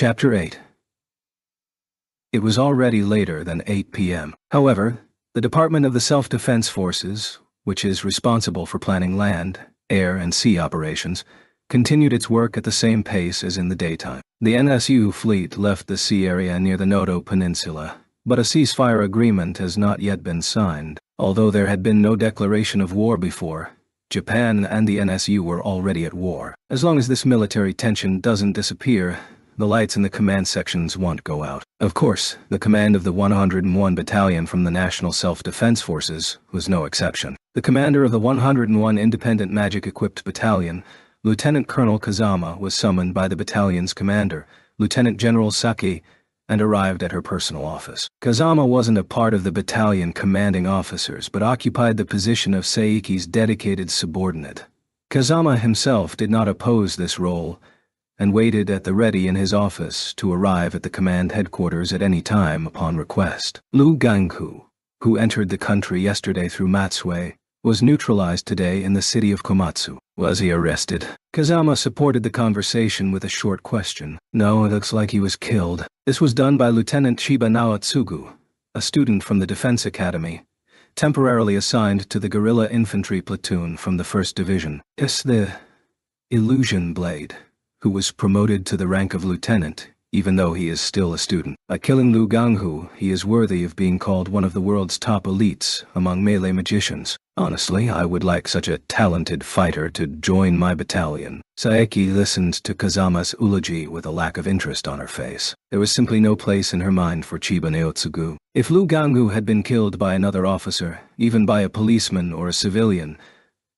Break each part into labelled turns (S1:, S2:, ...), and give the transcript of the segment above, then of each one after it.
S1: Chapter 8. It was already later than 8 p.m. However, the Department of the Self-Defense Forces, which is responsible for planning land, air, and sea operations, continued its work at the same pace as in the daytime. The NSU fleet left the sea area near the Noto Peninsula, but a ceasefire agreement has not yet been signed. Although there had been no declaration of war before, Japan and the NSU were already at war. As long as this military tension doesn't disappear, the lights in the command sections won't go out. Of course, the command of the 101 Battalion from the National Self-Defense Forces was no exception. The commander of the 101 Independent Magic-Equipped Battalion, Lieutenant Colonel Kazama, was summoned by the battalion's commander, Lieutenant General Saki, and arrived at her personal office. Kazama wasn't a part of the battalion commanding officers, but occupied the position of Saiki's dedicated subordinate. Kazama himself did not oppose this role, and waited at the ready in his office to arrive at the command headquarters at any time upon request. Lu Ganghu, who entered the country yesterday through Matsue, was neutralized today in the city of Komatsu. Was he arrested? Kazama supported the conversation with a short question. No, it looks like he was killed. This was done by Lieutenant Chiba Naotsugu, a student from the Defense Academy, temporarily assigned to the guerrilla infantry platoon from the 1st Division. It's the Illusion Blade, who was promoted to the rank of lieutenant, even though he is still a student. By killing Lu Ganghu, he is worthy of being called one of the world's top elites among melee magicians. Honestly, I would like such a talented fighter to join my battalion. Saeki listened to Kazama's eulogy with a lack of interest on her face. There was simply no place in her mind for Chiba Naotsugu. If Lu Ganghu had been killed by another officer, even by a policeman or a civilian,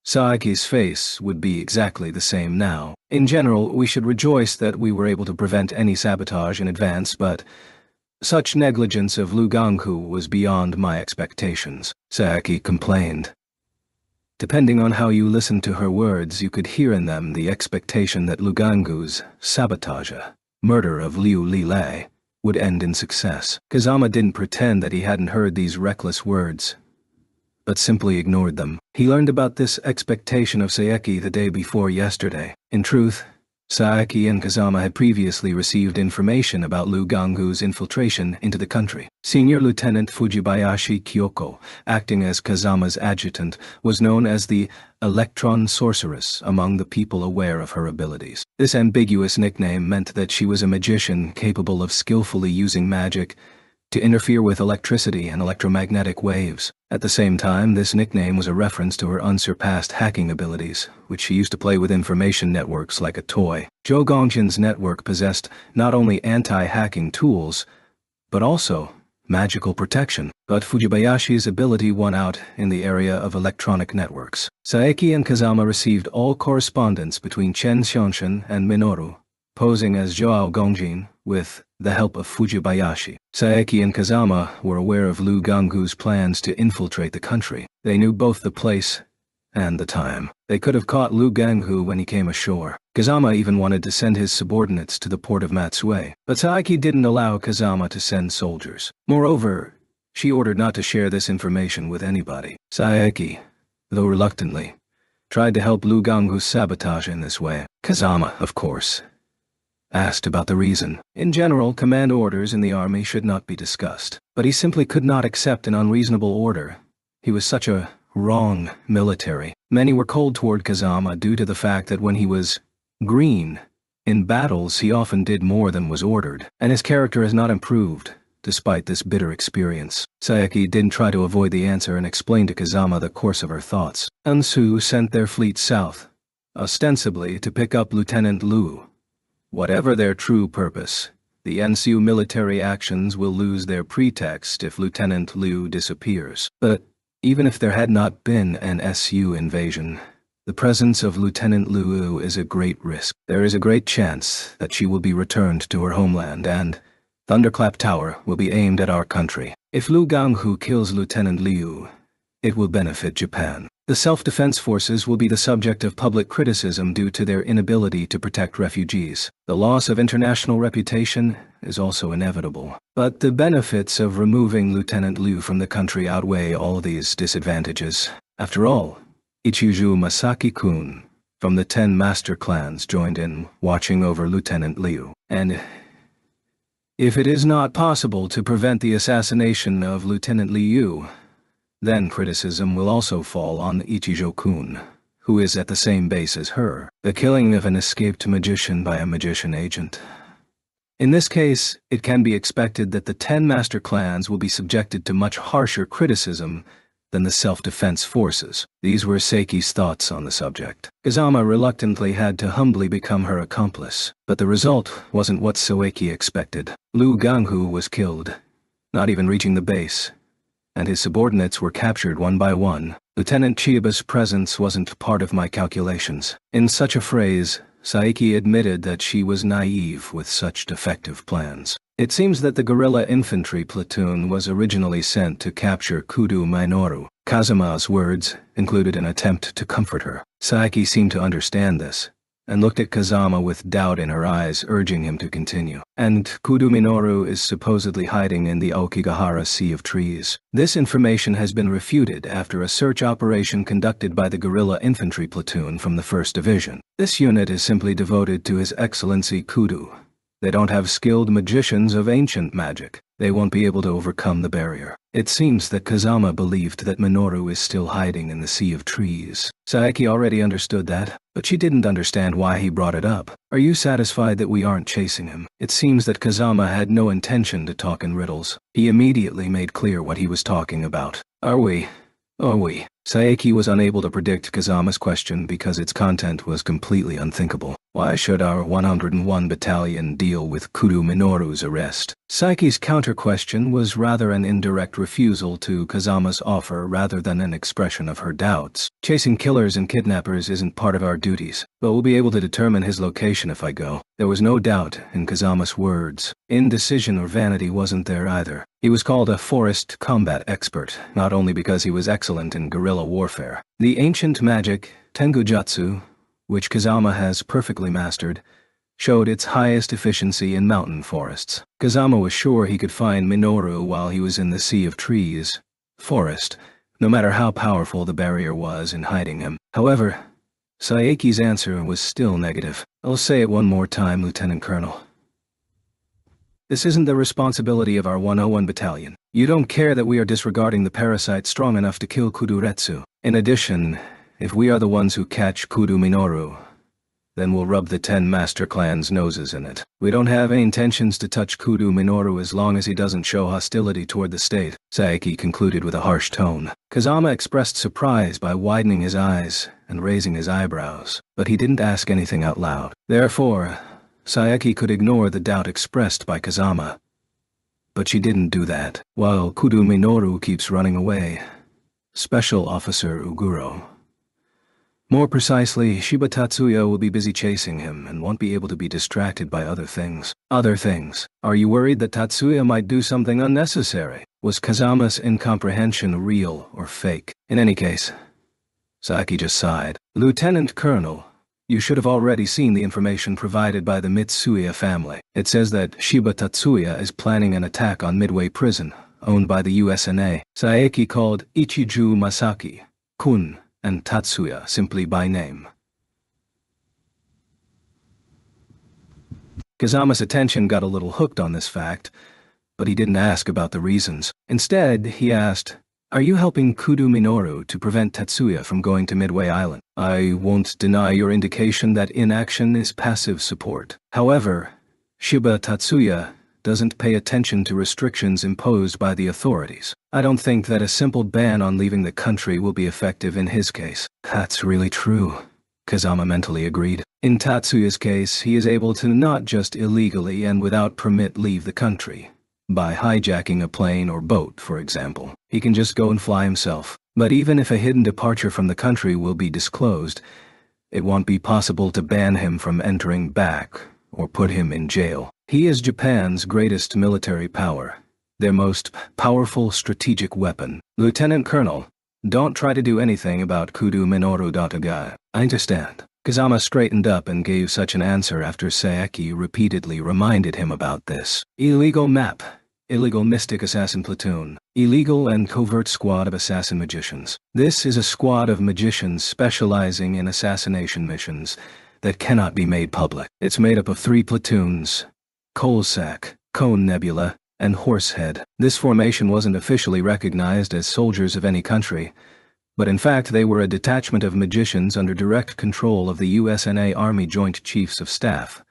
S1: Saeki's face would be exactly the same now. In general, we should rejoice that we were able to prevent any sabotage in advance, but such negligence of Lu Ganghu was beyond my expectations, Saeki complained. Depending on how you listened to her words, you could hear in them the expectation that Lu Ganghu's sabotage, murder of Liu Lilei, would end in success. Kazama didn't pretend that he hadn't heard these reckless words, but simply ignored them. He learned about this expectation of Saeki the day before yesterday. In truth, Saeki and Kazama had previously received information about Lu Ganghu's infiltration into the country. Senior Lieutenant Fujibayashi Kyoko, acting as Kazama's adjutant, was known as the Electron Sorceress among the people aware of her abilities. This ambiguous nickname meant that she was a magician capable of skillfully using magic to interfere with electricity and electromagnetic waves. At the same time, this nickname was a reference to her unsurpassed hacking abilities, which she used to play with information networks like a toy. Zhou Gongjin's network possessed not only anti-hacking tools, but also magical protection. But Fujibayashi's ability won out in the area of electronic networks. Saeki and Kazama received all correspondence between Chen Xionshin and Minoru, posing as Zhou Gongjin, with the help of Fujibayashi. Saeki and Kazama were aware of Lu Ganghu's plans to infiltrate the country. They knew both the place and the time. They could have caught Lu Ganghu when he came ashore. Kazama even wanted to send his subordinates to the port of Matsue, but Saeki didn't allow Kazama to send soldiers. Moreover, she ordered not to share this information with anybody. Saeki, though reluctantly, tried to help Lu Ganghu's sabotage in this way. Kazama, of course, asked about the reason. In general, command orders in the army should not be discussed, but he simply could not accept an unreasonable order. He was such a wrong military. Many were cold toward Kazama due to the fact that when he was green, in battles he often did more than was ordered, and his character has not improved, despite this bitter experience. Saeki didn't try to avoid the answer and explained to Kazama the course of her thoughts. Ansu sent their fleet south, ostensibly to pick up Lieutenant Lu. Whatever their true purpose, the NSU military actions will lose their pretext if Lieutenant Liu disappears. But even if there had not been an SU invasion, the presence of Lieutenant Liu is a great risk. There is a great chance that she will be returned to her homeland and Thunderclap Tower will be aimed at our country. If Lu Ganghu kills Lieutenant Liu, it will benefit Japan. The self-defense forces will be the subject of public criticism due to their inability to protect refugees. The loss of international reputation is also inevitable. But the benefits of removing Lieutenant Liu from the country outweigh all these disadvantages. After all, Ichizu Masaki-kun from the 10 master clans joined in watching over Lieutenant Liu, and If it is not possible to prevent the assassination of Lieutenant Liu, then criticism will also fall on Ichijo-kun, who is at the same base as her, the killing of an escaped magician by a magician agent. In this case, it can be expected that the 10 master clans will be subjected to much harsher criticism than the self-defense forces. These were Seiki's thoughts on the subject. Kazama reluctantly had to humbly become her accomplice, but the result wasn't what Soeki expected. Lu Ganghu was killed, not even reaching the base, and his subordinates were captured one by one. Lieutenant Chiba's presence wasn't part of my calculations. In such a phrase, Saeki admitted that she was naive with such defective plans. It seems that the guerrilla infantry platoon was originally sent to capture Kudo Minoru. Kazuma's words included an attempt to comfort her. Saeki seemed to understand this, and looked at Kazama with doubt in her eyes, urging him to continue. And Kudo Minoru is supposedly hiding in the Aokigahara Sea of Trees. This information has been refuted after a search operation conducted by the guerrilla infantry platoon from the 1st Division. This unit is simply devoted to His Excellency Kudo. They don't have skilled magicians of ancient magic. They won't be able to overcome the barrier. It seems that Kazama believed that Minoru is still hiding in the Sea of Trees. Saeki already understood that, but she didn't understand why he brought it up. Are you satisfied that we aren't chasing him? It seems that Kazama had no intention to talk in riddles. He immediately made clear what he was talking about. Are we? Saeki was unable to predict Kazama's question because its content was completely unthinkable. Why should our 101 Battalion deal with Kudo Minoru's arrest? Saeki's counter-question was rather an indirect refusal to Kazama's offer rather than an expression of her doubts. Chasing killers and kidnappers isn't part of our duties, but we'll be able to determine his location if I go. There was no doubt in Kazama's words. Indecision or vanity wasn't there either. He was called a forest combat expert, not only because he was excellent in guerrilla warfare. The ancient magic, Tengujutsu, which Kazama has perfectly mastered, showed its highest efficiency in mountain forests. Kazama was sure he could find Minoru while he was in the Sea of Trees forest, no matter how powerful the barrier was in hiding him. However, Saeki's answer was still negative. I'll say it one more time, Lieutenant Colonel. This isn't the responsibility of our 101 Battalion. You don't care that we are disregarding the parasite strong enough to kill Kudoretsu. In addition, if we are the ones who catch Kudo Minoru, then we'll rub the 10 master clans' noses in it. We don't have any intentions to touch Kudo Minoru as long as he doesn't show hostility toward the state, Saeki concluded with a harsh tone. Kazama expressed surprise by widening his eyes and raising his eyebrows, but he didn't ask anything out loud. Therefore, Saeki could ignore the doubt expressed by Kazama. But she didn't do that. While Kudo Minoru keeps running away, Special Officer Uguro, more precisely, Shiba Tatsuya will be busy chasing him and won't be able to be distracted by other things. Other things? Are you worried that Tatsuya might do something unnecessary? Was Kazama's incomprehension real or fake? In any case, Saeki just sighed. Lieutenant Colonel, you should have already seen the information provided by the Mitsuya family. It says that Shiba Tatsuya is planning an attack on Midway Prison, owned by the USNA. Saeki called Ichiju Masaki, Kun, and Tatsuya simply by name. Kazama's attention got a little hooked on this fact, but he didn't ask about the reasons. Instead, he asked, "Are you helping Kudo Minoru to prevent Tatsuya from going to Midway Island?" I won't deny your indication that inaction is passive support. However, Shiba Tatsuya doesn't pay attention to restrictions imposed by the authorities. I don't think that a simple ban on leaving the country will be effective in his case. That's really true, Kazama mentally agreed. In Tatsuya's case, he is able to not just illegally and without permit leave the country. By hijacking a plane or boat, for example. He can just go and fly himself. But even if a hidden departure from the country will be disclosed, it won't be possible to ban him from entering back or put him in jail. He is Japan's greatest military power, their most powerful strategic weapon. Lieutenant Colonel, don't try to do anything about Kudo Minoru Dataga. I understand. Kazama straightened up and gave such an answer after Saeki repeatedly reminded him about this. Illegal map, illegal mystic assassin platoon, illegal and covert squad of assassin magicians. This is a squad of magicians specializing in assassination missions that cannot be made public. It's made up of 3 platoons: Kolsak, Cone Nebula, and Horsehead. This formation wasn't officially recognized as soldiers of any country, but in fact they were a detachment of magicians under direct control of the USNA Army Joint Chiefs of Staff.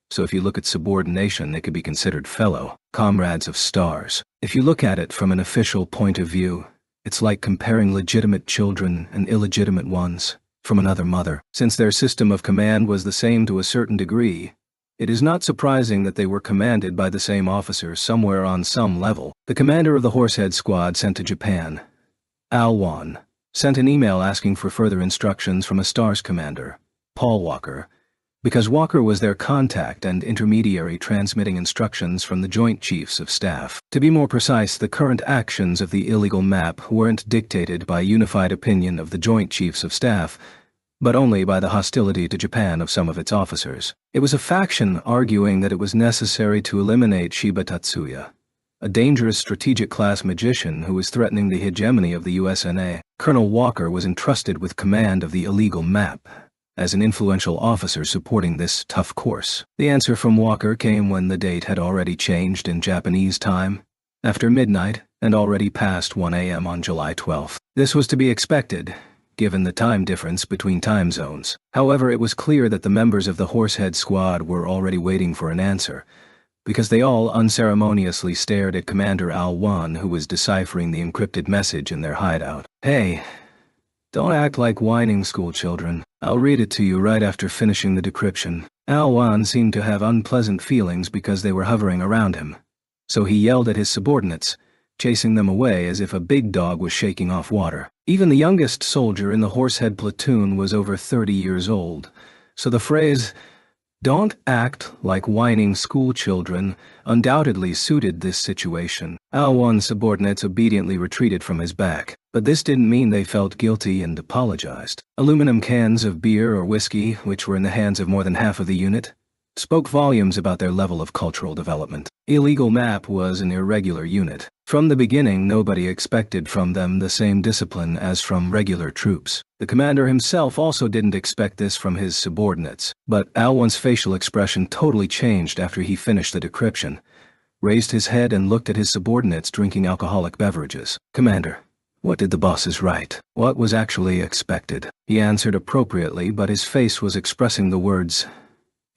S1: So if you look at subordination, they could be considered fellow comrades of stars. If you look at it from an official point of view, it's like comparing legitimate children and illegitimate ones from another mother. Since their system of command was the same to a certain degree, it is not surprising that they were commanded by the same officer somewhere on some level. The commander of the Horsehead Squad sent to Japan, Alwan, sent an email asking for further instructions from a STARS commander, Paul Walker, because Walker was their contact and intermediary transmitting instructions from the Joint Chiefs of Staff. To be more precise, the current actions of the illegal map weren't dictated by unified opinion of the Joint Chiefs of Staff, but only by the hostility to Japan of some of its officers. It was a faction arguing that it was necessary to eliminate Shiba Tatsuya, a dangerous strategic-class magician who was threatening the hegemony of the USNA. Colonel Walker was entrusted with command of the illegal map, as an influential officer supporting this tough course. The answer from Walker came when the date had already changed in Japanese time, after midnight and already past 1 a.m. on July 12th. This was to be expected, given the time difference between time zones. However, it was clear that the members of the Horsehead Squad were already waiting for an answer, because they all unceremoniously stared at Commander Alwan, who was deciphering the encrypted message in their hideout. "Hey, don't act like whining schoolchildren. I'll read it to you right after finishing the decryption." Alwan seemed to have unpleasant feelings because they were hovering around him, so he yelled at his subordinates, chasing them away as if a big dog was shaking off water. Even the youngest soldier in the Horsehead platoon was over 30 years old, so the phrase, "Don't act like whining schoolchildren," undoubtedly suited this situation. Alwan's subordinates obediently retreated from his back, but this didn't mean they felt guilty and apologized. Aluminum cans of beer or whiskey, which were in the hands of more than half of the unit, spoke volumes about their level of cultural development. Illegal Map was an irregular unit. From the beginning, nobody expected from them the same discipline as from regular troops. The commander himself also didn't expect this from his subordinates, but Alwan's facial expression totally changed after he finished the decryption, raised his head and looked at his subordinates drinking alcoholic beverages. "Commander, what did the bosses write? What was actually expected?" He answered appropriately, but his face was expressing the words,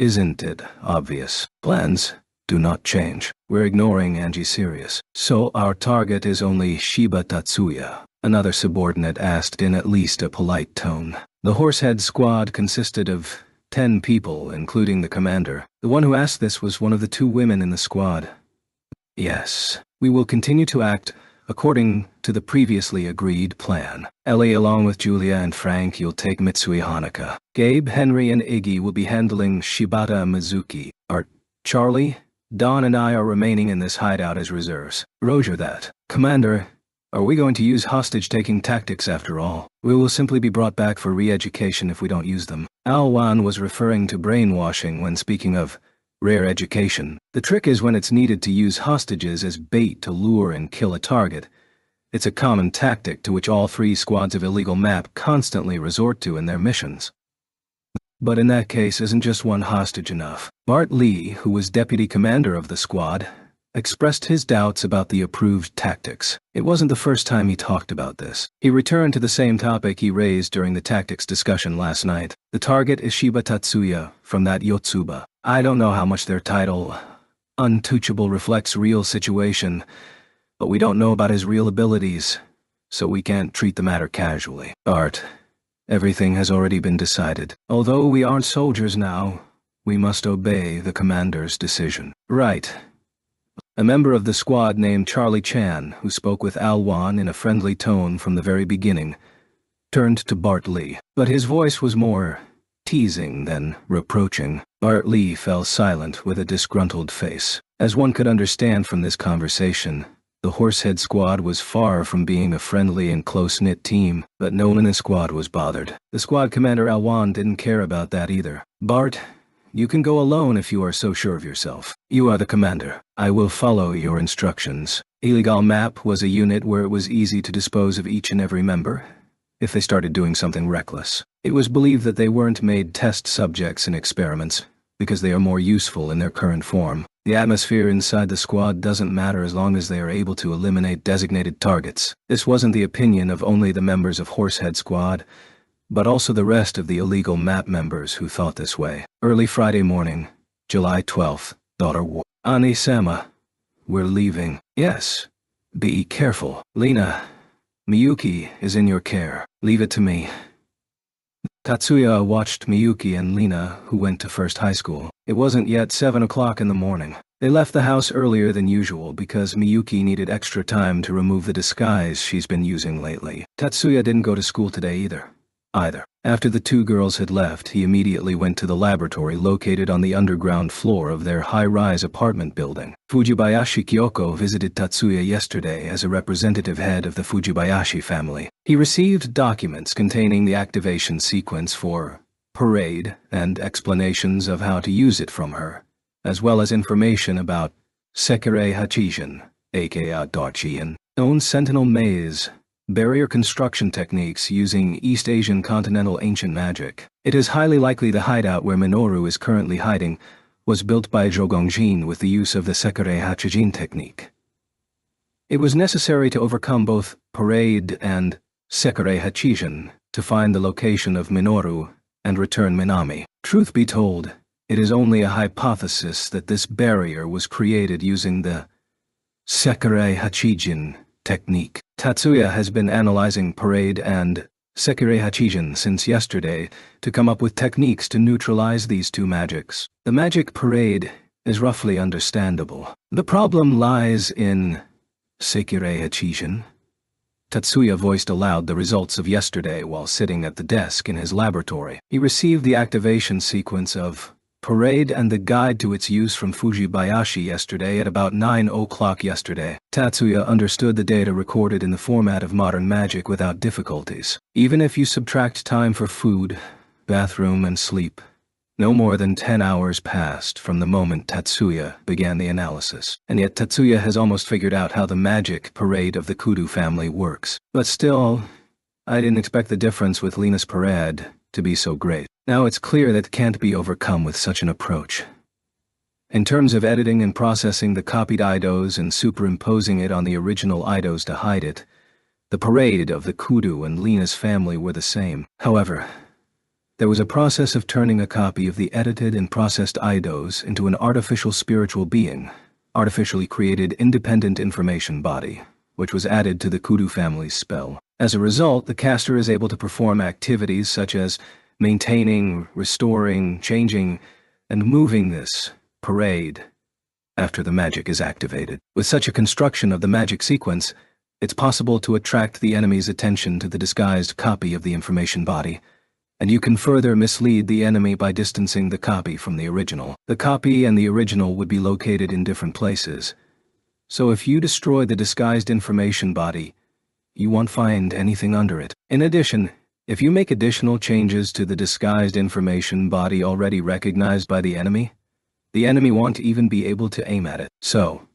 S1: "Isn't it obvious? Plans do not change. We're ignoring Angie Sirius. So our target is only Shiba Tatsuya," another subordinate asked in at least a polite tone. The Horsehead Squad consisted of 10 people, including the commander. The one who asked this was one of the 2 women in the squad. "Yes, we will continue to act according to the previously agreed plan. Ellie, along with Julia and Frank, you'll take Mitsui Hanukkah. Gabe, Henry, and Iggy will be handling Shibata and Mizuki. Art, Charlie, Don and I are remaining in this hideout as reserves." "Roger that." "Commander, are we going to use hostage-taking tactics after all? We will simply be brought back for re-education if we don't use them." Alwan was referring to brainwashing when speaking of rare education. The trick is when it's needed to use hostages as bait to lure and kill a target. It's a common tactic to which all 3 squads of Illegal Map constantly resort to in their missions. But in that case, isn't just one hostage enough? Bart Lee, who was deputy commander of the squad, expressed his doubts about the approved tactics. It wasn't the first time he talked about this. He returned to the same topic he raised during the tactics discussion last night. "The target is Shiba Tatsuya from that Yotsuba. I don't know how much their title, Untouchable, reflects real situation, but we don't know about his real abilities, so we can't treat the matter casually. Art, everything has already been decided. Although we aren't soldiers now, we must obey the commander's decision." "Right." A member of the squad named Charlie Chan, who spoke with Alwan in a friendly tone from the very beginning, turned to Bart Lee, but his voice was more teasing than reproaching. Bart Lee fell silent with a disgruntled face. As one could understand from this conversation, the Horsehead Squad was far from being a friendly and close-knit team, but no one in the squad was bothered. The squad commander Alwan didn't care about that either. "Bart, you can go alone if you are so sure of yourself. You are the commander. I will follow your instructions." Illegal Map was a unit where it was easy to dispose of each and every member if they started doing something reckless. It was believed that they weren't made test subjects in experiments, because they are more useful in their current form. The atmosphere inside the squad doesn't matter as long as they are able to eliminate designated targets. This wasn't the opinion of only the members of Horsehead Squad, but also the rest of the illegal map members who thought this way. Early Friday morning, July 12th, daughter war. Ani-sama, we're leaving. Yes. Be careful. Lena, Miyuki is in your care. Leave it to me. Tatsuya watched Miyuki and Lena, who went to first high school. It wasn't yet 7 o'clock in the morning. They left the house earlier than usual because Miyuki needed extra time to remove the disguise she's been using lately. Tatsuya didn't go to school today either. After the two girls had left, he immediately went to the laboratory located on the underground floor of their high-rise apartment building. Fujibayashi Kyoko visited Tatsuya yesterday as a representative head of the Fujibayashi family. He received documents containing the activation sequence for Parade and explanations of how to use it from her, as well as information about Sekirei Hachijin, aka Darchian, own Sentinel Maze, barrier construction techniques using East Asian continental ancient magic. It is highly likely the hideout where Minoru is currently hiding was built by Jogonjin with the use of the Sekirei Hachijin technique. It was necessary to overcome both Parade and Sekirei Hachijin to find the location of Minoru and return Minami. Truth be told, it is only a hypothesis that this barrier was created using the Sekirei Hachijin technique. Tatsuya has been analyzing Parade and Sekirei Hachijin since yesterday to come up with techniques to neutralize these two magics. The magic Parade is roughly understandable. The problem lies in Sekirei Hachijin. Tatsuya voiced aloud the results of yesterday while sitting at the desk in his laboratory. He received the activation sequence of Parade and the guide to its use from Fujibayashi yesterday at about 9 o'clock yesterday. Tatsuya understood the data recorded in the format of modern magic without difficulties. Even if you subtract time for food, bathroom, and sleep, no more than 10 hours passed from the moment Tatsuya began the analysis. And yet Tatsuya has almost figured out how the magic Parade of the Kudu family works. But still, I didn't expect the difference with Lena's Parade to be so great. Now it's clear that it can't be overcome with such an approach. In terms of editing and processing the copied IDOs and superimposing it on the original IDOs to hide it, the Parade of the Kudu and Lena's family were the same. However, there was a process of turning a copy of the edited and processed IDOs into an artificial spiritual being, artificially created independent information body, which was added to the Kudu family's spell. As a result, the caster is able to perform activities such as maintaining, restoring, changing, and moving this Parade after the magic is activated. With such a construction of the magic sequence, it's possible to attract the enemy's attention to the disguised copy of the information body, and you can further mislead the enemy by distancing the copy from the original. The copy and the original would be located in different places, so if you destroy the disguised information body, you won't find anything under it. In addition, if you make additional changes to the disguised information body already recognized by the enemy won't even be able to aim at it. So,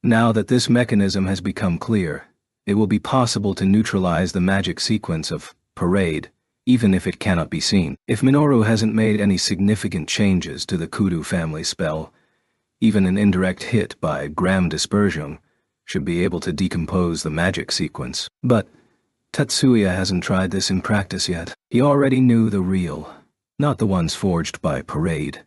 S1: now that this mechanism has become clear, it will be possible to neutralize the magic sequence of Parade, even if it cannot be seen. If Minoru hasn't made any significant changes to the Kudu family spell, even an indirect hit by Gram Dispersion should be able to decompose the magic sequence. But Tatsuya hasn't tried this in practice yet. He already knew the real, not the ones forged by Parade,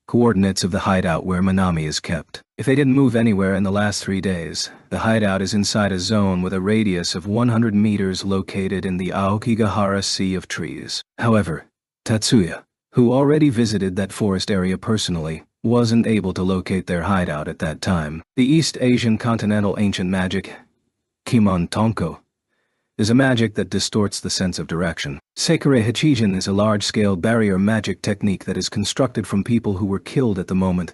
S1: coordinates of the hideout where Minami is kept. If they didn't move anywhere in the last 3 days, the hideout is inside a zone with a radius of 100 meters located in the Aokigahara Sea of Trees. However, Tatsuya, who already visited that forest area personally, wasn't able to locate their hideout at that time. The East Asian continental ancient magic, Kimon Tonko, is a magic that distorts the sense of direction. Sekirei Hachijin is a large-scale barrier magic technique that is constructed from people who were killed at the moment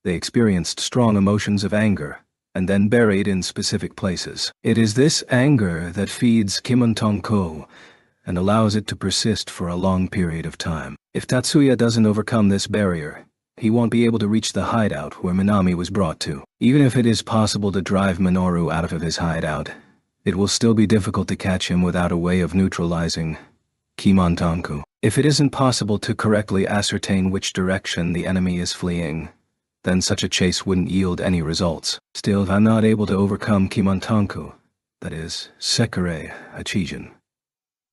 S1: they experienced strong emotions of anger, and then buried in specific places. It is this anger that feeds Kimon Tonko and allows it to persist for a long period of time. If Tatsuya doesn't overcome this barrier, he won't be able to reach the hideout where Minami was brought to. Even if it is possible to drive Minoru out of his hideout, it will still be difficult to catch him without a way of neutralizing Kimon Tonko. If it isn't possible to correctly ascertain which direction the enemy is fleeing, then such a chase wouldn't yield any results. Still, if I'm not able to overcome Kimontanku, that is, Sekirei Hachijin,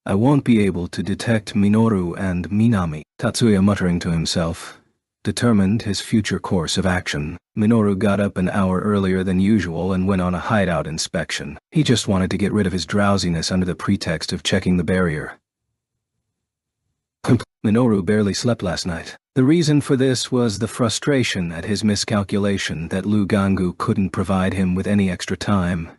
S1: I won't be able to detect Minoru and Minami. Tatsuya, muttering to himself, determined his future course of action. Minoru got up an hour earlier than usual and went on a hideout inspection. He just wanted to get rid of his drowsiness under the pretext of checking the barrier. Minoru barely slept last night. The reason for this was the frustration at his miscalculation that Lu Gangu couldn't provide him with any extra time,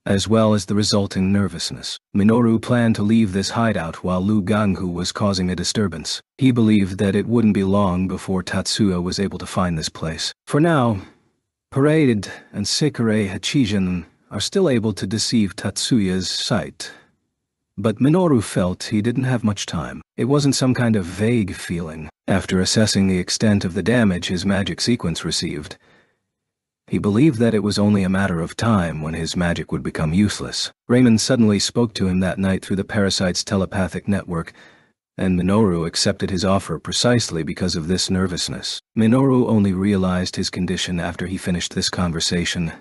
S1: as well as the resulting nervousness. Minoru planned to leave this hideout while Lu Gangu was causing a disturbance. He believed that it wouldn't be long before Tatsuya was able to find this place. For now, Parade and Sekirei Hachijin are still able to deceive Tatsuya's sight. But Minoru felt he didn't have much time. It wasn't some kind of vague feeling. After assessing the extent of the damage his magic sequence received, he believed that it was only a matter of time when his magic would become useless. Raymond suddenly spoke to him that night through the parasite's telepathic network, and Minoru accepted his offer precisely because of this nervousness. Minoru only realized his condition after he finished this conversation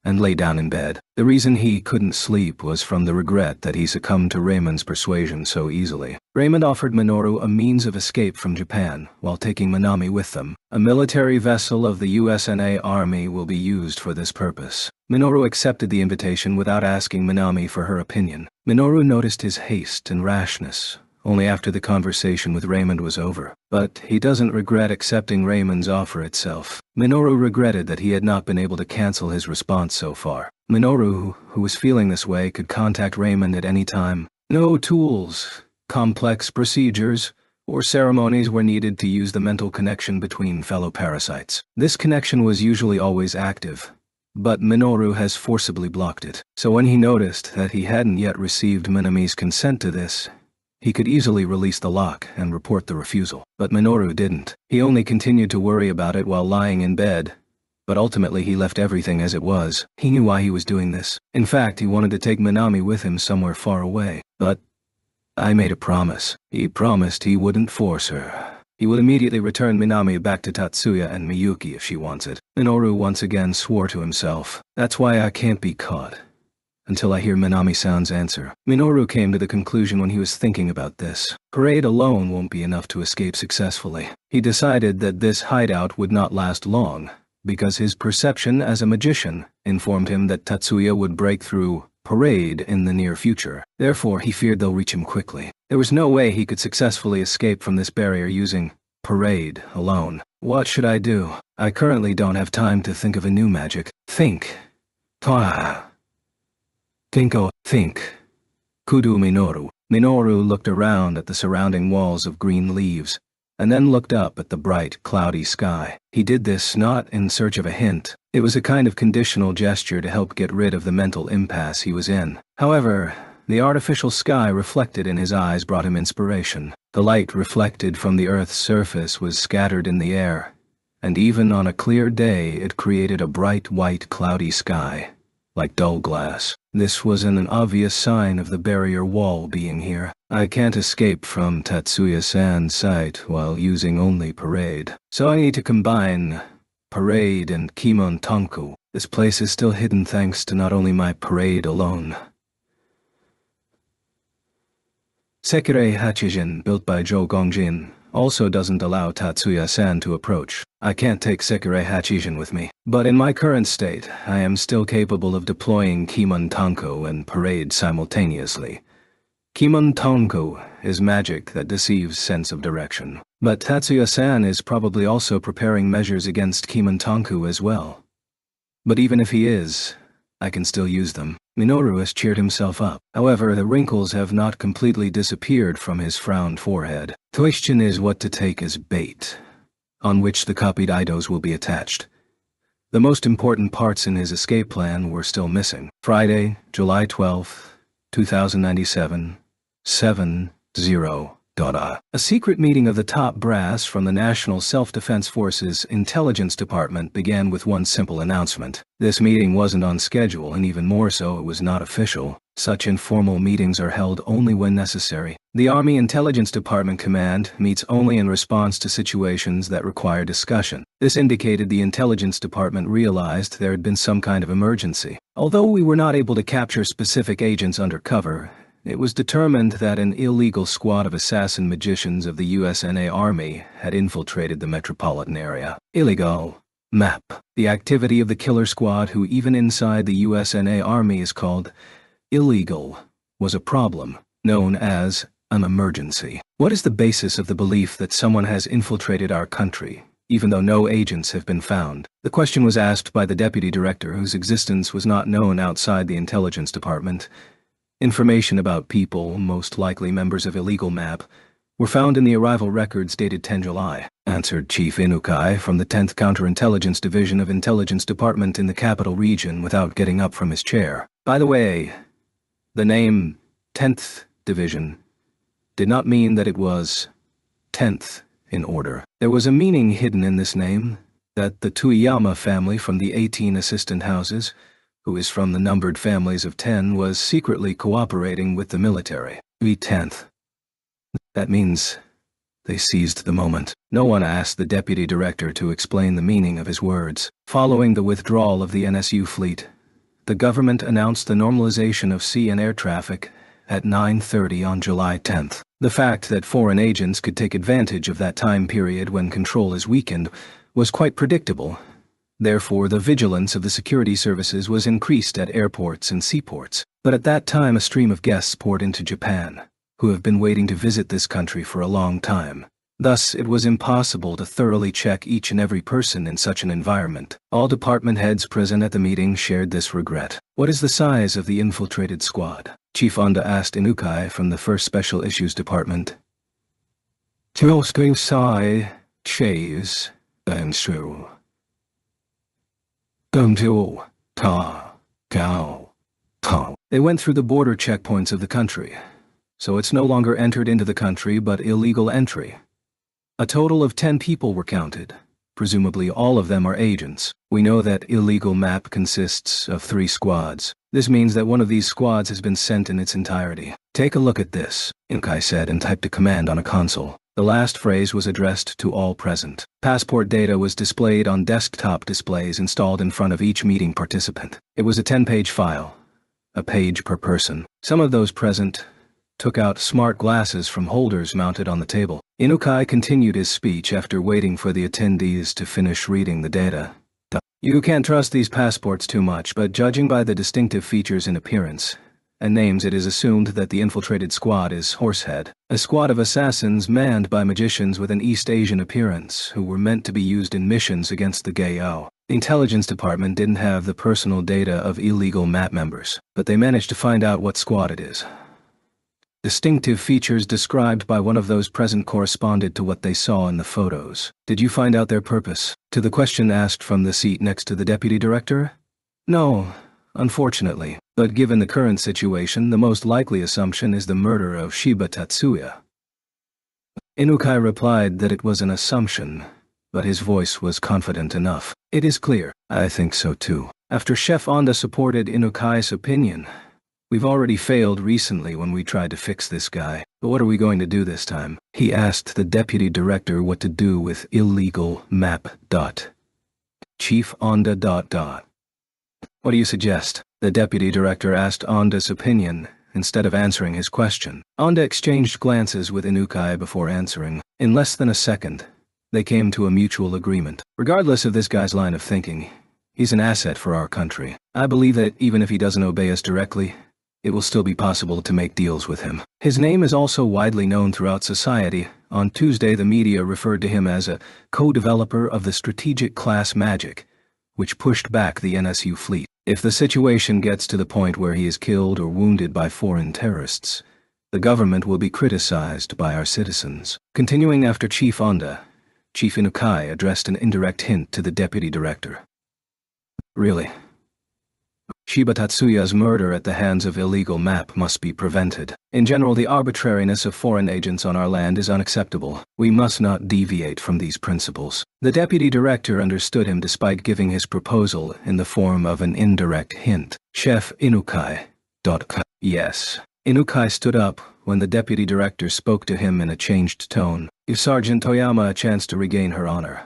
S1: and lay down in bed. The reason he couldn't sleep was from the regret that he succumbed to Raymond's persuasion so easily. Raymond offered Minoru a means of escape from Japan while taking Minami with them. A military vessel of the USNA Army will be used for this purpose. Minoru accepted the invitation without asking Minami for her opinion. Minoru noticed his haste and rashness only after the conversation with Raymond was over. But he doesn't regret accepting Raymond's offer itself. Minoru regretted that he had not been able to cancel his response so far. Minoru, who was feeling this way, could contact Raymond at any time. No tools, complex procedures, or ceremonies were needed to use the mental connection between fellow parasites. This connection was usually always active, but Minoru has forcibly blocked it. So when he noticed that he hadn't yet received Minami's consent to this, he could easily release the lock and report the refusal. But Minoru didn't. He only continued to worry about it while lying in bed, but ultimately he left everything as it was. He knew why he was doing this. In fact, he wanted to take Minami with him somewhere far away. But I made a promise. He promised he wouldn't force her. He would immediately return Minami back to Tatsuya and Miyuki if she wants it. Minoru once again swore to himself, "That's why I can't be caught until I hear Minami-san's answer." Minoru came to the conclusion when he was thinking about this. Parade alone won't be enough to escape successfully. He decided that this hideout would not last long, because his perception as a magician informed him that Tatsuya would break through Parade in the near future. Therefore, he feared they'll reach him quickly. There was no way he could successfully escape from this barrier using Parade alone. What should I do? I currently don't have time to think of a new magic. Think. Think. Kudu Minoru. Minoru looked around at the surrounding walls of green leaves, and then looked up at the bright, cloudy sky. He did this not in search of a hint. It was a kind of conditional gesture to help get rid of the mental impasse he was in. However, the artificial sky reflected in his eyes brought him inspiration. The light reflected from the Earth's surface was scattered in the air, and even on a clear day it created a bright white cloudy sky, like dull glass. This was an obvious sign of the barrier wall being here. I can't escape from Tatsuya-san's sight while using only Parade, so I need to combine Parade and Kimontanku. This place is still hidden thanks to not only my Parade alone. Sekirei Hachijin, built by Zhou Gongjin, also doesn't allow Tatsuya-san to approach. I can't take Sekirei Hachijin with me, but in my current state, I am still capable of deploying Kimontanku and Parade simultaneously. Kimontanku is magic that deceives sense of direction, but Tatsuya-san is probably also preparing measures against Kimontanku as well. But even if he is, I can still use them. Minoru has cheered himself up. However, the wrinkles have not completely disappeared from his frowned forehead. Question is what to take as bait, on which the copied idos will be attached. The most important parts in his escape plan were still missing. Friday, July 12th, 2097, 7:0. A secret meeting of the top brass from the National Self-Defense Forces Intelligence Department began with one simple announcement. This meeting wasn't on schedule, and even more so, it was not official. Such informal meetings are held only when necessary. The Army Intelligence Department Command meets only in response to situations that require discussion. This indicated the Intelligence Department realized there had been some kind of emergency. Although we were not able to capture specific agents under cover, it was determined that an illegal squad of assassin magicians of the USNA Army had infiltrated the metropolitan area. Illegal map. The activity of the killer squad, who even inside the USNA Army is called illegal, was a problem, known as an emergency. What is the basis of the belief that someone has infiltrated our country, even though no agents have been found? The question was asked by the deputy director, whose existence was not known outside the intelligence department. Information about people, most likely members of illegal MAP, were found in the arrival records dated 10 July, answered Chief Inukai from the 10th Counterintelligence Division of Intelligence Department in the Capital Region without getting up from his chair. By the way, the name 10th Division did not mean that it was 10th in order. There was a meaning hidden in this name, that the Tuiyama family from the 18 assistant houses, who is from the numbered families of 10, was secretly cooperating with the military. The 10th. That means they seized the moment. No one asked the deputy director to explain the meaning of his words. Following the withdrawal of the NSU fleet, the government announced the normalization of sea and air traffic at 9:30 on July 10th. The fact that foreign agents could take advantage of that time period when control is weakened was quite predictable. Therefore, the vigilance of the security services was increased at airports and seaports. But at that time, a stream of guests poured into Japan, who have been waiting to visit this country for a long time. Thus, it was impossible to thoroughly check each and every person in such an environment. All department heads present at the meeting shared this regret. What is the size of the infiltrated squad? Chief Onda asked Inukai from the 1st Special Issues Department. Sai Chase and Shu. Ta Gao Ta. They went through the border checkpoints of the country, so it's no longer entered into the country but illegal entry. A total of 10 people were counted. Presumably all of them are agents. We know that illegal map consists of 3 squads. This means that one of these squads has been sent in its entirety. Take a look at this, Inukai said and typed a command on a console. The last phrase was addressed to all present. Passport data was displayed on desktop displays installed in front of each meeting participant. It was a 10-page file, a page per person. Some of those present took out smart glasses from holders mounted on the table. Inukai continued his speech after waiting for the attendees to finish reading the data. You can't trust these passports too much, but judging by the distinctive features in appearance and names, it is assumed that the infiltrated squad is Horsehead, a squad of assassins manned by magicians with an East Asian appearance who were meant to be used in missions against the Gao. The intelligence department didn't have the personal data of illegal MAP members, but they managed to find out what squad it is. Distinctive features described by one of those present corresponded to what they saw in the photos. Did you find out their purpose? To the question asked from the seat next to the deputy director? No, unfortunately. But given the current situation, the most likely assumption is the murder of Shiba Tatsuya. Inukai replied that it was an assumption, but his voice was confident enough. It is clear. I think so too. After Chef Onda supported Inukai's opinion, we've already failed recently when we tried to fix this guy. But what are we going to do this time? He asked the deputy director what to do with illegal map. Chief Onda. What do you suggest? The deputy director asked Onda's opinion instead of answering his question. Onda exchanged glances with Inukai before answering. In less than a second, they came to a mutual agreement. Regardless of this guy's line of thinking, he's an asset for our country. I believe that even if he doesn't obey us directly, it will still be possible to make deals with him. His name is also widely known throughout society. On Tuesday, the media referred to him as a co-developer of the strategic class magic, which pushed back the NSU fleet. If the situation gets to the point where he is killed or wounded by foreign terrorists, the government will be criticized by our citizens. Continuing after Chief Onda, Chief Inukai addressed an indirect hint to the deputy director. Really? Shiba Tatsuya's murder at the hands of illegal MAP must be prevented. In general, the arbitrariness of foreign agents on our land is unacceptable. We must not deviate from these principles. The deputy director understood him despite giving his proposal in the form of an indirect hint. Chef Inukai. Yes. Inukai stood up when the deputy director spoke to him in a changed tone. Give Sergeant Toyama a chance to regain her honor.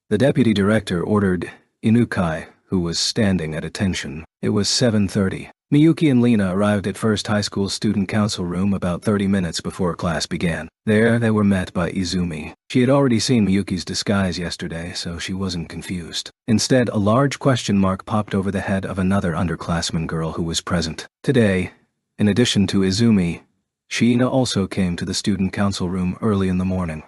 S1: The deputy director ordered Inukai, who was standing at attention. It was 7:30. Miyuki and Lena arrived at First High School Student Council Room about 30 minutes before class began. There, they were met by Izumi. She had already seen Miyuki's disguise yesterday, so she wasn't confused. Instead, a large question mark popped over the head of another underclassman girl who was present. Today, in addition to Izumi, Shiina also came to the Student Council Room early in the morning.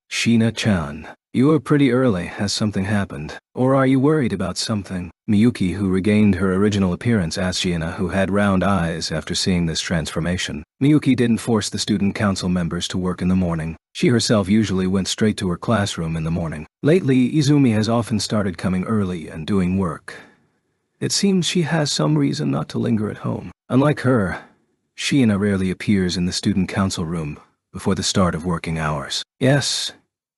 S1: Shiina-chan, you are pretty early. Has something happened? Or are you worried about something? Miyuki, who regained her original appearance, asked Shiina, who had round eyes after seeing this transformation. Miyuki didn't force the student council members to work in the morning. She herself usually went straight to her classroom in the morning. Lately, Izumi has often started coming early and doing work. It seems she has some reason not to linger at home. Unlike her, Shiina rarely appears in the student council room before the start of working hours. Yes.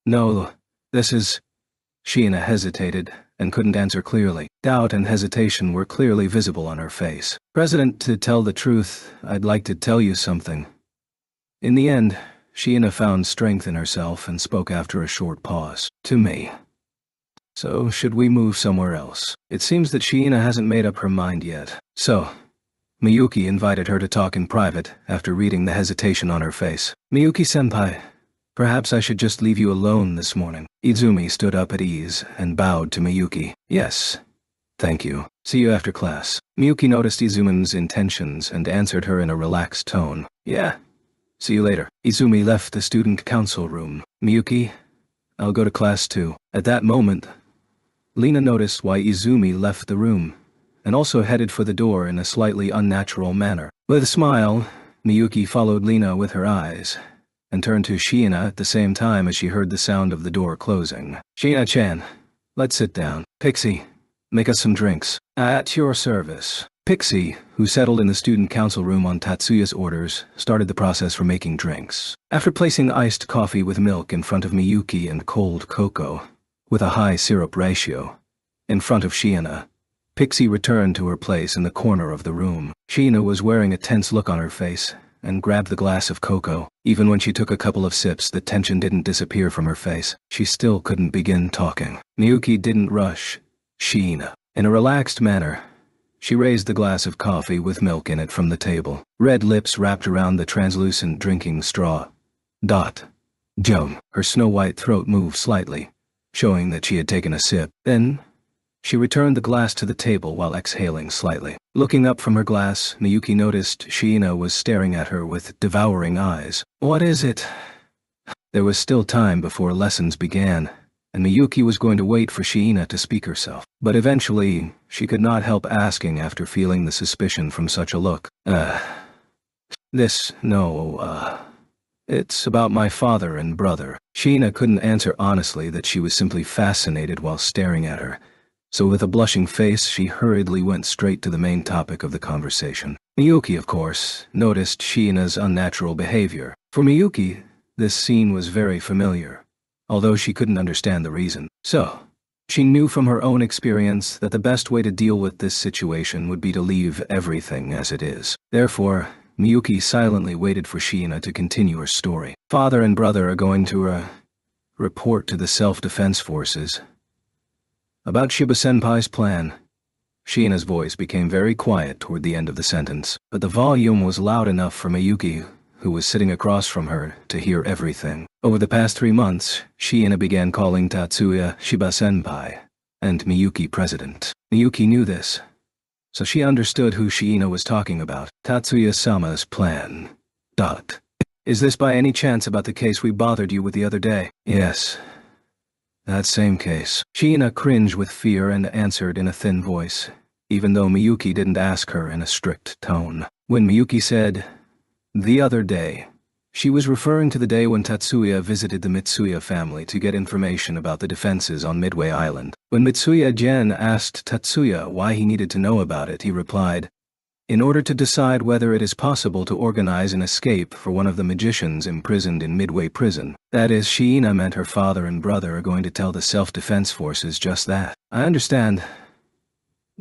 S1: No. This is... Shiina hesitated and couldn't answer clearly. Doubt and hesitation were clearly visible on her face. President, to tell the truth, I'd like to tell you something. In the end, Shiina found strength in herself and spoke after a short pause. To me. So, should we move somewhere else? It seems that Shiina hasn't made up her mind yet. So, Miyuki invited her to talk in private after reading the hesitation on her face. Miyuki-senpai, perhaps I should just leave you alone this morning. Izumi stood up at ease and bowed to Miyuki. Yes. Thank you. See you after class. Miyuki noticed Izumi's intentions and answered her in a relaxed tone. Yeah. See you later. Izumi left the student council room. Miyuki, I'll go to class too. At that moment, Lena noticed why Izumi left the room, and also headed for the door in a slightly unnatural manner. With a smile, Miyuki followed Lena with her eyes, and turned to Shiina at the same time as she heard the sound of the door closing. Shiina-chan, let's sit down. Pixie, make us some drinks. At your service. Pixie, who settled in the student council room on Tatsuya's orders, started the process for making drinks. After placing iced coffee with milk in front of Miyuki and cold cocoa, with a high syrup ratio, in front of Shiina, Pixie returned to her place in the corner of the room. Shiina was wearing a tense look on her face and grabbed the glass of cocoa. Even when she took a couple of sips, the tension didn't disappear from her face. She still couldn't begin talking. Miyuki didn't rush Shiina. In a relaxed manner, she raised the glass of coffee with milk in it from the table. Red lips wrapped around the translucent drinking straw. Joan. Her snow-white throat moved slightly, showing that she had taken a sip. Then, she returned the glass to the table while exhaling slightly. Looking up from her glass, Miyuki noticed Shiina was staring at her with devouring eyes. What is it? There was still time before lessons began, and Miyuki was going to wait for Shiina to speak herself. But eventually, she could not help asking after feeling the suspicion from such a look. It's about my father and brother. Shiina couldn't answer honestly that she was simply fascinated while staring at her. So with a blushing face, she hurriedly went straight to the main topic of the conversation. Miyuki, of course, noticed Shiina's unnatural behavior. For Miyuki, this scene was very familiar, although she couldn't understand the reason. So, she knew from her own experience that the best way to deal with this situation would be to leave everything as it is. Therefore, Miyuki silently waited for Shiina to continue her story. Father and brother are going to, report to the self-defense forces. About Shiba-senpai's plan. Shiina's voice became very quiet toward the end of the sentence, but the volume was loud enough for Miyuki, who was sitting across from her, to hear everything. Over the past 3 months, Shiina began calling Tatsuya Shiba-senpai, and Miyuki President. Miyuki knew this, so she understood who Shiina was talking about. Tatsuya-sama's plan. Is this by any chance about the case we bothered you with the other day? Yes. That same case. Shiina cringed with fear and answered in a thin voice, even though Miyuki didn't ask her in a strict tone. When Miyuki said, the other day, she was referring to the day when Tatsuya visited the Mitsuya family to get information about the defenses on Midway Island. When Mitsuya-gen asked Tatsuya why he needed to know about it, he replied, in order to decide whether it is possible to organize an escape for one of the magicians imprisoned in Midway Prison. That is, Shiina meant her father and brother are going to tell the self-defense forces just that. I understand.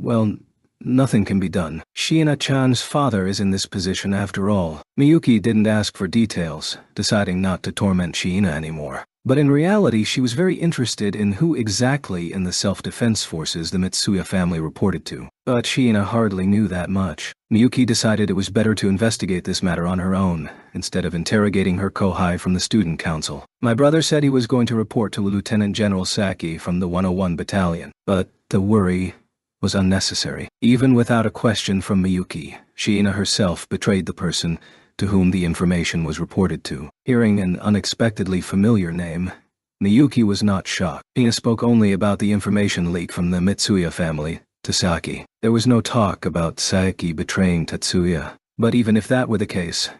S1: Well, nothing can be done. Shiina-chan's father is in this position after all. Miyuki didn't ask for details, deciding not to torment Shiina anymore. But in reality, she was very interested in who exactly in the self-defense forces the Mitsuya family reported to. But Shiina hardly knew that much. Miyuki decided it was better to investigate this matter on her own, instead of interrogating her kohai from the student council. My brother said he was going to report to Lieutenant General Saki from the 101 Battalion, but the worry was unnecessary. Even without a question from Miyuki, Shiina herself betrayed the person to whom the information was reported to. Hearing an unexpectedly familiar name, Miyuki was not shocked. Shiina spoke only about the information leak from the Mitsuya family to Saki. There was no talk about Saki betraying Tatsuya, but even if that were the case,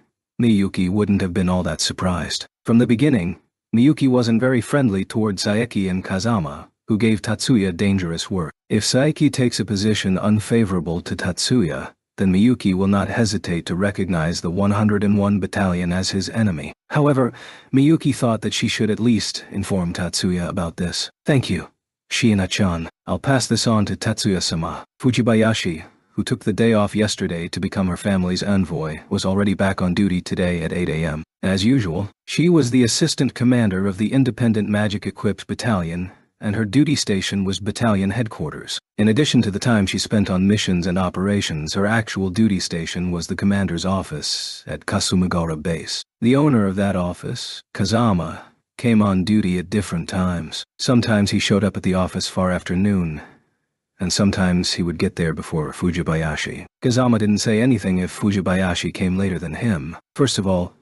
S1: Miyuki wouldn't have been all that surprised. From the beginning, Miyuki wasn't very friendly toward Saeki and Kazama, who gave Tatsuya dangerous work. If Saeki takes a position unfavorable to Tatsuya, then Miyuki will not hesitate to recognize the 101 Battalion as his enemy. However, Miyuki thought that she should at least inform Tatsuya about this. Thank you, Shiina-chan. I'll pass this on to Tatsuya-sama. Fujibayashi, who took the day off yesterday to become her family's envoy, was already back on duty today at 8 a.m. As usual, she was the assistant commander of the independent magic-equipped battalion, and her duty station was battalion headquarters. In addition to the time she spent on missions and operations, her actual duty station was the commander's office at Kasumigara Base. The owner of that office, Kazama, came on duty at different times. Sometimes he showed up at the office far after noon, and sometimes he would get there before Fujibayashi. Kazama didn't say anything if Fujibayashi came later than him. First of all,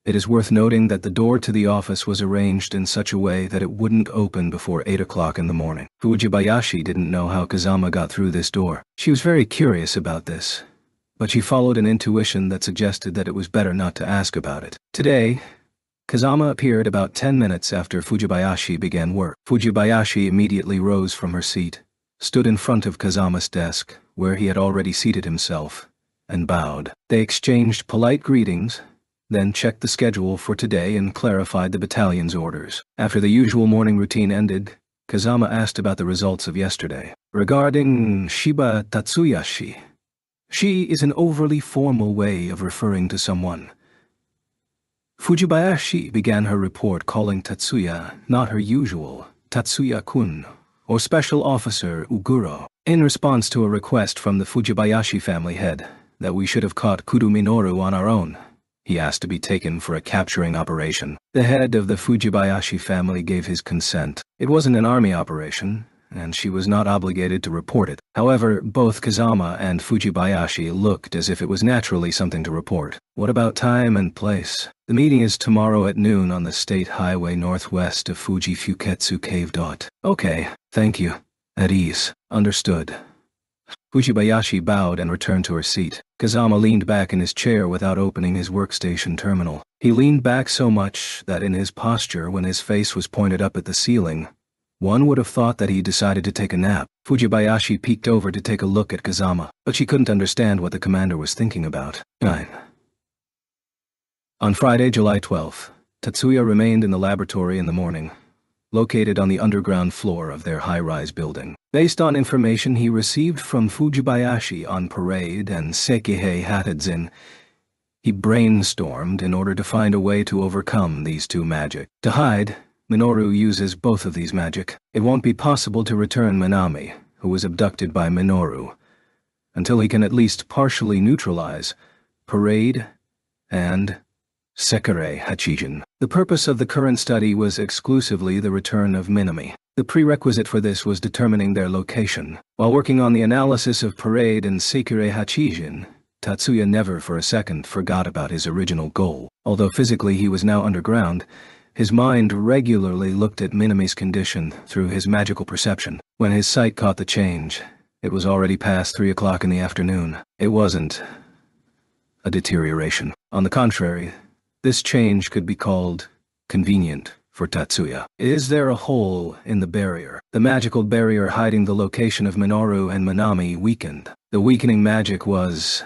S1: it is worth noting that the door to the office was arranged in such a way that it wouldn't open before 8 o'clock in the morning. Fujibayashi didn't know how Kazama got through this door. She was very curious about this, but she followed an intuition that suggested that it was better not to ask about it. Today, Kazama appeared about 10 minutes after Fujibayashi began work. Fujibayashi immediately rose from her seat, stood in front of Kazama's desk, where he had already seated himself, and bowed. They exchanged polite greetings, then checked the schedule for today and clarified the battalion's orders. After the usual morning routine ended, Kazama asked about the results of yesterday. Regarding Shiba Tatsuyashi, she is an overly formal way of referring to someone. Fujibayashi began her report calling Tatsuya not her usual Tatsuya-kun or Special Officer Uguro. In response to a request from the Fujibayashi family head that we should have caught Kudo Minoru on our own, he asked to be taken for a capturing operation. The head of the Fujibayashi family gave his consent. It wasn't an army operation, and she was not obligated to report it. However, both Kazama and Fujibayashi looked as if it was naturally something to report. What about time and place? The meeting is tomorrow at noon on the state highway northwest of Fuji Fuketsu Cave. Okay, thank you. At ease. Understood. Fujibayashi bowed and returned to her seat. Kazama leaned back in his chair without opening his workstation terminal. He leaned back so much that in his posture when his face was pointed up at the ceiling, one would have thought that he decided to take a nap. Fujibayashi peeked over to take a look at Kazama, but she couldn't understand what the commander was thinking about. 9. On Friday, July 12th, Tatsuya remained in the laboratory in the morning, located on the underground floor of their high-rise building. Based on information he received from Fujibayashi on Parade and Sekihei Hatadzin, he brainstormed in order to find a way to overcome these two magic. To hide, Minoru uses both of these magic. It won't be possible to return Minami, who was abducted by Minoru, until he can at least partially neutralize Parade and Sekirei Hachijin. The purpose of the current study was exclusively the return of Minami. The prerequisite for this was determining their location. While working on the analysis of Parade and Sekirei Hachijin, Tatsuya never for a second forgot about his original goal. Although physically he was now underground, his mind regularly looked at Minami's condition through his magical perception. When his sight caught the change, it was already past 3 o'clock in the afternoon. It wasn't a deterioration. On the contrary, this change could be called convenient for Tatsuya. Is there a hole in the barrier? The magical barrier hiding the location of Minoru and Minami weakened. The weakening magic was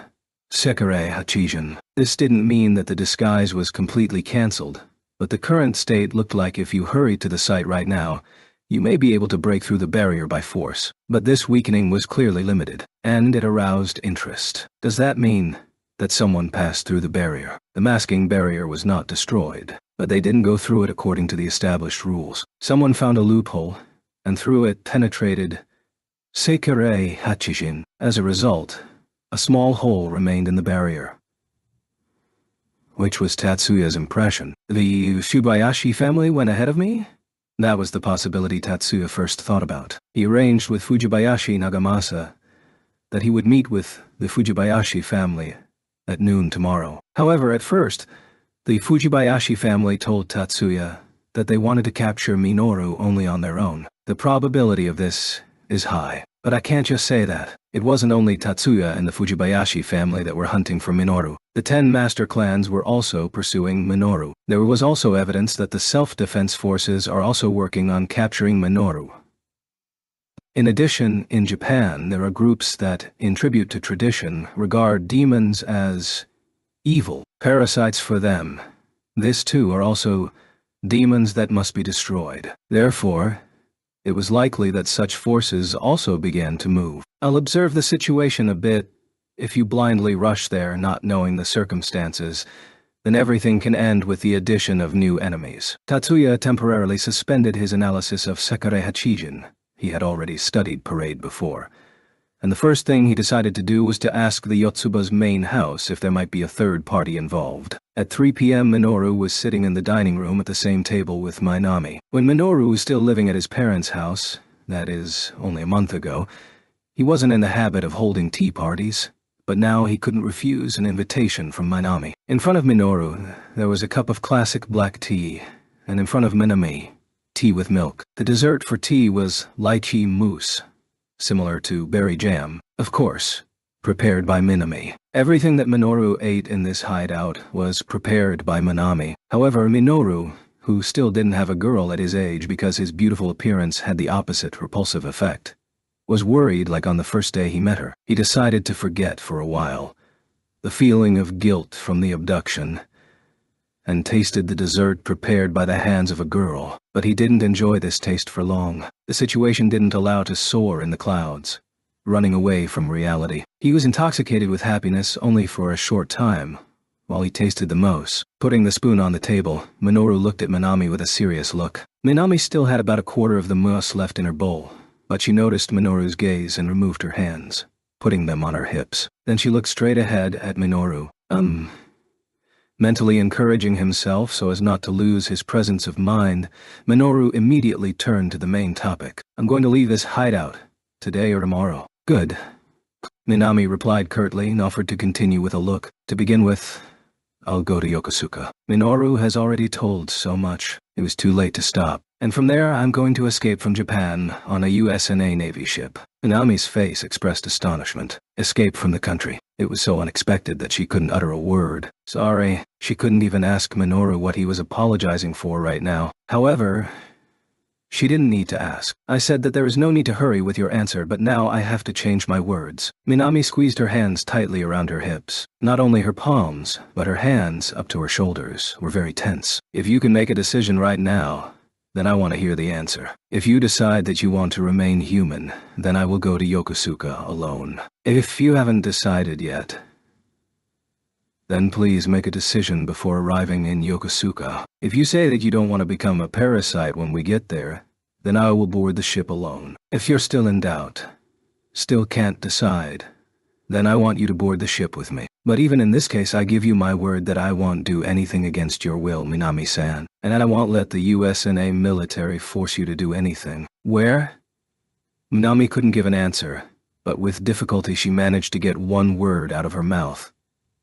S1: Sekirei Hachijin. This didn't mean that the disguise was completely cancelled, but the current state looked like if you hurried to the site right now, You may be able to break through the barrier by force, but this weakening was clearly limited, and it aroused interest. Does that mean that someone passed through the barrier? The masking barrier was not destroyed, but they didn't go through it according to the established rules. Someone found a loophole, and through it penetrated Seikirei Hachijin. As a result, a small hole remained in the barrier, which was Tatsuya's impression. The Fujibayashi family went ahead of me? That was the possibility Tatsuya first thought about. He arranged with Fujibayashi Nagamasa that he would meet with the Fujibayashi family at noon tomorrow. However, at first, the Fujibayashi family told Tatsuya that they wanted to capture Minoru only on their own. The probability of this is high, but I can't just say that. It wasn't only Tatsuya and the Fujibayashi family that were hunting for Minoru. The 10 master clans were also pursuing Minoru. There was also evidence that the self-defense forces are also working on capturing Minoru. In addition, in Japan, there are groups that, in tribute to tradition, regard demons as evil, parasites for them. This too are also demons that must be destroyed. Therefore, it was likely that such forces also began to move. I'll observe the situation a bit. If you blindly rush there not knowing the circumstances, then everything can end with the addition of new enemies. Tatsuya temporarily suspended his analysis of Seikirei Hachijin. He had already studied parade before, and the first thing he decided to do was to ask the Yotsuba's main house if there might be a third party involved. At 3 p.m. Minoru was sitting in the dining room at the same table with Minami. When Minoru was still living at his parents' house, that is, only a month ago, he wasn't in the habit of holding tea parties, but now he couldn't refuse an invitation from Minami. In front of Minoru, there was a cup of classic black tea, and in front of Minami, tea with milk. The dessert for tea was lychee mousse, similar to berry jam, of course, prepared by Minami. Everything that Minoru ate in this hideout was prepared by Minami. However, Minoru, who still didn't have a girl at his age because his beautiful appearance had the opposite repulsive effect, was worried like on the first day he met her. He decided to forget for a while the feeling of guilt from the abduction and tasted the dessert prepared by the hands of a girl. But he didn't enjoy this taste for long. The situation didn't allow to soar in the clouds, running away from reality. He was intoxicated with happiness only for a short time, while he tasted the mousse. Putting the spoon on the table, Minoru looked at Minami with a serious look. Minami still had about a quarter of the mousse left in her bowl, but she noticed Minoru's gaze and removed her hands, putting them on her hips. Then she looked straight ahead at Minoru. Mentally encouraging himself so as not to lose his presence of mind, Minoru immediately turned to the main topic. I'm going to leave this hideout, today or tomorrow. Good. Minami replied curtly and offered to continue with a look. To begin with, I'll go to Yokosuka. Minoru has already told so much. It was too late to stop. And from there, I'm going to escape from Japan on a USNA Navy ship. Minami's face expressed astonishment. Escape from the country. It was so unexpected that she couldn't utter a word. Sorry, she couldn't even ask Minoru what he was apologizing for right now. However, she didn't need to ask. I said that there is no need to hurry with your answer, but now I have to change my words. Minami squeezed her hands tightly around her hips. Not only her palms, but her hands up to her shoulders were very tense. If you can make a decision right now, then I want to hear the answer. If you decide that you want to remain human, then I will go to Yokosuka alone. If you haven't decided yet, then please make a decision before arriving in Yokosuka. If you say that you don't want to become a parasite when we get there, then I will board the ship alone. If you're still in doubt, still can't decide, then I want you to board the ship with me. But even in this case, I give you my word that I won't do anything against your will, Minami-san. And I won't let the USNA military force you to do anything. Where? Minami couldn't give an answer, but with difficulty she managed to get one word out of her mouth.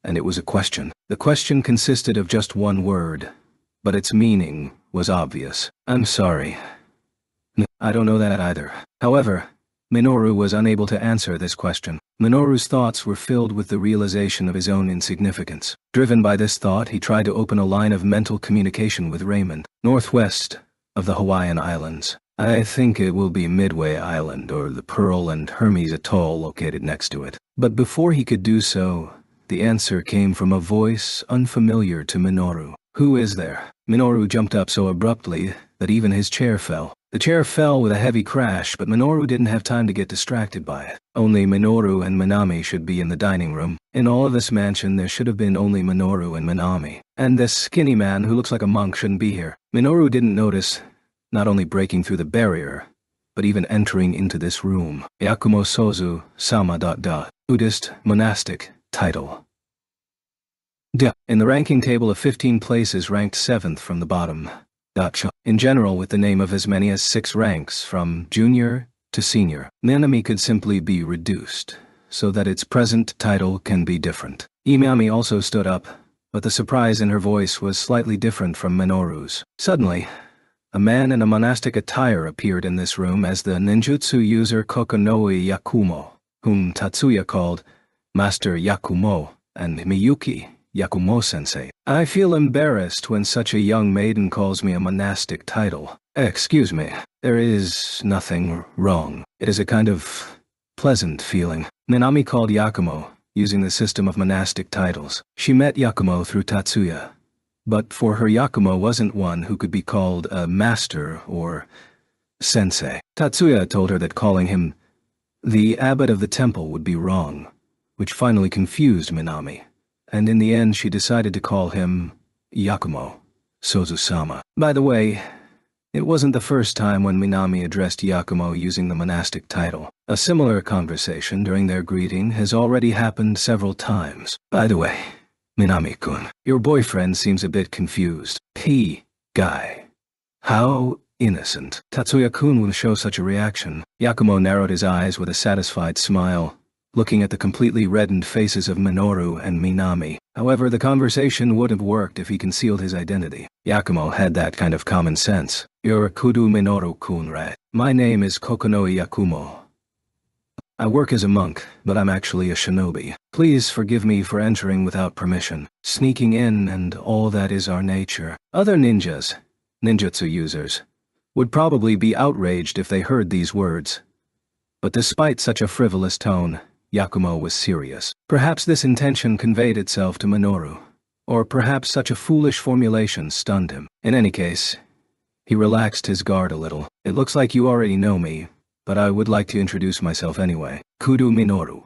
S1: And it was a question. The question consisted of just one word, but its meaning was obvious. I'm sorry. I don't know that either. However, Minoru was unable to answer this question. Minoru's thoughts were filled with the realization of his own insignificance. Driven by this thought, he tried to open a line of mental communication with Raymond, northwest of the Hawaiian Islands. I think it will be Midway Island or the Pearl and Hermes Atoll located next to it. But before he could do so, the answer came from a voice unfamiliar to Minoru. Who is there? Minoru jumped up so abruptly that even his chair fell. The chair fell with a heavy crash, but Minoru didn't have time to get distracted by it. Only Minoru and Minami should be in the dining room. In all of this mansion, there should have been only Minoru and Minami. And this skinny man who looks like a monk shouldn't be here. Minoru didn't notice, not only breaking through the barrier, but even entering into this room. Yakumo Sozu Sama. Buddhist, monastic, title. In the ranking table of 15 places, ranked 7th from the bottom. In general, with the name of as many as 6 ranks, from junior to senior, Minami could simply be reduced, so that its present title can be different. Minami also stood up, but the surprise in her voice was slightly different from Minoru's. Suddenly, a man in a monastic attire appeared in this room as the ninjutsu user Kokonoi Yakumo, whom Tatsuya called Master Yakumo, and Miyuki Yakumo-sensei. I feel embarrassed when such a young maiden calls me a monastic title. Excuse me, there is nothing wrong. It is a kind of pleasant feeling. Minami called Yakumo, using the system of monastic titles. She met Yakumo through Tatsuya, but for her Yakumo wasn't one who could be called a master or sensei. Tatsuya told her that calling him the abbot of the temple would be wrong, which finally confused Minami, and in the end she decided to call him Yakumo Sozu-sama. By the way, it wasn't the first time when Minami addressed Yakumo using the monastic title. A similar conversation during their greeting has already happened several times. By the way, Minami-kun, your boyfriend seems a bit confused. Guy. How innocent. Tatsuya-kun will show such a reaction. Yakumo narrowed his eyes with a satisfied smile, looking at the completely reddened faces of Minoru and Minami. However, the conversation would have worked if he concealed his identity. Yakumo had that kind of common sense. You're Kudo Minoru-kun, right? My name is Kokonoi Yakumo. I work as a monk, but I'm actually a shinobi. Please forgive me for entering without permission. Sneaking in and all that is our nature. Other ninjas, ninjutsu users, would probably be outraged if they heard these words. But despite such a frivolous tone, Yakumo was serious. Perhaps this intention conveyed itself to Minoru, or perhaps such a foolish formulation stunned him. In any case, he relaxed his guard a little. It looks like you already know me, but I would like to introduce myself anyway. Kudo Minoru,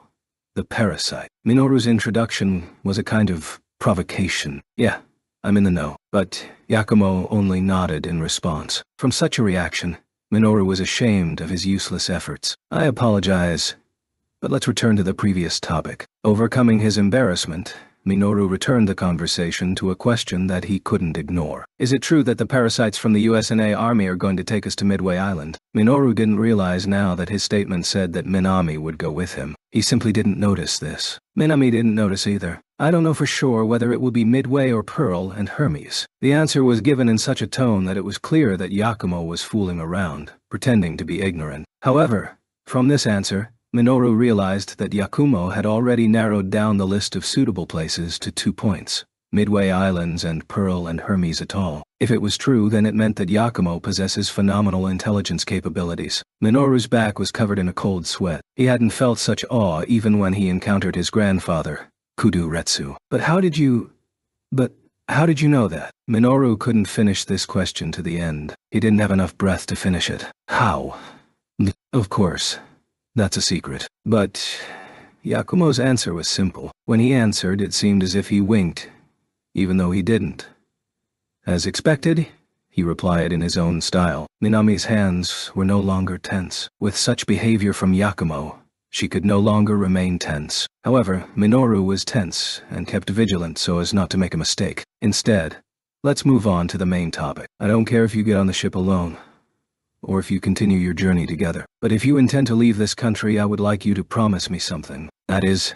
S1: the parasite. Minoru's introduction was a kind of provocation. Yeah, I'm in the know. But Yakumo only nodded in response. From such a reaction, Minoru was ashamed of his useless efforts. I apologize, but let's return to the previous topic. Overcoming his embarrassment, Minoru returned the conversation to a question that he couldn't ignore. Is it true that the parasites from the USNA Army are going to take us to Midway Island? Minoru didn't realize now that his statement said that Minami would go with him. He simply didn't notice this. Minami didn't notice either. I don't know for sure whether it will be Midway or Pearl and Hermes. The answer was given in such a tone that it was clear that Yakumo was fooling around, pretending to be ignorant. However, from this answer, Minoru realized that Yakumo had already narrowed down the list of suitable places to 2 points, Midway Islands and Pearl and Hermes Atoll. If it was true, then it meant that Yakumo possesses phenomenal intelligence capabilities. Minoru's back was covered in a cold sweat. He hadn't felt such awe even when he encountered his grandfather, Kudo Retsu. But how did you know that? Minoru couldn't finish this question to the end. He didn't have enough breath to finish it. How? Of course. That's a secret. But Yakumo's answer was simple. When he answered, it seemed as if he winked, even though he didn't. As expected, he replied in his own style. Minami's hands were no longer tense. With such behavior from Yakumo, she could no longer remain tense. However, Minoru was tense and kept vigilant so as not to make a mistake. Instead, let's move on to the main topic. I don't care if you get on the ship alone, or if you continue your journey together. But if you intend to leave this country, I would like you to promise me something. That is,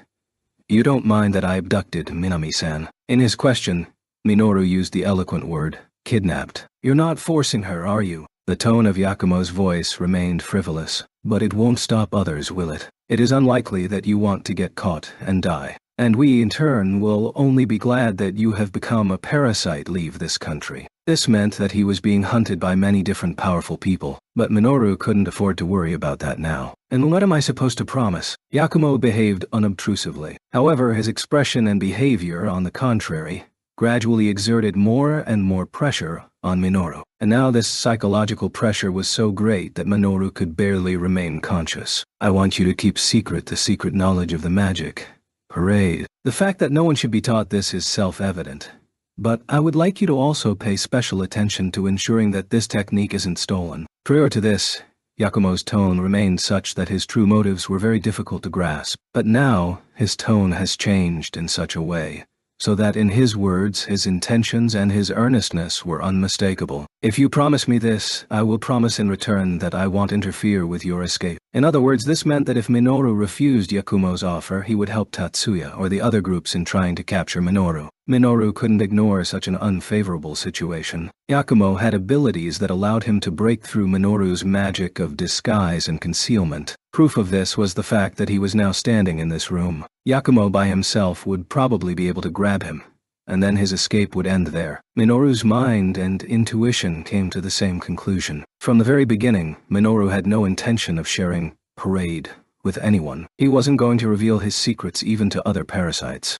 S1: you don't mind that I abducted Minami-san. In his question, Minoru used the eloquent word, kidnapped. You're not forcing her, are you? The tone of Yakumo's voice remained frivolous. But it won't stop others, will it? It is unlikely that you want to get caught and die. And we, in turn, will only be glad that you have become a parasite leave this country. This meant that he was being hunted by many different powerful people, but Minoru couldn't afford to worry about that now. And what am I supposed to promise? Yakumo behaved unobtrusively. However, his expression and behavior, on the contrary, gradually exerted more and more pressure on Minoru. And now this psychological pressure was so great that Minoru could barely remain conscious. "I want you to keep secret the secret knowledge of the magic parade. The fact that no one should be taught this is self-evident. But I would like you to also pay special attention to ensuring that this technique isn't stolen." Prior to this, Yakumo's tone remained such that his true motives were very difficult to grasp. But now, his tone has changed in such a way, so that in his words, his intentions and his earnestness were unmistakable. "If you promise me this, I will promise in return that I won't interfere with your escape." In other words, this meant that if Minoru refused Yakumo's offer, he would help Tatsuya or the other groups in trying to capture Minoru. Minoru couldn't ignore such an unfavorable situation. Yakumo had abilities that allowed him to break through Minoru's magic of disguise and concealment. Proof of this was the fact that he was now standing in this room. Yakumo by himself would probably be able to grab him, and then his escape would end there. Minoru's mind and intuition came to the same conclusion. From the very beginning, Minoru had no intention of sharing parade with anyone. He wasn't going to reveal his secrets even to other parasites.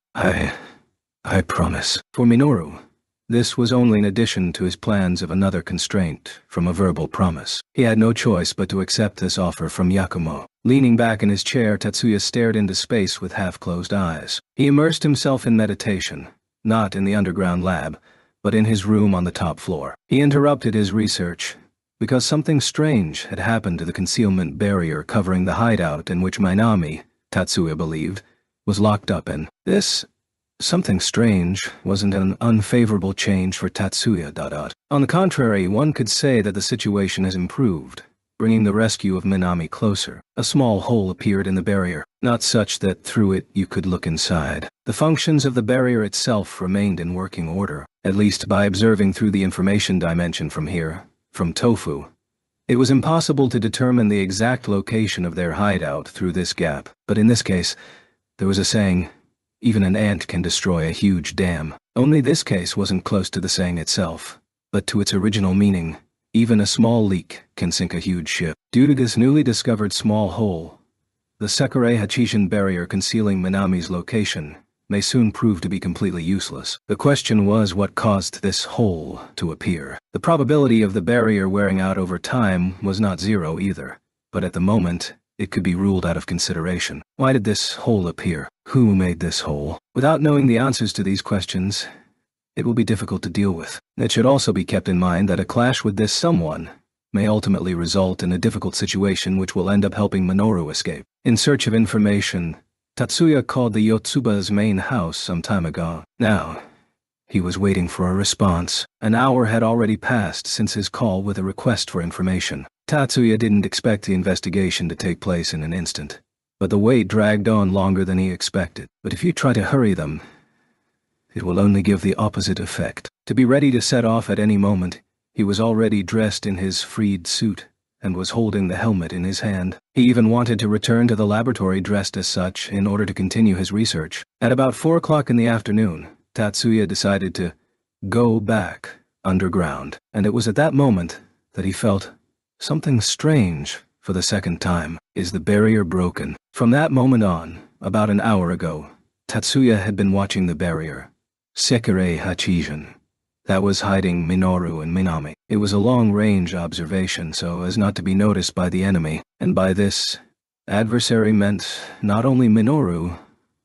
S1: I promise. For Minoru, this was only an addition to his plans of another constraint from a verbal promise. He had no choice but to accept this offer from Yakumo. Leaning back in his chair, Tatsuya stared into space with half-closed eyes. He immersed himself in meditation, not in the underground lab, but in his room on the top floor. He interrupted his research because something strange had happened to the concealment barrier covering the hideout in which Minami, Tatsuya believed, was locked up in. This something strange wasn't an unfavorable change for Tatsuya. On the contrary, one could say that the situation has improved, bringing the rescue of Minami closer. A small hole appeared in the barrier, not such that through it you could look inside. The functions of the barrier itself remained in working order, at least by observing through the information dimension from here, from Tofu. It was impossible to determine the exact location of their hideout through this gap, but in this case, there was a saying, "Even an ant can destroy a huge dam." Only this case wasn't close to the saying itself, but to its original meaning. Even a small leak can sink a huge ship. Due to this newly discovered small hole, the Sekirei Hachijin barrier concealing Minami's location may soon prove to be completely useless. The question was what caused this hole to appear. The probability of the barrier wearing out over time was not zero either, but at the moment, it could be ruled out of consideration. Why did this hole appear? Who made this hole? Without knowing the answers to these questions, it will be difficult to deal with. It should also be kept in mind that a clash with this someone may ultimately result in a difficult situation which will end up helping Minoru escape. In search of information, Tatsuya called the Yotsuba's main house some time ago. Now, he was waiting for a response. An hour had already passed since his call with a request for information. Tatsuya didn't expect the investigation to take place in an instant, but the wait dragged on longer than he expected. But if you try to hurry them, it will only give the opposite effect. To be ready to set off at any moment, he was already dressed in his freed suit and was holding the helmet in his hand. He even wanted to return to the laboratory dressed as such in order to continue his research. At about 4 o'clock in the afternoon, Tatsuya decided to go back underground, and it was at that moment that he felt something strange for the second time. Is the barrier broken? From that moment on, about an hour ago, Tatsuya had been watching the barrier, Sekirei Hachijin, that was hiding Minoru and Minami. It was a long-range observation so as not to be noticed by the enemy, and by this, adversary meant not only Minoru,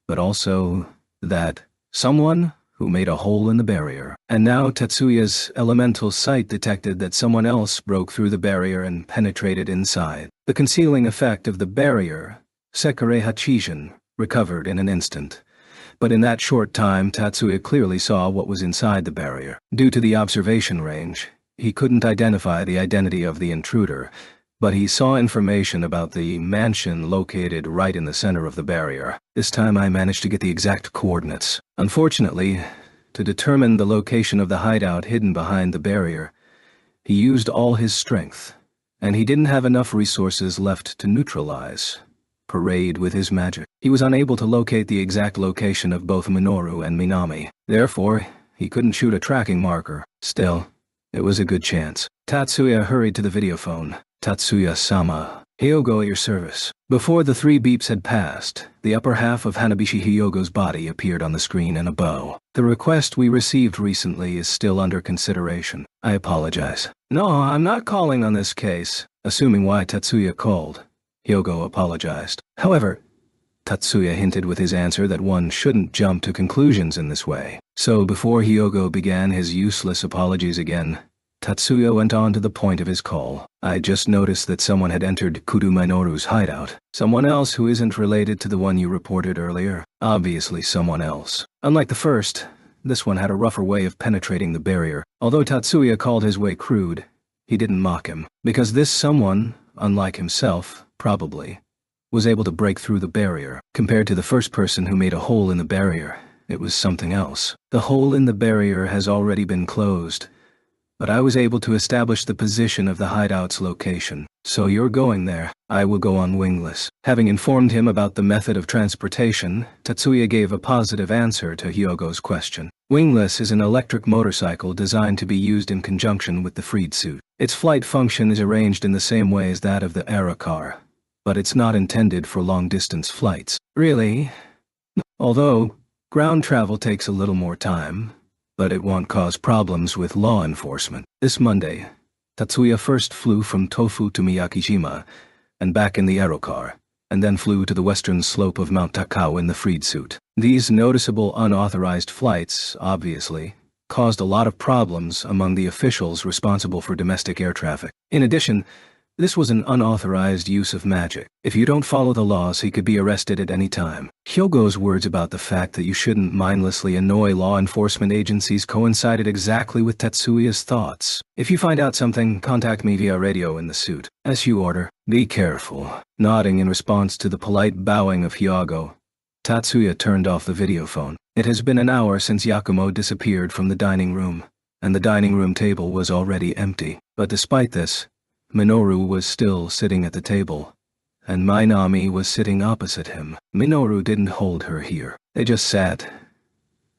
S1: but also that someone who made a hole in the barrier. And now Tatsuya's elemental sight detected that someone else broke through the barrier and penetrated inside. The concealing effect of the barrier, Sekirei Hachijin, recovered in an instant. But in that short time, Tatsuya clearly saw what was inside the barrier. Due to the observation range, he couldn't identify the identity of the intruder, but he saw information about the mansion located right in the center of the barrier. This time I managed to get the exact coordinates. Unfortunately, to determine the location of the hideout hidden behind the barrier, he used all his strength, and he didn't have enough resources left to neutralize parade with his magic. He was unable to locate the exact location of both Minoru and Minami. Therefore, he couldn't shoot a tracking marker. Still, it was a good chance. Tatsuya hurried to the videophone. Tatsuya-sama, Hyogo at your service. Before the 3 beeps had passed, the upper half of Hanabishi Hyogo's body appeared on the screen in a bow. The request we received recently is still under consideration. I apologize. No, I'm not calling on this case. Assuming why Tatsuya called, Hyogo apologized. However, Tatsuya hinted with his answer that one shouldn't jump to conclusions in this way. So before Hyogo began his useless apologies again, Tatsuya went on to the point of his call. I just noticed that someone had entered Kudu Minoru's hideout. Someone else who isn't related to the one you reported earlier. Obviously someone else. Unlike the first, this one had a rougher way of penetrating the barrier. Although Tatsuya called his way crude, he didn't mock him. Because this someone, unlike himself, probably, was able to break through the barrier. Compared to the first person who made a hole in the barrier, it was something else. The hole in the barrier has already been closed, but I was able to establish the position of the hideout's location. So you're going there. I will go on wingless. Having informed him about the method of transportation, Tatsuya gave a positive answer to Hyogo's question. Wingless is an electric motorcycle designed to be used in conjunction with the freed suit. Its flight function is arranged in the same way as that of the Aerocar, but it's not intended for long-distance flights. Really? Although, ground travel takes a little more time, but it won't cause problems with law enforcement. This Monday, Tatsuya first flew from Tofu to Miyakijima and back in the Aerocar, and then flew to the western slope of Mount Takao in the freed suit. These noticeable unauthorized flights, obviously, caused a lot of problems among the officials responsible for domestic air traffic. In addition, this was an unauthorized use of magic. If you don't follow the laws, he could be arrested at any time. Hyogo's words about the fact that you shouldn't mindlessly annoy law enforcement agencies coincided exactly with Tatsuya's thoughts. If you find out something, contact me via radio in the suit. As you order. Be careful. Nodding in response to the polite bowing of Hyogo, Tatsuya turned off the videophone. It has been an hour since Yakumo disappeared from the dining room, and the dining room table was already empty. But despite this, Minoru was still sitting at the table, and Minami was sitting opposite him. Minoru didn't hold her here. They just sat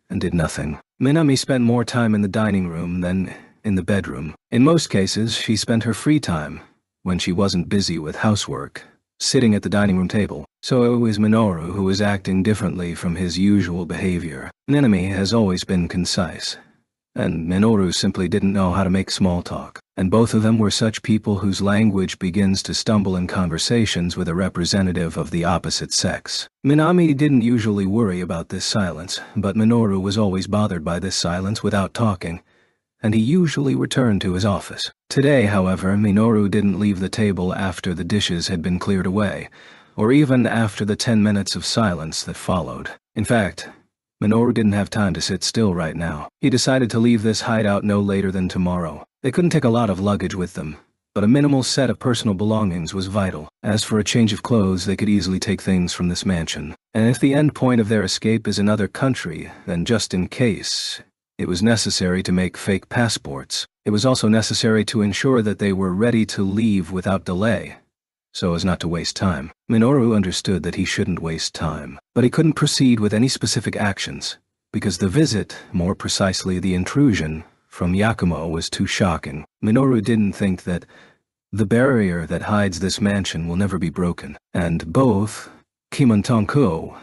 S1: and did nothing. Minami spent more time in the dining room than in the bedroom. In most cases, she spent her free time, when she wasn't busy with housework, sitting at the dining room table. So it was Minoru who was acting differently from his usual behavior. Minami has always been concise, and Minoru simply didn't know how to make small talk. And both of them were such people whose language begins to stumble in conversations with a representative of the opposite sex. Minami didn't usually worry about this silence, but Minoru was always bothered by this silence without talking, and he usually returned to his office. Today, however, Minoru didn't leave the table after the dishes had been cleared away, or even after the 10 minutes of silence that followed. In fact, Minoru didn't have time to sit still right now. He decided to leave this hideout no later than tomorrow. They couldn't take a lot of luggage with them, but a minimal set of personal belongings was vital. As for a change of clothes, they could easily take things from this mansion. And if the end point of their escape is another country, then just in case, it was necessary to make fake passports. It was also necessary to ensure that they were ready to leave without delay, so as not to waste time. Minoru understood that he shouldn't waste time, but he couldn't proceed with any specific actions, because the visit, more precisely the intrusion, from Yakumo was too shocking. Minoru didn't think that the barrier that hides this mansion will never be broken, and both Kimontanko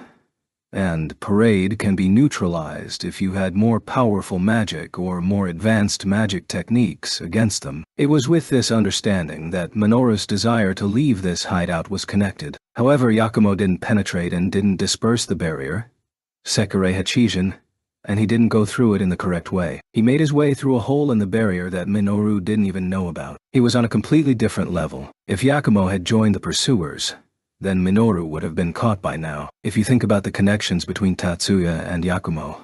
S1: and Parade can be neutralized if you had more powerful magic or more advanced magic techniques against them. It was with this understanding that Minoru's desire to leave this hideout was connected. However, Yakumo didn't penetrate and didn't disperse the barrier, Sekirei Hachijin, and he didn't go through it in the correct way. He made his way through a hole in the barrier that Minoru didn't even know about. He was on a completely different level. If Yakumo had joined the pursuers, then Minoru would have been caught by now. If you think about the connections between Tatsuya and Yakumo,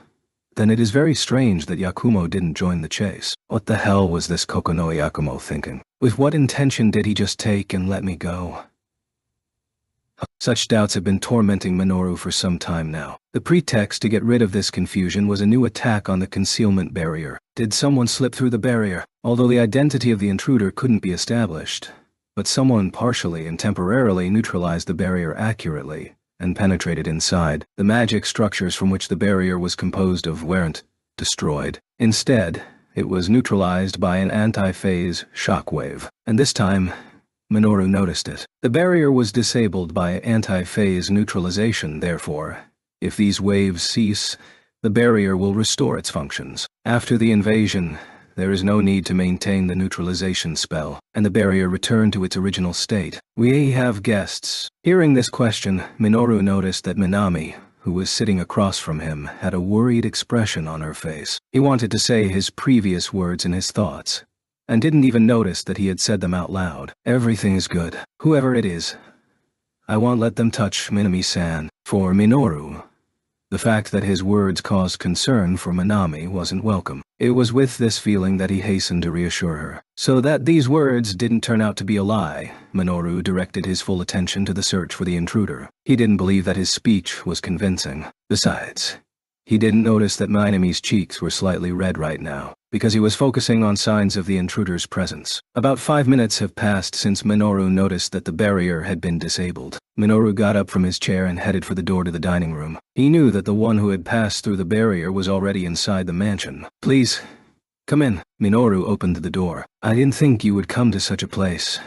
S1: then it is very strange that Yakumo didn't join the chase. What the hell was this Kokonoe Yakumo thinking? With what intention did he just take and let me go? Such doubts have been tormenting Minoru for some time now. The pretext to get rid of this confusion was a new attack on the concealment barrier. Did someone slip through the barrier? Although the identity of the intruder couldn't be established, but someone partially and temporarily neutralized the barrier accurately and penetrated inside. The magic structures from which the barrier was composed of weren't destroyed. Instead, it was neutralized by an anti-phase shockwave. And this time, Minoru noticed it. The barrier was disabled by anti-phase neutralization, therefore, if these waves cease, the barrier will restore its functions. After the invasion, there is no need to maintain the neutralization spell, and the barrier returned to its original state. We have guests. Hearing this question, Minoru noticed that Minami, who was sitting across from him, had a worried expression on her face. He wanted to say his previous words in his thoughts, and didn't even notice that he had said them out loud. Everything is good. Whoever it is, I won't let them touch Minami-san. For Minoru, the fact that his words caused concern for Minami wasn't welcome. It was with this feeling that he hastened to reassure her. So that these words didn't turn out to be a lie, Minoru directed his full attention to the search for the intruder. He didn't believe that his speech was convincing. Besides, he didn't notice that Minami's cheeks were slightly red right now, because he was focusing on signs of the intruder's presence. About 5 minutes have passed since Minoru noticed that the barrier had been disabled. Minoru got up from his chair and headed for the door to the dining room. He knew that the one who had passed through the barrier was already inside the mansion. Please, come in. Minoru opened the door. I didn't think you would come to such a place.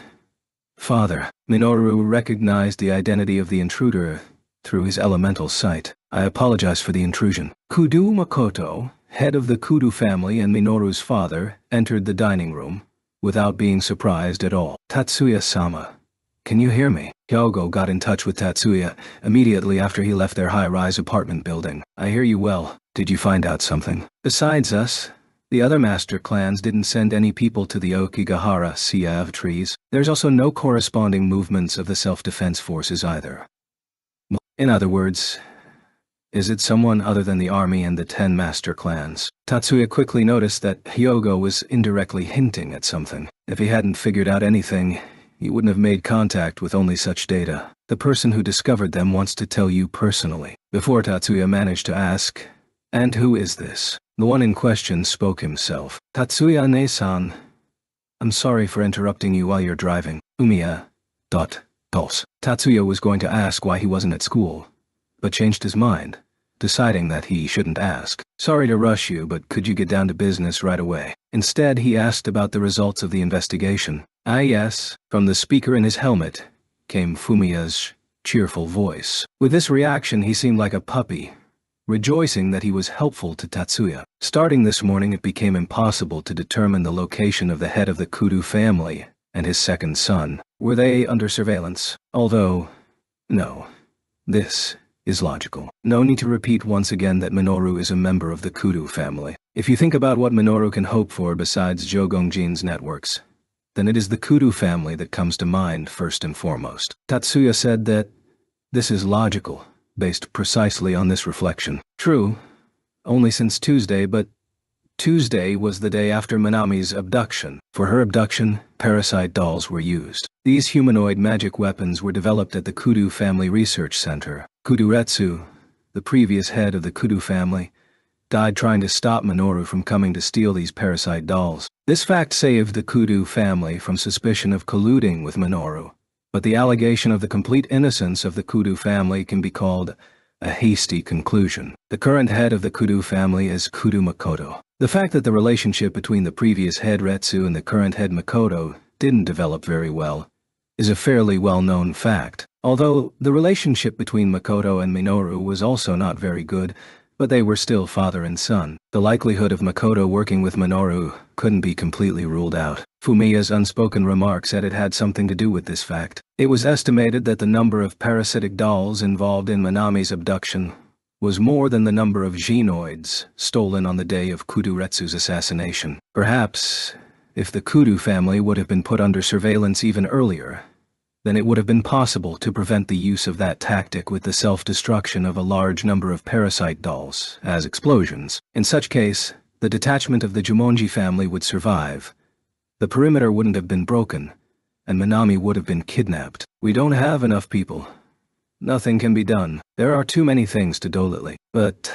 S1: Father. Minoru recognized the identity of the intruder through his elemental sight. I apologize for the intrusion. Kudo Makoto, head of the Kudo family and Minoru's father, entered the dining room without being surprised at all. Tatsuya-sama, can you hear me? Hyogo got in touch with Tatsuya immediately after he left their high-rise apartment building. I hear you well. Did you find out something? Besides us, the other master clans didn't send any people to the Okigahara Siav trees. There's also no corresponding movements of the self-defense forces either. In other words, is it someone other than the army and the 10 master clans? Tatsuya quickly noticed that Hyogo was indirectly hinting at something. If he hadn't figured out anything, he wouldn't have made contact with only such data. The person who discovered them wants to tell you personally. Before Tatsuya managed to ask, and who is this? The one in question spoke himself. Tatsuya-ne-san, I'm sorry for interrupting you while you're driving. Umiya. Pulse. Tatsuya was going to ask why he wasn't at school, but changed his mind, deciding that he shouldn't ask. Sorry to rush you, but could you get down to business right away? Instead, he asked about the results of the investigation. Ah yes. From the speaker in his helmet came Fumiya's cheerful voice. With this reaction, he seemed like a puppy, rejoicing that he was helpful to Tatsuya. Starting this morning, it became impossible to determine the location of the head of the Kudo family and his second son. Were they under surveillance? Although, no. This is logical. No need to repeat once again that Minoru is a member of the Kudo family. If you think about what Minoru can hope for besides Jogonjin's networks, then it is the Kudo family that comes to mind first and foremost. Tatsuya said that this is logical, based precisely on this reflection. True, only since Tuesday, but Tuesday was the day after Minami's abduction. For her abduction, parasite dolls were used. These humanoid magic weapons were developed at the Kudo Family Research Center. Kudoretsu, the previous head of the Kudo family, died trying to stop Minoru from coming to steal these parasite dolls. This fact saved the Kudo family from suspicion of colluding with Minoru, but the allegation of the complete innocence of the Kudo family can be called a hasty conclusion. The current head of the Kudo family is Kudo Makoto. The fact that the relationship between the previous head Retsu and the current head Makoto didn't develop very well is a fairly well-known fact. Although the relationship between Makoto and Minoru was also not very good, but they were still father and son. The likelihood of Makoto working with Minoru couldn't be completely ruled out. Fumiya's unspoken remark said it had something to do with this fact. It was estimated that the number of parasitic dolls involved in Minami's abduction was more than the number of Genoids stolen on the day of Kudoretsu's assassination. Perhaps, if the Kudo family would have been put under surveillance even earlier, then it would have been possible to prevent the use of that tactic with the self-destruction of a large number of parasite dolls as explosions. In such case, the detachment of the Jumonji family would survive. The perimeter wouldn't have been broken, and Minami would have been kidnapped. We don't have enough people. Nothing can be done. There are too many things to do lately. But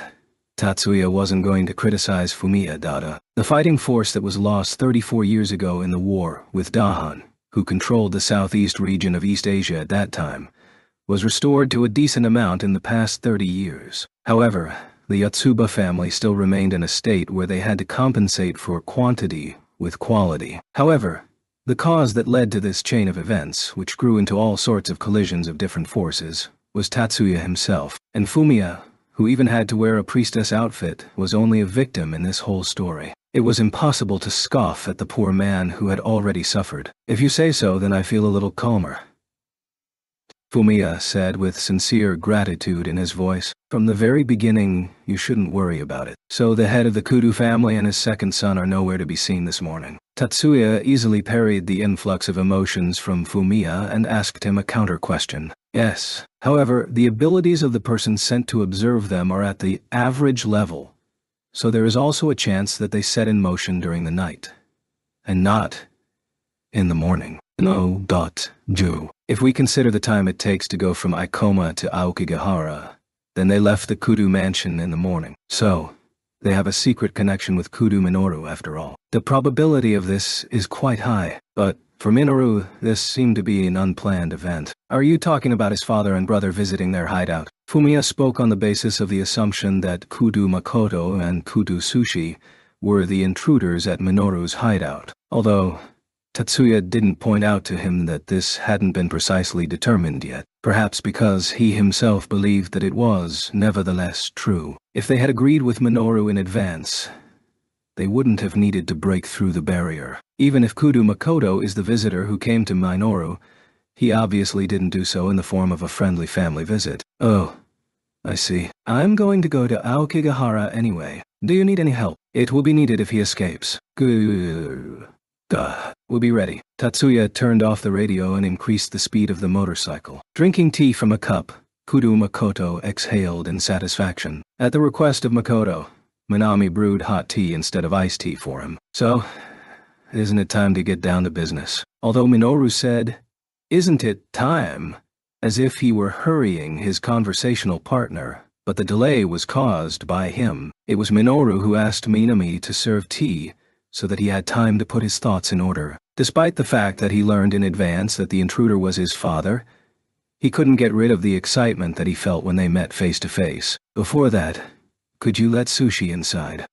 S1: Tatsuya wasn't going to criticize Fumiya Dada. The fighting force that was lost 34 years ago in the war with Dahan, who controlled the southeast region of East Asia at that time, was restored to a decent amount in the past 30 years. However, the Yotsuba family still remained in a state where they had to compensate for quantity with quality. However, The cause that led to this chain of events, which grew into all sorts of collisions of different forces, was Tatsuya himself, and Fumiya, who even had to wear a priestess outfit, was only a victim in this whole story. It was impossible to scoff at the poor man who had already suffered. If you say so, then I feel a little calmer, Fumiya said with sincere gratitude in his voice. From the very beginning, you shouldn't worry about it. So the head of the Kudu family and his second son are nowhere to be seen this morning. Tatsuya easily parried the influx of emotions from Fumiya and asked him a counter-question. Yes. However, the abilities of the person sent to observe them are at the average level, so there is also a chance that they set in motion during the night, and not in the morning. No. Ju. If we consider the time it takes to go from Ikoma to Aokigahara, then they left the Kudu mansion in the morning. So, they have a secret connection with Kudu Minoru after all. The probability of this is quite high, but for Minoru, this seemed to be an unplanned event. Are you talking about his father and brother visiting their hideout? Fumiya spoke on the basis of the assumption that Kudu Makoto and Kudu Sushi were the intruders at Minoru's hideout, although Tatsuya didn't point out to him that this hadn't been precisely determined yet, perhaps because he himself believed that it was, nevertheless, true. If they had agreed with Minoru in advance, they wouldn't have needed to break through the barrier. Even if Kudu Makoto is the visitor who came to Minoru, he obviously didn't do so in the form of a friendly family visit. Oh, I see. I'm going to go to Aokigahara anyway. Do you need any help? It will be needed if he escapes. Good. We'll be ready. Tatsuya turned off the radio and increased the speed of the motorcycle. Drinking tea from a cup, Kudu Makoto exhaled in satisfaction. At the request of Makoto, Minami brewed hot tea instead of iced tea for him. So, isn't it time to get down to business? Although Minoru said, "Isn't it time?" as if he were hurrying his conversational partner, but the delay was caused by him. It was Minoru who asked Minami to serve tea, so that he had time to put his thoughts in order. Despite the fact that he learned in advance that the intruder was his father, he couldn't get rid of the excitement that he felt when they met face to face. Before that, could you let Sushi inside?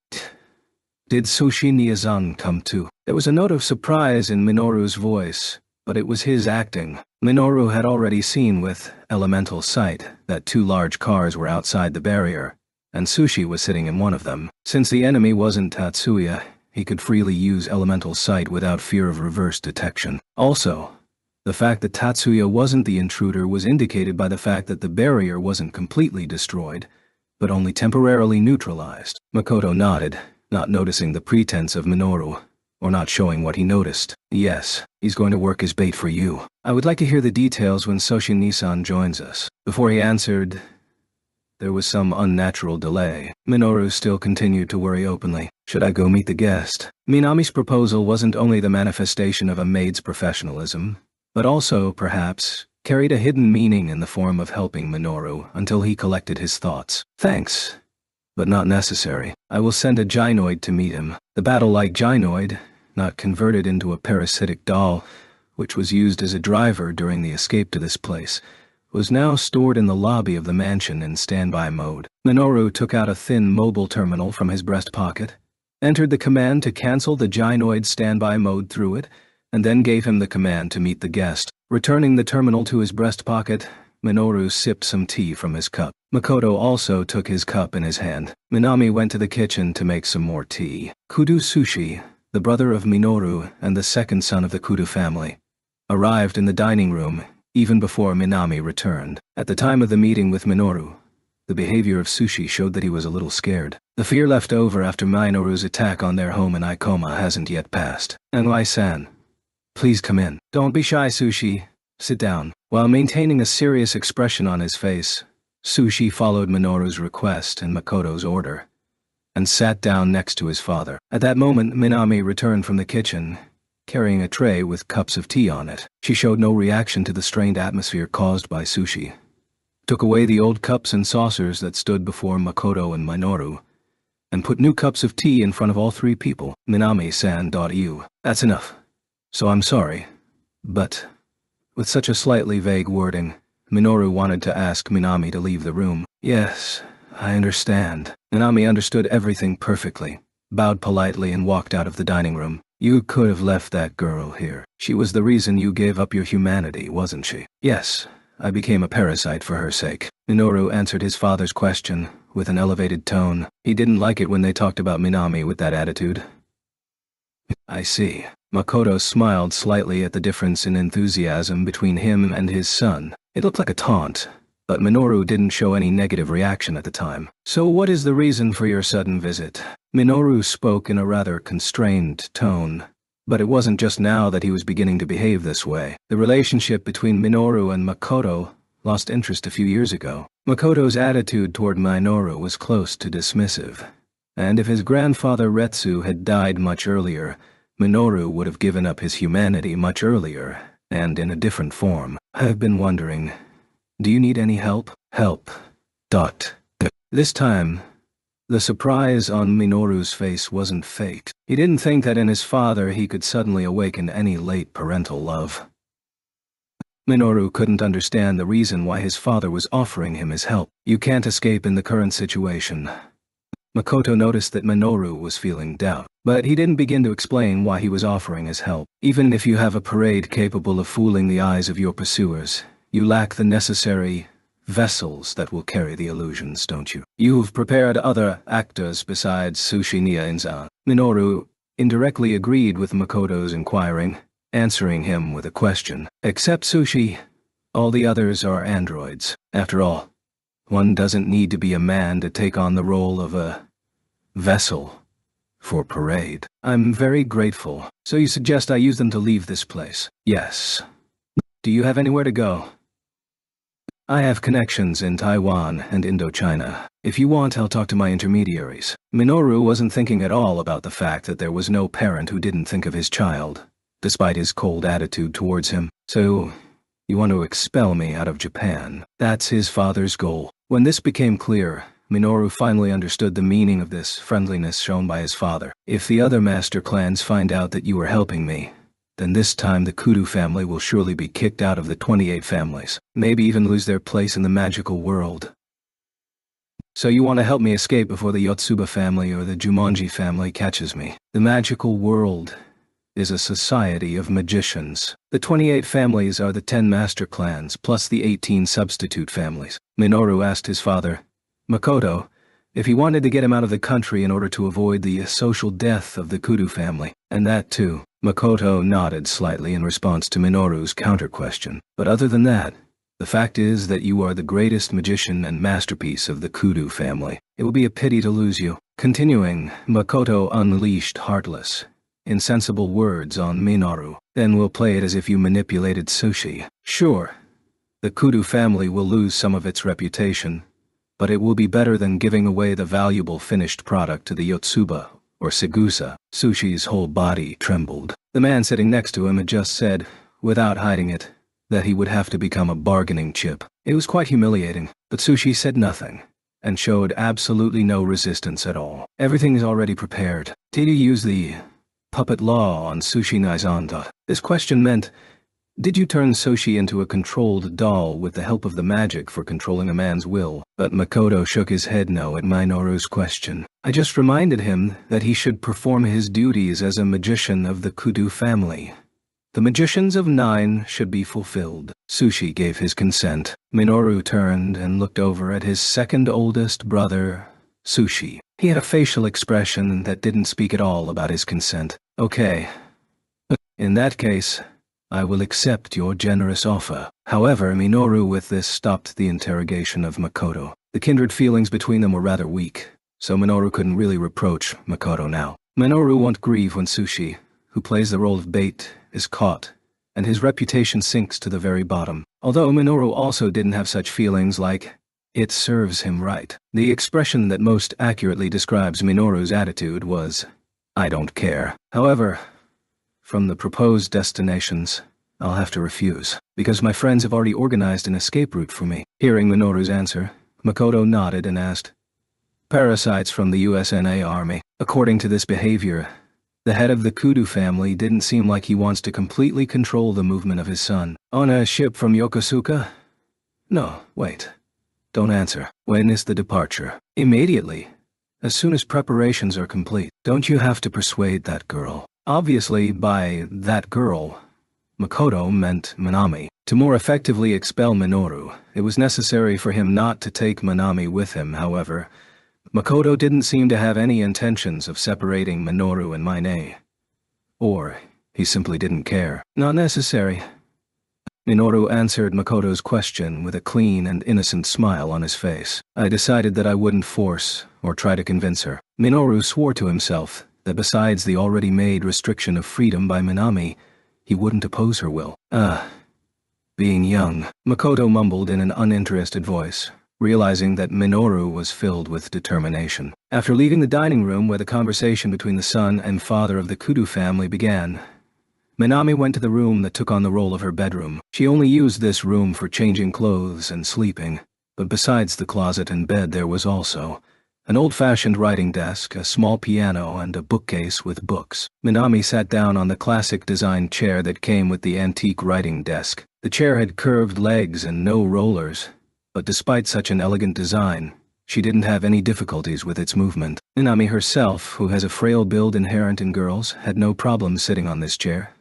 S1: Did Sushi Niyazan come too? There was a note of surprise in Minoru's voice, but it was his acting. Minoru had already seen with elemental sight that 2 large cars were outside the barrier, and Sushi was sitting in one of them. Since the enemy wasn't Tatsuya, he could freely use elemental sight without fear of reverse detection. Also, the fact that Tatsuya wasn't the intruder was indicated by the fact that the barrier wasn't completely destroyed, but only temporarily neutralized. Makoto nodded, not noticing the pretense of Minoru, or not showing what he noticed. Yes, he's going to work his bait for you. I would like to hear the details when Soshi Nisan joins us. Before he answered, there was some unnatural delay. Minoru still continued to worry openly. Should I go meet the guest? Minami's proposal wasn't only the manifestation of a maid's professionalism, but also, perhaps, carried a hidden meaning in the form of helping Minoru until he collected his thoughts. Thanks, but not necessary. I will send a gynoid to meet him. The battle-like gynoid, not converted into a parasitic doll, which was used as a driver during the escape to this place, was now stored in the lobby of the mansion in standby mode. Minoru took out a thin mobile terminal from his breast pocket, entered the command to cancel the gynoid standby mode through it, and then gave him the command to meet the guest. Returning the terminal to his breast pocket, Minoru sipped some tea from his cup. Makoto also took his cup in his hand. Minami went to the kitchen to make some more tea. Kudu Sushi, the brother of Minoru and the second son of the Kudu family, arrived in the dining room even before Minami returned. At the time of the meeting with Minoru, the behavior of Sushi showed that he was a little scared. The fear left over after Minoru's attack on their home in Ikoma hasn't yet passed. Anwai-san, please come in. Don't be shy, Sushi. Sit down. While maintaining a serious expression on his face, Sushi followed Minoru's request and Makoto's order, and sat down next to his father. At that moment, Minami returned from the kitchen, carrying a tray with cups of tea on it. She showed no reaction to the strained atmosphere caused by Sushi, took away the old cups and saucers that stood before Makoto and Minoru, and put new cups of tea in front of all 3 people. Minami-san. You. That's enough. So I'm sorry, but... With such a slightly vague wording, Minoru wanted to ask Minami to leave the room. Yes, I understand. Minami understood everything perfectly, bowed politely and walked out of the dining room. You could have left that girl here. She was the reason you gave up your humanity, wasn't she? Yes, I became a parasite for her sake. Minoru answered his father's question with an elevated tone. He didn't like it when they talked about Minami with that attitude. I see. Makoto smiled slightly at the difference in enthusiasm between him and his son. It looked like a taunt, but Minoru didn't show any negative reaction at the time. So what is the reason for your sudden visit? Minoru spoke in a rather constrained tone. But it wasn't just now that he was beginning to behave this way. The relationship between Minoru and Makoto lost interest a few years ago. Makoto's attitude toward Minoru was close to dismissive. And if his grandfather Retsu had died much earlier, Minoru would have given up his humanity much earlier, and in a different form. I've been wondering, do you need any help? Help. This time, the surprise on Minoru's face wasn't fake. He didn't think that in his father he could suddenly awaken any late parental love. Minoru couldn't understand the reason why his father was offering him his help. You can't escape in the current situation. Makoto noticed that Minoru was feeling doubt, but he didn't begin to explain why he was offering his help. Even if you have a parade capable of fooling the eyes of your pursuers, you lack the necessary vessels that will carry the illusions, don't you? You've prepared other actors besides Sushi Nia-inza. Minoru indirectly agreed with Makoto's inquiring, answering him with a question. Except Sushi, all the others are androids. After all, one doesn't need to be a man to take on the role of a vessel for parade. I'm very grateful. So you suggest I use them to leave this place? Yes. Do you have anywhere to go? I have connections in Taiwan and Indochina. If you want, I'll talk to my intermediaries. Minoru wasn't thinking at all about the fact that there was no parent who didn't think of his child, despite his cold attitude towards him. So, you want to expel me out of Japan. That's his father's goal. When this became clear, Minoru finally understood the meaning of this friendliness shown by his father. If the other master clans find out that you are helping me, then this time the Kudu family will surely be kicked out of the 28 families, maybe even lose their place in the magical world. So you want to help me escape before the Yotsuba family or the Jumonji family catches me. The magical world is a society of magicians. The 28 families are the 10 master clans plus the 18 substitute families. Minoru asked his father, Makoto, if he wanted to get him out of the country in order to avoid the social death of the Kudu family, and that too. Makoto nodded slightly in response to Minoru's counter-question. But other than that, the fact is that you are the greatest magician and masterpiece of the Kudu family. It will be a pity to lose you. Continuing, Makoto unleashed heartless, insensible words on Minoru. Then we'll play it as if you manipulated Sushi. Sure, the Kudu family will lose some of its reputation, but it will be better than giving away the valuable finished product to the Yotsuba or Segusa. Sushi's whole body trembled. The man sitting next to him had just said, without hiding it, that he would have to become a bargaining chip. It was quite humiliating, but Sushi said nothing, and showed absolutely no resistance at all. Everything is already prepared. Did you use the puppet law on Sushi Naizanda? This question meant, did you turn Sushi into a controlled doll with the help of the magic for controlling a man's will? But Makoto shook his head no at Minoru's question. I just reminded him that he should perform his duties as a magician of the Kudu family. The magicians of 9 should be fulfilled. Sushi gave his consent. Minoru turned and looked over at his second oldest brother, Sushi. He had a facial expression that didn't speak at all about his consent. Okay. In that case, I will accept your generous offer. However, Minoru with this stopped the interrogation of Makoto. The kindred feelings between them were rather weak, so Minoru couldn't really reproach Makoto now. Minoru won't grieve when Sushi, who plays the role of bait, is caught, and his reputation sinks to the very bottom. Although Minoru also didn't have such feelings like, it serves him right. The expression that most accurately describes Minoru's attitude was, I don't care. However, from the proposed destinations, I'll have to refuse, because my friends have already organized an escape route for me. Hearing Minoru's answer, Makoto nodded and asked, Parasites from the USNA Army. According to this behavior, the head of the Kudu family didn't seem like he wants to completely control the movement of his son. On a ship from Yokosuka? No, wait. Don't answer. When is the departure? Immediately. As soon as preparations are complete. Don't you have to persuade that girl? Obviously, by that girl, Makoto meant Minami. To more effectively expel Minoru, it was necessary for him not to take Minami with him. However, Makoto didn't seem to have any intentions of separating Minoru and Minae. Or he simply didn't care. Not necessary. Minoru answered Makoto's question with a clean and innocent smile on his face. I decided that I wouldn't force or try to convince her. Minoru swore to himself that besides the already made restriction of freedom by Minami, he wouldn't oppose her will. Being young, Makoto mumbled in an uninterested voice, realizing that Minoru was filled with determination. After leaving the dining room where the conversation between the son and father of the Kudo family began, Minami went to the room that took on the role of her bedroom. She only used this room for changing clothes and sleeping, but besides the closet and bed there was also an old-fashioned writing desk, a small piano, and a bookcase with books. Minami sat down on the classic-designed chair that came with the antique writing desk. The chair had curved legs and no rollers, but despite such an elegant design, she didn't have any difficulties with its movement. Minami herself, who has a frail build inherent in girls, had no problem sitting on this chair.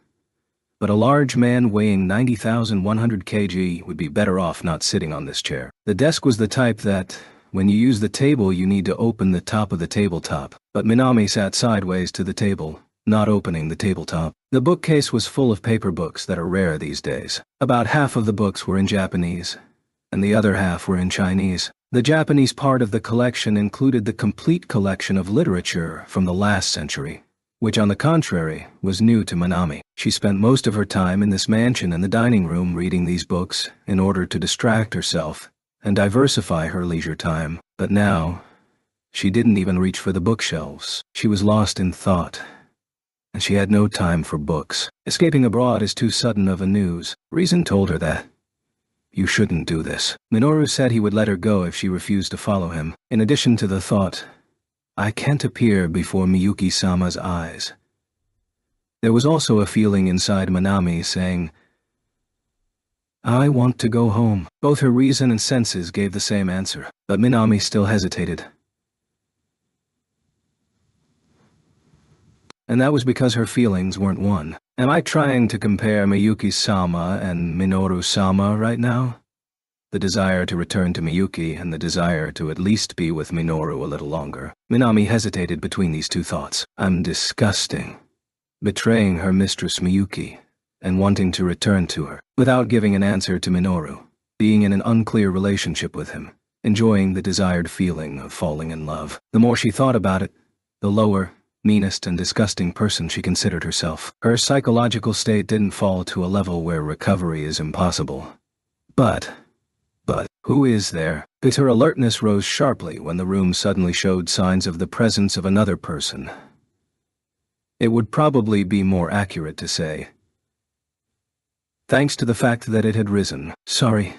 S1: But a large man weighing 90,100 kg would be better off not sitting on this chair. The desk was the type that, when you use the table, you need to open the top of the tabletop. But Minami sat sideways to the table, not opening the tabletop. The bookcase was full of paper books that are rare these days. About half of the books were in Japanese, and the other half were in Chinese. The Japanese part of the collection included the complete collection of literature from the last century, which on the contrary was new to Minami. She spent most of her time in this mansion in the dining room reading these books in order to distract herself and diversify her leisure time. But now, she didn't even reach for the bookshelves. She was lost in thought, and she had no time for books. Escaping abroad is too sudden of a news. Reason told her that. You shouldn't do this. Minoru said he would let her go if she refused to follow him. In addition to the thought, I can't appear before Miyuki-sama's eyes, there was also a feeling inside Minami saying, I want to go home. Both her reason and senses gave the same answer, but Minami still hesitated. And that was because her feelings weren't one. Am I trying to compare Miyuki-sama and Minoru-sama right now? The desire to return to Miyuki and the desire to at least be with Minoru a little longer. Minami hesitated between these two thoughts. I'm disgusting. Betraying her mistress Miyuki and wanting to return to her without giving an answer to Minoru, being in an unclear relationship with him, enjoying the desired feeling of falling in love. The more she thought about it, the lower, meanest and disgusting person she considered herself. Her psychological state didn't fall to a level where recovery is impossible. But who is there? But her alertness rose sharply when the room suddenly showed signs of the presence of another person. It would probably be more accurate to say, thanks to the fact that it had risen. Sorry.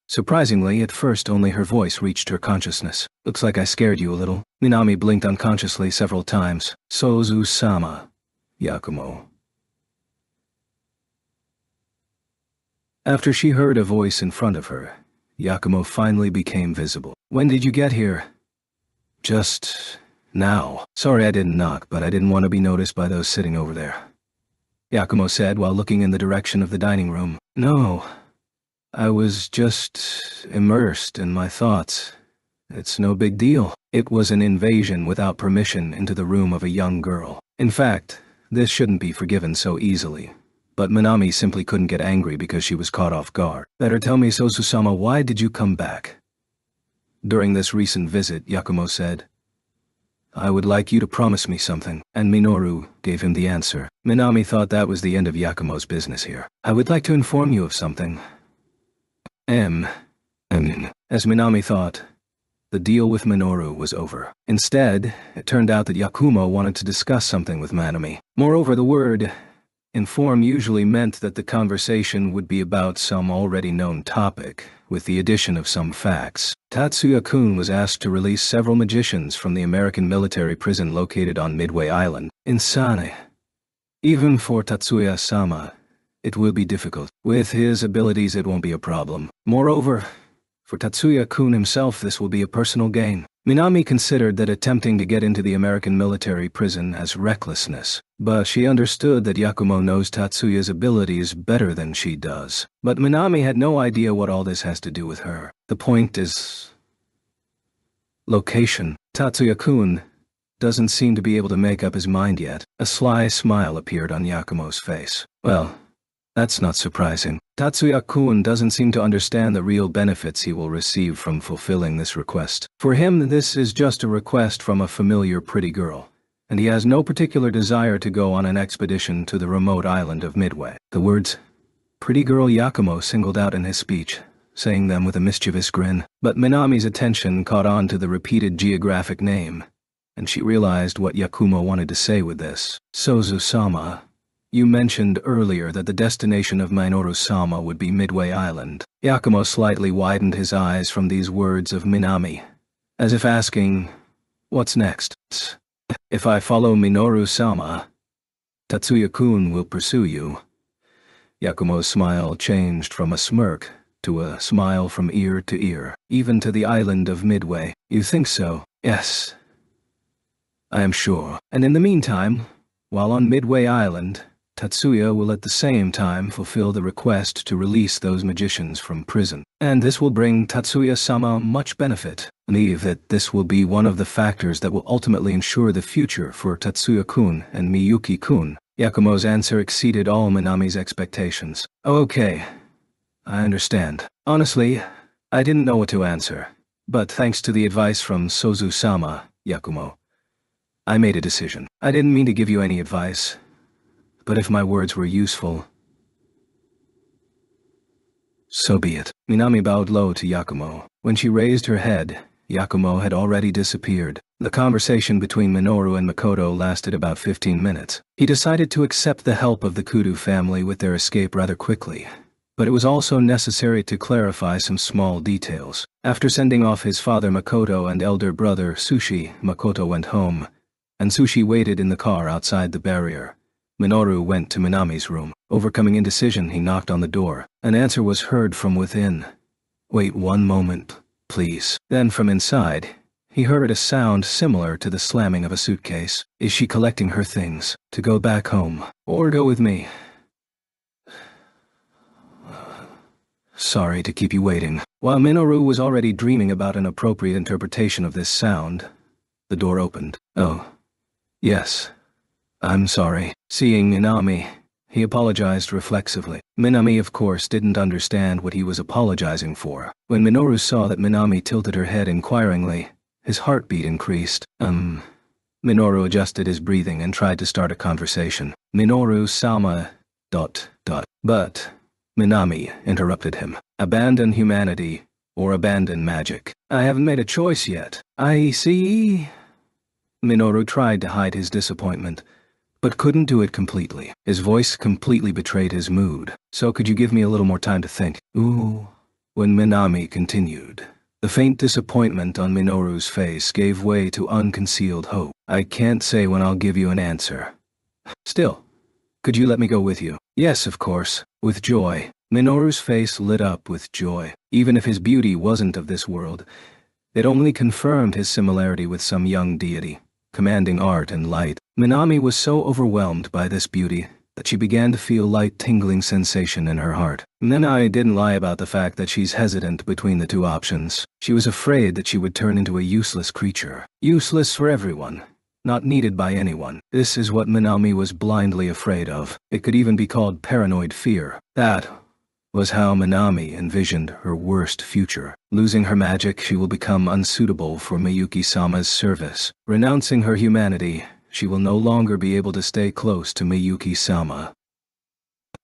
S1: Surprisingly, at first only her voice reached her consciousness. Looks like I scared you a little. Minami blinked unconsciously several times. Sozu-sama. Yakumo. After she heard a voice in front of her, Yakumo finally became visible. When did you get here? Just now. Sorry I didn't knock, but I didn't want to be noticed by those sitting over there, Yakumo said while looking in the direction of the dining room. No, I was just immersed in my thoughts. It's no big deal. It was an invasion without permission into the room of a young girl. In fact, this shouldn't be forgiven so easily. But Minami simply couldn't get angry because she was caught off guard. Better tell me, Sozu-sama, why did you come back? During this recent visit, Yakumo said, I would like you to promise me something, and Minoru gave him the answer. Minami thought that was the end of Yakumo's business here. I would like to inform you of something. As Minami thought, the deal with Minoru was over. Instead, it turned out that Yakumo wanted to discuss something with Minami. Moreover, the word inform usually meant that the conversation would be about some already known topic, with the addition of some facts. Tatsuya-kun was asked to release several magicians from the American military prison located on Midway Island, in Sane. Even for Tatsuya-sama, it will be difficult. With his abilities, it won't be a problem. Moreover, for Tatsuya-kun himself, this will be a personal gain. Minami considered that attempting to get into the American military prison as recklessness, but she understood that Yakumo knows Tatsuya's abilities better than she does. But Minami had no idea what all this has to do with her. The point is... location. Tatsuya-kun doesn't seem to be able to make up his mind yet. A sly smile appeared on Yakumo's face. Well, that's not surprising. Tatsuya-kun doesn't seem to understand the real benefits he will receive from fulfilling this request. For him, this is just a request from a familiar pretty girl, and he has no particular desire to go on an expedition to the remote island of Midway. The words, pretty girl, Yakumo singled out in his speech, saying them with a mischievous grin. But Minami's attention caught on to the repeated geographic name, and she realized what Yakumo wanted to say with this. Sozu-sama. You mentioned earlier that the destination of Minoru-sama would be Midway Island. Yakumo slightly widened his eyes from these words of Minami, as if asking, what's next? If I follow Minoru-sama, Tatsuya-kun will pursue you. Yakumo's smile changed from a smirk to a smile from ear to ear, even to the island of Midway. You think so? Yes. I am sure. And in the meantime, while on Midway Island, Tatsuya will at the same time fulfill the request to release those magicians from prison. And this will bring Tatsuya-sama much benefit. I believe that this will be one of the factors that will ultimately ensure the future for Tatsuya-kun and Miyuki-kun. Yakumo's answer exceeded all Minami's expectations. Okay, I understand. Honestly, I didn't know what to answer. But thanks to the advice from Sozu-sama, Yakumo, I made a decision. I didn't mean to give you any advice, but if my words were useful, so be it. Minami bowed low to Yakumo. When she raised her head, Yakumo had already disappeared. The conversation between Minoru and Makoto lasted about 15 minutes. He decided to accept the help of the Kudo family with their escape rather quickly, but it was also necessary to clarify some small details. After sending off his father Makoto and elder brother Sushi, Makoto went home, and Sushi waited in the car outside the barrier. Minoru went to Minami's room. Overcoming indecision, he knocked on the door. An answer was heard from within. Wait one moment, please. Then from inside, he heard a sound similar to the slamming of a suitcase. Is she collecting her things to go back home, or go with me? Sorry to keep you waiting. While Minoru was already dreaming about an appropriate interpretation of this sound, the door opened. Oh, yes. I'm sorry. Seeing Minami, he apologized reflexively. Minami, of course, didn't understand what he was apologizing for. When Minoru saw that Minami tilted her head inquiringly, his heartbeat increased. Minoru adjusted his breathing and tried to start a conversation. Minoru-sama... But Minami interrupted him. Abandon humanity, or abandon magic. I haven't made a choice yet. I see... Minoru tried to hide his disappointment, but couldn't do it completely. His voice completely betrayed his mood. So could you give me a little more time to think? Ooh. When Minami continued, the faint disappointment on Minoru's face gave way to unconcealed hope. I can't say when I'll give you an answer. Still, could you let me go with you? Yes, of course. With joy. Minoru's face lit up with joy. Even if his beauty wasn't of this world, it only confirmed his similarity with some young deity, commanding art and light. Minami was so overwhelmed by this beauty that she began to feel light tingling sensation in her heart. Minami didn't lie about the fact that she's hesitant between the two options. She was afraid that she would turn into a useless creature. Useless for everyone. Not needed by anyone. This is what Minami was blindly afraid of. It could even be called paranoid fear. That was how Minami envisioned her worst future. Losing her magic, she will become unsuitable for Miyuki-sama's service. Renouncing her humanity, she will no longer be able to stay close to Miyuki-sama.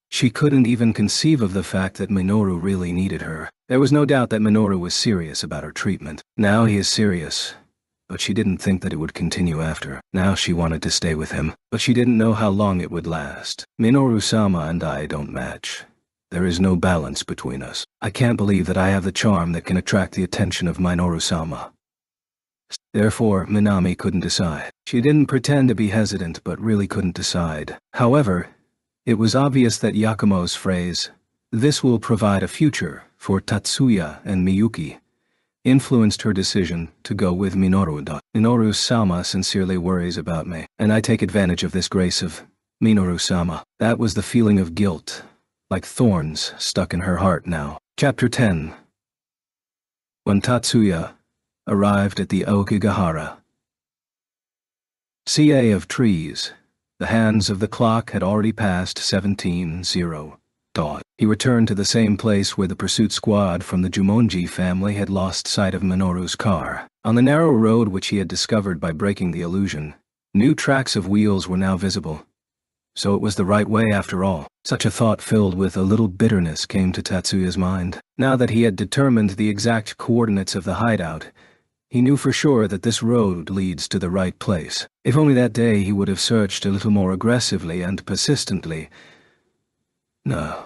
S1: She couldn't even conceive of the fact that Minoru really needed her. There was no doubt that Minoru was serious about her treatment. Now he is serious, but she didn't think that it would continue after. Now she wanted to stay with him, but she didn't know how long it would last. Minoru-sama and I don't match. There is no balance between us. I can't believe that I have the charm that can attract the attention of Minoru-sama. Therefore, Minami couldn't decide. She didn't pretend to be hesitant but really couldn't decide. However, it was obvious that Yakumo's phrase, "This will provide a future for Tatsuya and Miyuki," influenced her decision to go with Minoru. Minoru-sama sincerely worries about me, and I take advantage of this grace of Minoru-sama. That was the feeling of guilt, like thorns stuck in her heart now. Chapter 10. When Tatsuya arrived at the Okigahara CA of trees, the hands of the clock had already passed 17:00. He returned to the same place where the pursuit squad from the Jumonji family had lost sight of Minoru's car. On the narrow road which he had discovered by breaking the illusion, new tracks of wheels were now visible. So it was the right way after all. Such a thought filled with a little bitterness came to Tatsuya's mind. Now that he had determined the exact coordinates of the hideout, he knew for sure that this road leads to the right place. If only that day he would have searched a little more aggressively and persistently. No.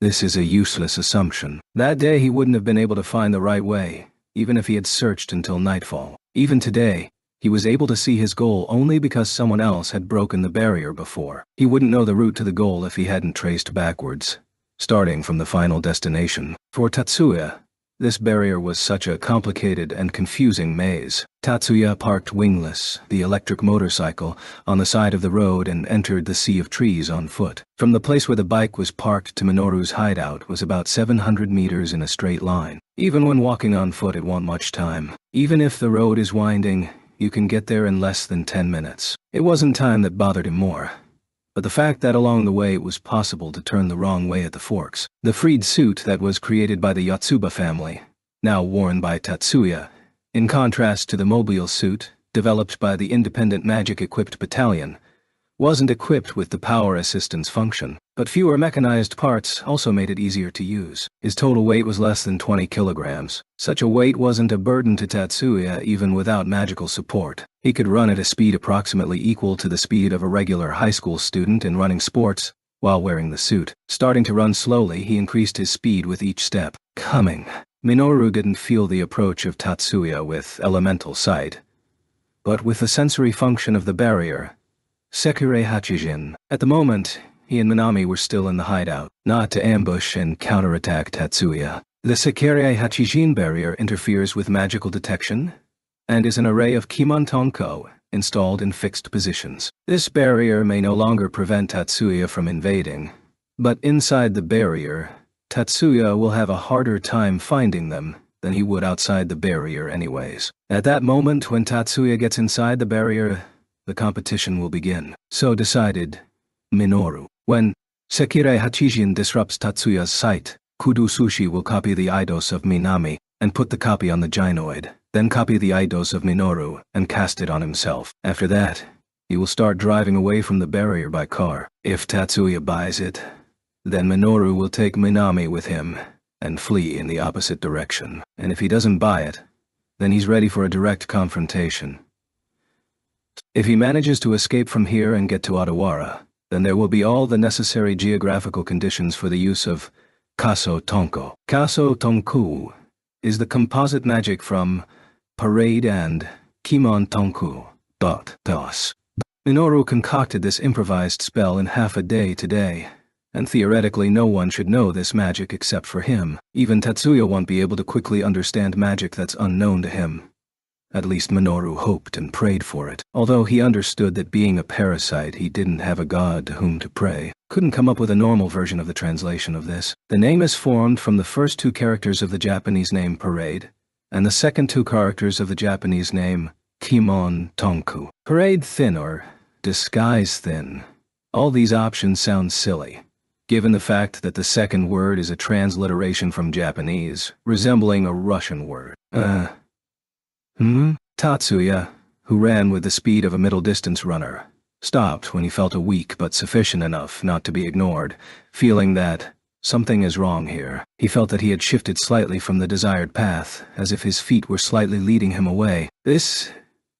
S1: This is a useless assumption. That day he wouldn't have been able to find the right way, even if he had searched until nightfall. Even today, he was able to see his goal only because someone else had broken the barrier before. He wouldn't know the route to the goal if he hadn't traced backwards, starting from the final destination. For Tatsuya, this barrier was such a complicated and confusing maze. Tatsuya parked wingless, the electric motorcycle, on the side of the road and entered the sea of trees on foot. From the place where the bike was parked to Minoru's hideout was about 700 meters in a straight line. Even when walking on foot it won't much time. Even if the road is winding, you can get there in less than 10 minutes. It wasn't time that bothered him more, but the fact that along the way it was possible to turn the wrong way at the forks. The freed suit that was created by the Yotsuba family, now worn by Tatsuya, in contrast to the mobile suit, developed by the independent magic-equipped battalion, wasn't equipped with the power assistance function, but fewer mechanized parts also made it easier to use. His total weight was less than 20 kilograms. Such a weight wasn't a burden to Tatsuya even without magical support. He could run at a speed approximately equal to the speed of a regular high school student in running sports while wearing the suit. Starting to run slowly, he increased his speed with each step. Coming. Minoru didn't feel the approach of Tatsuya with elemental sight, but with the sensory function of the barrier, Sekirei Hachijin. At the moment, he and Minami were still in the hideout, not to ambush and counterattack Tatsuya. The Sekirei Hachijin barrier interferes with magical detection and is an array of Kimontonko installed in fixed positions. This barrier may no longer prevent Tatsuya from invading, but inside the barrier, Tatsuya will have a harder time finding them than he would outside the barrier anyways. At that moment, when Tatsuya gets inside the barrier, the competition will begin. So decided Minoru. When Sekirei Hachijin disrupts Tatsuya's sight, Kudu Sushi will copy the eidos of Minami and put the copy on the gynoid, then copy the eidos of Minoru and cast it on himself. After that, he will start driving away from the barrier by car. If Tatsuya buys it, then Minoru will take Minami with him and flee in the opposite direction. And if he doesn't buy it, then he's ready for a direct confrontation. If he manages to escape from here and get to Odawara, then there will be all the necessary geographical conditions for the use of Kaso Tonko. Kaso Tonku is the composite magic from Parade and Kimon Tonku. DOS. Minoru concocted this improvised spell in half a day today, and theoretically no one should know this magic except for him. Even Tatsuya won't be able to quickly understand magic that's unknown to him. At least Minoru hoped and prayed for it. Although he understood that being a parasite, he didn't have a god to whom to pray. Couldn't come up with a normal version of the translation of this. The name is formed from the first two characters of the Japanese name Parade, and the second two characters of the Japanese name Kimon Tonku. Parade thin or disguise thin. All these options sound silly, given the fact that the second word is a transliteration from Japanese, resembling a Russian word. Tatsuya, who ran with the speed of a middle-distance runner, stopped when he felt a weak but sufficient enough not to be ignored, feeling that something is wrong here. He felt that he had shifted slightly from the desired path, as if his feet were slightly leading him away. This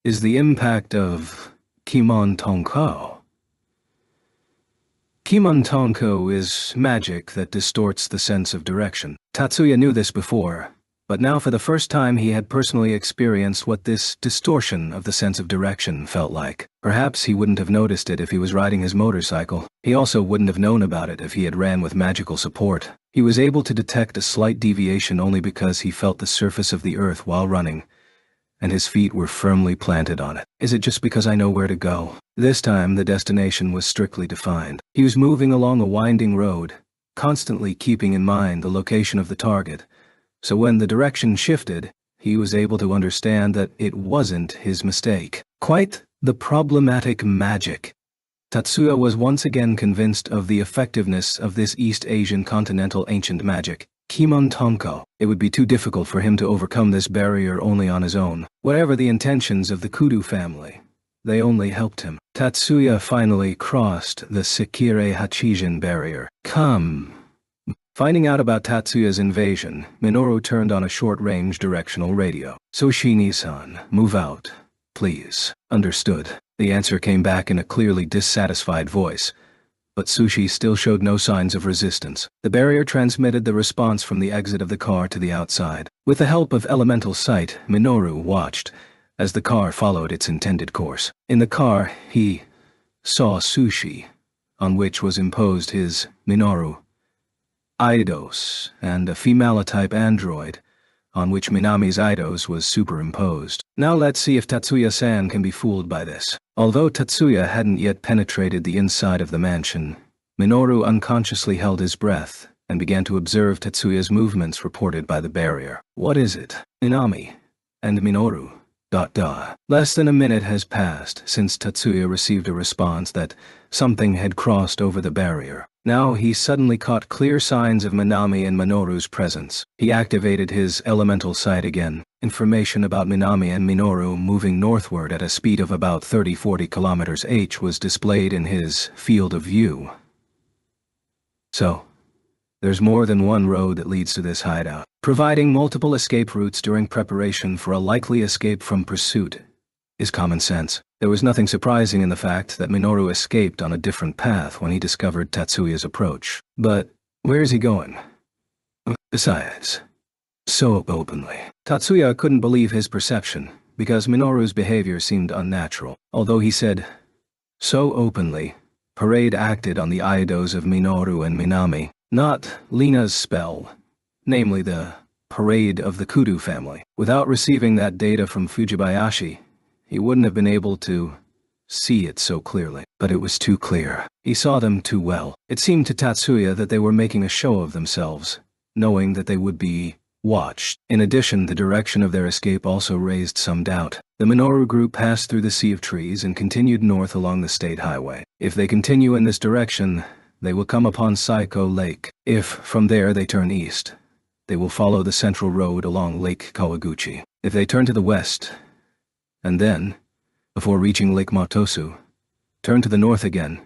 S1: is the impact of Kimon Tonko. Kimon Tonko is magic that distorts the sense of direction. Tatsuya knew this before, But now for the first time he had personally experienced what this distortion of the sense of direction felt like. Perhaps he wouldn't have noticed it if he was riding his motorcycle. He also wouldn't have known about it if he had ran with magical support. He was able to detect a slight deviation only because he felt the surface of the earth while running, and his feet were firmly planted on it. Is it just because I know where to go? This time the destination was strictly defined. He was moving along a winding road, constantly keeping in mind the location of the target, so when the direction shifted, he was able to understand that it wasn't his mistake. Quite the problematic magic. Tatsuya was once again convinced of the effectiveness of this East Asian continental ancient magic, Kimon Tonko. It would be too difficult for him to overcome this barrier only on his own. Whatever the intentions of the Kudu family, they only helped him. Tatsuya finally crossed the Sekire Hachijin barrier. Come. Finding out about Tatsuya's invasion, Minoru turned on a short-range directional radio. Soshini-san, move out, please. Understood. The answer came back in a clearly dissatisfied voice, but Sushi still showed no signs of resistance. The barrier transmitted the response from the exit of the car to the outside. With the help of elemental sight, Minoru watched as the car followed its intended course. In the car, he saw Sushi, on which was imposed his Minoru Eidos, and a female-type android, on which Minami's Eidos was superimposed. Now let's see if Tatsuya-san can be fooled by this. Although Tatsuya hadn't yet penetrated the inside of the mansion, Minoru unconsciously held his breath and began to observe Tatsuya's movements reported by the barrier. What is it? Minami and Minoru. Less than a minute has passed since Tatsuya received a response that something had crossed over the barrier. Now he suddenly caught clear signs of Minami and Minoru's presence. He activated his elemental sight again. Information about Minami and Minoru moving northward at a speed of about 30-40 km/h was displayed in his field of view. So, there's more than one road that leads to this hideout. Providing multiple escape routes during preparation for a likely escape from pursuit is common sense. There was nothing surprising in the fact that Minoru escaped on a different path when he discovered Tatsuya's approach. But where is he going? Besides, so openly. Tatsuya couldn't believe his perception, because Minoru's behavior seemed unnatural. Although he said, so openly, Parade acted on the Eidos of Minoru and Minami, not Lena's spell, namely the Parade of the Kudu family. Without receiving that data from Fujibayashi, he wouldn't have been able to see it so clearly. But it was too clear. He saw them too well. It seemed to Tatsuya that they were making a show of themselves, knowing that they would be watched. In addition, the direction of their escape also raised some doubt. The Minoru group passed through the sea of trees and continued north along the state highway. If they continue in this direction, they will come upon Saiko Lake. If, from there, they turn east, they will follow the central road along Lake Kawaguchi. If they turn to the west, and then, before reaching Lake Matosu, turn to the north again,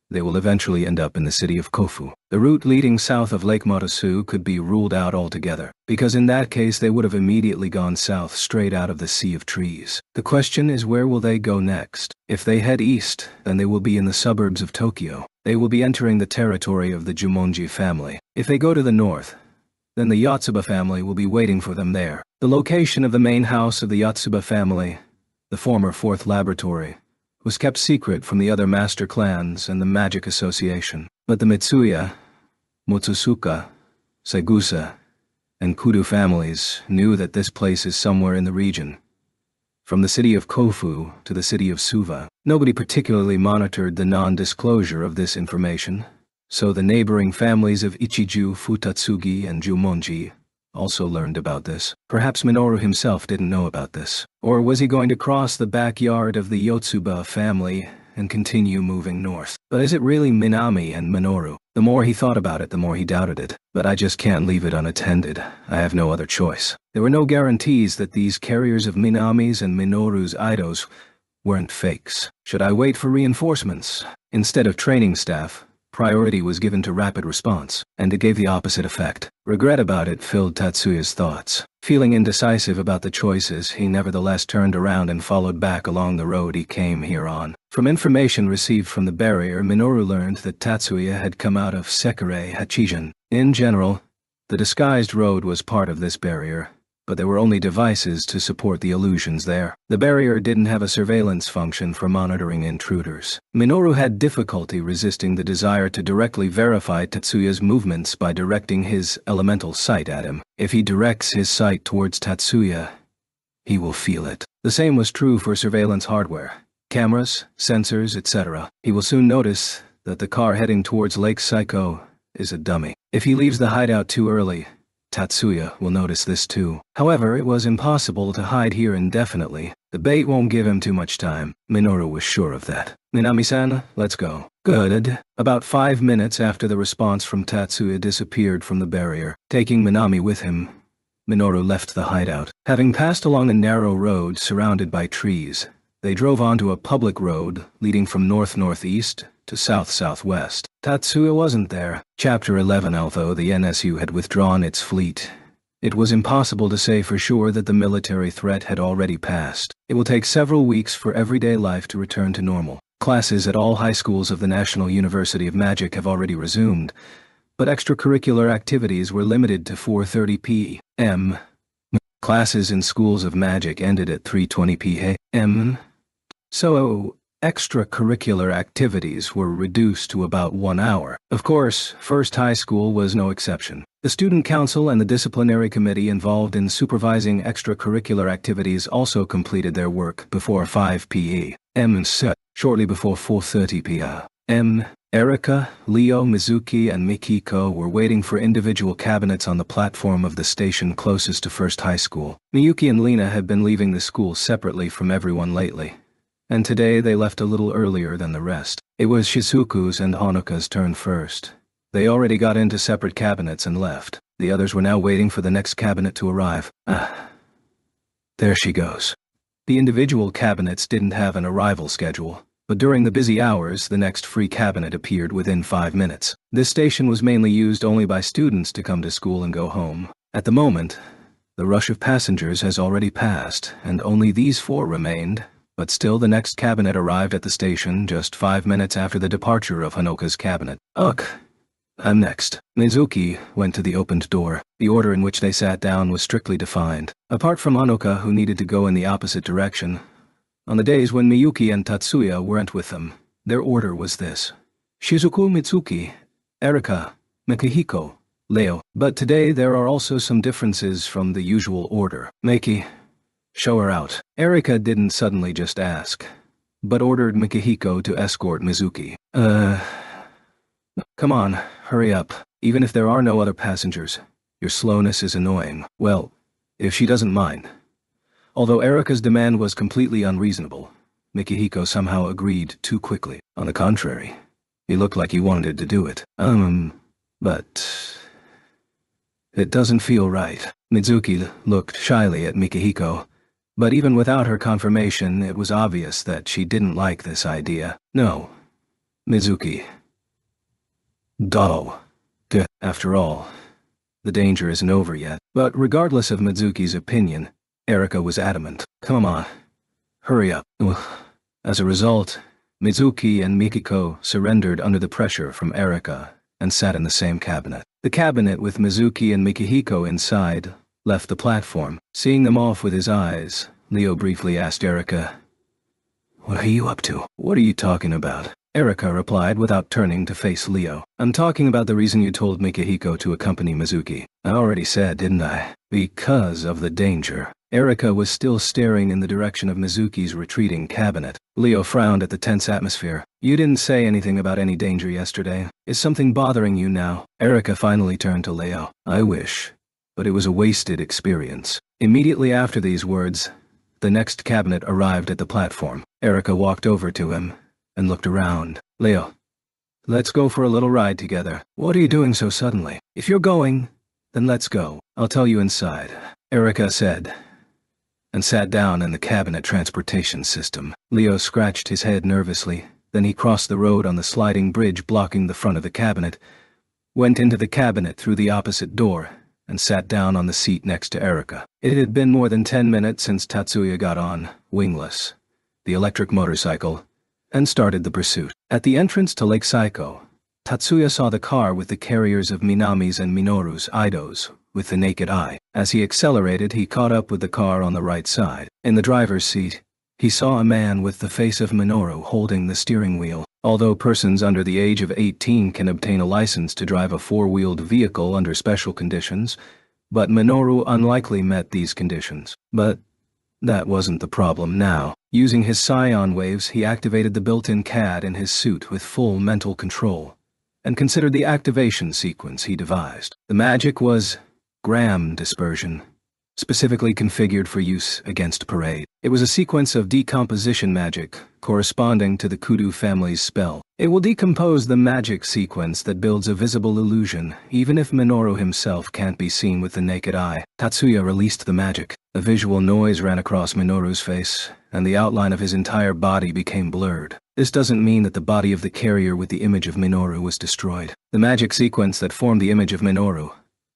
S1: they will eventually end up in the city of Kofu. The route leading south of Lake Matosu could be ruled out altogether, because in that case they would have immediately gone south straight out of the sea of trees. The question is, where will they go next? If they head east, then they will be in the suburbs of Tokyo. They will be entering the territory of the Jumonji family. If they go to the north, then the Yotsuba family will be waiting for them there. The location of the main house of the Yotsuba family, the former fourth laboratory, was kept secret from the other master clans and the Magic Association. But the Mitsuya, Motsusuka, Saigusa, and Kudu families knew that this place is somewhere in the region. From the city of Kofu to the city of Suva, nobody particularly monitored the non-disclosure of this information, so the neighboring families of Ichiju, Futatsugi, and Jumonji also learned about this. Perhaps Minoru himself didn't know about this. Or was he going to cross the backyard of the Yotsuba family and continue moving north? But is it really Minami and Minoru? The more he thought about it, the more he doubted it. But I just can't leave it unattended. I have no other choice. There were no guarantees that these carriers of Minami's and Minoru's Eidos weren't fakes. Should I wait for reinforcements? Instead of training staff, priority was given to rapid response, and it gave the opposite effect. Regret about it filled Tatsuya's thoughts. Feeling indecisive about the choices, he nevertheless turned around and followed back along the road he came here on. From information received from the barrier, Minoru learned that Tatsuya had come out of Sekire Hachijin. In general, The disguised road was part of this barrier, but there were only devices to support the illusions there. The barrier didn't have a surveillance function for monitoring intruders. Minoru had difficulty resisting the desire to directly verify Tatsuya's movements by directing his elemental sight at him. If he directs his sight towards Tatsuya, he will feel it. The same was true for surveillance hardware. Cameras, sensors, etc. He will soon notice that the car heading towards Lake Saiko is a dummy. If he leaves the hideout too early, Tatsuya will notice this too. However, it was impossible to hide here indefinitely. The bait won't give him too much time. Minoru was sure of that. Minami-san, let's go. Good. About 5 minutes after the response from Tatsuya disappeared from the barrier, taking Minami with him, Minoru left the hideout. Having passed along a narrow road surrounded by trees, they drove onto a public road leading from north-northeast to south-southwest. Tatsuya wasn't there. Chapter 11. Although the NSU had withdrawn its fleet, it was impossible to say for sure that the military threat had already passed. It will take several weeks for everyday life to return to normal. Classes at all high schools of the National University of Magic have already resumed, but extracurricular activities were limited to 4:30 p.m. Classes in schools of magic ended at 3:20 p.m. So, extracurricular activities were reduced to about 1 hour. Of course, First High School was no exception. The student council and the disciplinary committee involved in supervising extracurricular activities also completed their work before 5 p.m. Shortly before 4:30 p.m., Erika, Leo, Mizuki, and Mikiko were waiting for individual cabinets on the platform of the station closest to First High School. Miyuki and Lena had been leaving the school separately from everyone lately, and today they left a little earlier than the rest. It was Shizuku's and Honoka's turn first. They already got into separate cabinets and left. The others were now waiting for the next cabinet to arrive. There she goes. The individual cabinets didn't have an arrival schedule, but during the busy hours, the next free cabinet appeared within 5 minutes. This station was mainly used only by students to come to school and go home. At the moment, the rush of passengers has already passed, and only these 4 remained. But still, the next cabinet arrived at the station just 5 minutes after the departure of Honoka's cabinet. Ugh. I'm next. Mizuki went to the opened door. The order in which they sat down was strictly defined. Apart from Honoka, who needed to go in the opposite direction, on the days when Miyuki and Tatsuya weren't with them, their order was this: Shizuku, Mitsuki, Erika, Mikihiko, Leo. But today there are also some differences from the usual order. Miki, show her out. Erika didn't suddenly just ask, but ordered Mikihiko to escort Mizuki. Come on, hurry up. Even if there are no other passengers, your slowness is annoying. Well, if she doesn't mind. Although Erika's demand was completely unreasonable, Mikihiko somehow agreed too quickly. On the contrary, he looked like he wanted to do it. But it doesn't feel right. Mizuki looked shyly at Mikihiko, but even without her confirmation, it was obvious that she didn't like this idea. No, Mizuki. After all, the danger isn't over yet. But regardless of Mizuki's opinion, Erika was adamant. Come on, hurry up. As a result, Mizuki and Mikiko surrendered under the pressure from Erika and sat in the same cabinet. The cabinet with Mizuki and Mikihiko inside left the platform. Seeing them off with his eyes, Leo briefly asked Erika, "What are you up to?" "What are you talking about?" Erika replied without turning to face Leo. "I'm talking about the reason you told Mikihiko to accompany Mizuki." "I already said, didn't I?" "Because of the danger." Erika was still staring in the direction of Mizuki's retreating cabinet. Leo frowned at the tense atmosphere. "You didn't say anything about any danger yesterday. Is something bothering you now?" Erika finally turned to Leo. "I wish, but it was a wasted experience." Immediately after these words, the next cabinet arrived at the platform. Erika walked over to him and looked around. "Leo, let's go for a little ride together." "What are you doing so suddenly?" "If you're going, then let's go. I'll tell you inside," Erika said, and sat down in the cabinet transportation system. Leo scratched his head nervously, then he crossed the road on the sliding bridge blocking the front of the cabinet, went into the cabinet through the opposite door, and sat down on the seat next to Erika. It had been more than 10 minutes since Tatsuya got on, wingless, the electric motorcycle, and started the pursuit. At the entrance to Lake Saiko, Tatsuya saw the car with the carriers of Minami's and Minoru's Idos with the naked eye. As he accelerated, he caught up with the car on the right side. In the driver's seat, he saw a man with the face of Minoru holding the steering wheel. Although persons under the age of 18 can obtain a license to drive a four-wheeled vehicle under special conditions, but Minoru unlikely met these conditions. But that wasn't the problem now. Using his psion waves, he activated the built-in CAD in his suit with full mental control, and considered the activation sequence he devised. The magic was gram dispersion, specifically configured for use against Parade. It was a sequence of decomposition magic corresponding to the Kudu family's spell. It will decompose the magic sequence that builds a visible illusion, even if Minoru himself can't be seen with the naked eye. Tatsuya released the magic. A visual noise ran across Minoru's face, and the outline of his entire body became blurred. This doesn't mean that the body of the carrier with the image of Minoru was destroyed. The magic sequence that formed the image of Minoru,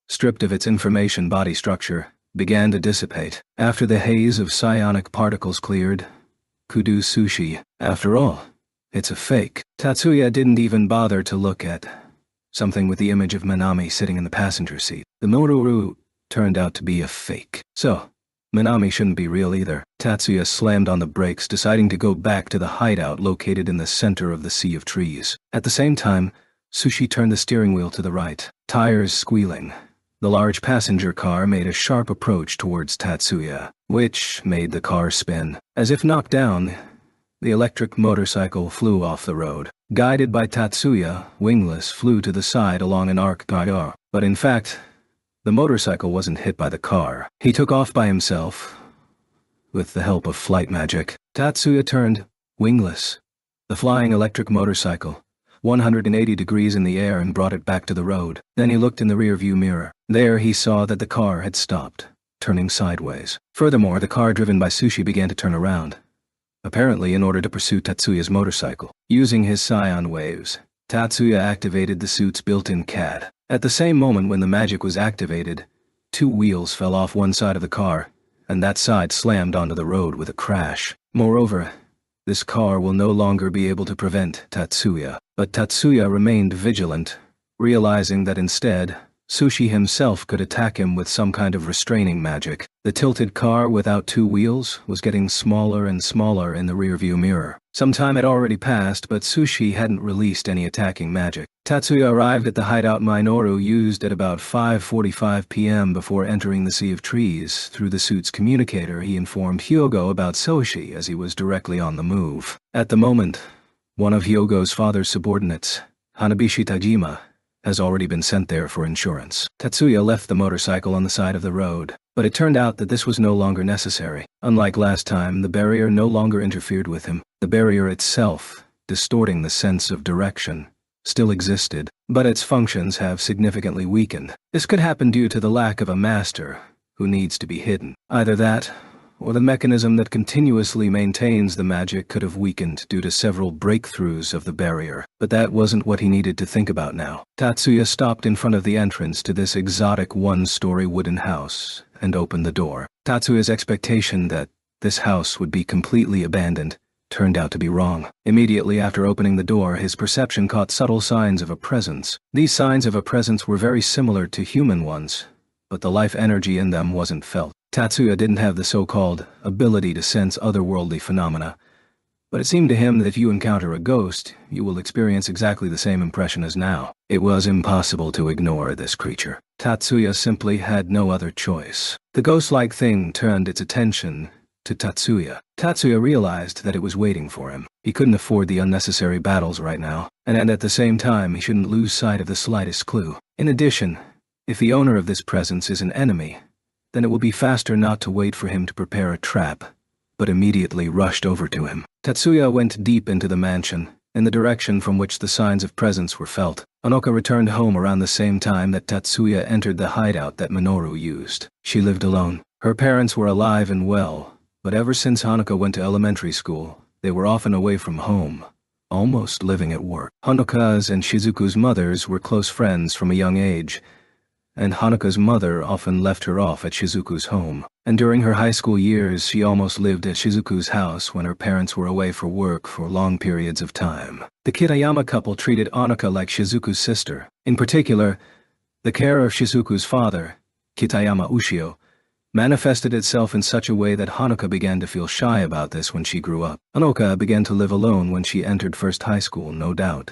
S1: stripped of its information body structure, began to dissipate. After the haze of psionic particles cleared, Kudu Sushi, after all, it's a fake. Tatsuya didn't even bother to look at something with the image of Minami sitting in the passenger seat. The Minoru turned out to be a fake. So, Minami shouldn't be real either. Tatsuya slammed on the brakes, deciding to go back to the hideout located in the center of the sea of trees. At the same time, Sushi turned the steering wheel to the right, tires squealing. The large passenger car made a sharp approach towards Tatsuya, which made the car spin. As if knocked down, the electric motorcycle flew off the road. Guided by Tatsuya, Wingless flew to the side along an arc corridor. But in fact, the motorcycle wasn't hit by the car. He took off by himself, with the help of flight magic. Tatsuya turned Wingless, the flying electric motorcycle, 180 degrees in the air and brought it back to the road. Then he looked in the rearview mirror. There he saw that the car had stopped, turning sideways. Furthermore, the car driven by Sushi began to turn around, apparently in order to pursue Tatsuya's motorcycle. Using his psion waves, Tatsuya activated the suit's built-in CAD. At the same moment when the magic was activated, two wheels fell off one side of the car, and that side slammed onto the road with a crash. Moreover, this car will no longer be able to prevent Tatsuya. But Tatsuya remained vigilant, realizing that instead, Sushi himself could attack him with some kind of restraining magic. The tilted car without two wheels was getting smaller and smaller in the rearview mirror. Some time had already passed, but Sushi hadn't released any attacking magic. Tatsuya arrived at the hideout Minoru used at about 5:45 p.m. Before entering the sea of trees. Through the suit's communicator, he informed Hyogo about Sushi as he was directly on the move. At the moment, one of Hyogo's father's subordinates, Hanabishi Tajima, has already been sent there for insurance. Tatsuya left the motorcycle on the side of the road, but it turned out that this was no longer necessary. Unlike last time, the barrier no longer interfered with him. The barrier itself, distorting the sense of direction, still existed, but its functions have significantly weakened. This could happen due to the lack of a master who needs to be hidden. Either that, or the mechanism that continuously maintains the magic could have weakened due to several breakthroughs of the barrier. But that wasn't what he needed to think about now. Tatsuya stopped in front of the entrance to this exotic one-story wooden house and opened the door. Tatsuya's expectation that this house would be completely abandoned turned out to be wrong. Immediately after opening the door, his perception caught subtle signs of a presence. These signs of a presence were very similar to human ones, but the life energy in them wasn't felt. Tatsuya didn't have the so-called ability to sense otherworldly phenomena, but it seemed to him that if you encounter a ghost, you will experience exactly the same impression as now. It was impossible to ignore this creature. Tatsuya simply had no other choice. The ghost-like thing turned its attention to Tatsuya. Tatsuya realized that it was waiting for him. He couldn't afford the unnecessary battles right now, and at the same time he shouldn't lose sight of the slightest clue. In addition, if the owner of this presence is an enemy, then it will be faster not to wait for him to prepare a trap, but immediately rushed over to him. Tatsuya went deep into the mansion, in the direction from which the signs of presence were felt. Honoka returned home around the same time that Tatsuya entered the hideout that Minoru used. She lived alone. Her parents were alive and well, but ever since Honoka went to elementary school, they were often away from home, almost living at work. Honoka's and Shizuku's mothers were close friends from a young age, and Hanuka's mother often left her off at Shizuku's home. And during her high school years, she almost lived at Shizuku's house when her parents were away for work for long periods of time. The Kitayama couple treated Hanuka like Shizuku's sister. In particular, the care of Shizuku's father, Kitayama Ushio, manifested itself in such a way that Hanuka began to feel shy about this when she grew up. Hanuka began to live alone when she entered first high school, no doubt,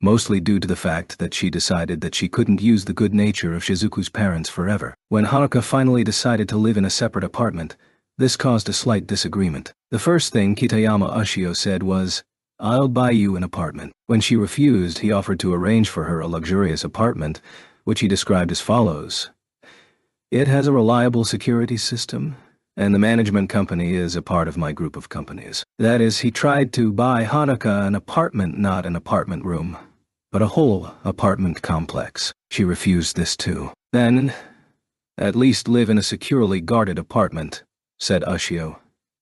S1: mostly due to the fact that she decided that she couldn't use the good nature of Shizuku's parents forever. When Hanuka finally decided to live in a separate apartment, this caused a slight disagreement. The first thing Kitayama Ushio said was, "I'll buy you an apartment." When she refused, he offered to arrange for her a luxurious apartment, which he described as follows. "It has a reliable security system, and the management company is a part of my group of companies." That is, he tried to buy Hanuka an apartment, not an apartment room, but a whole apartment complex. She refused this too. "Then, at least live in a securely guarded apartment," said Ushio,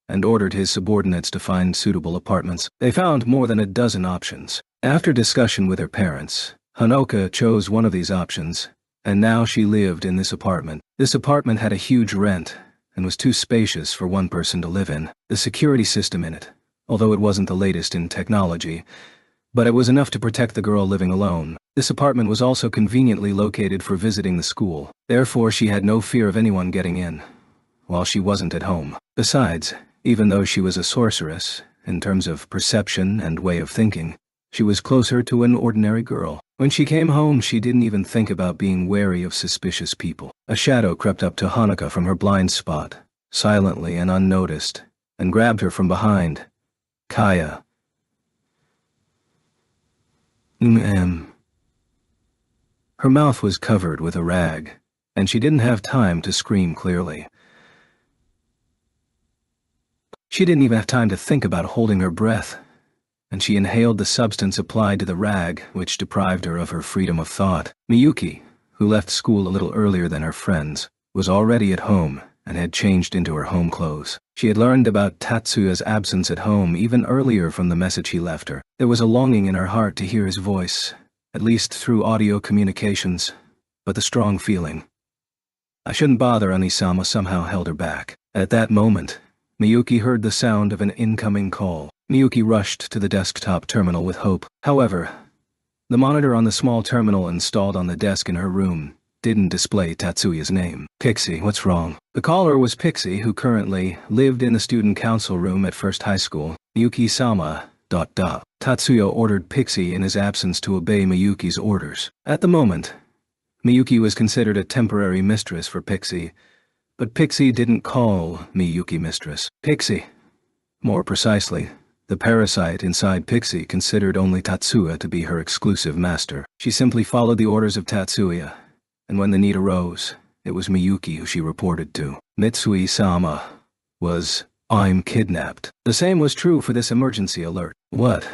S1: and ordered his subordinates to find suitable apartments. They found more than a dozen options. After discussion with her parents, Hanuka chose one of these options, and now she lived in this apartment. This apartment had a huge rent, and was too spacious for one person to live in. The security system in it, although it wasn't the latest in technology, but it was enough to protect the girl living alone. This apartment was also conveniently located for visiting the school. Therefore, she had no fear of anyone getting in, while she wasn't at home. Besides, even though she was a sorceress, in terms of perception and way of thinking, she was closer to an ordinary girl. When she came home, she didn't even think about being wary of suspicious people. A shadow crept up to Hanuka from her blind spot, silently and unnoticed, and grabbed her from behind. "Kaya." Her mouth was covered with a rag, and she didn't have time to scream clearly. She didn't even have time to think about holding her breath, and she inhaled the substance applied to the rag, which deprived her of her freedom of thought. Miyuki, who left school a little earlier than her friends, was already at home and had changed into her home clothes. She had learned about Tatsuya's absence at home even earlier from the message he left her. There was a longing in her heart to hear his voice, at least through audio communications, but the strong feeling, "I shouldn't bother," Anisama somehow held her back. At that moment, Miyuki heard the sound of an incoming call. Miyuki rushed to the desktop terminal with hope. However, the monitor on the small terminal installed on the desk in her room didn't display Tatsuya's name. "Pixie, what's wrong?" The caller was Pixie, who currently lived in the student council room at First High School. "Miyuki-sama, ... Tatsuya ordered Pixie in his absence to obey Miyuki's orders. At the moment, Miyuki was considered a temporary mistress for Pixie, but Pixie didn't call Miyuki mistress. Pixie. More precisely, the parasite inside Pixie considered only Tatsuya to be her exclusive master. She simply followed the orders of Tatsuya, and when the need arose, it was Miyuki who she reported to. Mitsui-sama was, "I'm kidnapped." The same was true for this emergency alert. "What?"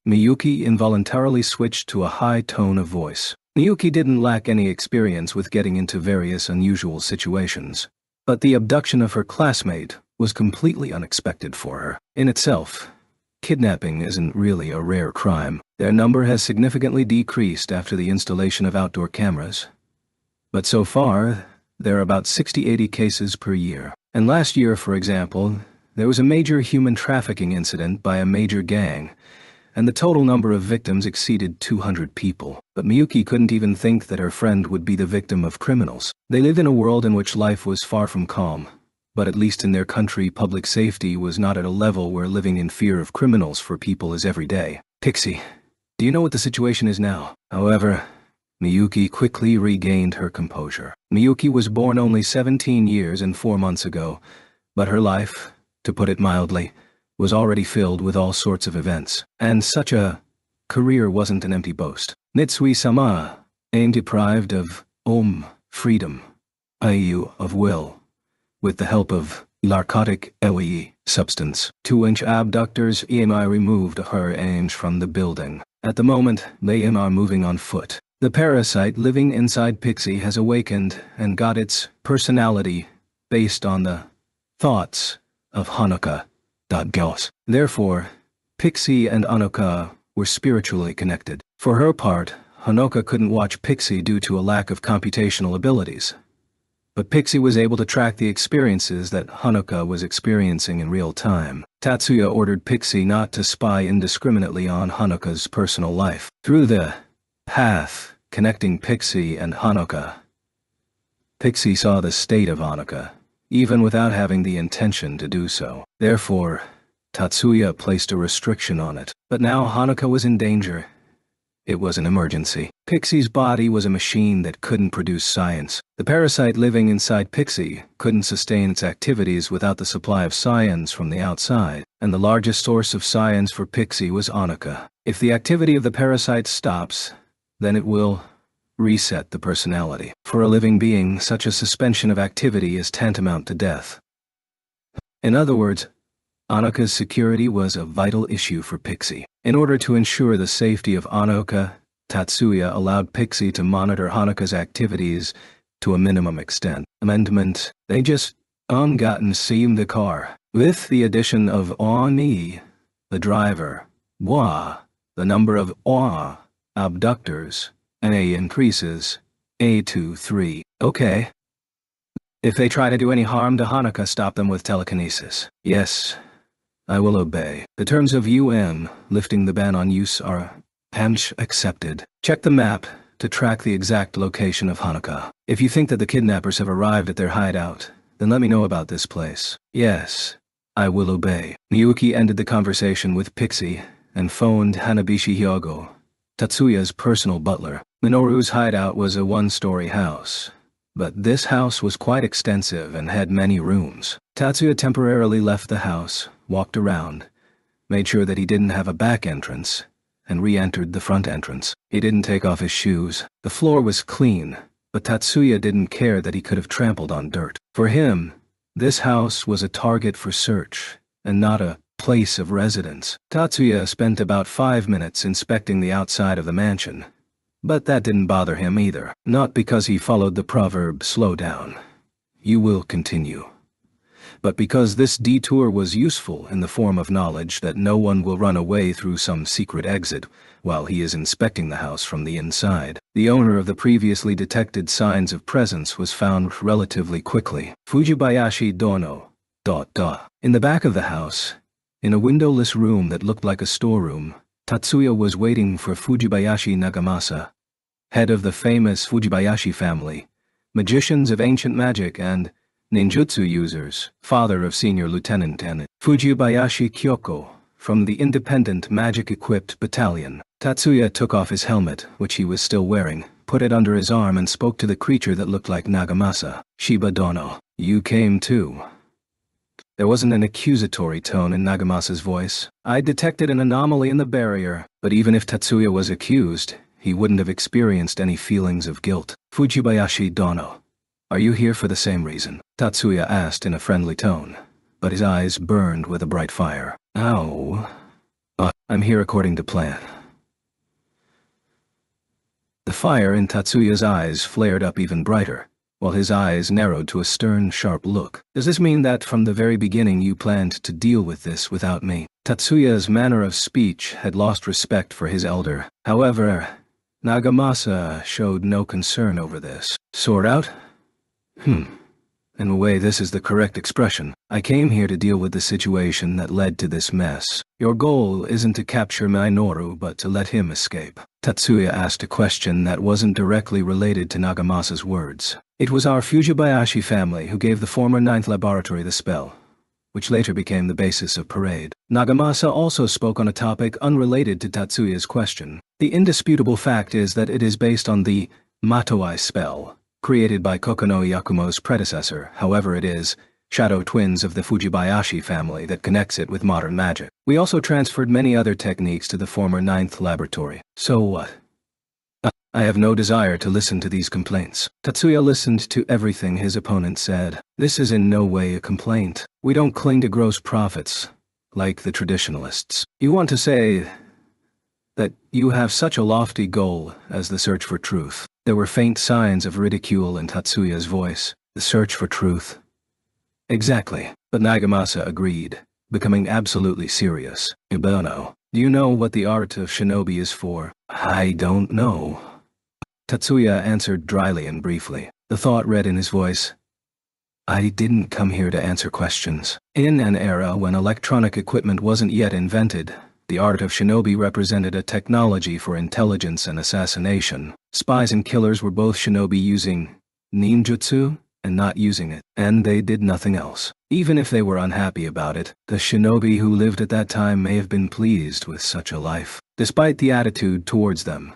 S1: Miyuki involuntarily switched to a high tone of voice. Miyuki didn't lack any experience with getting into various unusual situations, but the abduction of her classmate was completely unexpected for her. In itself, kidnapping isn't really a rare crime. Their number has significantly decreased after the installation of outdoor cameras, but so far, there are about 60-80 cases per year. And last year, for example, there was a major human trafficking incident by a major gang, and the total number of victims exceeded 200 people. But Miyuki couldn't even think that her friend would be the victim of criminals. They lived in a world in which life was far from calm, but at least in their country, public safety was not at a level where living in fear of criminals for people is every day. "Pixie, do you know what the situation is now?" However, Miyuki quickly regained her composure. Miyuki was born only 17 years and 4 months ago, but her life, to put it mildly, was already filled with all sorts of events. And such a career wasn't an empty boast. Mitsui-sama, aimed deprived of freedom, IU of will, with the help of narcotic LE substance. 2-inch abductors EMI removed her aims from the building. At the moment, they are moving on foot. The parasite living inside Pixie has awakened and got its personality based on the thoughts of Hanuka. Therefore, Pixie and Hanuka were spiritually connected. For her part, Honoka couldn't watch Pixie due to a lack of computational abilities. But Pixie was able to track the experiences that Honoka was experiencing in real time. Tatsuya ordered Pixie not to spy indiscriminately on Honoka's personal life. Through the path connecting Pixie and Honoka, Pixie saw the state of Honoka, even without having the intention to do so. Therefore, Tatsuya placed a restriction on it. But now Honoka was in danger. It was an emergency. Pixie's body was a machine that couldn't produce science. The parasite living inside Pixie couldn't sustain its activities without the supply of science from the outside, and the largest source of science for Pixie was Honoka. If the activity of the parasite stops, then it will reset the personality. For a living being, such a suspension of activity is tantamount to death. In other words, Honoka's security was a vital issue for Pixie. In order to ensure the safety of Honoka, Tatsuya allowed Pixie to monitor Honoka's activities to a minimum extent. Amendment: they just gotten seem the car. With the addition of Oni, the driver, Wa, the number of abductors, A increases, A to 3. Okay. If they try to do any harm to Honoka, stop them with telekinesis. Yes, I will obey. The terms of lifting the ban on use are accepted. Check the map to track the exact location of Honoka. If you think that the kidnappers have arrived at their hideout, then let me know about this place. Yes, I will obey. Miyuki ended the conversation with Pixie and phoned Hanabishi Hyogo, Tatsuya's personal butler. Minoru's hideout was a one-story house, but this house was quite extensive and had many rooms. Tatsuya temporarily left the house, walked around, made sure that he didn't have a back entrance, and re-entered the front entrance. He didn't take off his shoes. The floor was clean, but Tatsuya didn't care that he could have trampled on dirt. For him, this house was a target for search, and not a place of residence. Tatsuya spent about 5 minutes inspecting the outside of the mansion, but that didn't bother him either. Not because he followed the proverb, slow down, you will continue, but because this detour was useful in the form of knowledge that no one will run away through some secret exit while he is inspecting the house from the inside. The owner of the previously detected signs of presence was found relatively quickly. Fujibayashi Dono. In the back of the house, in a windowless room that looked like a storeroom, Tatsuya was waiting for Fujibayashi Nagamasa, head of the famous Fujibayashi family, magicians of ancient magic and ninjutsu users, father of Senior Lieutenant and Fujibayashi Kyoko, from the independent magic-equipped battalion. Tatsuya took off his helmet, which he was still wearing, put it under his arm and spoke to the creature that looked like Nagamasa. Shiba Dono, you came too. There wasn't an accusatory tone in Nagamasa's voice. I detected an anomaly in the barrier, but even if Tatsuya was accused, he wouldn't have experienced any feelings of guilt. Fujibayashi Dono, are you here for the same reason? Tatsuya asked in a friendly tone, but his eyes burned with a bright fire. Ow. I'm here according to plan. The fire in Tatsuya's eyes flared up even brighter, while his eyes narrowed to a stern, sharp look. Does this mean that from the very beginning you planned to deal with this without me? Tatsuya's manner of speech had lost respect for his elder. However, Nagamasa showed no concern over this. Sort out? In a way, this is the correct expression. I came here to deal with the situation that led to this mess. Your goal isn't to capture Minoru, but to let him escape. Tatsuya asked a question that wasn't directly related to Nagamasa's words. It was our Fujibayashi family who gave the former 9th laboratory the spell, which later became the basis of Parade. Nagamasa also spoke on a topic unrelated to Tatsuya's question. The indisputable fact is that it is based on the Matoi spell, created by Kokono Yakumo's predecessor. However, it is shadow twins of the Fujibayashi family that connects it with modern magic. We also transferred many other techniques to the former 9th laboratory. So what? I have no desire to listen to these complaints. Tatsuya listened to everything his opponent said. This is in no way a complaint. We don't cling to gross profits, like the traditionalists. You want to say that you have such a lofty goal as the search for truth. There were faint signs of ridicule in Tatsuya's voice. The search for truth. Exactly. But Nagamasa agreed, becoming absolutely serious. Ibono, do you know what the art of shinobi is for? I don't know. Tatsuya answered dryly and briefly. The thought read in his voice, I didn't come here to answer questions. In an era when electronic equipment wasn't yet invented, the art of shinobi represented a technology for intelligence and assassination. Spies and killers were both shinobi using ninjutsu and not using it, and they did nothing else. Even if they were unhappy about it, the shinobi who lived at that time may have been pleased with such a life. Despite the attitude towards them,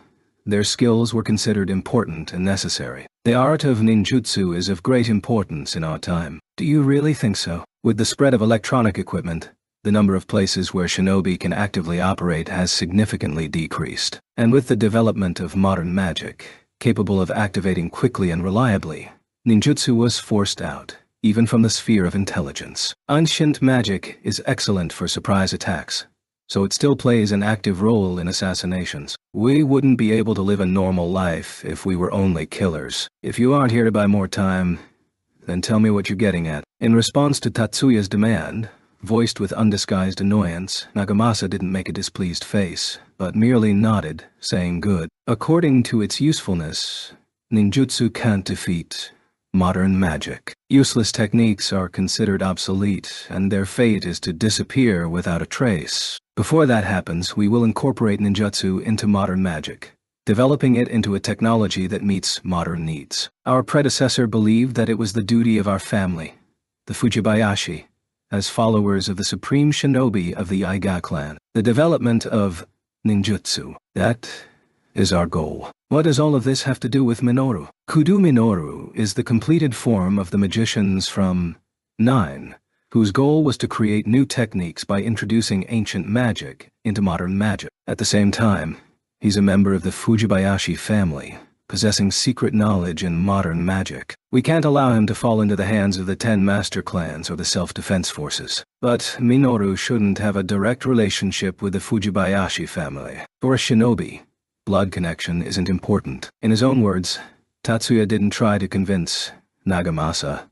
S1: their skills were considered important and necessary. The art of ninjutsu is of great importance in our time. Do you really think so? With the spread of electronic equipment, the number of places where shinobi can actively operate has significantly decreased. And with the development of modern magic, capable of activating quickly and reliably, ninjutsu was forced out, even from the sphere of intelligence. Ancient magic is excellent for surprise attacks, so it still plays an active role in assassinations. We wouldn't be able to live a normal life if we were only killers. If you aren't here to buy more time, then tell me what you're getting at. In response to Tatsuya's demand, voiced with undisguised annoyance, Nagamasa didn't make a displeased face, but merely nodded, saying good. According to its usefulness, ninjutsu can't defeat modern magic. Useless techniques are considered obsolete, and their fate is to disappear without a trace. Before that happens, we will incorporate ninjutsu into modern magic, developing it into a technology that meets modern needs. Our predecessor believed that it was the duty of our family, the Fujibayashi, as followers of the supreme shinobi of the Iga clan, the development of ninjutsu. That is our goal. What does all of this have to do with Minoru? Kudo Minoru is the completed form of the magicians from 9, whose goal was to create new techniques by introducing ancient magic into modern magic. At the same time, he's a member of the Fujibayashi family, possessing secret knowledge in modern magic. We can't allow him to fall into the hands of the 10 master clans or the self-defense forces. But Minoru shouldn't have a direct relationship with the Fujibayashi family. For a shinobi, blood connection isn't important. In his own words, Tatsuya didn't try to convince Nagamasa.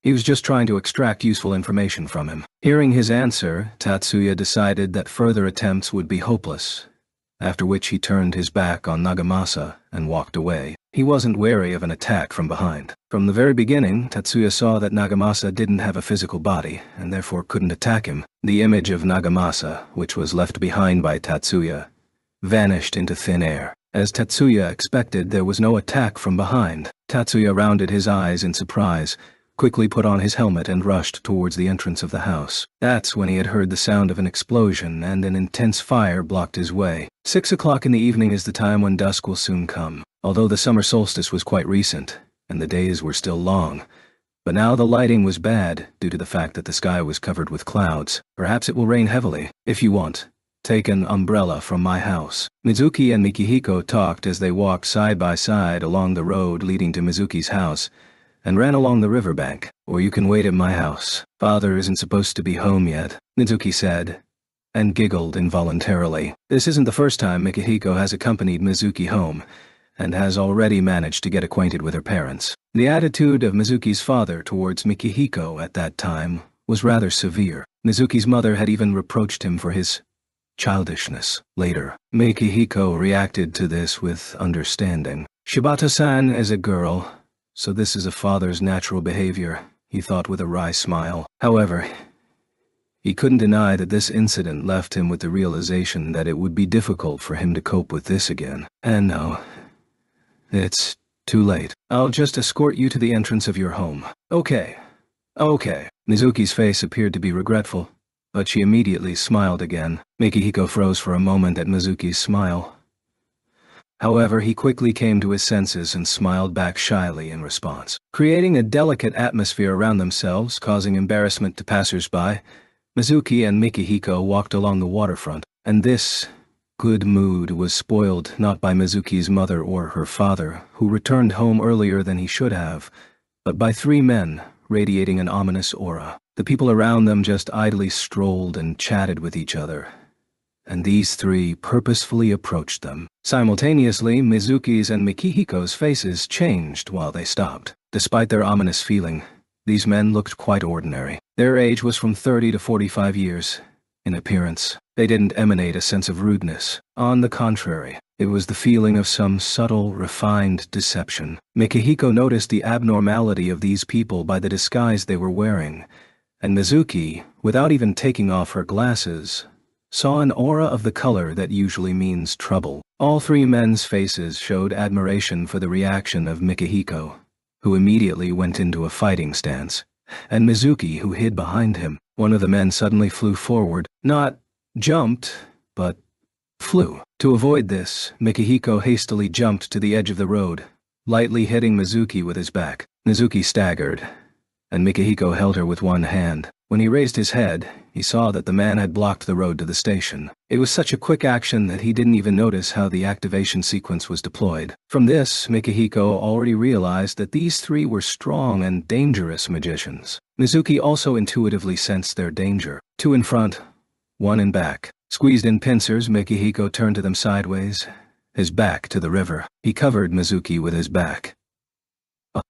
S1: He was just trying to extract useful information from him. Hearing his answer, Tatsuya decided that further attempts would be hopeless, after which he turned his back on Nagamasa and walked away. He wasn't wary of an attack from behind. From the very beginning, Tatsuya saw that Nagamasa didn't have a physical body, and therefore couldn't attack him. The image of Nagamasa, which was left behind by Tatsuya, vanished into thin air. As Tatsuya expected, there was no attack from behind. Tatsuya rounded his eyes in surprise, quickly put on his helmet and rushed towards the entrance of the house. That's when he had heard the sound of an explosion, and an intense fire blocked his way. 6 o'clock in the evening is the time when dusk will soon come. Although the summer solstice was quite recent, and the days were still long, but now the lighting was bad due to the fact that the sky was covered with clouds. Perhaps it will rain heavily. If you want, take an umbrella from my house. Mizuki and Mikihiko talked as they walked side by side along the road leading to Mizuki's house, and ran along the riverbank. Or you can wait at my house. Father isn't supposed to be home yet, Mizuki said, and giggled involuntarily. This isn't the first time Mikihiko has accompanied Mizuki home, and has already managed to get acquainted with her parents. The attitude of Mizuki's father towards Mikihiko at that time was rather severe. Mizuki's mother had even reproached him for his childishness. Later, Mikihiko reacted to this with understanding. Shibata-san is a girl, so this is a father's natural behavior, he thought with a wry smile. However, he couldn't deny that this incident left him with the realization that it would be difficult for him to cope with this again. And now, it's too late. I'll just escort you to the entrance of your home. Okay. Mizuki's face appeared to be regretful, but she immediately smiled again. Mikihiko froze for a moment at Mizuki's smile. However, he quickly came to his senses and smiled back shyly in response. Creating a delicate atmosphere around themselves, causing embarrassment to passers-by, Mizuki and Mikihiko walked along the waterfront, and this good mood was spoiled not by Mizuki's mother or her father, who returned home earlier than he should have, but by 3 men radiating an ominous aura. The people around them just idly strolled and chatted with each other, and these 3 purposefully approached them. Simultaneously, Mizuki's and Mikihiko's faces changed while they stopped. Despite their ominous feeling, these men looked quite ordinary. Their age was from 30 to 45 years. In appearance, they didn't emanate a sense of rudeness. On the contrary, It was the feeling of some subtle, refined deception. Mikihiko noticed the abnormality of these people by the disguise they were wearing, and Mizuki, without even taking off her glasses, saw an aura of the color that usually means trouble. All three men's faces showed admiration for the reaction of Mikihiko, who immediately went into a fighting stance, and Mizuki, who hid behind him. One of the men suddenly flew forward, not jumped, but flew. To avoid this, Mikihiko hastily jumped to the edge of the road, lightly hitting Mizuki with his back. Mizuki staggered, and Mikihiko held her with one hand. When he raised his head, he saw that the man had blocked the road to the station. It was such a quick action that he didn't even notice how the activation sequence was deployed. From this, Mikihiko already realized that these three were strong and dangerous magicians. Mizuki also intuitively sensed their danger. Two in front, one in back. Squeezed in pincers, Mikihiko turned to them sideways, his back to the river. He covered Mizuki with his back.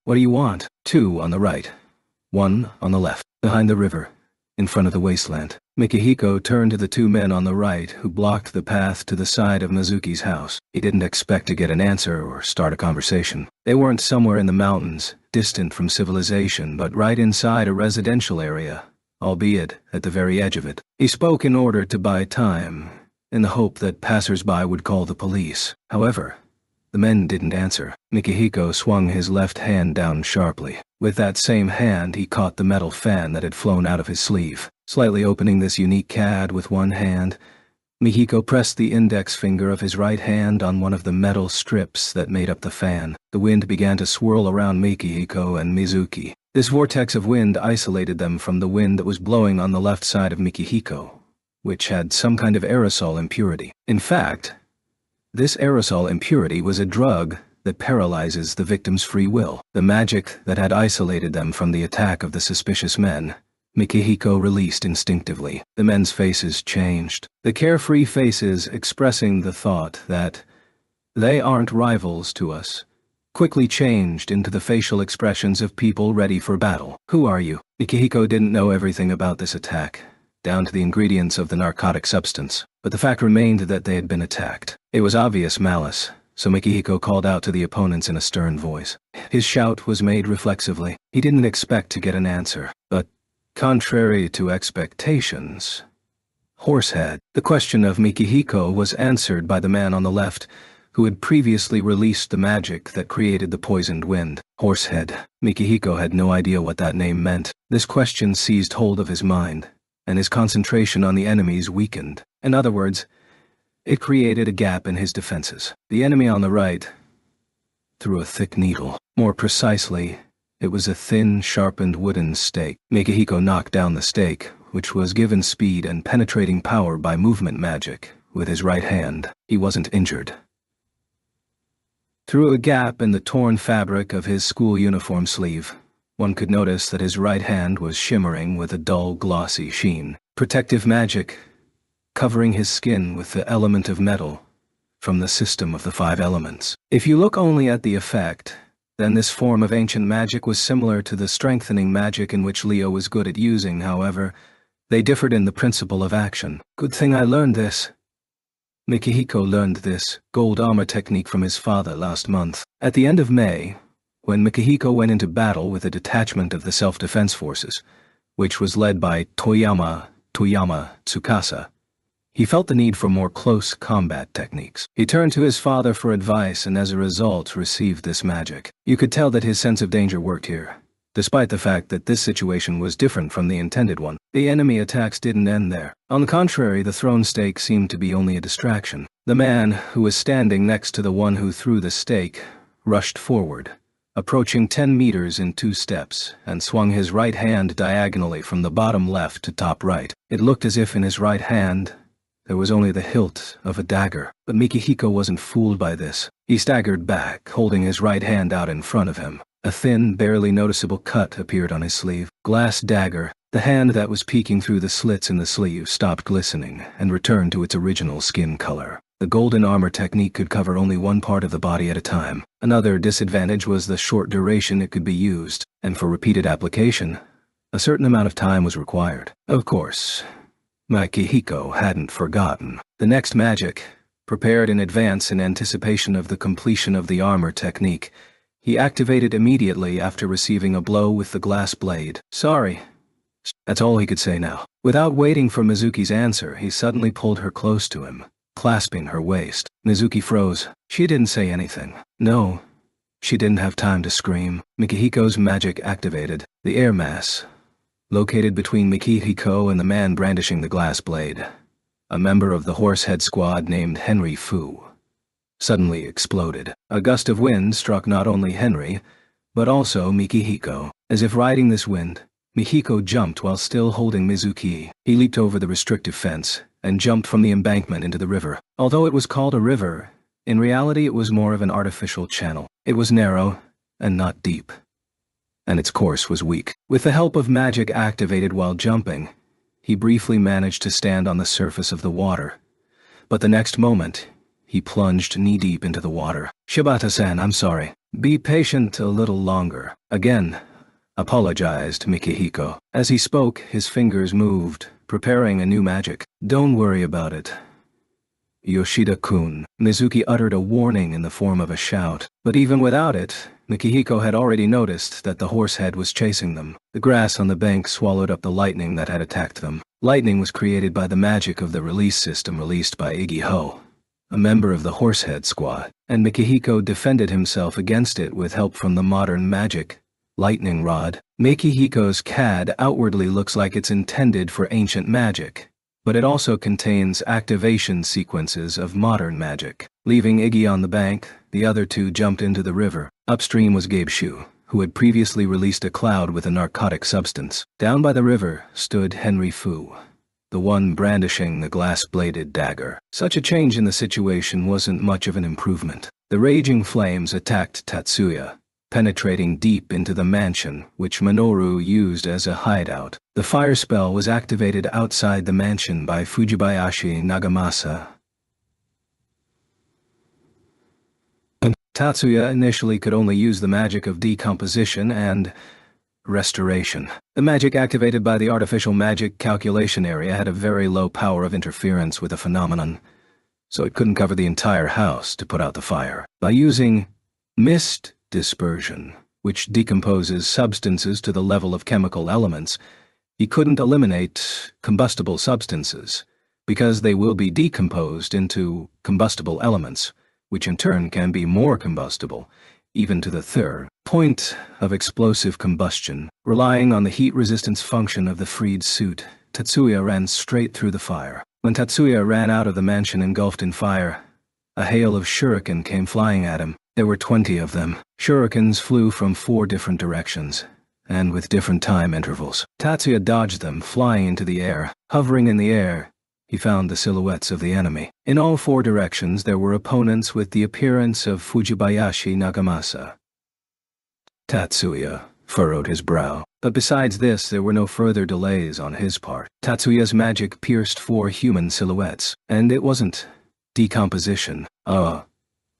S1: What do you want? Two on the right, one on the left, behind the river, in front of the wasteland. Mikihiko turned to the two men on the right who blocked the path to the side of Mizuki's house. He didn't expect to get an answer or start a conversation. They weren't somewhere in the mountains, distant from civilization, but right inside a residential area, albeit at the very edge of it. He spoke in order to buy time, in the hope that passers-by would call the police. However, the men didn't answer. Mikihiko swung his left hand down sharply. With that same hand, he caught the metal fan that had flown out of his sleeve. Slightly opening this unique CAD with one hand, Mikihiko pressed the index finger of his right hand on one of the metal strips that made up the fan. The wind began to swirl around Mikihiko and Mizuki. This vortex of wind isolated them from the wind that was blowing on the left side of Mikihiko, which had some kind of aerosol impurity. In fact, this aerosol impurity was a drug that paralyzes the victim's free will. The magic that had isolated them from the attack of the suspicious men, Mikihiko released instinctively. The men's faces changed, the carefree faces expressing the thought that they aren't rivals to us, quickly changed into the facial expressions of people ready for battle. Who are you? Mikihiko didn't know everything about this attack, down to the ingredients of the narcotic substance, but the fact remained that they had been attacked. It was obvious malice, so Mikihiko called out to the opponents in a stern voice. His shout was made reflexively. He didn't expect to get an answer, but, contrary to expectations, Horsehead. The question of Mikihiko was answered by the man on the left, who had previously released the magic that created the poisoned wind. Horsehead. Mikihiko had no idea what that name meant. This question seized hold of his mind, and his concentration on the enemies weakened. In other words, it created a gap in his defenses. The enemy on the right threw a thick needle. More precisely, it was a thin, sharpened wooden stake. Mikihiko knocked down the stake, which was given speed and penetrating power by movement magic, with his right hand. He wasn't injured. Through a gap in the torn fabric of his school uniform sleeve, one could notice that his right hand was shimmering with a dull, glossy sheen. Protective magic, covering his skin with the element of metal from the system of the 5 elements. If you look only at the effect, then this form of ancient magic was similar to the strengthening magic in which Leo was good at using. However, they differed in the principle of action. Good thing I learned this. Mikihiko learned this gold armor technique from his father last month. At the end of May, when Mikihiko went into battle with a detachment of the self-defense forces, which was led by Toyama Tsukasa, he felt the need for more close combat techniques. He turned to his father for advice and as a result received this magic. You could tell that his sense of danger worked here, despite the fact that this situation was different from the intended one. The enemy attacks didn't end there. On the contrary, the thrown stake seemed to be only a distraction. The man, who was standing next to the one who threw the stake, rushed forward, approaching 10 meters in 2 steps, and swung his right hand diagonally from the bottom left to top right. It looked as if in his right hand there was only the hilt of a dagger, but Mikihiko wasn't fooled by this. He staggered back, holding his right hand out in front of him. A thin, barely noticeable cut appeared on his sleeve. Glass dagger. The hand that was peeking through the slits in the sleeve stopped glistening and returned to its original skin color. The golden armor technique could cover only one part of the body at a time. Another disadvantage was the short duration it could be used, and for repeated application, a certain amount of time was required. Of course, Mikihiko hadn't forgotten. The next magic, prepared in advance in anticipation of the completion of the armor technique. He activated immediately after receiving a blow with the glass blade. Sorry. That's all he could say now. Without waiting for Mizuki's answer, he suddenly pulled her close to him, clasping her waist. Mizuki froze. She didn't say anything. No. She didn't have time to scream. Mikihiko's magic activated. The air mass, located between Mikihiko and the man brandishing the glass blade, a member of the Horsehead Squad named Henry Fu, suddenly exploded. A gust of wind struck not only Henry, but also Mikihiko. As if riding this wind, Mikihiko jumped while still holding Mizuki. He leaped over the restrictive fence and jumped from the embankment into the river. Although it was called a river, in reality it was more of an artificial channel. It was narrow and not deep, and its course was weak. With the help of magic activated while jumping, he briefly managed to stand on the surface of the water. But the next moment, he plunged knee-deep into the water. Shibata-san, I'm sorry. Be patient a little longer. Again, apologized Mikihiko. As he spoke, his fingers moved, preparing a new magic. Don't worry about it, Yoshida-kun. Mizuki uttered a warning in the form of a shout. But even without it, Mikihiko had already noticed that the horsehead was chasing them. The grass on the bank swallowed up the lightning that had attacked them. Lightning was created by the magic of the release system released by Igiho, a member of the Horsehead Squad, and Mikihiko defended himself against it with help from the modern magic, Lightning Rod. Mikihiko's CAD outwardly looks like it's intended for ancient magic, but it also contains activation sequences of modern magic. Leaving Iggy on the bank, the other two jumped into the river. Upstream was Gabe-shu, who had previously released a cloud with a narcotic substance. Down by the river stood Henry Fu, the one brandishing the glass-bladed dagger. Such a change in the situation wasn't much of an improvement. The raging flames attacked Tatsuya, penetrating deep into the mansion, which Minoru used as a hideout. The fire spell was activated outside the mansion by Fujibayashi Nagamasa. Tatsuya initially could only use the magic of decomposition and restoration. The magic activated by the artificial magic calculation area had a very low power of interference with the phenomenon, so it couldn't cover the entire house to put out the fire. By using mist dispersion, which decomposes substances to the level of chemical elements, he couldn't eliminate combustible substances, because they will be decomposed into combustible elements, which in turn can be more combustible, even to the third point of explosive combustion. Relying on the heat resistance function of the freed suit, Tatsuya ran straight through the fire. When Tatsuya ran out of the mansion engulfed in fire, a hail of shuriken came flying at him. There were 20 of them. Shurikens flew from 4 different directions, and with different time intervals. Tatsuya dodged them, flying into the air. Hovering in the air, he found the silhouettes of the enemy. In all 4 directions there were opponents with the appearance of Fujibayashi Nagamasa. Tatsuya furrowed his brow. But besides this, there were no further delays on his part. Tatsuya's magic pierced 4 human silhouettes, and it wasn't decomposition.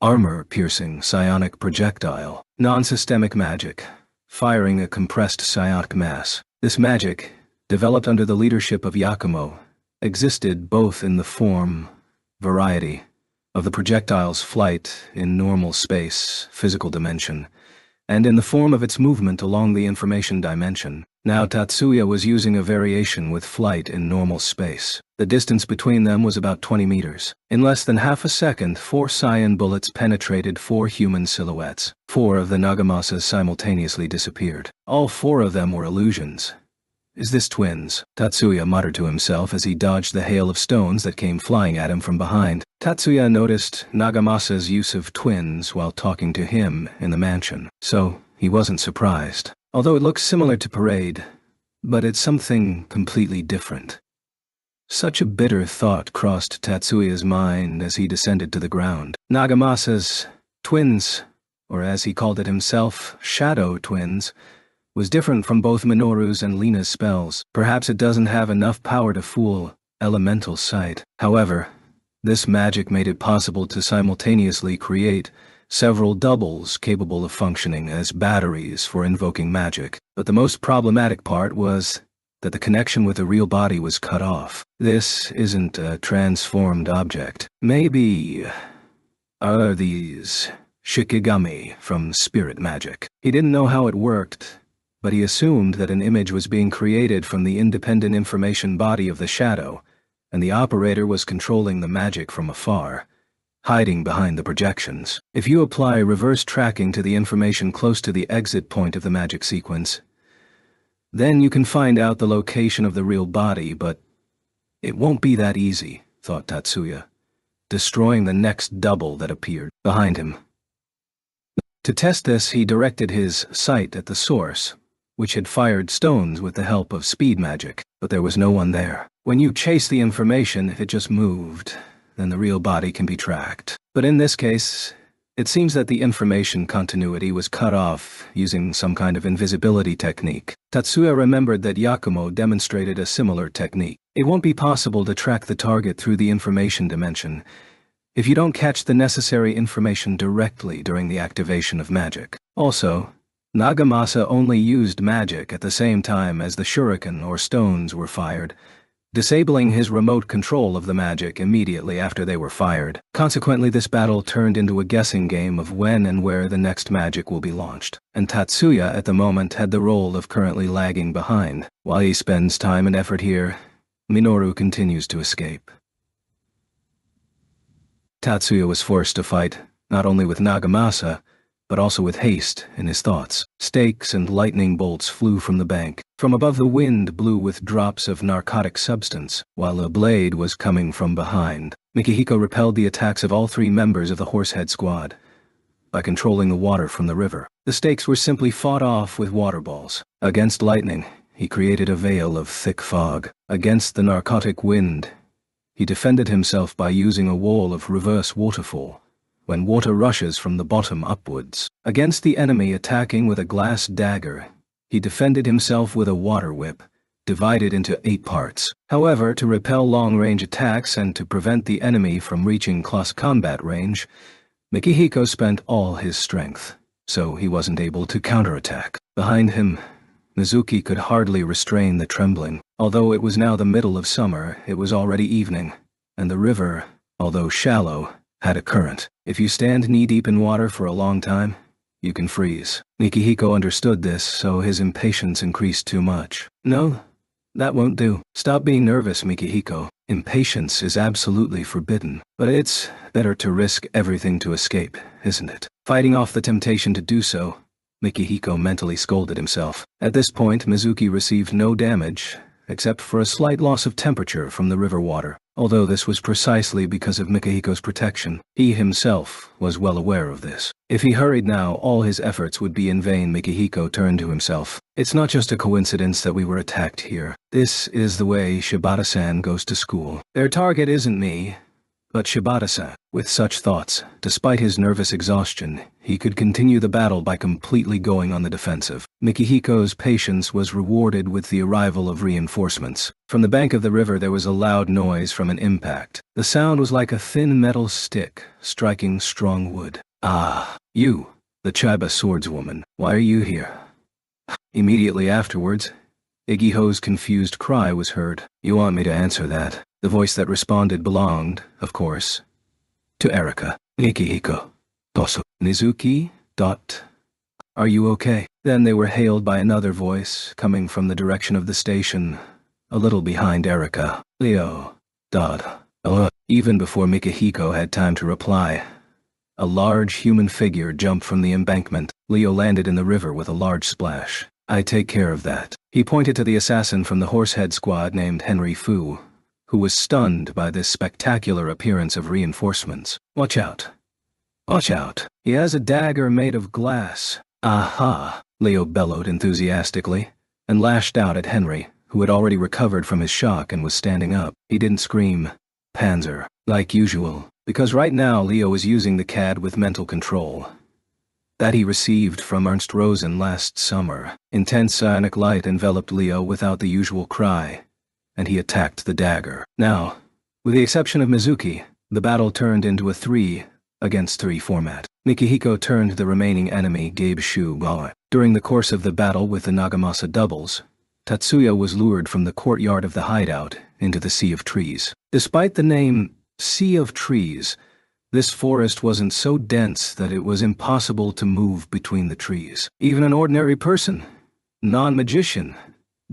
S1: Armor-piercing psionic projectile. Non-systemic magic, firing a compressed psionic mass. This magic, developed under the leadership of Yakumo, existed both in the form, variety, of the projectile's flight in normal space, physical dimension, and in the form of its movement along the information dimension. Now Tatsuya was using a variation with flight in normal space. The distance between them was about 20 meters. In less than half a second, 4 cyan bullets penetrated 4 human silhouettes. 4 of the Nagamasas simultaneously disappeared. All 4 of them were illusions. Is this twins? Tatsuya muttered to himself as he dodged the hail of stones that came flying at him from behind. Tatsuya noticed Nagamasa's use of twins while talking to him in the mansion, so he wasn't surprised. Although it looks similar to Parade, but it's something completely different. Such a bitter thought crossed Tatsuya's mind as he descended to the ground. Nagamasa's twins, or as he called it himself, shadow twins, was different from both Minoru's and Lena's spells. Perhaps it doesn't have enough power to fool elemental sight. However, this magic made it possible to simultaneously create several doubles capable of functioning as batteries for invoking magic. But the most problematic part was that the connection with the real body was cut off. This isn't a transformed object. Maybe are these shikigami from spirit magic. He didn't know how it worked, but he assumed that an image was being created from the independent information body of the shadow, and the operator was controlling the magic from afar, hiding behind the projections. If you apply reverse tracking to the information close to the exit point of the magic sequence, then you can find out the location of the real body, but it won't be that easy, thought Tatsuya, destroying the next double that appeared behind him. To test this, he directed his sight at the source, which had fired stones with the help of speed magic, but there was no one there. When you chase the information, if it just moved, then the real body can be tracked. But in this case, it seems that the information continuity was cut off using some kind of invisibility technique. Tatsuya remembered that Yakumo demonstrated a similar technique. It won't be possible to track the target through the information dimension if you don't catch the necessary information directly during the activation of magic. Also, Nagamasa only used magic at the same time as the shuriken or stones were fired, disabling his remote control of the magic immediately after they were fired. Consequently, this battle turned into a guessing game of when and where the next magic will be launched, and Tatsuya at the moment had the role of currently lagging behind. While he spends time and effort here, Minoru continues to escape. Tatsuya was forced to fight, not only with Nagamasa, but also with haste in his thoughts. Stakes and lightning bolts flew from the bank. From above, the wind blew with drops of narcotic substance, while a blade was coming from behind. Mikihiko repelled the attacks of all three members of the Horsehead Squad by controlling the water from the river. The stakes were simply fought off with water balls. Against lightning, he created a veil of thick fog. Against the narcotic wind, he defended himself by using a wall of reverse waterfall, when water rushes from the bottom upwards. Against the enemy attacking with a glass dagger, he defended himself with a water whip, divided into 8 parts. However, to repel long-range attacks and to prevent the enemy from reaching close combat range, Mikihiko spent all his strength, so he wasn't able to counterattack. Behind him, Mizuki could hardly restrain the trembling. Although it was now the middle of summer, it was already evening, and the river, although shallow, had a current. If you stand knee-deep in water for a long time, you can freeze. Mikihiko understood this, so his impatience increased too much. No, that won't do. Stop being nervous, Mikihiko. Impatience is absolutely forbidden, but it's better to risk everything to escape, isn't it? Fighting off the temptation to do so, Mikihiko mentally scolded himself. At this point, Mizuki received no damage, except for a slight loss of temperature from the river water. Although this was precisely because of Mikihiko's protection, he himself was well aware of this. If he hurried now, all his efforts would be in vain. Mikihiko turned to himself. It's not just a coincidence that we were attacked here. This is the way Shibata-san goes to school. Their target isn't me, but Shibata-san. With such thoughts, despite his nervous exhaustion, he could continue the battle by completely going on the defensive. Mikihiko's patience was rewarded with the arrival of reinforcements. From the bank of the river there was a loud noise from an impact. The sound was like a thin metal stick striking strong wood. Ah, you, the Chiba swordswoman, why are you here? Immediately afterwards, Igiho's confused cry was heard. You want me to answer that? The voice that responded belonged, of course, to Erika. Mikihiko. Tosu. Nizuki? Are you okay? Then they were hailed by another voice, coming from the direction of the station, a little behind Erika. Leo. Even before Mikihiko had time to reply, a large human figure jumped from the embankment. Leo landed in the river with a large splash. I take care of that. He pointed to the assassin from the Horsehead Squad named Henry Fu, who was stunned by this spectacular appearance of reinforcements. Watch out. Watch out. He has a dagger made of glass. Aha, Leo bellowed enthusiastically, and lashed out at Henry, who had already recovered from his shock and was standing up. He didn't scream, Panzer, like usual, because right now Leo was using the CAD with mental control that he received from Ernst Rosen last summer. Intense psionic light enveloped Leo without the usual cry, and he attacked the dagger. Now, with the exception of Mizuki, the battle turned into a 3-against-3 format. Mikihiko turned the remaining enemy Gabe Shu. During the course of the battle with the Nagamasa doubles, Tatsuya was lured from the courtyard of the hideout into the sea of trees. Despite the name Sea of Trees, this forest wasn't so dense that it was impossible to move between the trees. Even an ordinary person, non-magician,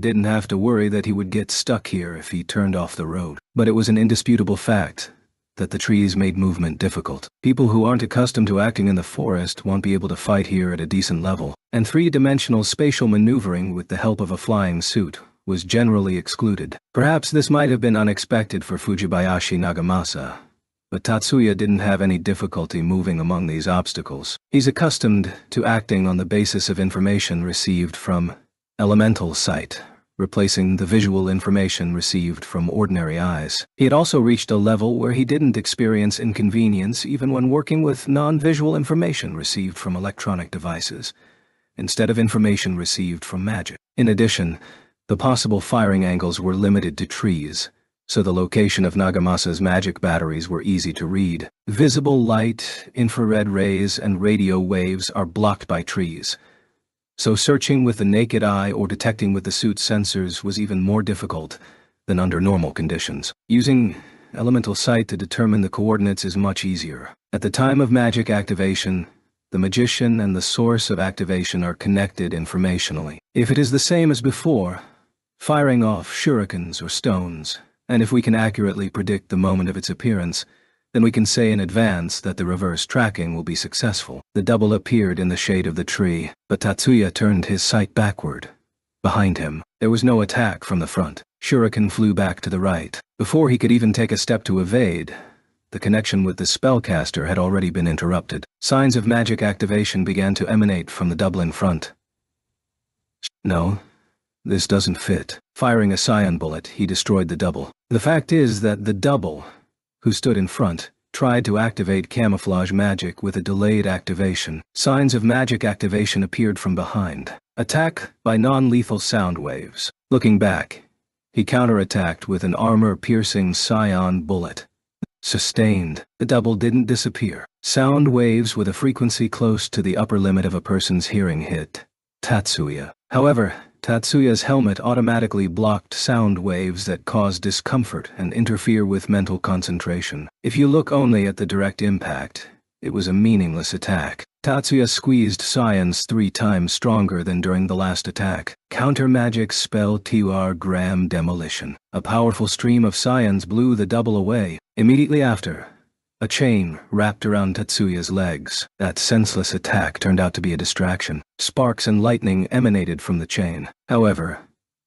S1: didn't have to worry that he would get stuck here if he turned off the road. But it was an indisputable fact that the trees made movement difficult. People who aren't accustomed to acting in the forest won't be able to fight here at a decent level, and three-dimensional spatial maneuvering with the help of a flying suit was generally excluded. Perhaps this might have been unexpected for Fujibayashi Nagamasa, but Tatsuya didn't have any difficulty moving among these obstacles. He's accustomed to acting on the basis of information received from elemental sight, replacing the visual information received from ordinary eyes. He had also reached a level where he didn't experience inconvenience even when working with non-visual information received from electronic devices, instead of information received from magic. In addition, the possible firing angles were limited to trees, so the location of Nagamasa's magic batteries were easy to read. Visible light, infrared rays, and radio waves are blocked by trees, so searching with the naked eye or detecting with the suit's sensors was even more difficult than under normal conditions. Using elemental sight to determine the coordinates is much easier. At the time of magic activation, the magician and the source of activation are connected informationally. If it is the same as before, firing off shurikens or stones, and if we can accurately predict the moment of its appearance, then we can say in advance that the reverse tracking will be successful. The double appeared in the shade of the tree, but Tatsuya turned his sight backward. Behind him, there was no attack from the front. Shuriken flew back to the right. Before he could even take a step to evade, the connection with the spellcaster had already been interrupted. Signs of magic activation began to emanate from the double in front. No, this doesn't fit. Firing a scion bullet, he destroyed the double. The fact is that the double, who stood in front, tried to activate camouflage magic with a delayed activation. Signs of magic activation appeared from behind. Attack by non-lethal sound waves. Looking back, he counterattacked with an armor-piercing scion bullet. Sustained. The double didn't disappear. Sound waves with a frequency close to the upper limit of a person's hearing hit Tatsuya. However, Tatsuya's helmet automatically blocked sound waves that cause discomfort and interfere with mental concentration. If you look only at the direct impact, it was a meaningless attack. Tatsuya squeezed scions 3 times stronger than during the last attack. Counter-magic spell Gram Demolition. A powerful stream of scions blew the double away. Immediately after, a chain wrapped around Tatsuya's legs. That senseless attack turned out to be a distraction. Sparks and lightning emanated from the chain. However,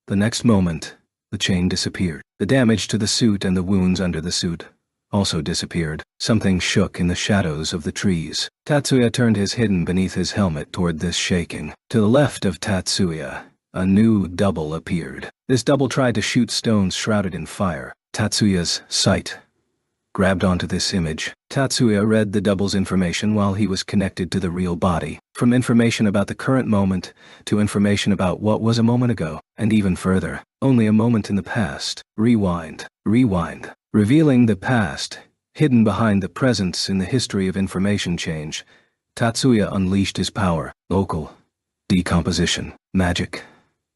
S1: the next moment, the chain disappeared. The damage to the suit and the wounds under the suit also disappeared. Something shook in the shadows of the trees. Tatsuya turned his hidden beneath his helmet toward this shaking. To the left of Tatsuya, a new double appeared. This double tried to shoot stones shrouded in fire. Tatsuya's sight grabbed onto this image. Tatsuya read the double's information while he was connected to the real body. From information about the current moment to information about what was a moment ago, and even further, only a moment in the past. Rewind. Rewind. Revealing the past, hidden behind the presence in the history of information change, Tatsuya unleashed his power. Local decomposition. Magic.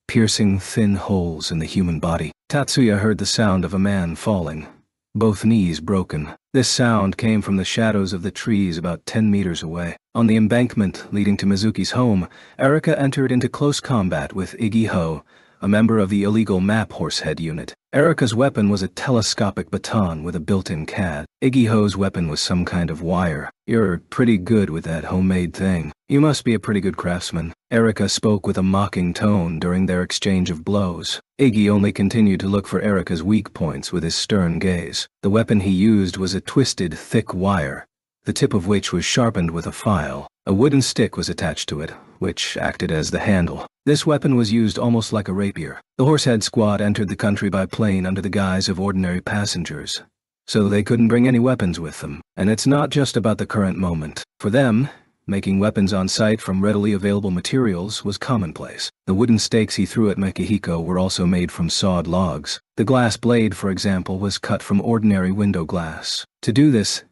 S1: Piercing thin holes in the human body. Tatsuya heard the sound of a man falling, both knees broken. This sound came from the shadows of the trees about 10 meters away. On the embankment leading to Mizuki's home, Erika entered into close combat with Iggy Ho, a member of the illegal map horsehead unit. Erika's weapon was a telescopic baton with a built-in CAD. Iggy Ho's weapon was some kind of wire. "You're pretty good with that homemade thing. You must be a pretty good craftsman." Erika spoke with a mocking tone during their exchange of blows. Iggy only continued to look for Erika's weak points with his stern gaze. The weapon he used was a twisted, thick wire, the tip of which was sharpened with a file. A wooden stick was attached to it, which acted as the handle. This weapon was used almost like a rapier. The Horsehead Squad entered the country by plane under the guise of ordinary passengers, so they couldn't bring any weapons with them. And it's not just about the current moment. For them, making weapons on site from readily available materials was commonplace. The wooden stakes he threw at Makihiko were also made from sawed logs. The glass blade, for example, was cut from ordinary window glass. To do this,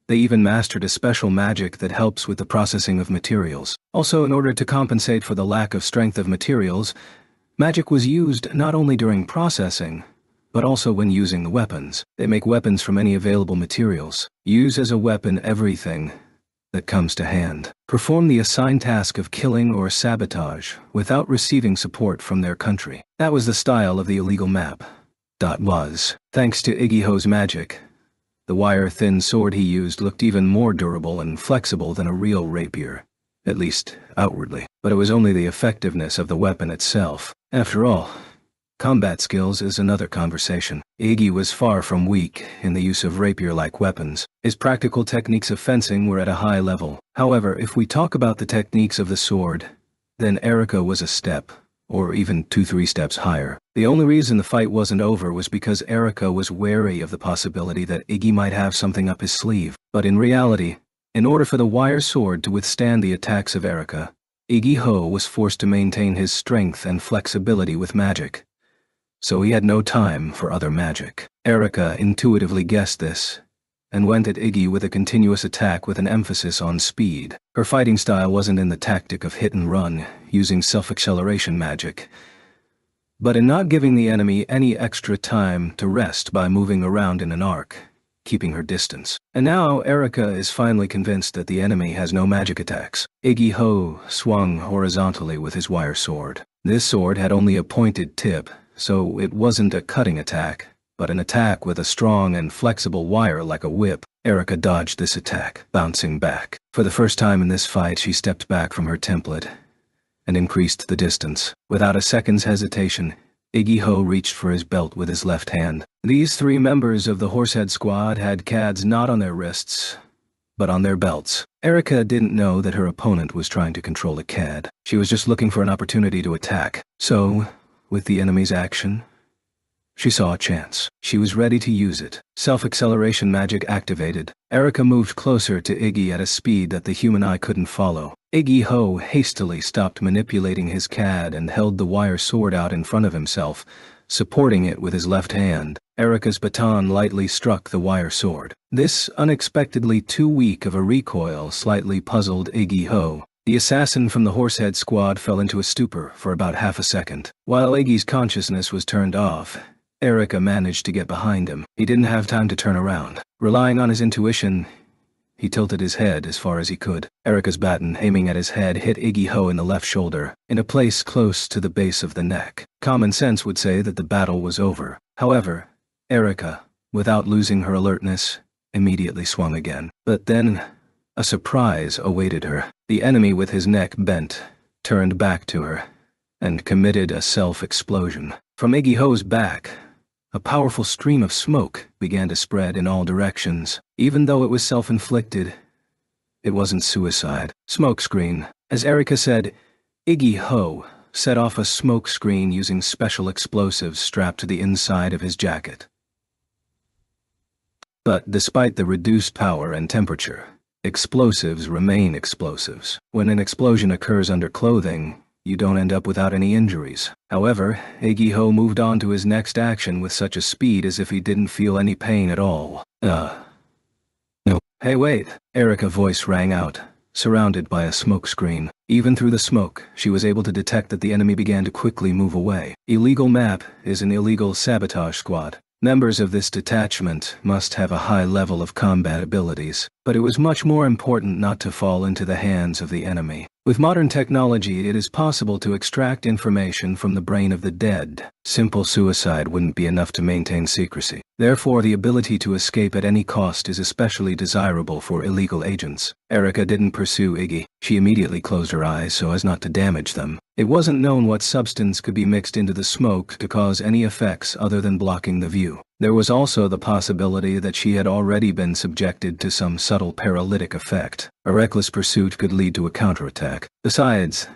S1: they even mastered a special magic that helps with the processing of materials. Also, in order to compensate for the lack of strength of materials, Magic was used not only during processing, but also when using the weapons. They make weapons from any available materials. Use as a weapon everything that comes to hand. Perform the assigned task of killing or sabotage without receiving support from their country. That was the style of the illegal map. Thanks to Iggy Ho's magic, the wire-thin sword he used looked even more durable and flexible than a real rapier, at least outwardly. But it was only the effectiveness of the weapon itself. After all, combat skills is another conversation. Iggy was far from weak in the use of rapier-like weapons. His practical techniques of fencing were at a high level. However, if we talk about the techniques of the sword, then Erica was a step, or even 2-3 steps higher. The only reason the fight wasn't over was because Erica was wary of the possibility that Iggy might have something up his sleeve. But in reality, in order for the wire sword to withstand the attacks of Erica, Iggy Ho was forced to maintain his strength and flexibility with magic. So he had no time for other magic. Erica intuitively guessed this, and went at Iggy with a continuous attack with an emphasis on speed. Her fighting style wasn't in the tactic of hit and run, using self-acceleration magic, but in not giving the enemy any extra time to rest by moving around in an arc, keeping her distance. And now Erica is finally convinced that the enemy has no magic attacks. Iggy Ho swung horizontally with his wire sword. This sword had only a pointed tip, so it wasn't a cutting attack, but an attack with a strong and flexible wire like a whip. Erica dodged this attack, bouncing back. For the first time in this fight, she stepped back from her template and increased the distance. Without a second's hesitation, Iggy Ho reached for his belt with his left hand. These 3 members of the Horsehead Squad had CADs not on their wrists, but on their belts. Erica didn't know that her opponent was trying to control a CAD. She was just looking for an opportunity to attack. So, with the enemy's action, she saw a chance. She was ready to use it. Self-acceleration magic activated. Erica moved closer to Iggy at a speed that the human eye couldn't follow. Iggy Ho hastily stopped manipulating his CAD and held the wire sword out in front of himself, supporting it with his left hand. Erica's baton lightly struck the wire sword. This unexpectedly too weak of a recoil slightly puzzled Iggy Ho. The assassin from the Horsehead Squad fell into a stupor for about half a second. While Iggy's consciousness was turned off, Erica managed to get behind him. He didn't have time to turn around. Relying on his intuition, he tilted his head as far as he could. Erica's baton, aiming at his head, hit Iggy Ho in the left shoulder, in a place close to the base of the neck. Common sense would say that the battle was over. However, Erica, without losing her alertness, immediately swung again. But then, a surprise awaited her. The enemy, with his neck bent, turned back to her, and committed a self-explosion. From Iggy Ho's back, a powerful stream of smoke began to spread in all directions. Even though it was self-inflicted, it wasn't suicide. Smokescreen. As Erica said, Iggy Ho set off a smoke screen using special explosives strapped to the inside of his jacket. But despite the reduced power and temperature, explosives remain explosives. When an explosion occurs under clothing, you don't end up without any injuries. However, Iggy Ho moved on to his next action with such a speed as if he didn't feel any pain at all. No. Hey, wait. Erica's voice rang out, surrounded by a smoke screen. Even through the smoke, she was able to detect that the enemy began to quickly move away. Illegal Map is an illegal sabotage squad. Members of this detachment must have a high level of combat abilities, but it was much more important not to fall into the hands of the enemy. With modern technology, it is possible to extract information from the brain of the dead. Simple suicide wouldn't be enough to maintain secrecy. Therefore, the ability to escape at any cost is especially desirable for illegal agents. Erica didn't pursue Iggy. She immediately closed her eyes so as not to damage them. It wasn't known what substance could be mixed into the smoke to cause any effects other than blocking the view. There was also the possibility that she had already been subjected to some subtle paralytic effect. A reckless pursuit could lead to a counterattack. Besides,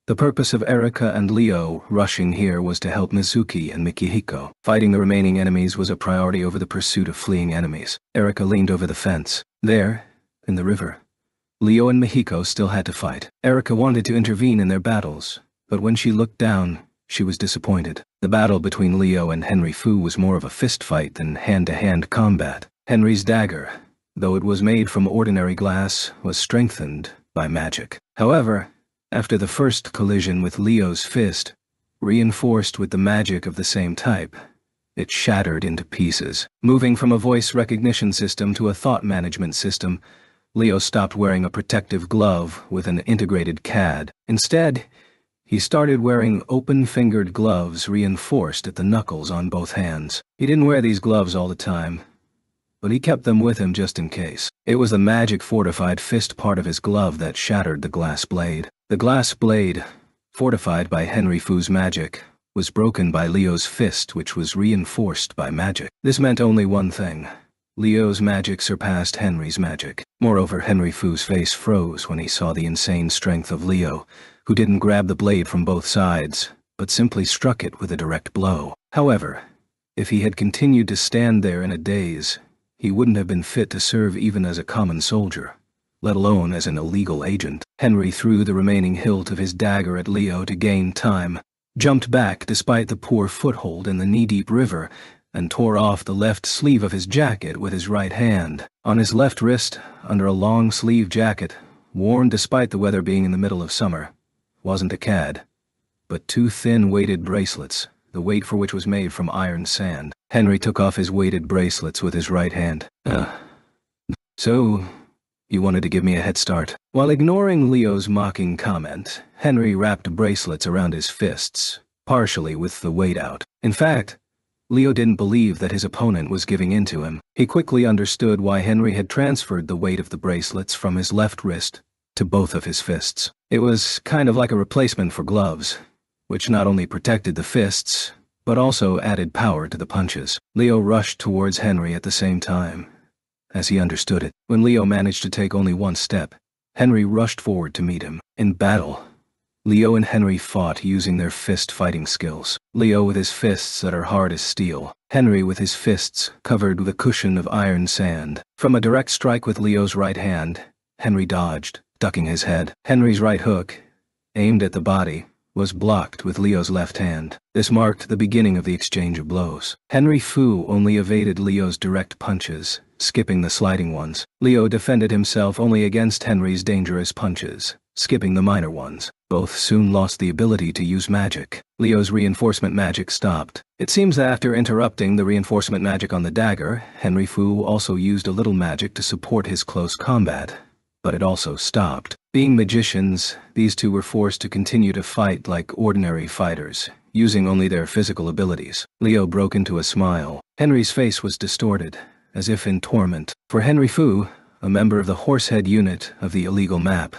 S1: the purpose of Erica and Leo rushing here was to help Mizuki and Mikihiko. Fighting the remaining enemies was a priority over the pursuit of fleeing enemies. Erica leaned over the fence. There, in the river, Leo and Mihiko still had to fight. Erica wanted to intervene in their battles, but when she looked down, she was disappointed. The battle between Leo and Henry Fu was more of a fist fight than hand-to-hand combat. Henry's dagger, though it was made from ordinary glass, was strengthened by magic. However, after the first collision with Leo's fist, reinforced with the magic of the same type. It shattered into pieces. Moving from a voice recognition system to a thought management system, Leo stopped wearing a protective glove with an integrated CAD. Instead, he started wearing open-fingered gloves reinforced at the knuckles on both hands. He didn't wear these gloves all the time, but he kept them with him just in case. It was the magic fortified fist part of his glove that shattered the glass blade. The glass blade, fortified by Henry Fu's magic, was broken by Leo's fist, which was reinforced by magic. This meant only one thing. Leo's magic surpassed Henry's magic. Moreover, Henry Fu's face froze when he saw the insane strength of Leo, who didn't grab the blade from both sides, but simply struck it with a direct blow. However, if he had continued to stand there in a daze, he wouldn't have been fit to serve even as a common soldier, let alone as an illegal agent. Henry threw the remaining hilt of his dagger at Leo to gain time, jumped back despite the poor foothold in the knee-deep river, and tore off the left sleeve of his jacket with his right hand. On his left wrist, under a long-sleeve jacket, worn despite the weather being in the middle of summer, wasn't a CAD, but two thin weighted bracelets, the weight for which was made from iron sand. Henry took off his weighted bracelets with his right hand. So, you wanted to give me a head start? While ignoring Leo's mocking comment, Henry wrapped bracelets around his fists, partially with the weight out. In fact, Leo didn't believe that his opponent was giving in to him. He quickly understood why Henry had transferred the weight of the bracelets from his left wrist to both of his fists. It was kind of like a replacement for gloves, which not only protected the fists, but also added power to the punches. Leo rushed towards Henry at the same time. As he understood it, when Leo managed to take only one step, Henry rushed forward to meet him. In battle, Leo and Henry fought using their fist-fighting skills. Leo with his fists that are hard as steel, Henry with his fists covered with a cushion of iron sand. From a direct strike with Leo's right hand, Henry dodged, ducking his head. Henry's right hook, aimed at the body, was blocked with Leo's left hand. This marked the beginning of the exchange of blows. Henry Fu only evaded Leo's direct punches, skipping the sliding ones. Leo defended himself only against Henry's dangerous punches, skipping the minor ones. Both soon lost the ability to use magic. Leo's reinforcement magic stopped. It seems that after interrupting the reinforcement magic on the dagger, Henry Fu also used a little magic to support his close combat, but it also stopped. Being magicians, these two were forced to continue to fight like ordinary fighters, using only their physical abilities. Leo broke into a smile. Henry's face was distorted, as if in torment. For Henry Fu, a member of the Horsehead unit of the illegal map,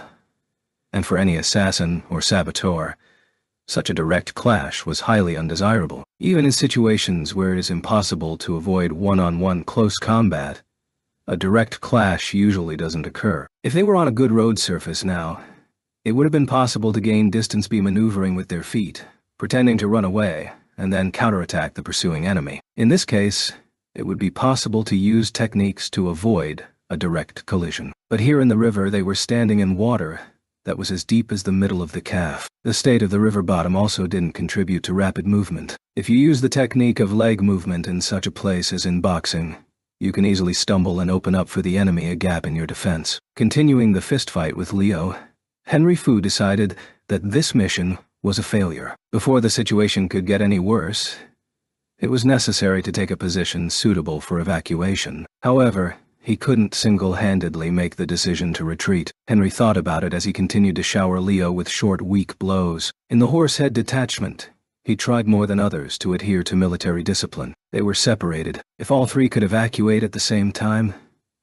S1: and for any assassin or saboteur, such a direct clash was highly undesirable. Even in situations where it is impossible to avoid one-on-one close combat, a direct clash usually doesn't occur. If they were on a good road surface now, it would have been possible to gain distance by maneuvering with their feet, pretending to run away, and then counterattack the pursuing enemy. In this case, it would be possible to use techniques to avoid a direct collision. But here in the river they were standing in water that was as deep as the middle of the calf. The state of the river bottom also didn't contribute to rapid movement. If you use the technique of leg movement in such a place as in boxing, you can easily stumble and open up for the enemy a gap in your defense. Continuing the fistfight with Leo, Henry Fu decided that this mission was a failure. Before the situation could get any worse, it was necessary to take a position suitable for evacuation. However, he couldn't single-handedly make the decision to retreat. Henry thought about it as he continued to shower Leo with short, weak blows. In the Horsehead detachment, he tried more than others to adhere to military discipline. They were separated. If all three could evacuate at the same time,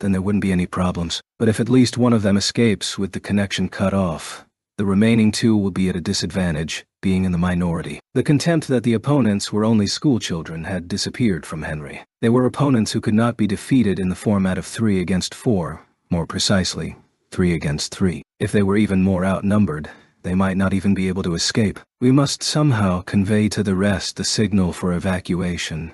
S1: then there wouldn't be any problems. But if at least one of them escapes with the connection cut off, the remaining two will be at a disadvantage, being in the minority. The contempt that the opponents were only schoolchildren had disappeared from Henry. They were opponents who could not be defeated in the format of 3 against 4, more precisely, 3 against 3. If they were even more outnumbered, they might not even be able to escape. We must somehow convey to the rest the signal for evacuation.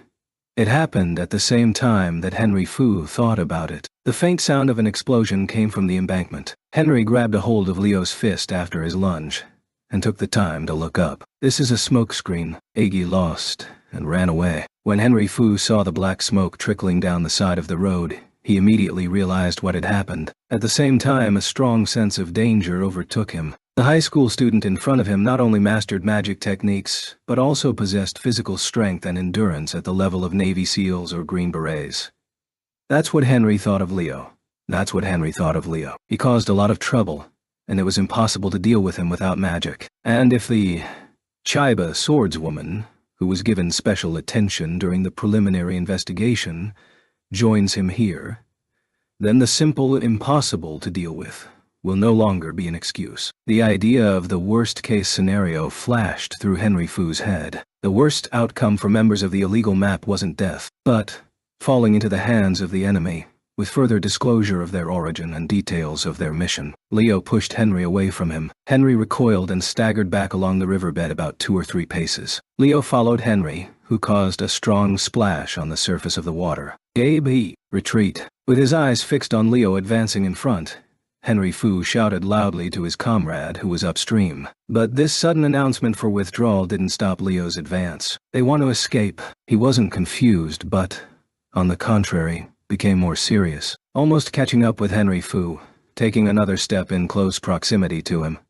S1: It happened at the same time that Henry Fu thought about it. The faint sound of an explosion came from the embankment. Henry grabbed a hold of Leo's fist after his lunge, and took the time to look up. "This is a smokescreen." Iggy lost, and ran away. When Henry Fu saw the black smoke trickling down the side of the road, he immediately realized what had happened. At the same time, a strong sense of danger overtook him. The high school student in front of him not only mastered magic techniques, but also possessed physical strength and endurance at the level of Navy SEALs or Green Berets. That's what Henry thought of Leo. That's what Henry thought of Leo. He caused a lot of trouble, and it was impossible to deal with him without magic. And if the Chiba swordswoman, who was given special attention during the preliminary investigation, joins him here, then the simple impossible to deal with will no longer be an excuse. The idea of the worst-case scenario flashed through Henry Fu's head. The worst outcome for members of the illegal map wasn't death, but falling into the hands of the enemy, with further disclosure of their origin and details of their mission. Leo pushed Henry away from him. Henry recoiled and staggered back along the riverbed about 2 or 3 paces. Leo followed Henry, who caused a strong splash on the surface of the water. Gabe, retreat. With his eyes fixed on Leo advancing in front, Henry Fu shouted loudly to his comrade who was upstream. But this sudden announcement for withdrawal didn't stop Leo's advance. They want to escape. He wasn't confused, but, on the contrary, became more serious. Almost catching up with Henry Fu, taking another step in close proximity to him,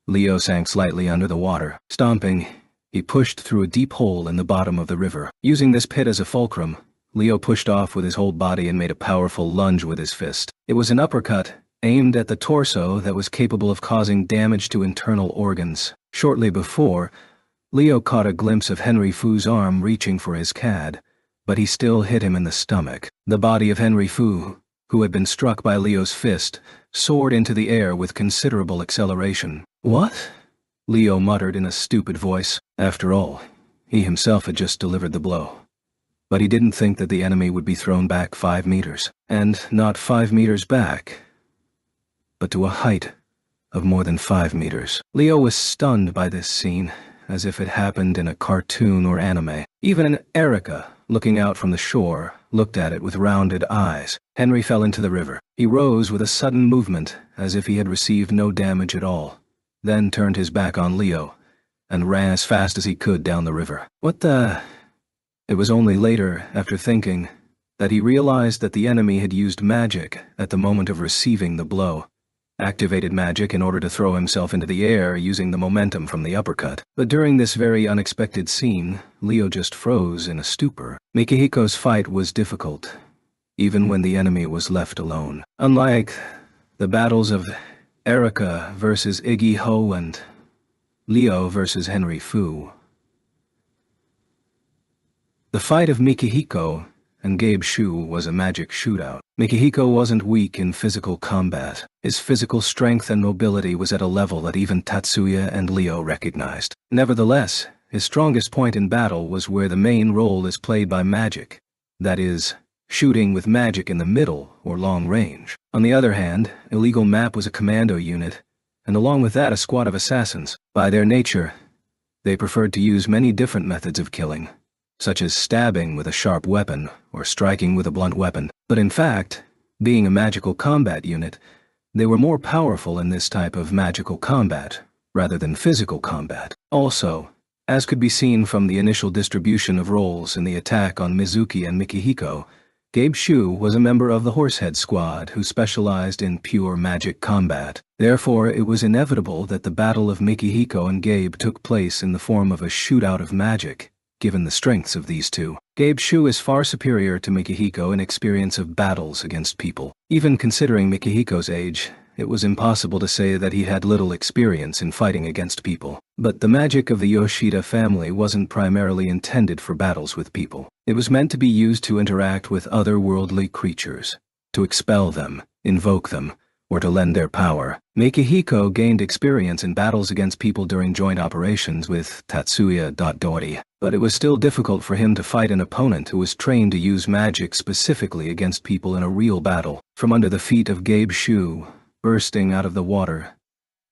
S1: Leo sank slightly under the water. Stomping, he pushed through a deep hole in the bottom of the river. Using this pit as a fulcrum, Leo pushed off with his whole body and made a powerful lunge with his fist. It was an uppercut, aimed at the torso that was capable of causing damage to internal organs. Shortly before, Leo caught a glimpse of Henry Fu's arm reaching for his CAD, but he still hit him in the stomach. The body of Henry Fu, who had been struck by Leo's fist, soared into the air with considerable acceleration. "What?" Leo muttered in a stupid voice. After all, he himself had just delivered the blow. But he didn't think that the enemy would be thrown back 5 meters. And not 5 meters back, but to a height of more than 5 meters. Leo was stunned by this scene, as if it happened in a cartoon or anime. Even Erica, looking out from the shore, looked at it with rounded eyes. Henry fell into the river. He rose with a sudden movement, as if he had received no damage at all, then turned his back on Leo, and ran as fast as he could down the river. What the... It was only later, after thinking, that he realized that the enemy had used magic at the moment of receiving the blow. Activated magic in order to throw himself into the air using the momentum from the uppercut. But during this very unexpected scene, Leo just froze in a stupor. Mikihiko's fight was difficult, even when the enemy was left alone. Unlike the battles of Erica versus Iggy Ho and Leo versus Henry Fu, the fight of Mikihiko and Gabe Shu was a magic shootout. Mikihiko wasn't weak in physical combat. His physical strength and mobility was at a level that even Tatsuya and Leo recognized. Nevertheless, his strongest point in battle was where the main role is played by magic. That is, shooting with magic in the middle or long range. On the other hand, Illegal Map was a commando unit, and along with that a squad of assassins. By their nature, they preferred to use many different methods of killing, such as stabbing with a sharp weapon or striking with a blunt weapon. But in fact, being a magical combat unit, they were more powerful in this type of magical combat rather than physical combat. Also, as could be seen from the initial distribution of roles in the attack on Mizuki and Mikihiko, Gabe Shu was a member of the Horsehead Squad who specialized in pure magic combat. Therefore, it was inevitable that the battle of Mikihiko and Gabe took place in the form of a shootout of magic, given the strengths of these two. Gabe Shu is far superior to Mikihiko in experience of battles against people. Even considering Mikihiko's age, it was impossible to say that he had little experience in fighting against people. But the magic of the Yoshida family wasn't primarily intended for battles with people. It was meant to be used to interact with otherworldly creatures, to expel them, invoke them, or to lend their power. Mikihiko gained experience in battles against people during joint operations with Tatsuya Dori, but it was still difficult for him to fight an opponent who was trained to use magic specifically against people in a real battle. From under the feet of Gabe Shu, bursting out of the water,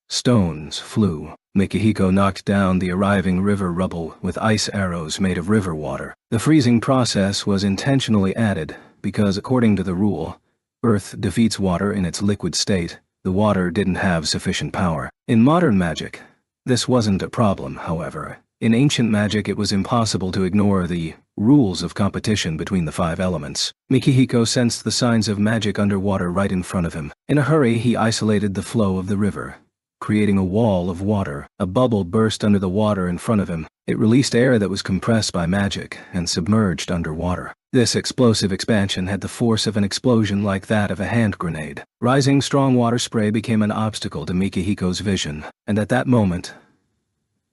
S1: stones flew. Mikihiko knocked down the arriving river rubble with ice arrows made of river water. The freezing process was intentionally added because, according to the rule, Earth defeats water in its liquid state. The water didn't have sufficient power. In modern magic, this wasn't a problem, however. In ancient magic, it was impossible to ignore the rules of competition between the 5 elements. Mikihiko sensed the signs of magic underwater right in front of him. In a hurry, he isolated the flow of the river, creating a wall of water. A bubble burst under the water in front of him. It released air that was compressed by magic and submerged underwater. This explosive expansion had the force of an explosion like that of a hand grenade. Rising strong water spray became an obstacle to Mikihiko's vision, and at that moment,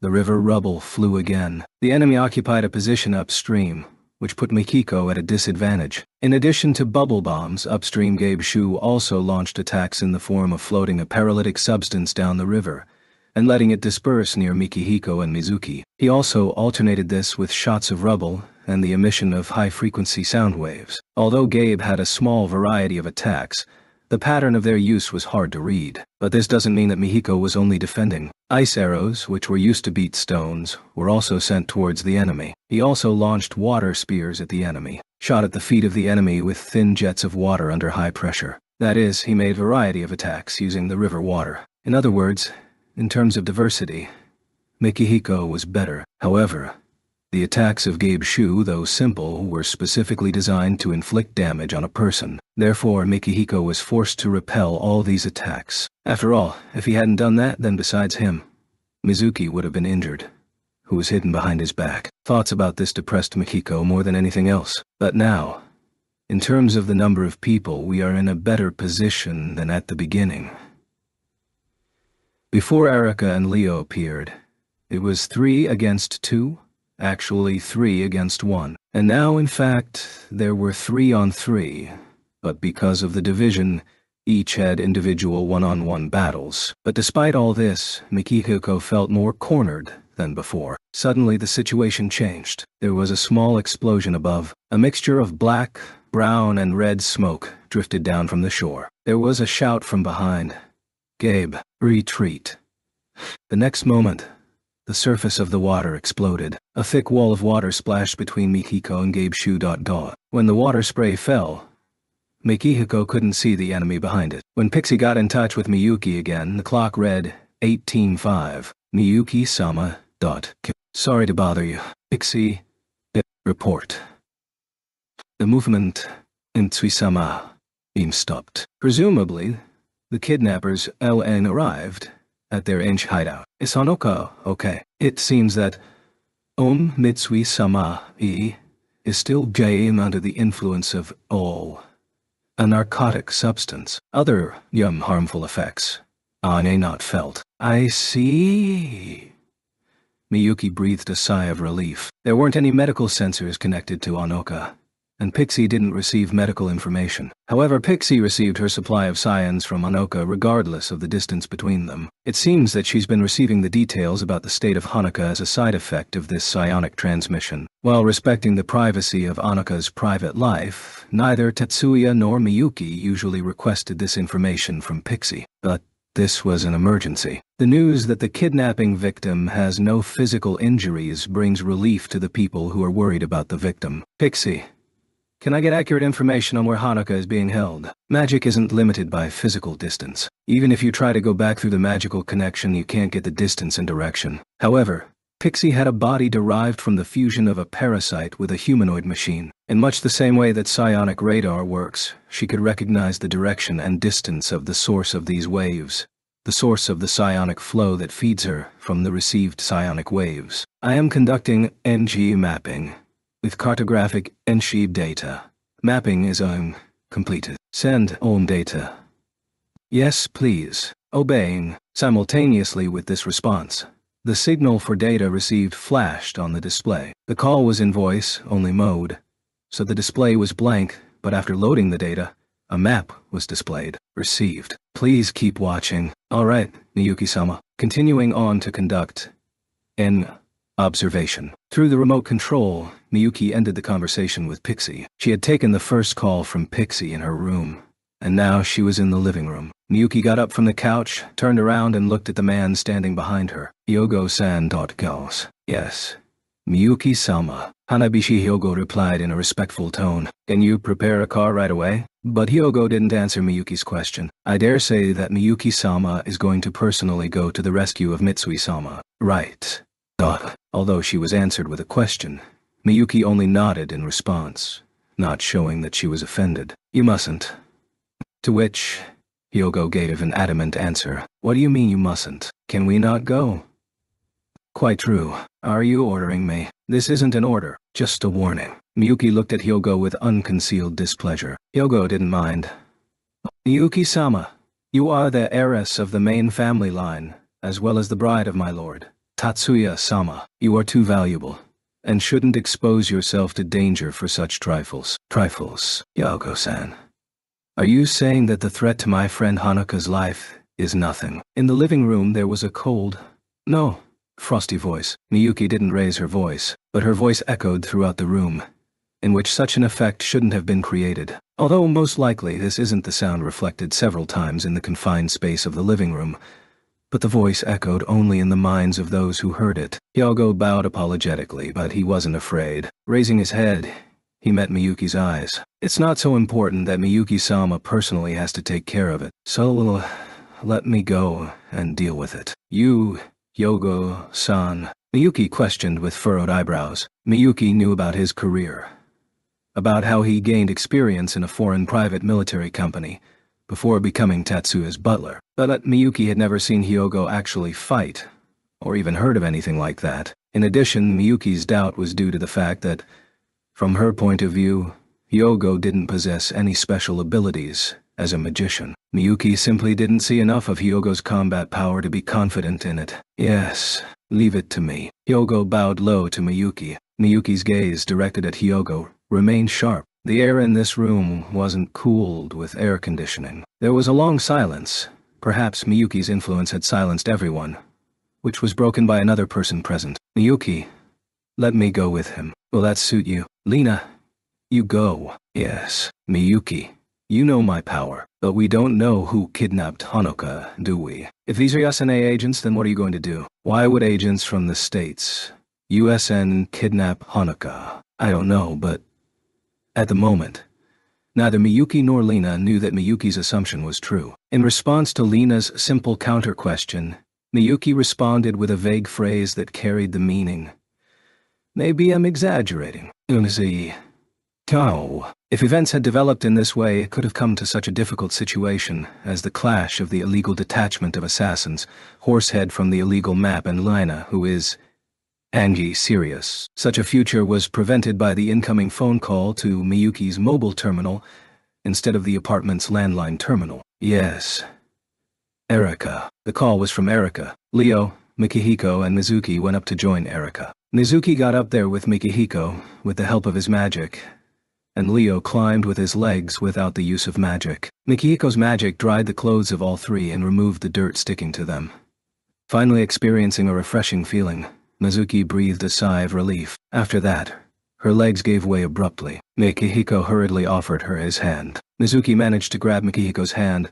S1: the river rubble flew again. The enemy occupied a position upstream, which put Mikiko at a disadvantage. In addition to bubble bombs, upstream Gabe Shu also launched attacks in the form of floating a paralytic substance down the river and letting it disperse near Mikihiko and Mizuki. He also alternated this with shots of rubble and the emission of high-frequency sound waves. Although Gabe had a small variety of attacks, the pattern of their use was hard to read. But this doesn't mean that Mikiko was only defending. Ice arrows, which were used to beat stones, were also sent towards the enemy. He also launched water spears at the enemy, shot at the feet of the enemy with thin jets of water under high pressure. That is, he made a variety of attacks using the river water. In other words, in terms of diversity, Mikihiko was better. However, the attacks of Gabe Shu, though simple, were specifically designed to inflict damage on a person. Therefore, Mikihiko was forced to repel all these attacks. After all, if he hadn't done that, then besides him, Mizuki would have been injured, who was hidden behind his back. Thoughts about this depressed Mikiko more than anything else. But now, in terms of the number of people, we are in a better position than at the beginning. Before Erica and Leo appeared, it was 3 against 2, actually 3 against 1. And now, in fact, there were 3 on 3, but because of the division, each had individual one-on-one battles. But despite all this, Mikihiko felt more cornered than before. Suddenly the situation changed. There was a small explosion above. A mixture of black, brown, and red smoke drifted down from the shore. There was a shout from behind. "Gabe, retreat." The next moment, the surface of the water exploded. A thick wall of water splashed between Mikiko and Gabe Shu. When the water spray fell, Mikihiko couldn't see the enemy behind it. When Pixie got in touch with Miyuki again, the clock read 18:05. Miyuki-sama. Sorry to bother you. Pixie. Report. The movement in Tsui-sama beam stopped. Presumably, the kidnappers LN arrived at their Ench hideout. Is Hanoka okay? It seems that Mitsui-sama is still under the influence of a narcotic substance. Other harmful effects are not felt. I see. Miyuki breathed a sigh of relief. There weren't any medical sensors connected to Anoka, and Pixie didn't receive medical information. However, Pixie received her supply of science from Anoka regardless of the distance between them. It seems that she's been receiving the details about the state of Hanuka as a side effect of this psionic transmission. While respecting the privacy of Anoka's private life, neither Tetsuya nor Miyuki usually requested this information from Pixie. But this was an emergency. The news that the kidnapping victim has no physical injuries brings relief to the people who are worried about the victim. Pixie, can I get accurate information on where Hanuka is being held? Magic isn't limited by physical distance. Even if you try to go back through the magical connection, you can't get the distance and direction. However, Pixie had a body derived from the fusion of a parasite with a humanoid machine. In much the same way that psionic radar works, she could recognize the direction and distance of the source of these waves, the source of the psionic flow that feeds her from the received psionic waves. I am conducting NG mapping with cartographic NG data. Mapping is completed. Send data. Yes, please. Obeying. Simultaneously with this response, the signal for data received flashed on the display. The call was in voice-only mode, so the display was blank, but after loading the data, a map was displayed. Received. Please keep watching. Alright, Miyuki-sama. Continuing on to conduct an observation. Through the remote control, Miyuki ended the conversation with Pixie. She had taken the first call from Pixie in her room, and now she was in the living room. Miyuki got up from the couch, turned around and looked at the man standing behind her. Hyogo-san. Goes. Yes. Miyuki-sama. Hanabishi Hyogo replied in a respectful tone. Can you prepare a car right away? But Hyogo didn't answer Miyuki's question. I dare say that Miyuki-sama is going to personally go to the rescue of Mitsui-sama. Right. Although she was answered with a question, Miyuki only nodded in response, not showing that she was offended. You mustn't. To which Hyogo gave an adamant answer. What do you mean you mustn't? Can we not go? Quite true. Are you ordering me? This isn't an order, just a warning. Miyuki looked at Hyogo with unconcealed displeasure. Hyogo didn't mind. Miyuki-sama, you are the heiress of the main family line, as well as the bride of my lord. Tatsuya-sama, you are too valuable, and shouldn't expose yourself to danger for such trifles. Trifles, Hyogo-san. Are you saying that the threat to my friend Hanuka's life is nothing? In the living room there was a cold, no, frosty voice. Miyuki didn't raise her voice, but her voice echoed throughout the room, in which such an effect shouldn't have been created. Although most likely this isn't the sound reflected several times in the confined space of the living room, but the voice echoed only in the minds of those who heard it. Hyogo bowed apologetically, but he wasn't afraid. Raising his head, he met Miyuki's eyes. It's not so important that Miyuki-sama personally has to take care of it, so let me go and deal with it. You, Hyogo-san? Miyuki questioned with furrowed eyebrows. Miyuki knew about his career, about how he gained experience in a foreign private military company before becoming Tatsuya's butler. But Miyuki had never seen Hyogo actually fight, or even heard of anything like that. In addition, Miyuki's doubt was due to the fact that, from her point of view, Hyogo didn't possess any special abilities as a magician. Miyuki simply didn't see enough of Hyogo's combat power to be confident in it. Yes, leave it to me. Hyogo bowed low to Miyuki. Miyuki's gaze directed at Hyogo remained sharp. The air in this room wasn't cooled with air conditioning. There was a long silence. Perhaps Miyuki's influence had silenced everyone, which was broken by another person present. Miyuki, let me go with him. Will that suit you? Lina, you go. Yes. Miyuki, you know my power, but we don't know who kidnapped Hanuka, do we? If these are Yasune agents, then what are you going to do? Why would agents from the States, USN, kidnap Hanuka? I don't know, but at the moment, neither Miyuki nor Lina knew that Miyuki's assumption was true. In response to Lina's simple counter-question, Miyuki responded with a vague phrase that carried the meaning. Maybe I'm exaggerating. If events had developed in this way, it could have come to such a difficult situation as the clash of the illegal detachment of assassins, Horsehead from the illegal map and Lina, who is Angie Sirius. Such a future was prevented by the incoming phone call to Miyuki's mobile terminal instead of the apartment's landline terminal. Yes. Erika. The call was from Erika. Leo, Mikihiko and Mizuki went up to join Erika. Mizuki got up there with Mikihiko with the help of his magic, and Leo climbed with his legs without the use of magic. Mikihiko's magic dried the clothes of all three and removed the dirt sticking to them. Finally experiencing a refreshing feeling, Mizuki breathed a sigh of relief. After that, her legs gave way abruptly. Mikihiko hurriedly offered her his hand. Mizuki managed to grab Mikihiko's hand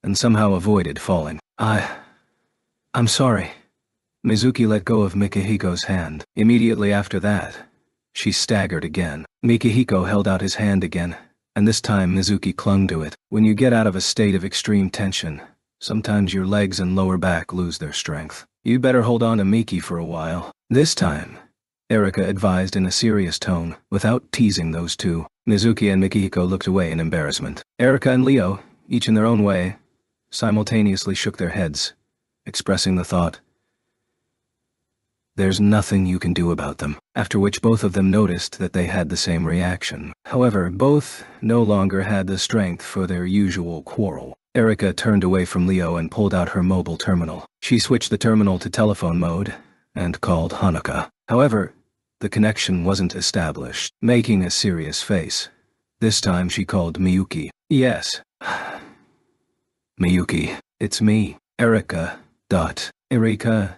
S1: and somehow avoided falling. I'm sorry. Mizuki let go of Mikihiko's hand. Immediately after that, she staggered again. Mikihiko held out his hand again, and this time Mizuki clung to it. When you get out of a state of extreme tension, sometimes your legs and lower back lose their strength. You'd better hold on to Miki for a while. This time, Erika advised in a serious tone, without teasing those two. Mizuki and Mikihiko looked away in embarrassment. Erika and Leo, each in their own way, simultaneously shook their heads, expressing the thought, "There's nothing you can do about them," after which both of them noticed that they had the same reaction. However, both no longer had the strength for their usual quarrel. Erika turned away from Leo and pulled out her mobile terminal. She switched the terminal to telephone mode and called Hanuka. However, the connection wasn't established. Making a serious face, this time she called Miyuki. Yes. Miyuki, it's me, Erika. Erika.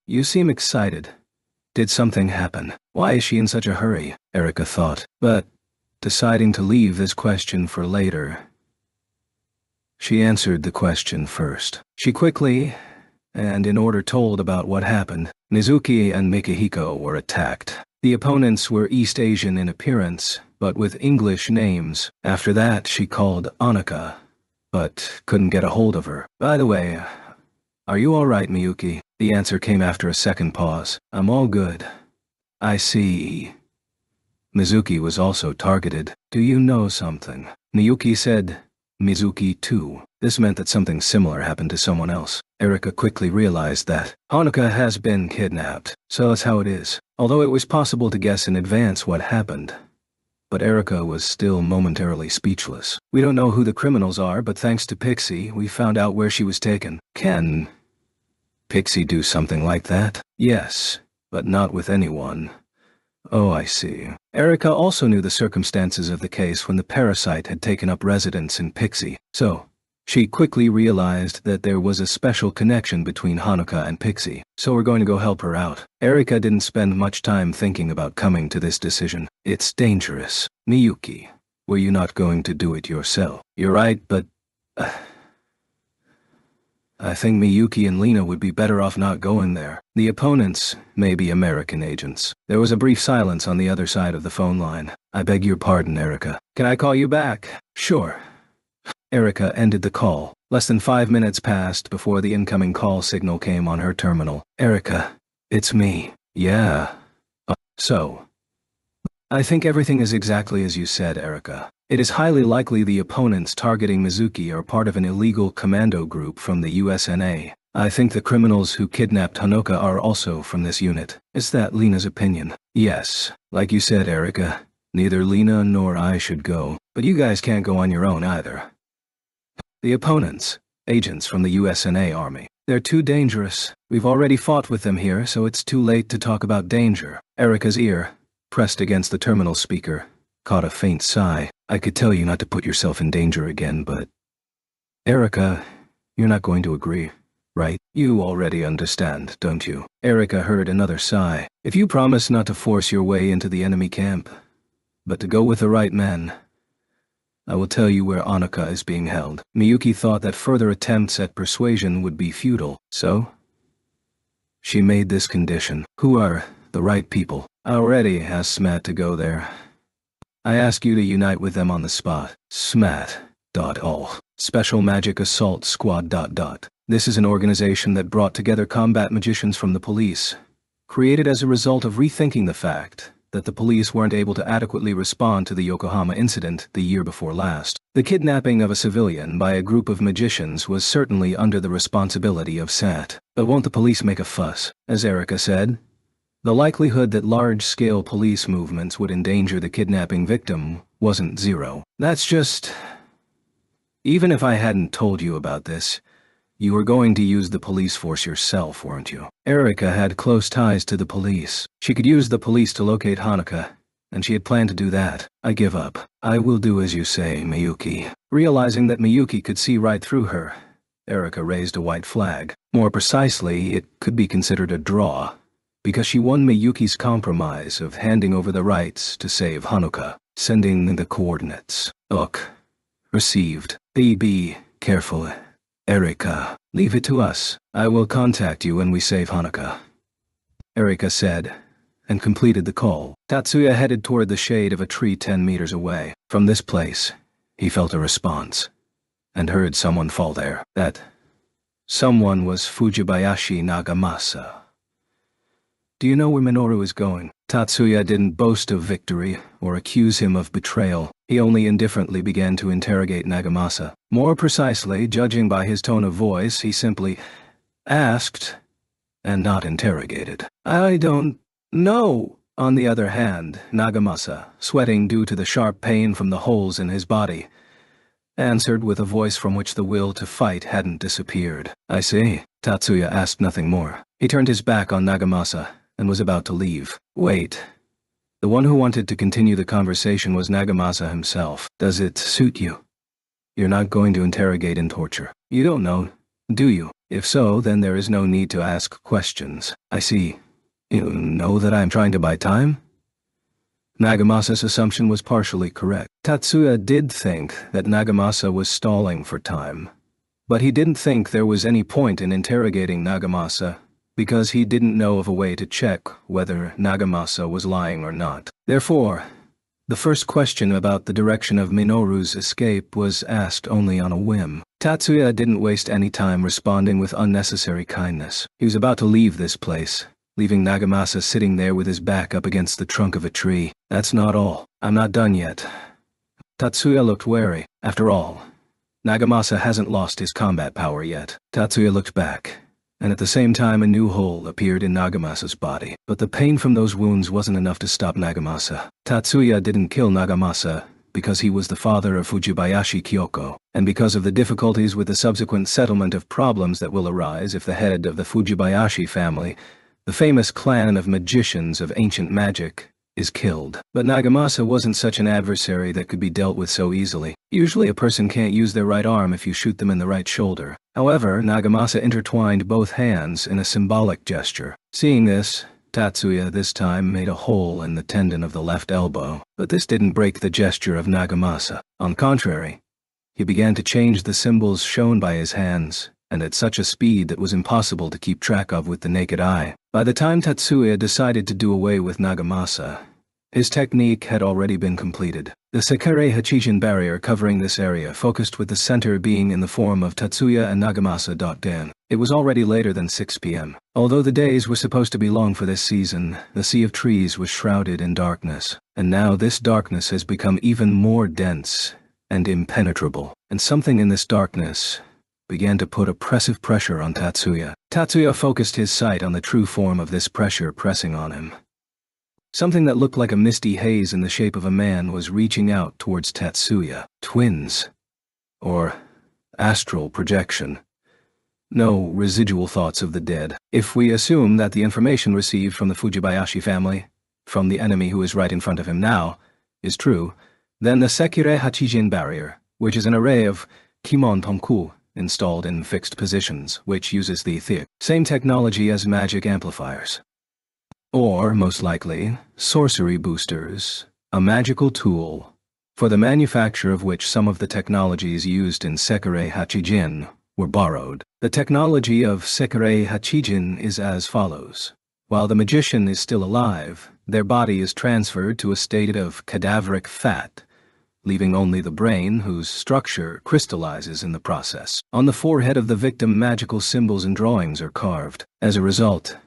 S1: You seem excited. Did something happen? Why is she in such a hurry? Erika thought, but, deciding to leave this question for later, she answered the question first. She quickly, and in order told about what happened. Mizuki and Mikihiko were attacked. The opponents were East Asian in appearance, but with English names. After that, she called Hanuka, but couldn't get a hold of her. By the way, are you all right, Miyuki? The answer came after a second pause. I'm all good. I see. Mizuki was also targeted. Do you know something? Miyuki said, Mizuki too. This meant that something similar happened to someone else. Erika quickly realized that Hanuka has been kidnapped. So that's how it is. Although it was possible to guess in advance what happened, but Erika was still momentarily speechless. We don't know who the criminals are, but thanks to Pixie, we found out where she was taken. Can Pixie do something like that? Yes, but not with anyone. Oh, I see. Erika also knew the circumstances of the case when the parasite had taken up residence in Pixie, so she quickly realized that there was a special connection between Hanuka and Pixie, so we're going to go help her out. Erika didn't spend much time thinking about coming to this decision. It's dangerous. Miyuki, were you not going to do it yourself? You're right, but I think Miyuki and Lena would be better off not going there. The opponents may be American agents. There was a brief silence on the other side of the phone line. I beg your pardon, Erika. Can I call you back? Sure. Erika ended the call. Less than 5 minutes passed before the incoming call signal came on her terminal. Erika, it's me. Yeah. So, I think everything is exactly as you said, Erika. It is highly likely the opponents targeting Mizuki are part of an illegal commando group from the USNA. I think the criminals who kidnapped Hanuka are also from this unit. Is that Lena's opinion? Yes. Like you said, Erika, neither Lena nor I should go, but you guys can't go on your own either. The opponents, agents from the USNA Army. They're too dangerous. We've already fought with them here, so it's too late to talk about danger. Erika's ear, pressed against the terminal speaker, caught a faint sigh. I could tell you not to put yourself in danger again, but Erika, you're not going to agree, right? You already understand, don't you? Erika heard another sigh. If you promise not to force your way into the enemy camp, but to go with the right men, I will tell you where Hanuka is being held. Miyuki thought that further attempts at persuasion would be futile, so she made this condition. Who are the right people? I already asked Smat to go there. I ask you to unite with them on the spot. Smat.ul. Special Magic Assault Squad. This is an organization that brought together combat magicians from the police, created as a result of rethinking the fact that the police weren't able to adequately respond to the Yokohama incident the year before last. The kidnapping of a civilian by a group of magicians was certainly under the responsibility of SAT. But won't the police make a fuss? As Erika said, the likelihood that large-scale police movements would endanger the kidnapping victim wasn't zero. That's just... Even if I hadn't told you about this, you were going to use the police force yourself, weren't you? Erika had close ties to the police. She could use the police to locate Hanuka, and she had planned to do that. I give up. I will do as you say, Miyuki. Realizing that Miyuki could see right through her, Erika raised a white flag. More precisely, it could be considered a draw, because she won Miyuki's compromise of handing over the rights to save Hanuka, sending the coordinates. OK. Received. Be careful. Erika, leave it to us. I will contact you when we save Hanuka. Erika said, and completed the call. Tatsuya headed toward the shade of a tree 10 meters away. From this place, he felt a response, and heard someone fall there. That someone was Fujibayashi Nagamasa. Do you know where Minoru is going? Tatsuya didn't boast of victory or accuse him of betrayal. He only indifferently began to interrogate Nagamasa. More precisely, judging by his tone of voice, he simply asked and not interrogated. I don't know. On the other hand, Nagamasa, sweating due to the sharp pain from the holes in his body, answered with a voice from which the will to fight hadn't disappeared. I see. Tatsuya asked nothing more. He turned his back on Nagamasa and was about to leave. Wait. The one who wanted to continue the conversation was Nagamasa himself. Does it suit you? You're not going to interrogate and torture. You don't know, do you? If so, then there is no need to ask questions. I see. You know that I'm trying to buy time? Nagamasa's assumption was partially correct. Tatsuya did think that Nagamasa was stalling for time, but he didn't think there was any point in interrogating Nagamasa because he didn't know of a way to check whether Nagamasa was lying or not. Therefore, the first question about the direction of Minoru's escape was asked only on a whim. Tatsuya didn't waste any time responding with unnecessary kindness. He was about to leave this place, leaving Nagamasa sitting there with his back up against the trunk of a tree. That's not all. I'm not done yet. Tatsuya looked wary. After all, Nagamasa hasn't lost his combat power yet. Tatsuya looked back, and at the same time a new hole appeared in Nagamasa's body. But the pain from those wounds wasn't enough to stop Nagamasa. Tatsuya didn't kill Nagamasa because he was the father of Fujibayashi Kyoko, and because of the difficulties with the subsequent settlement of problems that will arise if the head of the Fujibayashi family, the famous clan of magicians of ancient magic, is killed. But Nagamasa wasn't such an adversary that could be dealt with so easily. Usually a person can't use their right arm if you shoot them in the right shoulder. However, Nagamasa intertwined both hands in a symbolic gesture. Seeing this, Tatsuya this time made a hole in the tendon of the left elbow. But this didn't break the gesture of Nagamasa. On the contrary, he began to change the symbols shown by his hands, and at such a speed that was impossible to keep track of with the naked eye. By the time Tatsuya decided to do away with Nagamasa, his technique had already been completed. The Sekirei Hachijin barrier covering this area focused with the center being in the form of Tatsuya and Nagamasa. Dan. It was already later than 6 p.m. Although the days were supposed to be long for this season, the sea of trees was shrouded in darkness, and now this darkness has become even more dense and impenetrable, and something in this darkness began to put oppressive pressure on Tatsuya. Tatsuya focused his sight on the true form of this pressure pressing on him. Something that looked like a misty haze in the shape of a man was reaching out towards Tatsuya. Twins. Or astral projection. No residual thoughts of the dead. If we assume that the information received from the Fujibayashi family, from the enemy who is right in front of him now, is true, then the Sekirei Hachijin barrier, which is an array of Kimon Tonku, installed in fixed positions, which uses the same technology as magic amplifiers. Or, most likely, sorcery boosters, a magical tool, for the manufacture of which some of the technologies used in Sekirei Hachijin were borrowed. The technology of Sekirei Hachijin is as follows. While the magician is still alive, their body is transferred to a state of cadaveric fat, leaving only the brain, whose structure crystallizes in the process. On the forehead of the victim, magical symbols and drawings are carved. As a result,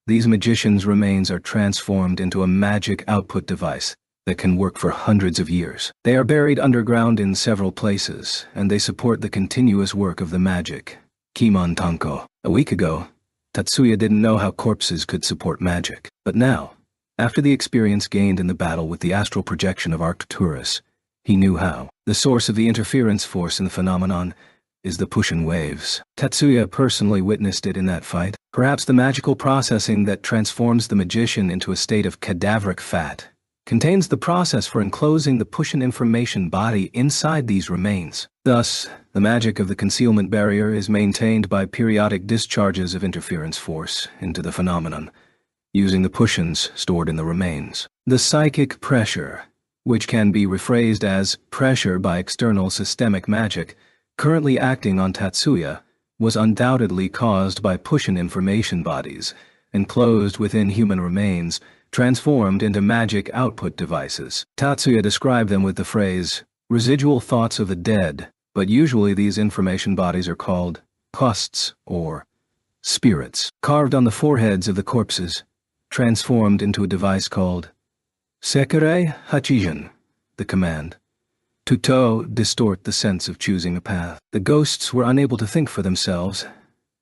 S1: these magicians' remains are transformed into a magic output device that can work for hundreds of years. They are buried underground in several places, and they support the continuous work of the magic, Kimon Tanko. A week ago, Tatsuya didn't know how corpses could support magic. But now, after the experience gained in the battle with the astral projection of Arcturus, he knew how. The source of the interference force in the phenomenon is the Pushin waves. Tatsuya personally witnessed it in that fight. Perhaps the magical processing that transforms the magician into a state of cadaveric fat contains the process for enclosing the Pushin information body inside these remains. Thus, the magic of the concealment barrier is maintained by periodic discharges of interference force into the phenomenon, using the Pushins stored in the remains. The psychic pressure, which can be rephrased as pressure by external systemic magic, currently acting on Tatsuya, was undoubtedly caused by Pushin information bodies, enclosed within human remains, transformed into magic output devices. Tatsuya described them with the phrase, residual thoughts of the dead, but usually these information bodies are called costs or spirits, carved on the foreheads of the corpses, transformed into a device called Sekirei Hachijin, the command. To distort the sense of choosing a path. The ghosts were unable to think for themselves,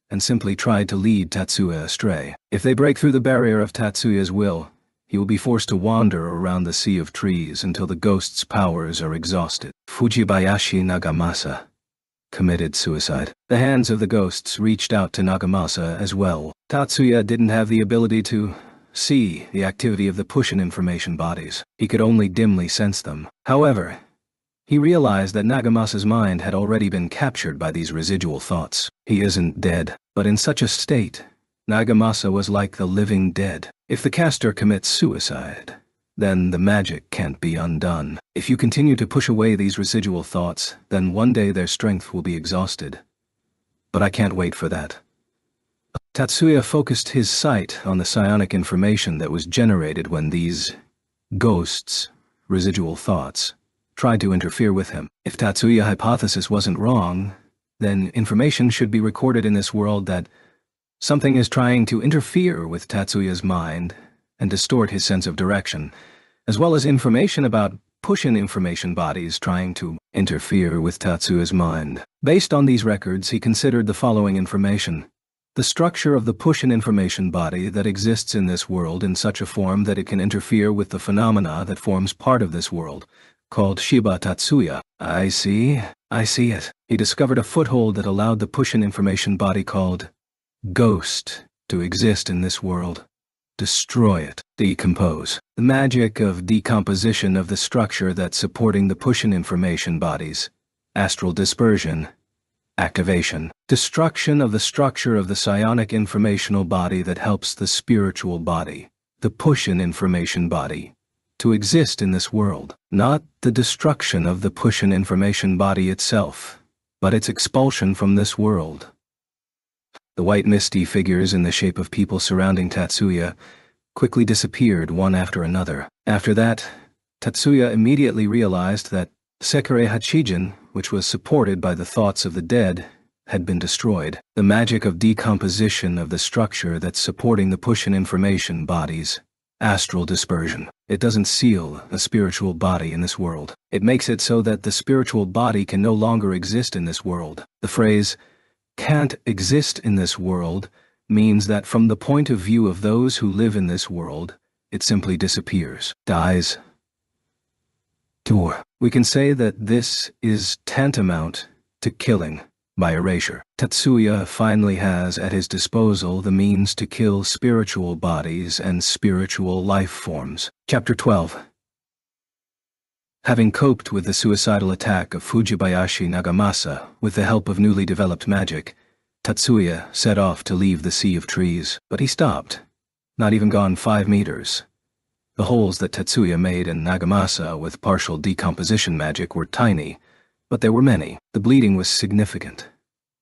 S1: and simply tried to lead Tatsuya astray. If they break through the barrier of Tatsuya's will, he will be forced to wander around the sea of trees until the ghost's powers are exhausted. Fujibayashi Nagamasa committed suicide. The hands of the ghosts reached out to Nagamasa as well. Tatsuya didn't have the ability to see the activity of the Pushin information bodies. He could only dimly sense them. However, he realized that Nagamasa's mind had already been captured by these residual thoughts. He isn't dead, but in such a state, Nagamasa was like the living dead. If the caster commits suicide, then the magic can't be undone. If you continue to push away these residual thoughts, then one day their strength will be exhausted. But I can't wait for that. Tatsuya focused his sight on the psionic information that was generated when these ghosts, residual thoughts, tried to interfere with him. If Tatsuya's hypothesis wasn't wrong, then information should be recorded in this world that something is trying to interfere with Tatsuya's mind and distort his sense of direction, as well as information about Pushin information bodies trying to interfere with Tatsuya's mind. Based on these records, he considered the following information. The structure of the push and information body that exists in this world in such a form that it can interfere with the phenomena that forms part of this world, called Shiba Tatsuya. I see it. He discovered a foothold that allowed the push and information body called Ghost to exist in this world. Destroy it. Decompose. The magic of decomposition of the structure that's supporting the push and information bodies. Astral dispersion. Activation. Destruction of the structure of the psionic informational body that helps the spiritual body, the push and information body, to exist in this world. Not the destruction of the push and information body itself, but its expulsion from this world. The white misty figures in the shape of people surrounding Tatsuya quickly disappeared one after another. After that, Tatsuya immediately realized that Sekirei Hachijin, which was supported by the thoughts of the dead, had been destroyed. The magic of decomposition of the structure that's supporting the push and information bodies. Astral dispersion. It doesn't seal a spiritual body in this world. It makes it so that the spiritual body can no longer exist in this world. The phrase, can't exist in this world, means that from the point of view of those who live in this world, it simply disappears, dies. We can say that this is tantamount to killing by erasure. Tatsuya finally has at his disposal the means to kill spiritual bodies and spiritual life forms. Chapter 12. Having coped with the suicidal attack of Fujibayashi Nagamasa with the help of newly developed magic, Tatsuya set off to leave the sea of trees, but he stopped, not even gone 5 meters. The holes that Tatsuya made in Nagamasa with partial decomposition magic were tiny, but there were many. The bleeding was significant,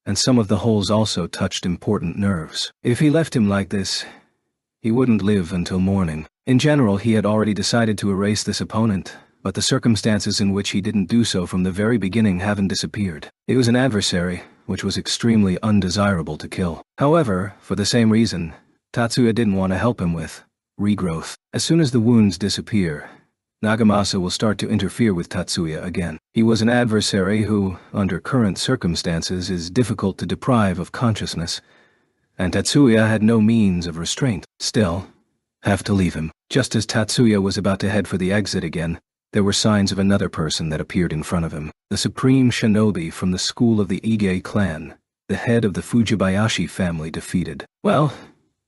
S1: and some of the holes also touched important nerves. If he left him like this, he wouldn't live until morning. In general, he had already decided to erase this opponent, but the circumstances in which he didn't do so from the very beginning haven't disappeared. It was an adversary, which was extremely undesirable to kill. However, for the same reason, Tatsuya didn't want to help him with regrowth. As soon as the wounds disappear, Nagamasa will start to interfere with Tatsuya again. He was an adversary who, under current circumstances, is difficult to deprive of consciousness, and Tatsuya had no means of restraint. Still, have to leave him. Just as Tatsuya was about to head for the exit again, there were signs of another person that appeared in front of him. The supreme shinobi from the school of the Ige clan, the head of the Fujibayashi family defeated. Well,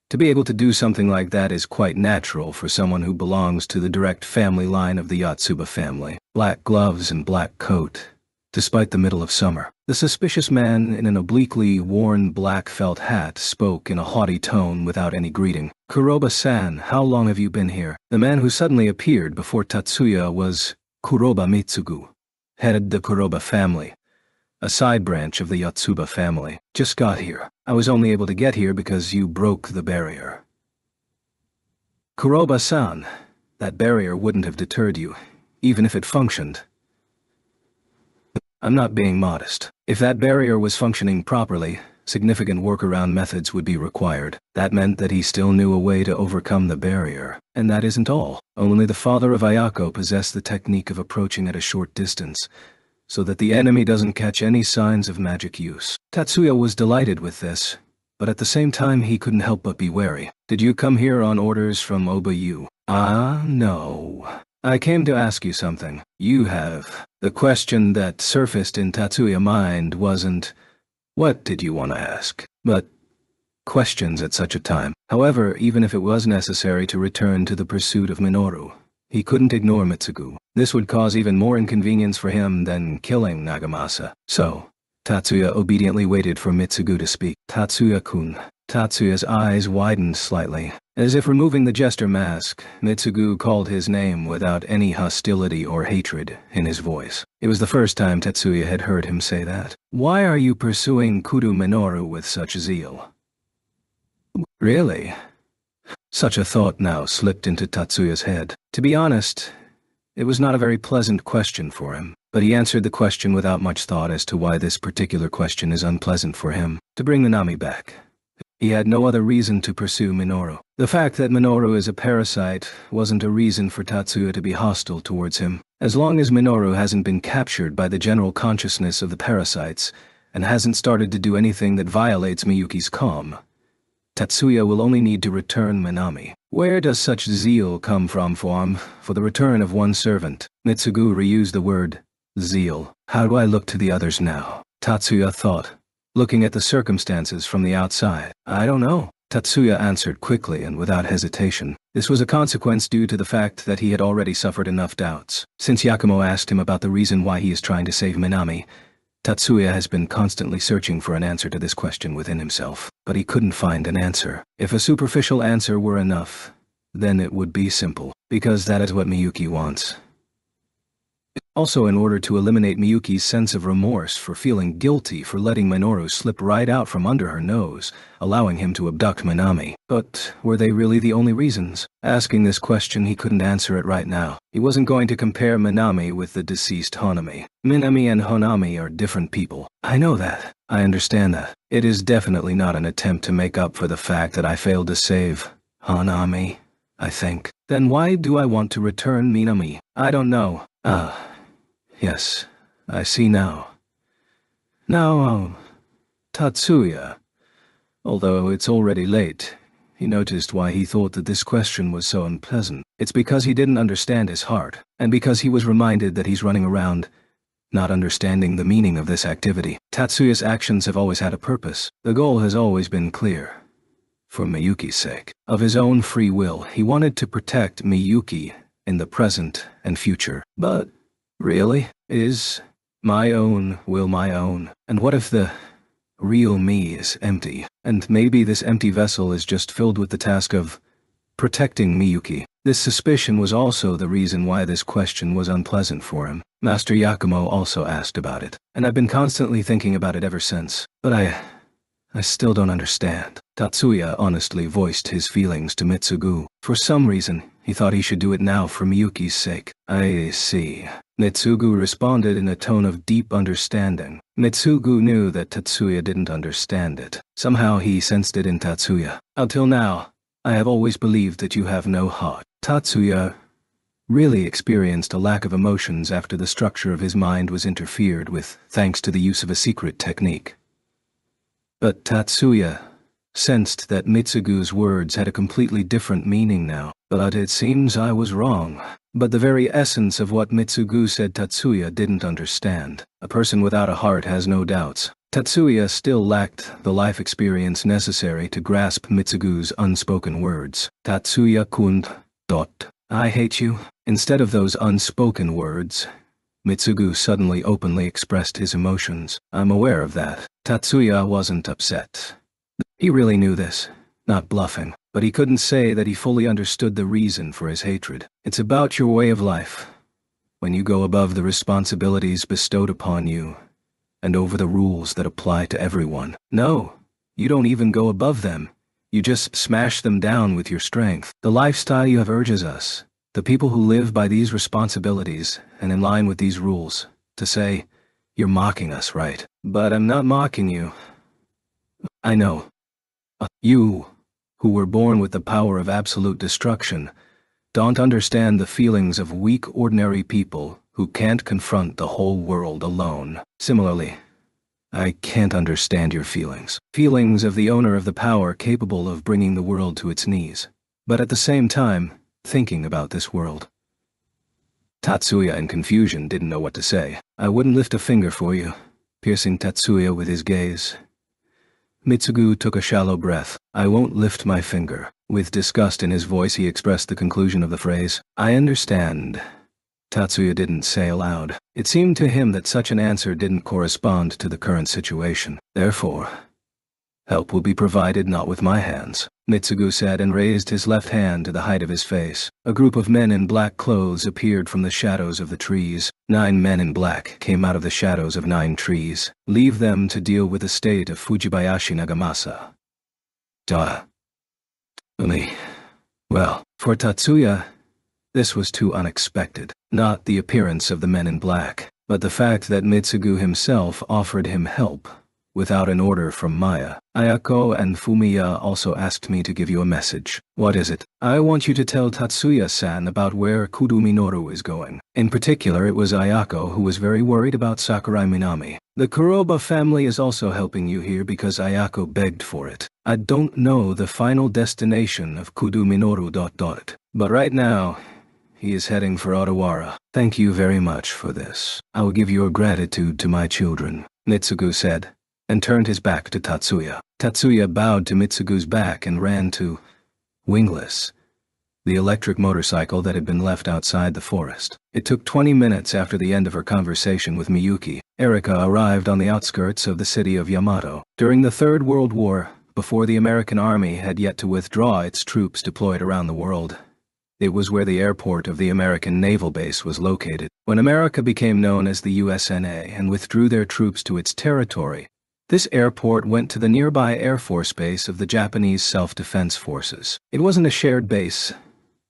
S1: to be able to do something like that is quite natural for someone who belongs to the direct family line of the Yotsuba family. Black gloves and black coat, despite the middle of summer. The suspicious man in an obliquely worn black felt hat spoke in a haughty tone without any greeting. Kuroba-san, how long have you been here? The man who suddenly appeared before Tatsuya was Kuroba Mitsugu, headed the Kuroba family, a side branch of the Yotsuba family. Just got here. I was only able to get here because you broke the barrier. Kuroba-san, that barrier wouldn't have deterred you, even if it functioned. I'm not being modest. If that barrier was functioning properly, significant workaround methods would be required. That meant that he still knew a way to overcome the barrier. And that isn't all. Only the father of Ayako possessed the technique of approaching at a short distance, so that the enemy doesn't catch any signs of magic use. Tatsuya was delighted with this, but at the same time he couldn't help but be wary. Did you come here on orders from Obayu? No. I came to ask you something. You have. The question that surfaced in Tatsuya's mind wasn't, what did you want to ask? But questions at such a time. However, even if it was necessary to return to the pursuit of Minoru, he couldn't ignore Mitsugu. This would cause even more inconvenience for him than killing Nagamasa. So, Tatsuya obediently waited for Mitsugu to speak. Tatsuya-kun. Tatsuya's eyes widened slightly. As if removing the jester mask, Mitsugu called his name without any hostility or hatred in his voice. It was the first time Tatsuya had heard him say that. Why are you pursuing Kudo Minoru with such zeal? Really? Such a thought now slipped into Tatsuya's head. To be honest, it was not a very pleasant question for him, but he answered the question without much thought as to why this particular question is unpleasant for him. To bring Nanami back. He had no other reason to pursue Minoru. The fact that Minoru is a parasite wasn't a reason for Tatsuya to be hostile towards him. As long as Minoru hasn't been captured by the general consciousness of the parasites, and hasn't started to do anything that violates Miyuki's calm, Tatsuya will only need to return Minami. Where does such zeal come from for the return of one servant? Mitsugu reused the word, zeal. How do I look to the others now? Tatsuya thought, looking at the circumstances from the outside. I don't know. Tatsuya answered quickly and without hesitation. This was a consequence due to the fact that he had already suffered enough doubts. Since Yakumo asked him about the reason why he is trying to save Minami, Tatsuya has been constantly searching for an answer to this question within himself, but he couldn't find an answer. If a superficial answer were enough, then it would be simple, because that is what Miyuki wants. Also, in order to eliminate Miyuki's sense of remorse for feeling guilty for letting Minoru slip right out from under her nose, allowing him to abduct Minami. But were they really the only reasons? Asking this question, he couldn't answer it right now. He wasn't going to compare Minami with the deceased Honami. Minami and Honami are different people. I know that. I understand that. It is definitely not an attempt to make up for the fact that I failed to save Honami, I think. Then why do I want to return Minami? I don't know. Yes, I see now. Now, Tatsuya, although it's already late, he noticed why he thought that this question was so unpleasant. It's because he didn't understand his heart, and because he was reminded that he's running around not understanding the meaning of this activity. Tatsuya's actions have always had a purpose. The goal has always been clear. For Miyuki's sake, of his own free will, he wanted to protect Miyuki in the present and future. But really, is my own will my own? And what if the real me is empty, and maybe this empty vessel is just filled with the task of protecting Miyuki? This suspicion was also the reason why this question was unpleasant for him. Master Yakumo also asked about it, and I've been constantly thinking about it ever since. But I still don't understand. Tatsuya honestly voiced his feelings to Mitsugu. For some reason, he thought he should do it now for Miyuki's sake. I see. Mitsugu responded in a tone of deep understanding. Mitsugu knew that Tatsuya didn't understand it. Somehow he sensed it in Tatsuya. Until now, I have always believed that you have no heart. Tatsuya really experienced a lack of emotions after the structure of his mind was interfered with thanks to the use of a secret technique. But Tatsuya sensed that Mitsugu's words had a completely different meaning now. But it seems I was wrong. But the very essence of what Mitsugu said Tatsuya didn't understand. A person without a heart has no doubts. Tatsuya still lacked the life experience necessary to grasp Mitsugu's unspoken words. Tatsuya-kun, I hate you. Instead of those unspoken words, Mitsugu suddenly openly expressed his emotions. I'm aware of that. Tatsuya wasn't upset. He really knew this, not bluffing, but he couldn't say that he fully understood the reason for his hatred. It's about your way of life. When you go above the responsibilities bestowed upon you, and over the rules that apply to everyone. No, you don't even go above them. You just smash them down with your strength. The lifestyle you have urges us, the people who live by these responsibilities and in line with these rules, to say, you're mocking us, right? But I'm not mocking you. I know. You, who were born with the power of absolute destruction, don't understand the feelings of weak ordinary people who can't confront the whole world alone. Similarly, I can't understand your feelings. Feelings of the owner of the power capable of bringing the world to its knees, but at the same time, thinking about this world. Tatsuya in confusion didn't know what to say. I wouldn't lift a finger for you, piercing Tatsuya with his gaze. Mitsugu took a shallow breath. I won't lift my finger. With disgust in his voice he expressed the conclusion of the phrase. I understand. Tatsuya didn't say aloud. It seemed to him that such an answer didn't correspond to the current situation. Therefore, help will be provided not with my hands, Mitsugu said and raised his left hand to the height of his face. A group of men in black clothes appeared from the shadows of the trees. 9 men in black came out of the shadows of 9 trees. Leave them to deal with the state of Fujibayashi Nagamasa. Well, for Tatsuya, this was too unexpected. Not the appearance of the men in black, but the fact that Mitsugu himself offered him help without an order from Maya. Ayako and Fumiya also asked me to give you a message. What is it? I want you to tell Tatsuya-san about where Kudo Minoru is going. In particular, it was Ayako who was very worried about Sakurai Minami. The Kuroba family is also helping you here because Ayako begged for it. I don't know the final destination of Kudo Minoru ... But right now, he is heading for Otawara. Thank you very much for this. I will give your gratitude to my children, Mitsugu said, and turned his back to Tatsuya. Tatsuya bowed to Mitsugu's back and ran to Wingless, the electric motorcycle that had been left outside the forest. It took 20 minutes after the end of her conversation with Miyuki. Erika arrived on the outskirts of the city of Yamato. During the Third World War, before the American Army had yet to withdraw its troops deployed around the world, it was where the airport of the American naval base was located. When America became known as the USNA and withdrew their troops to its territory, this airport went to the nearby Air Force base of the Japanese Self-Defense Forces. It wasn't a shared base,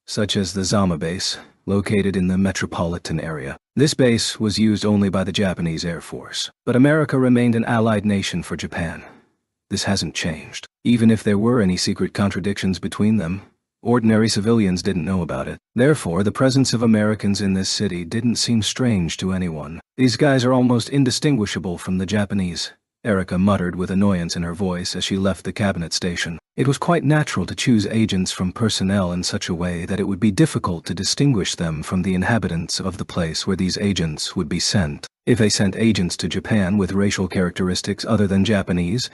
S1: such as the Zama base, located in the metropolitan area. This base was used only by the Japanese Air Force, but America remained an allied nation for Japan. This hasn't changed. Even if there were any secret contradictions between them, ordinary civilians didn't know about it. Therefore, the presence of Americans in this city didn't seem strange to anyone. These guys are almost indistinguishable from the Japanese, Erika muttered with annoyance in her voice as she left the cabinet station. It was quite natural to choose agents from personnel in such a way that it would be difficult to distinguish them from the inhabitants of the place where these agents would be sent. If they sent agents to Japan with racial characteristics other than Japanese,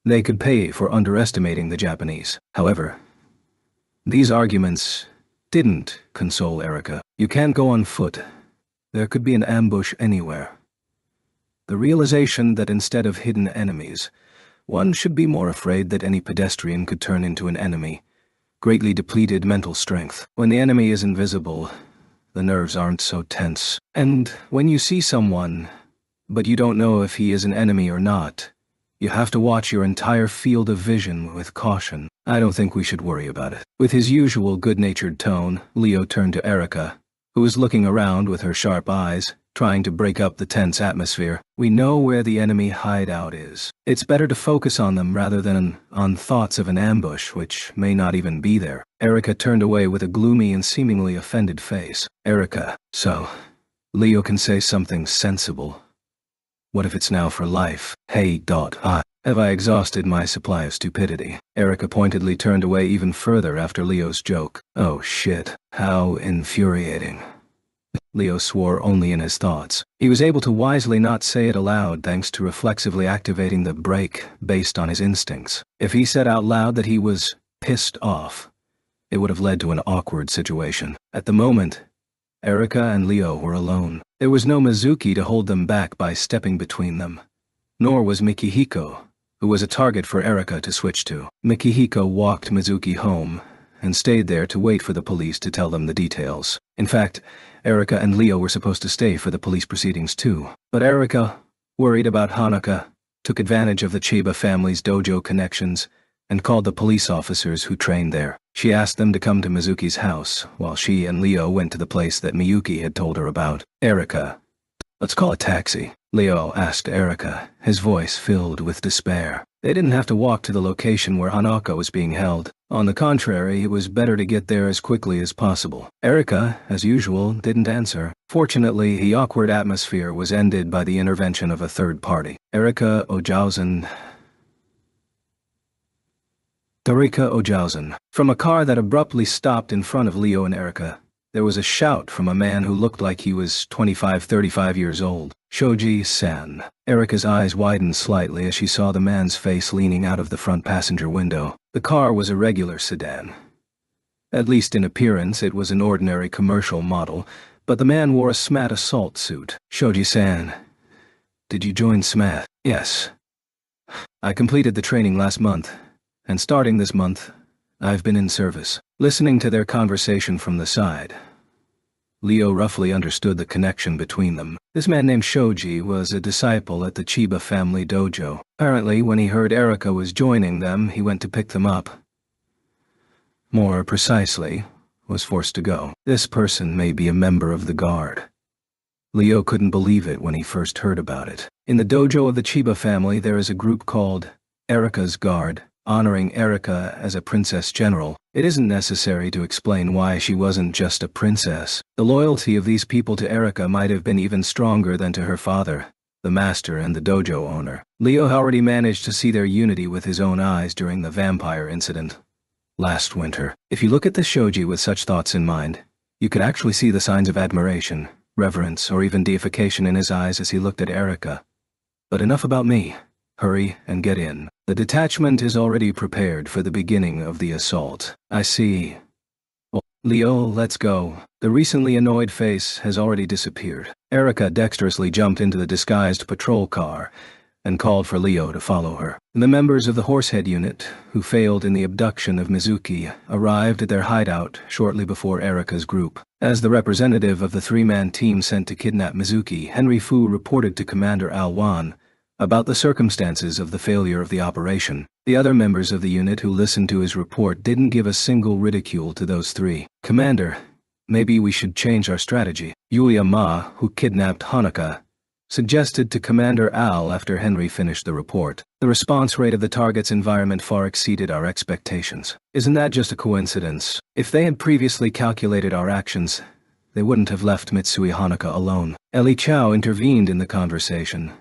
S1: they could pay for underestimating the Japanese. However, these arguments didn't console Erika. You can't go on foot. There could be an ambush anywhere. The realization that instead of hidden enemies, one should be more afraid that any pedestrian could turn into an enemy, greatly depleted mental strength. When the enemy is invisible, the nerves aren't so tense. And when you see someone, but you don't know if he is an enemy or not, you have to watch your entire field of vision with caution. I don't think we should worry about it. With his usual good-natured tone, Leo turned to Erika, who was looking around with her sharp eyes, trying to break up the tense atmosphere. We know where the enemy hideout is. It's better to focus on them rather than on thoughts of an ambush which may not even be there. Erika turned away with a gloomy and seemingly offended face. Erika, so Leo can say something sensible. What if it's now for life? Hey, have I exhausted my supply of stupidity? Erika pointedly turned away even further after Leo's joke. Oh shit, how infuriating. Leo swore only in his thoughts. He was able to wisely not say it aloud thanks to reflexively activating the brake based on his instincts. If he said out loud that he was pissed off, it would have led to an awkward situation. At the moment, Erika and Leo were alone. There was no Mizuki to hold them back by stepping between them. Nor was Mikihiko, who was a target for Erika to switch to. Mikihiko walked Mizuki home and stayed there to wait for the police to tell them the details. In fact, Erika and Leo were supposed to stay for the police proceedings too. But Erika, worried about Hanukkah, took advantage of the Chiba family's dojo connections and called the police officers who trained there. She asked them to come to Mizuki's house while she and Leo went to the place that Miyuki had told her about. Erika, let's call a taxi, Leo asked Erika, his voice filled with despair. They didn't have to walk to the location where Hanukkah was being held. On the contrary, it was better to get there as quickly as possible. Erika, as usual, didn't answer. Fortunately, the awkward atmosphere was ended by the intervention of a third party. Darika Ojausen, from a car that abruptly stopped in front of Leo and Erika. There was a shout from a man who looked like he was 35 years old. Shoji-san. Erika's eyes widened slightly as she saw the man's face leaning out of the front passenger window. The car was a regular sedan. At least in appearance, it was an ordinary commercial model, but the man wore a SMAT assault suit. Shoji-san, did you join SMAT? Yes. I completed the training last month, and starting this month, I've been in service. Listening to their conversation from the side, Leo roughly understood the connection between them. This man named Shoji was a disciple at the Chiba family dojo. Apparently, when he heard Erika was joining them, he went to pick them up. More precisely, was forced to go. This person may be a member of the guard. Leo couldn't believe it when he first heard about it. In the dojo of the Chiba family there is a group called Erika's Guard, honoring Erika as a princess general. It isn't necessary to explain why she wasn't just a princess. The loyalty of these people to Erika might have been even stronger than to her father, the master and the dojo owner. Leo already managed to see their unity with his own eyes during the vampire incident last winter. If you look at the shoji with such thoughts in mind, you could actually see the signs of admiration, reverence, or even deification in his eyes as he looked at Erika. But enough about me. Hurry and get in. The detachment is already prepared for the beginning of the assault. I see. Well, Leo, let's go. The recently annoyed face has already disappeared. Erika dexterously jumped into the disguised patrol car and called for Leo to follow her. The members of the Horsehead unit, who failed in the abduction of Mizuki, arrived at their hideout shortly before Erika's group. As the representative of the three-man team sent to kidnap Mizuki, Henry Fu reported to Commander Alwan about the circumstances of the failure of the operation. The other members of the unit who listened to his report didn't give a single ridicule to those three. Commander, maybe we should change our strategy. Yuya Ma, who kidnapped Hanukkah, suggested to Commander Al after Henry finished the report. The response rate of the target's environment far exceeded our expectations. Isn't that just a coincidence? If they had previously calculated our actions, they wouldn't have left Mitsui Hanukkah alone. Ellie Chow intervened in the conversation,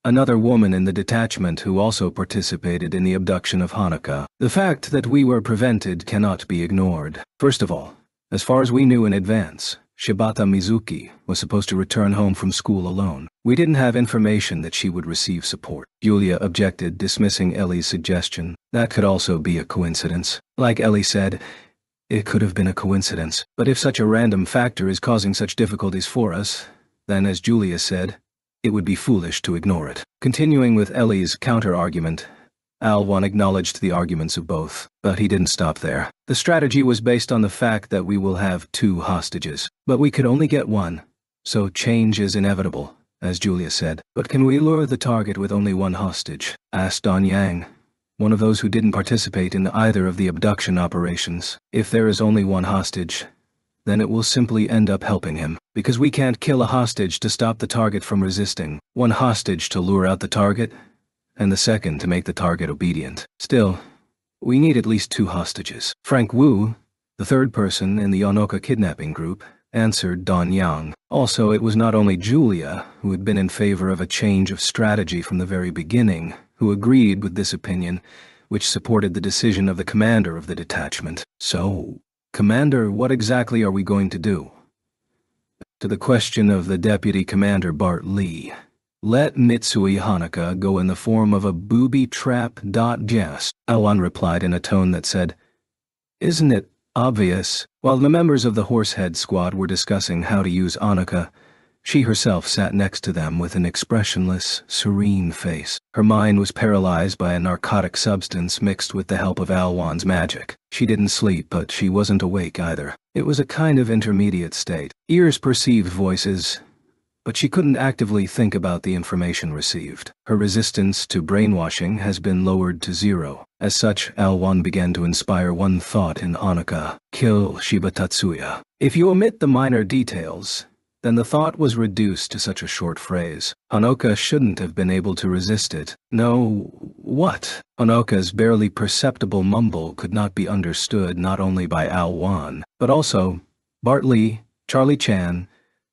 S1: another woman in the detachment who also participated in the abduction of Hanukkah. The fact that we were prevented cannot be ignored. First of all, as far as we knew in advance, Shibata Mizuki was supposed to return home from school alone. We didn't have information that she would receive support. Julia objected, dismissing Ellie's suggestion. That could also be a coincidence. Like Ellie said, it could have been a coincidence. But if such a random factor is causing such difficulties for us, then as Julia said, it would be foolish to ignore it. Continuing with Ellie's counter-argument, Alwan acknowledged the arguments of both, but he didn't stop there. The strategy was based on the fact that we will have 2 hostages, but we could only get 1, so change is inevitable, as Julia said. But can we lure the target with only 1 hostage? Asked Don Yang, one of those who didn't participate in either of the abduction operations. If there is only 1 hostage, then it will simply end up helping him, because we can't kill a hostage to stop the target from resisting. 1 hostage to lure out the target, and the second to make the target obedient. Still, we need at least 2 hostages. Frank Wu, the third person in the Yonoka kidnapping group, answered Don Yang. Also, it was not only Julia, who had been in favor of a change of strategy from the very beginning, who agreed with this opinion, which supported the decision of the commander of the detachment. So, Commander, what exactly are we going to do? To the question of the Deputy Commander Bart Lee, let Mitsui Hanukkah go in the form of a booby trap. Yes, Alwan replied in a tone that said, "Isn't it obvious?" While the members of the Horsehead squad were discussing how to use Hanukkah, she herself sat next to them with an expressionless, serene face. Her mind was paralyzed by a narcotic substance mixed with the help of Alwan's magic. She didn't sleep, but she wasn't awake either. It was a kind of intermediate state. Ears perceived voices, but she couldn't actively think about the information received. Her resistance to brainwashing has been lowered to 0. As such, Alwan began to inspire one thought in Hanukkah: kill Shiba Tatsuya. If you omit the minor details, then the thought was reduced to such a short phrase. Hanukkah shouldn't have been able to resist it. No, what? Hanukkah's barely perceptible mumble could not be understood not only by Alwan, but also Bart Lee, Charlie Chan,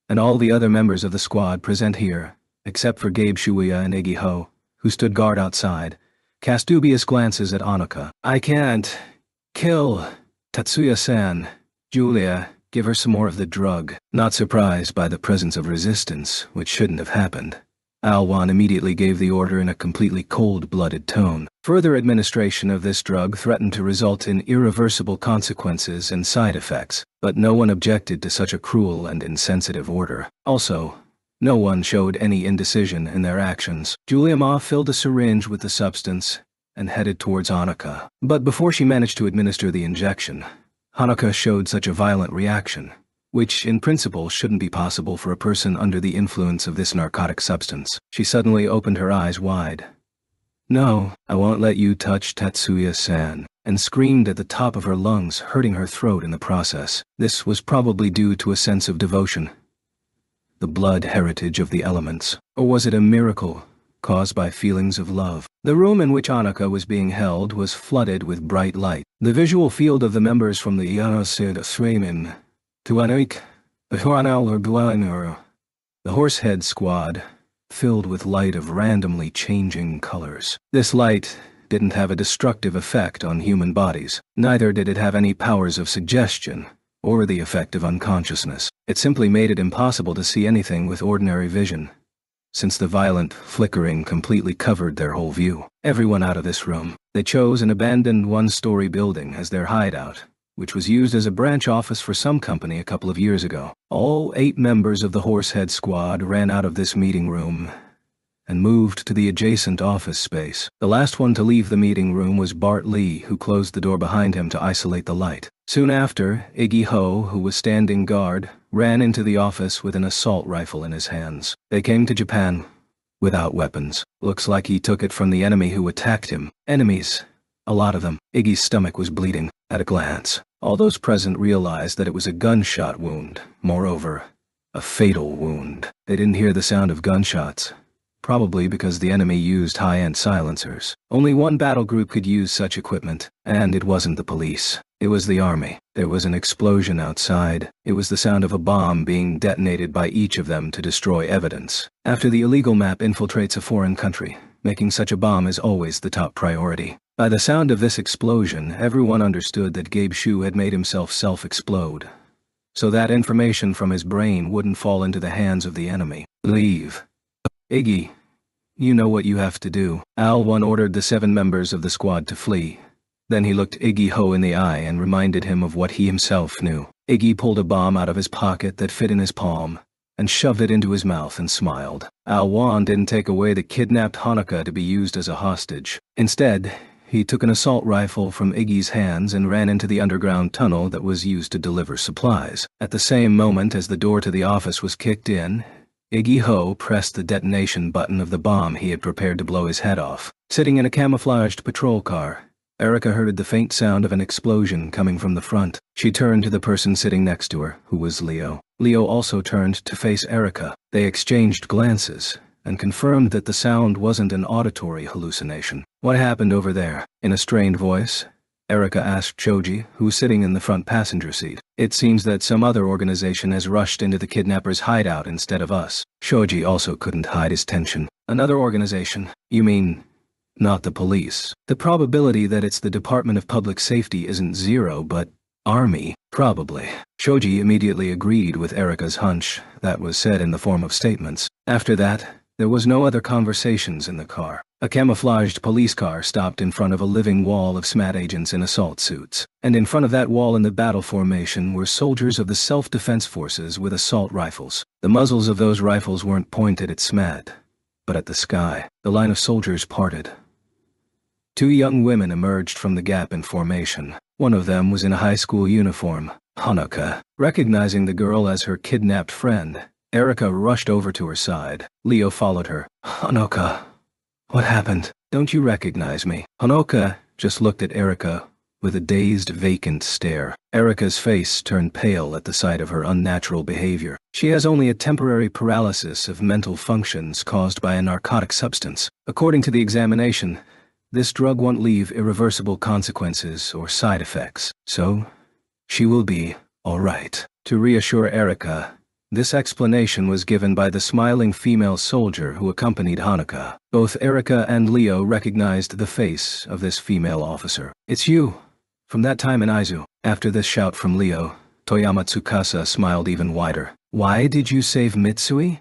S1: and all the other members of the squad present here, except for Gabe Shuya and Iggy Ho, who stood guard outside, cast dubious glances at Hanukkah. I can't kill Tatsuya-san. Julia, give her some more of the drug. Not surprised by the presence of resistance, which shouldn't have happened, Alwan immediately gave the order in a completely cold-blooded tone. Further administration of this drug threatened to result in irreversible consequences and side effects, but no one objected to such a cruel and insensitive order. Also, no one showed any indecision in their actions. Julia Ma filled a syringe with the substance and headed towards Hanukkah. But before she managed to administer the injection, Hanukkah showed such a violent reaction, which in principle shouldn't be possible for a person under the influence of this narcotic substance. She suddenly opened her eyes wide. "No, I won't let you touch Tatsuya-san," and screamed at the top of her lungs, hurting her throat in the process. This was probably due to a sense of devotion. the blood heritage of the elements? Or was it a miracle caused by feelings of love? The room in which Annika was being held was flooded with bright light. The visual field of the members from the Yanasid Sramin, Tuanik, the Horsehead Squad, filled with light of randomly changing colors. This light didn't have a destructive effect on human bodies. Neither did it have any powers of suggestion or the effect of unconsciousness. It simply made it impossible to see anything with ordinary vision, since the violent flickering completely covered their whole view. Everyone out of this room. They chose an abandoned one-story building as their hideout, which was used as a branch office for some company a couple of years ago. All 8 members of the Horsehead Squad ran out of this meeting room and moved to the adjacent office space. The last one to leave the meeting room was Bart Lee, who closed the door behind him to isolate the light. Soon after, Iggy Ho, who was standing guard, ran into the office with an assault rifle in his hands. They came to Japan without weapons. Looks like he took it from the enemy who attacked him. Enemies. A lot of them. Iggy's stomach was bleeding. At a glance, all those present realized that it was a gunshot wound. Moreover, a fatal wound. They didn't hear the sound of gunshots, probably because the enemy used high-end silencers. Only one battle group could use such equipment, and it wasn't the police. It was the army. There was an explosion outside. It was the sound of a bomb being detonated by each of them to destroy evidence. After the illegal map infiltrates a foreign country, making such a bomb is always the top priority. By the sound of this explosion, everyone understood that Gabe Shu had made himself self-explode, so that information from his brain wouldn't fall into the hands of the enemy. Leave. Iggy, you know what you have to do. Al-1 ordered the 7 members of the squad to flee. Then he looked Iggy Ho in the eye and reminded him of what he himself knew. Iggy pulled a bomb out of his pocket that fit in his palm and shoved it into his mouth and smiled. Al-1 didn't take away the kidnapped Hanukkah to be used as a hostage. Instead, he took an assault rifle from Iggy's hands and ran into the underground tunnel that was used to deliver supplies. At the same moment as the door to the office was kicked in, Iggy Ho pressed the detonation button of the bomb he had prepared to blow his head off. Sitting in a camouflaged patrol car, Erica heard the faint sound of an explosion coming from the front. She turned to the person sitting next to her, who was Leo. Leo also turned to face Erica. They exchanged glances and confirmed that the sound wasn't an auditory hallucination. What happened over there? In a strained voice, Erica asked Choji, who was sitting in the front passenger seat. It seems that some other organization has rushed into the kidnappers' hideout instead of us. Shoji also couldn't hide his tension. Another organization? You mean, not the police? The probability that it's the Department of Public Safety isn't 0, but Army? Probably. Shoji immediately agreed with Erica's hunch that was said in the form of statements. After that, there was no other conversations in the car. A camouflaged police car stopped in front of a living wall of SMAT agents in assault suits. And in front of that wall in the battle formation were soldiers of the self-defense forces with assault rifles. The muzzles of those rifles weren't pointed at SMAT, but at the sky. The line of soldiers parted. 2 young women emerged from the gap in formation. One of them was in a high school uniform, Hanukkah. Recognizing the girl as her kidnapped friend, Erica rushed over to her side. Leo followed her. Hanukkah, what happened? Don't you recognize me? Hanukkah just looked at Erica with a dazed, vacant stare. Erica's face turned pale at the sight of her unnatural behavior. She has only a temporary paralysis of mental functions caused by a narcotic substance. According to the examination, this drug won't leave irreversible consequences or side effects, so she will be all right. To reassure Erica, this explanation was given by the smiling female soldier who accompanied Hanukkah. Both Erica and Leo recognized the face of this female officer. It's you, from that time in Aizu. After this shout from Leo, Toyama Tsukasa smiled even wider. Why did you save Mitsui?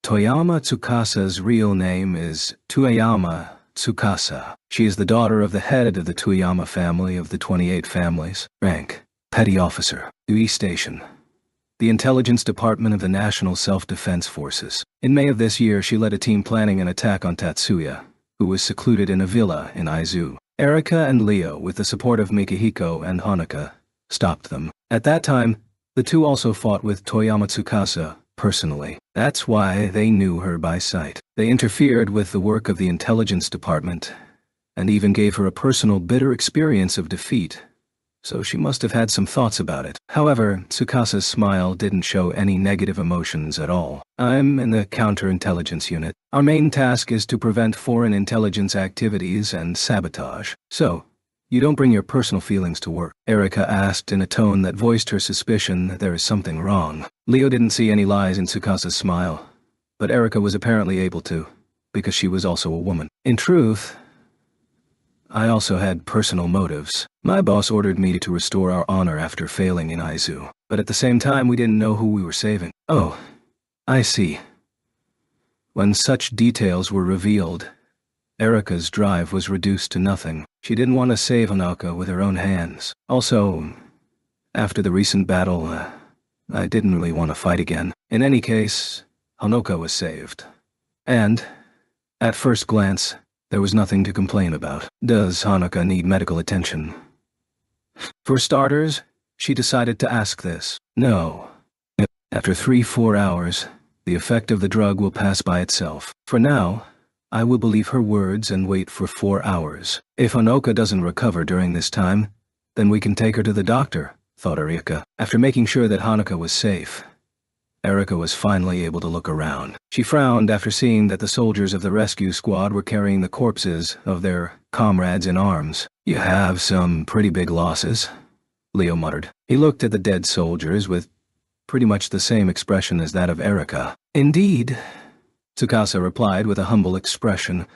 S1: Toyama Tsukasa's real name is Toyama Tsukasa. She is the daughter of the head of the Toyama family of the 28 families. Rank, Petty Officer, Ui Station, the Intelligence Department of the National Self-Defense Forces. In May of this year, she led a team planning an attack on Tatsuya, who was secluded in a villa in Aizu. Erica and Leo, with the support of Mikihiko and Hanukkah, stopped them. At that time, the two also fought with Toyama Tsukasa personally. That's why they knew her by sight. They interfered with the work of the Intelligence Department, and even gave her a personal bitter experience of defeat, so she must have had some thoughts about it. However, Tsukasa's smile didn't show any negative emotions at all. I'm in the counterintelligence unit. Our main task is to prevent foreign intelligence activities and sabotage. So, you don't bring your personal feelings to work? Erika asked in a tone that voiced her suspicion that there is something wrong. Leo didn't see any lies in Tsukasa's smile, but Erika was apparently able to, because she was also a woman. In truth, I also had personal motives. My boss ordered me to restore our honor after failing in Aizu, but at the same time we didn't know who we were saving. Oh, I see. When such details were revealed, Erika's drive was reduced to nothing. She didn't want to save Honoka with her own hands. Also, after the recent battle, I didn't really want to fight again. In any case, Honoka was saved. And, at first glance, there was nothing to complain about. Does Honoka need medical attention? For starters, she decided to ask this. No. After 3-4 hours, the effect of the drug will pass by itself. For now, I will believe her words and wait for 4 hours. If Honoka doesn't recover during this time, then we can take her to the doctor, thought Erika. After making sure that Honoka was safe, Erika was finally able to look around. She frowned after seeing that the soldiers of the rescue squad were carrying the corpses of their comrades in arms. You have some pretty big losses, Leo muttered. He looked at the dead soldiers with pretty much the same expression as that of Erika. Indeed, Tsukasa replied with a humble expression,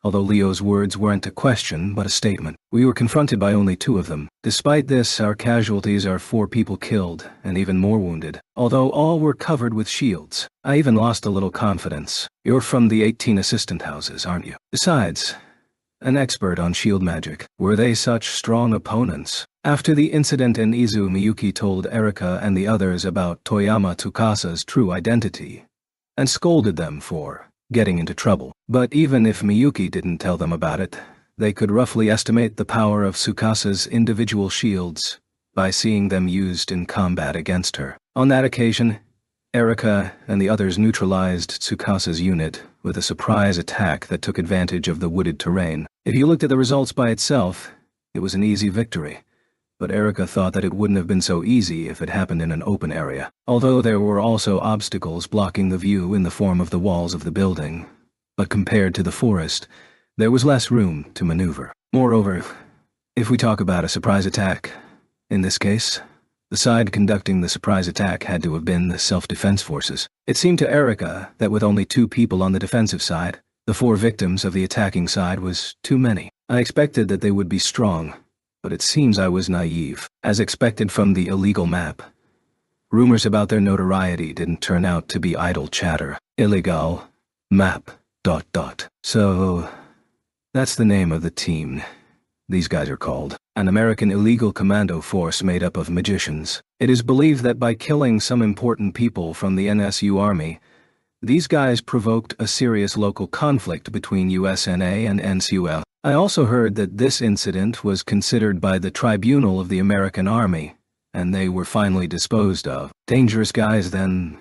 S1: although Leo's words weren't a question but a statement. We were confronted by only 2 of them. Despite this, our casualties are 4 people killed and even more wounded, although all were covered with shields. I even lost a little confidence. You're from the 18 assistant houses, aren't you? Besides, an expert on shield magic. Were they such strong opponents? After the incident in Izu, Miyuki told Erika and the others about Toyama Tsukasa's true identity, and scolded them for getting into trouble. But even if Miyuki didn't tell them about it, they could roughly estimate the power of Tsukasa's individual shields by seeing them used in combat against her. On that occasion, Erika and the others neutralized Tsukasa's unit with a surprise attack that took advantage of the wooded terrain. If you looked at the results by itself, it was an easy victory. But Erika thought that it wouldn't have been so easy if it happened in an open area, although there were also obstacles blocking the view in the form of the walls of the building. But compared to the forest, there was less room to maneuver. Moreover, if we talk about a surprise attack, in this case, the side conducting the surprise attack had to have been the self-defense forces. It seemed to Erika that with only 2 people on the defensive side, the 4 victims of the attacking side was too many. I expected that they would be strong, but it seems I was naive. As expected from the illegal map, rumors about their notoriety didn't turn out to be idle chatter. Illegal map ... So, that's the name of the team. These guys are called an American illegal commando force made up of magicians. It is believed that by killing some important people from the NSU Army, these guys provoked a serious local conflict between USNA and NCUL. I also heard that this incident was considered by the tribunal of the American Army, and they were finally disposed of. Dangerous guys then?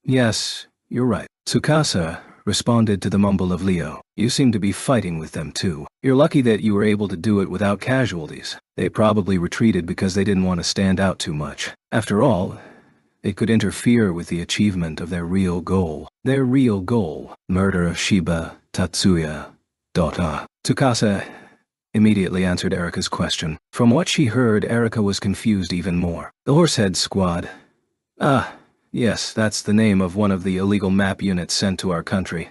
S1: Yes, you're right. Tsukasa responded to the mumble of Leo. You seem to be fighting with them too. You're lucky that you were able to do it without casualties. They probably retreated because they didn't want to stand out too much. After all, it could interfere with the achievement of their real goal. Their real goal, murder of Shiba Tatsuya. Tsukasa immediately answered Erika's question. From what she heard, Erika was confused even more. The Horsehead Squad. Ah, yes, that's the name of one of the illegal map units sent to our country.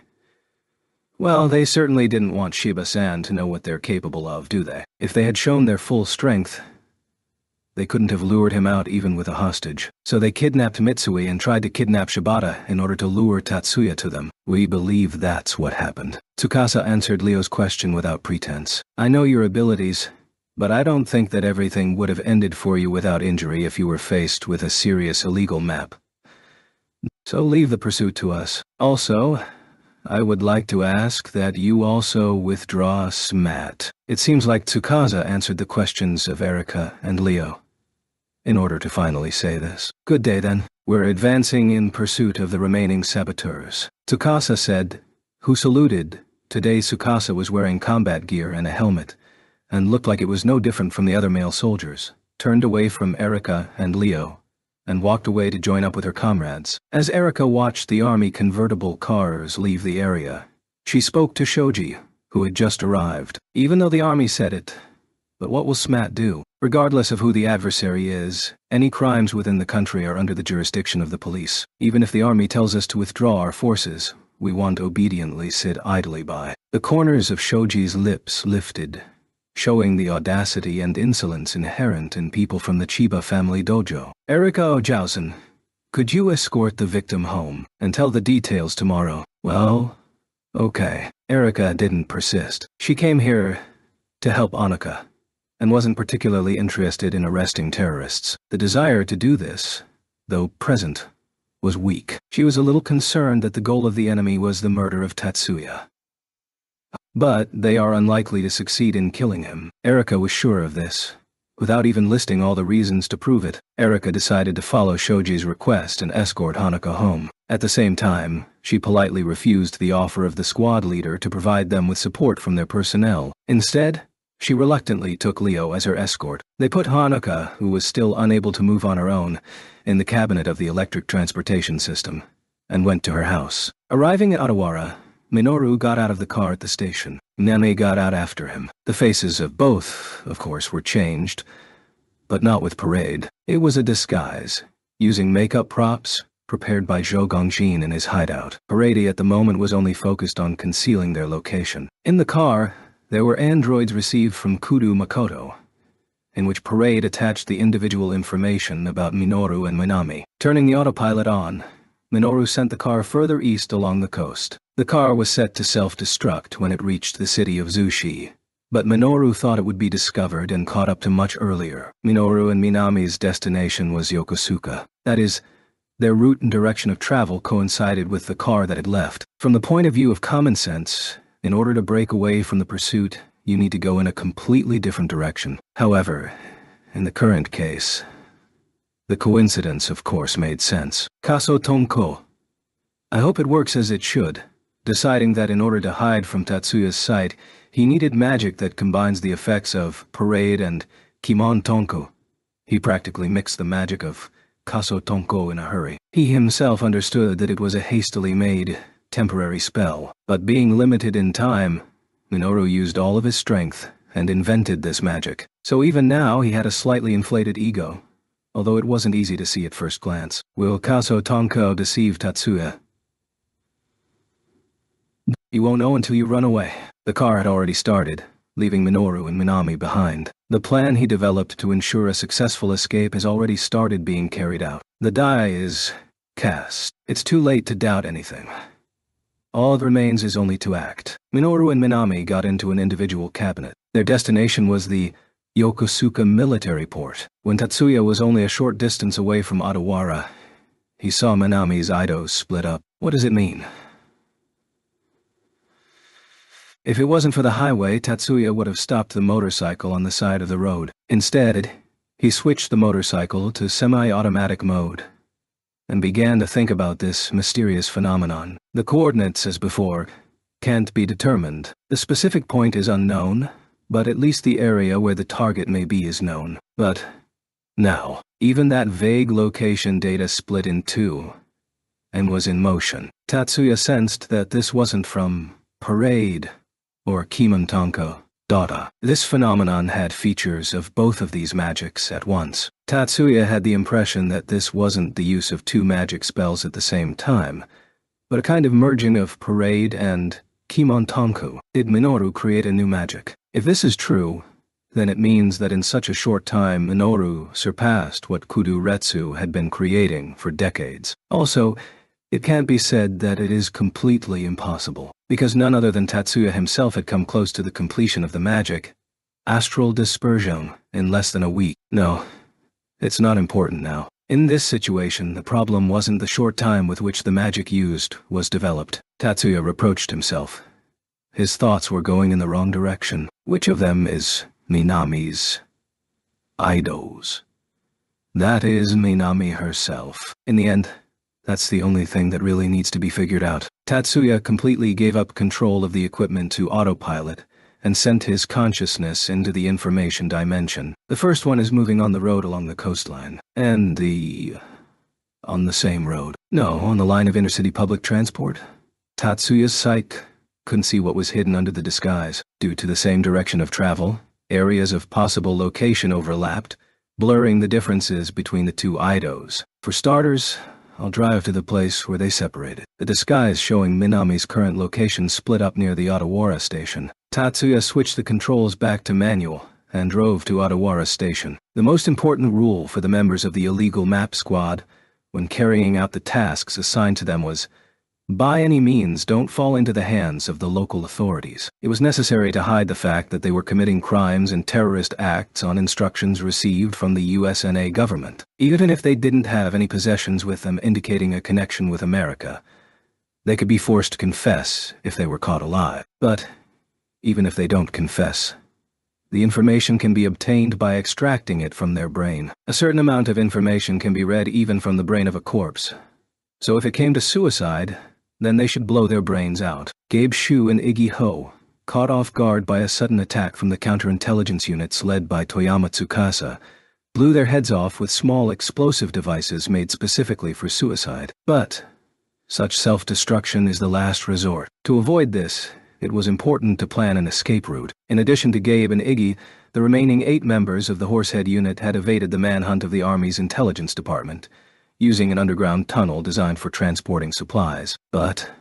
S1: Well, they certainly didn't want Shiba-san to know what they're capable of, do they? If they had shown their full strength, they couldn't have lured him out even with a hostage. So they kidnapped Mitsui and tried to kidnap Shibata in order to lure Tatsuya to them. We believe that's what happened. Tsukasa answered Leo's question without pretense. I know your abilities, but I don't think that everything would have ended for you without injury if you were faced with a serious illegal map. So leave the pursuit to us. Also, I would like to ask that you also withdraw SMAT. It seems like Tsukasa answered the questions of Erika and Leo in order to finally say this. Good day then. We're advancing in pursuit of the remaining saboteurs. Tsukasa said, who saluted. Today Tsukasa was wearing combat gear and a helmet, and looked like it was no different from the other male soldiers. turned away from Erika and Leo, and walked away to join up with her comrades. As Erika watched the army convertible cars leave the area, she spoke to Shoji, who had just arrived. Even though the army said it, but what will SMAT do? Regardless of who the adversary is, any crimes within the country are under the jurisdiction of the police. Even if the army tells us to withdraw our forces, we won't obediently sit idly by. The corners of Shoji's lips lifted, showing the audacity and insolence inherent in people from the Chiba family dojo. Erika Ojausen, could you escort the victim home and tell the details tomorrow? Well, okay. Erika didn't persist. She came here to help Annika, and wasn't particularly interested in arresting terrorists. The desire to do this, though present, was weak. She was a little concerned that the goal of the enemy was the murder of Tatsuya. But they are unlikely to succeed in killing him. Erika was sure of this. Without even listing all the reasons to prove it, Erika decided to follow Shoji's request and escort Hanuka home. At the same time, she politely refused the offer of the squad leader to provide them with support from their personnel. Instead, she reluctantly took Leo as her escort. They put Hanuka, who was still unable to move on her own, in the cabinet of the electric transportation system, and went to her house. Arriving at Adawara, Minoru got out of the car at the station. Nami got out after him. The faces of both, of course, were changed, but not with Parade. It was a disguise, using makeup props prepared by Zhou Gongjin in his hideout. Parade at the moment was only focused on concealing their location. In the car, there were androids received from Kudo Makoto, in which Parade attached the individual information about Minoru and Minami. Turning the autopilot on, Minoru sent the car further east along the coast. The car was set to self-destruct when it reached the city of Zushi, but Minoru thought it would be discovered and caught up to much earlier. Minoru and Minami's destination was Yokosuka. That is, their route and direction of travel coincided with the car that had left. From the point of view of common sense, in order to break away from the pursuit, you need to go in a completely different direction. However, in the current case, the coincidence of course made sense. Kaso Tonko. I hope it works as it should, deciding that in order to hide from Tatsuya's sight, he needed magic that combines the effects of Parade and Kimon Tonko. He practically mixed the magic of Kaso Tonko in a hurry. He himself understood that it was a hastily made, temporary spell, but being limited in time, Minoru used all of his strength and invented this magic. So even now he had a slightly inflated ego, although it wasn't easy to see at first glance. Will Kaso Tonko deceive Tatsuya? You won't know until you run away. The car had already started, leaving Minoru and Minami behind. The plan he developed to ensure a successful escape has already started being carried out. The die is cast. It's too late to doubt anything. All that remains is only to act. Minoru and Minami got into an individual cabinet. Their destination was the Yokosuka military port. When Tatsuya was only a short distance away from Adawara, he saw Minami's eidos split up. What does it mean? If it wasn't for the highway, Tatsuya would have stopped the motorcycle on the side of the road. Instead, he switched the motorcycle to semi-automatic mode and began to think about this mysterious phenomenon. The coordinates, as before, can't be determined. The specific point is unknown, but at least the area where the target may be is known. But now, even that vague location data split in two and was in motion. Tatsuya sensed that this wasn't from Parade or Kimon Tonko. Dada. This phenomenon had features of both of these magics at once. Tatsuya had the impression that this wasn't the use of two magic spells at the same time, but a kind of merging of Parade and Kimon Tonko. Did Minoru create a new magic? If this is true, then it means that in such a short time Minoru surpassed what Kudo Retsu had been creating for decades. Also, it can't be said that it is completely impossible, because none other than Tatsuya himself had come close to the completion of the magic, astral dispersion, in less than a week. No, it's not important now. In this situation, the problem wasn't the short time with which the magic used was developed. Tatsuya reproached himself. His thoughts were going in the wrong direction. Which of them is Minami's eidos? That is Minami herself. In the end, that's the only thing that really needs to be figured out. Tatsuya completely gave up control of the equipment to autopilot and sent his consciousness into the information dimension. The first one is moving on the road along the coastline. And on the same road. No, on the line of intercity public transport. Tatsuya's sight couldn't see what was hidden under the disguise. Due to the same direction of travel, areas of possible location overlapped, blurring the differences between the two Idos. For starters, I'll drive to the place where they separated. The disguise showing Minami's current location split up near the Otawara station. Tatsuya switched the controls back to manual and drove to Otawara station. The most important rule for the members of the illegal map squad when carrying out the tasks assigned to them was, by any means, don't fall into the hands of the local authorities. It was necessary to hide the fact that they were committing crimes and terrorist acts on instructions received from the USNA government. Even if they didn't have any possessions with them indicating a connection with America, they could be forced to confess if they were caught alive. But even if they don't confess, the information can be obtained by extracting it from their brain. A certain amount of information can be read even from the brain of a corpse. So if it came to suicide, then they should blow their brains out. Gabe Shu and Iggy Ho, caught off guard by a sudden attack from the counterintelligence units led by Toyama Tsukasa, blew their heads off with small explosive devices made specifically for suicide. But such self-destruction is the last resort. To avoid this, it was important to plan an escape route. In addition to Gabe and Iggy, the remaining 8 members of the Horsehead unit had evaded the manhunt of the Army's intelligence department, using an underground tunnel designed for transporting supplies. But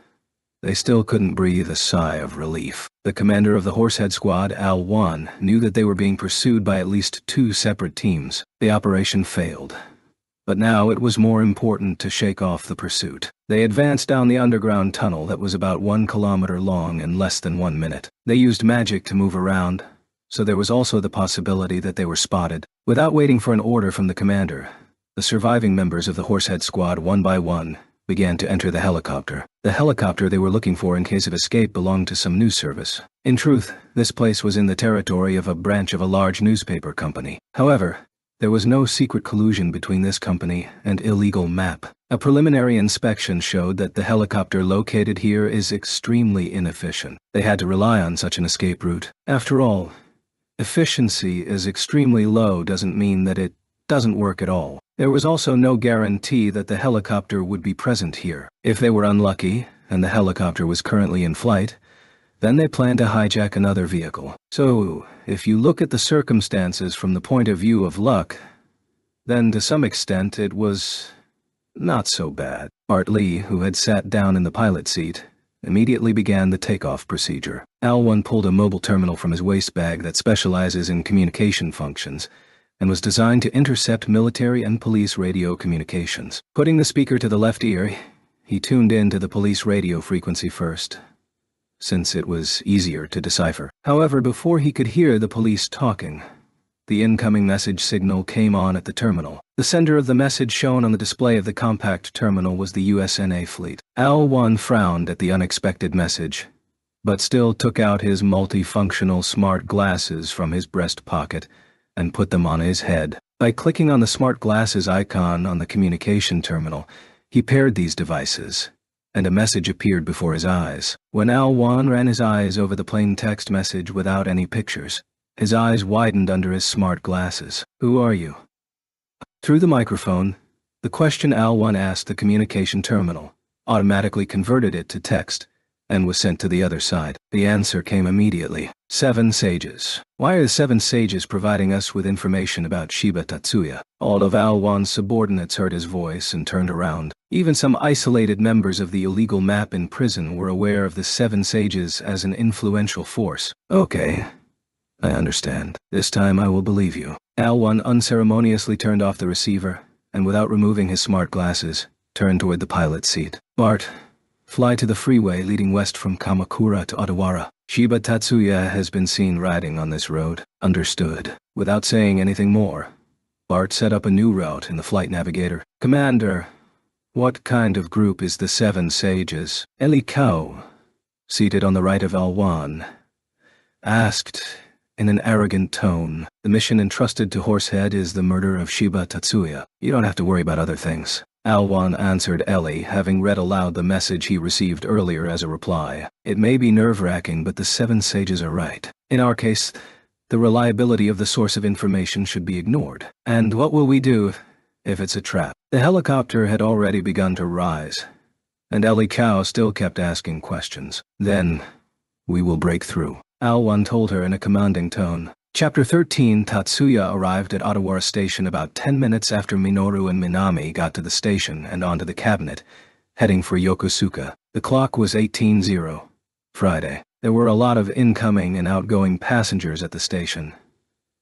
S1: they still couldn't breathe a sigh of relief. The commander of the Horsehead squad, Al-1, knew that they were being pursued by at least 2 separate teams. The operation failed. But now it was more important to shake off the pursuit. They advanced down the underground tunnel that was about 1 kilometer long in less than 1 minute. They used magic to move around, so there was also the possibility that they were spotted. Without waiting for an order from the commander, the surviving members of the Horsehead squad, one by one, began to enter the helicopter. The helicopter they were looking for in case of escape belonged to some news service. In truth, this place was in the territory of a branch of a large newspaper company. However, there was no secret collusion between this company and Illegal Map. A preliminary inspection showed that the helicopter located here is extremely inefficient. They had to rely on such an escape route. After all, efficiency is extremely low doesn't mean that it doesn't work at all. There was also no guarantee that the helicopter would be present here. If they were unlucky, and the helicopter was currently in flight, then they planned to hijack another vehicle. So, if you look at the circumstances from the point of view of luck, then to some extent it was not so bad. Art Lee, who had sat down in the pilot seat, immediately began the takeoff procedure. Al-1 pulled a mobile terminal from his waist bag that specializes in communication functions, and was designed to intercept military and police radio communications. Putting the speaker to the left ear, he tuned in to the police radio frequency first, since it was easier to decipher. However, before he could hear the police talking, the incoming message signal came on at the terminal. The sender of the message shown on the display of the compact terminal was the USNA fleet. Al-1 frowned at the unexpected message, but still took out his multifunctional smart glasses from his breast pocket and put them on his head. By clicking on the smart glasses icon on the communication terminal, he paired these devices, and a message appeared before his eyes. When Al-1 ran his eyes over the plain text message without any pictures, his eyes widened under his smart glasses. "Who are you?" Through the microphone, the question Al-1 asked the communication terminal automatically converted it to text and was sent to the other side. The answer came immediately. 7 sages. Why are the 7 sages providing us with information about Shiba Tatsuya? All of Al-1's subordinates heard his voice and turned around. Even some isolated members of the illegal map in prison were aware of the 7 sages as an influential force. Okay, I understand. This time I will believe you. Al-1 unceremoniously turned off the receiver, and without removing his smart glasses, turned toward the pilot's seat. "Bart, fly to the freeway leading west from Kamakura to Otawara. Shiba Tatsuya has been seen riding on this road." Understood. Without saying anything more, Bart set up a new route in the flight navigator. "Commander, what kind of group is the 7 sages?" Eli Kao, seated on the right of Al-1, asked in an arrogant tone. "The mission entrusted to Horsehead is the murder of Shiba Tatsuya. You don't have to worry about other things. Alwan answered Ellie, having read aloud the message he received earlier as a reply. It may be nerve-wracking, but the Seven Sages are right. In our case, the reliability of the source of information should be ignored. And what will we do if it's a trap? The helicopter had already begun to rise, and Ellie Cow still kept asking questions. Then, we will break through, Alwan told her in a commanding tone. Chapter 13. Tatsuya arrived at Odawara Station about 10 minutes after Minoru and Minami got to the station and onto the cabinet, heading for Yokosuka. The clock was 18:00, Friday. There were a lot of incoming and outgoing passengers at the station,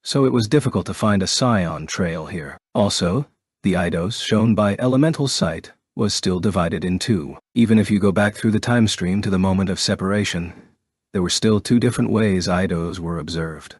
S1: so it was difficult to find a Scion trail here. Also, the Eidos shown by elemental sight was still divided in two. Even if you go back through the time stream to the moment of separation, there were still two different ways Eidos were observed.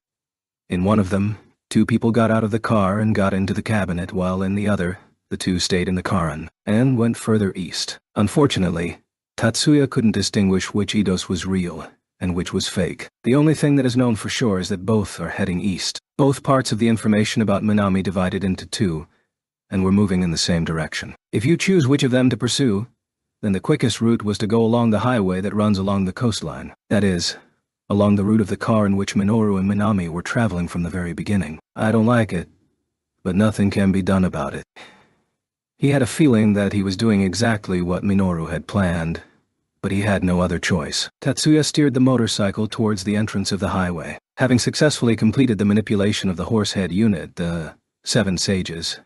S1: In one of them, two people got out of the car and got into the cabinet, while in the other, the two stayed in the Karan and went further east. Unfortunately, Tatsuya couldn't distinguish which Eidos was real and which was fake. The only thing that is known for sure is that both are heading east. Both parts of the information about Minami divided into two, and were moving in the same direction. If you choose which of them to pursue, then the quickest route was to go along the highway that runs along the coastline. That is, along the route of the car in which Minoru and Minami were traveling from the very beginning. I don't like it, but nothing can be done about it. He had a feeling that he was doing exactly what Minoru had planned, but he had no other choice. Tatsuya steered the motorcycle towards the entrance of the highway. Having successfully completed the manipulation of the horsehead unit, the Seven Sages,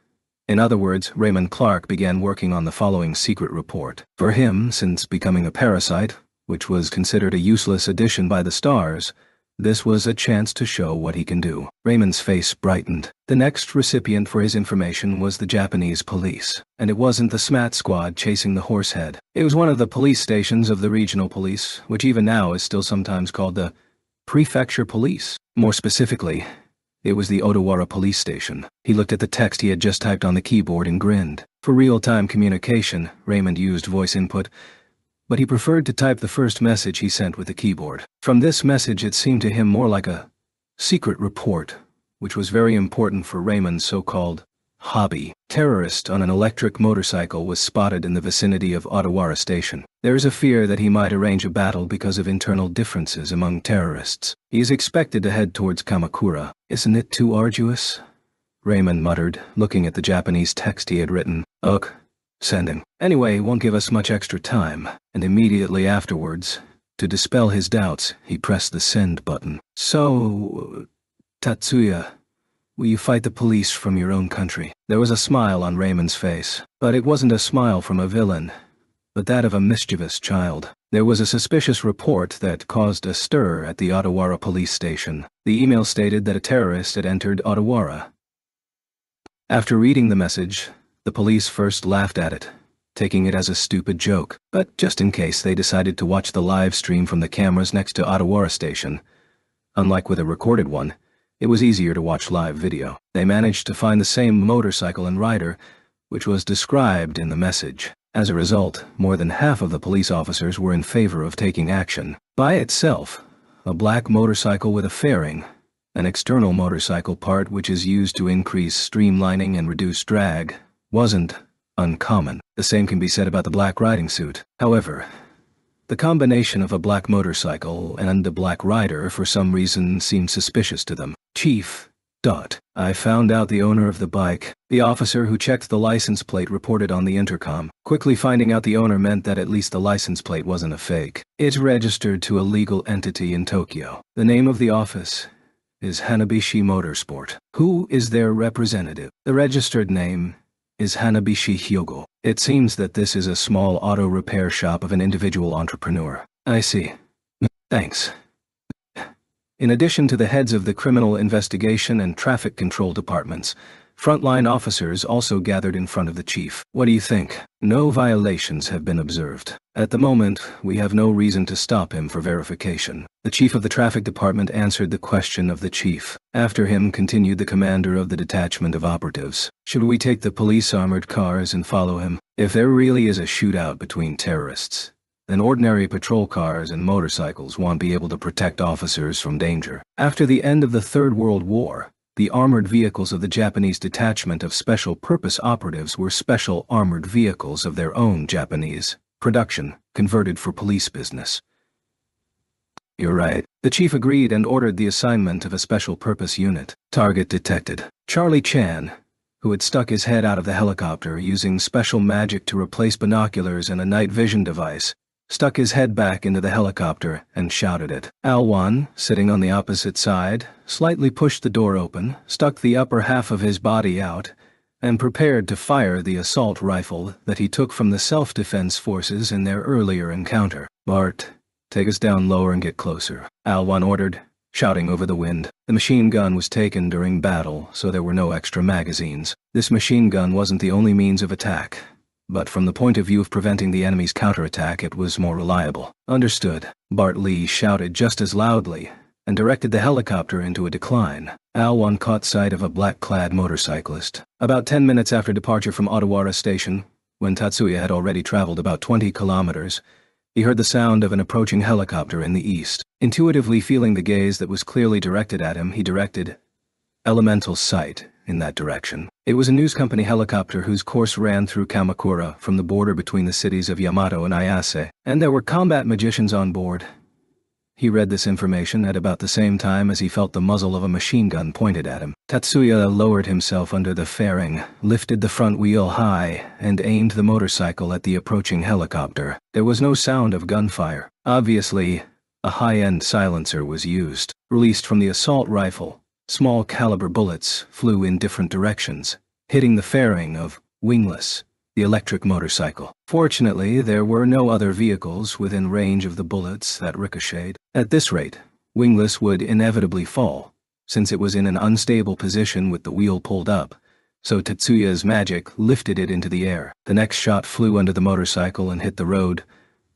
S1: in other words, Raymond Clark began working on the following secret report. For him, since becoming a parasite, which was considered a useless addition by the stars, this was a chance to show what he can do. Raymond's face brightened. The next recipient for his information was the Japanese police. And it wasn't the SMAT squad chasing the horsehead. It was one of the police stations of the regional police, which even now is still sometimes called the prefecture police. More specifically, it was the Odawara police station. He looked at the text he had just typed on the keyboard and grinned. For real-time communication, Raymond used voice input, but he preferred to type the first message he sent with the keyboard. From this message it seemed to him more like a secret report, which was very important for Raymond's so-called hobby. Terrorist on an electric motorcycle was spotted in the vicinity of Odawara Station. There is a fear that he might arrange a battle because of internal differences among terrorists. He is expected to head towards Kamakura. Isn't it too arduous? Raymond muttered, looking at the Japanese text he had written. Ugh. Sending. Anyway, won't give us much extra time. And immediately afterwards, to dispel his doubts, he pressed the send button. So, Tatsuya, will you fight the police from your own country? There was a smile on Raymond's face, but it wasn't a smile from a villain, but that of a mischievous child. There was a suspicious report that caused a stir at the Odawara police station. The email stated that a terrorist had entered Odawara. After reading the message, the police first laughed at it, taking it as a stupid joke, but just in case they decided to watch the live stream from the cameras next to Odawara Station. Unlike with a recorded one, it was easier to watch live video. They managed to find the same motorcycle and rider, which was described in the message. As a result, more than half of the police officers were in favor of taking action. By itself, a black motorcycle with a fairing, an external motorcycle part which is used to increase streamlining and reduce drag, wasn't uncommon. The same can be said about the black riding suit. However, the combination of a black motorcycle and a black rider for some reason seemed suspicious to them. Chief, I found out the owner of the bike. The officer who checked the license plate reported on the intercom. Quickly finding out the owner meant that at least the license plate wasn't a fake. It's registered to a legal entity in Tokyo. The name of the office is Hanabishi Motorsport. Who is their representative? The registered name is Hanabishi Hyogo. It seems that this is a small auto repair shop of an individual entrepreneur. I see. Thanks. In addition to the heads of the criminal investigation and traffic control departments, frontline officers also gathered in front of the chief. What do you think? No violations have been observed. At the moment, we have no reason to stop him for verification. The chief of the traffic department answered the question of the chief. After him continued the commander of the detachment of operatives. Should we take the police armored cars and follow him? If there really is a shootout between terrorists, then ordinary patrol cars and motorcycles won't be able to protect officers from danger. After the end of the Third World War, The armored vehicles of the Japanese detachment of special purpose operatives were special armored vehicles of their own Japanese production, converted for police business. You're right. The chief agreed and ordered the assignment of a special purpose unit. Target detected. Charlie Chan, who had stuck his head out of the helicopter using special magic to replace binoculars and a night vision device, stuck his head back into the helicopter and shouted it. Alwan, sitting on the opposite side, slightly pushed the door open, stuck the upper half of his body out, and prepared to fire the assault rifle that he took from the self-defense forces in their earlier encounter. Bart, take us down lower and get closer, Alwan ordered, shouting over the wind. The machine gun was taken during battle, so there were no extra magazines. This machine gun wasn't the only means of attack, but from the point of view of preventing the enemy's counterattack, it was more reliable. Understood, Bart Lee shouted just as loudly, and directed the helicopter into a decline. Alwan caught sight of a black-clad motorcyclist. About 10 minutes after departure from Odawara Station, when Tatsuya had already traveled about 20 kilometers, he heard the sound of an approaching helicopter in the east. Intuitively feeling the gaze that was clearly directed at him, he directed elemental sight in that direction. It was a news company helicopter whose course ran through Kamakura from the border between the cities of Yamato and Ayase, and there were combat magicians on board. He read this information at about the same time as he felt the muzzle of a machine gun pointed at him. Tatsuya lowered himself under the fairing, lifted the front wheel high, and aimed the motorcycle at the approaching helicopter. There was no sound of gunfire. Obviously, a high-end silencer was used. Released from the assault rifle, small caliber bullets flew in different directions, hitting the fairing of Wingless, the electric motorcycle. Fortunately, there were no other vehicles within range of the bullets that ricocheted. At this rate, Wingless would inevitably fall, since it was in an unstable position with the wheel pulled up, so Tatsuya's magic lifted it into the air. The next shot flew under the motorcycle and hit the road,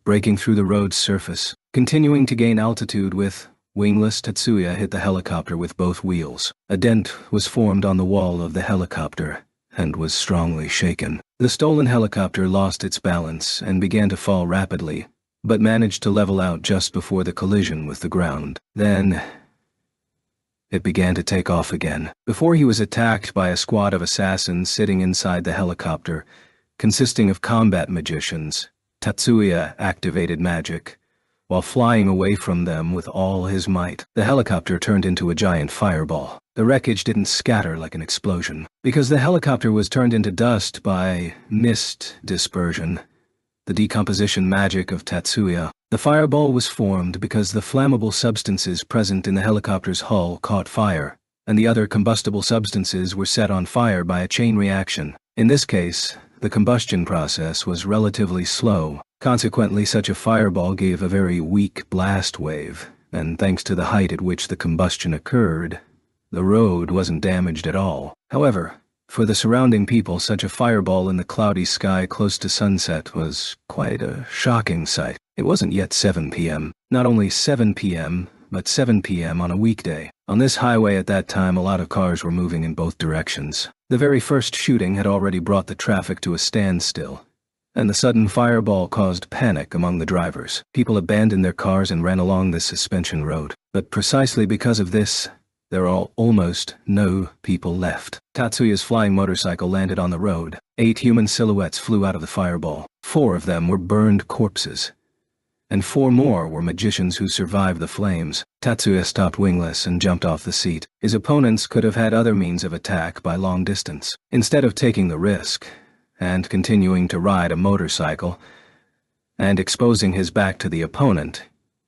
S1: breaking through the road's surface. Continuing to gain altitude with Wingless, Tatsuya hit the helicopter with both wheels. A dent was formed on the wall of the helicopter and was strongly shaken. The stolen helicopter lost its balance and began to fall rapidly, but managed to level out just before the collision with the ground. Then, it began to take off again. Before he was attacked by a squad of assassins sitting inside the helicopter, consisting of combat magicians, Tatsuya activated magic, while flying away from them with all his might. The helicopter turned into a giant fireball. The wreckage didn't scatter like an explosion, because the helicopter was turned into dust by mist dispersion, the decomposition magic of Tatsuya. The fireball was formed because the flammable substances present in the helicopter's hull caught fire, and the other combustible substances were set on fire by a chain reaction. In this case, the combustion process was relatively slow. Consequently, such a fireball gave a very weak blast wave, and thanks to the height at which the combustion occurred, the road wasn't damaged at all. However, for the surrounding people, such a fireball in the cloudy sky close to sunset was quite a shocking sight. It wasn't yet 7 p.m. Not only 7 p.m., but 7 p.m. on a weekday. On this highway at that time, a lot of cars were moving in both directions. The very first shooting had already brought the traffic to a standstill, and the sudden fireball caused panic among the drivers. People abandoned their cars and ran along this suspension road. But precisely because of this, there are almost no people left. Tatsuya's flying motorcycle landed on the road. 8 human silhouettes flew out of the fireball. 4 of them were burned corpses, and 4 more were magicians who survived the flames. Tatsuya stopped wingless and jumped off the seat. His opponents could have had other means of attack by long distance. Instead of taking the risk and continuing to ride a motorcycle and exposing his back to the opponent,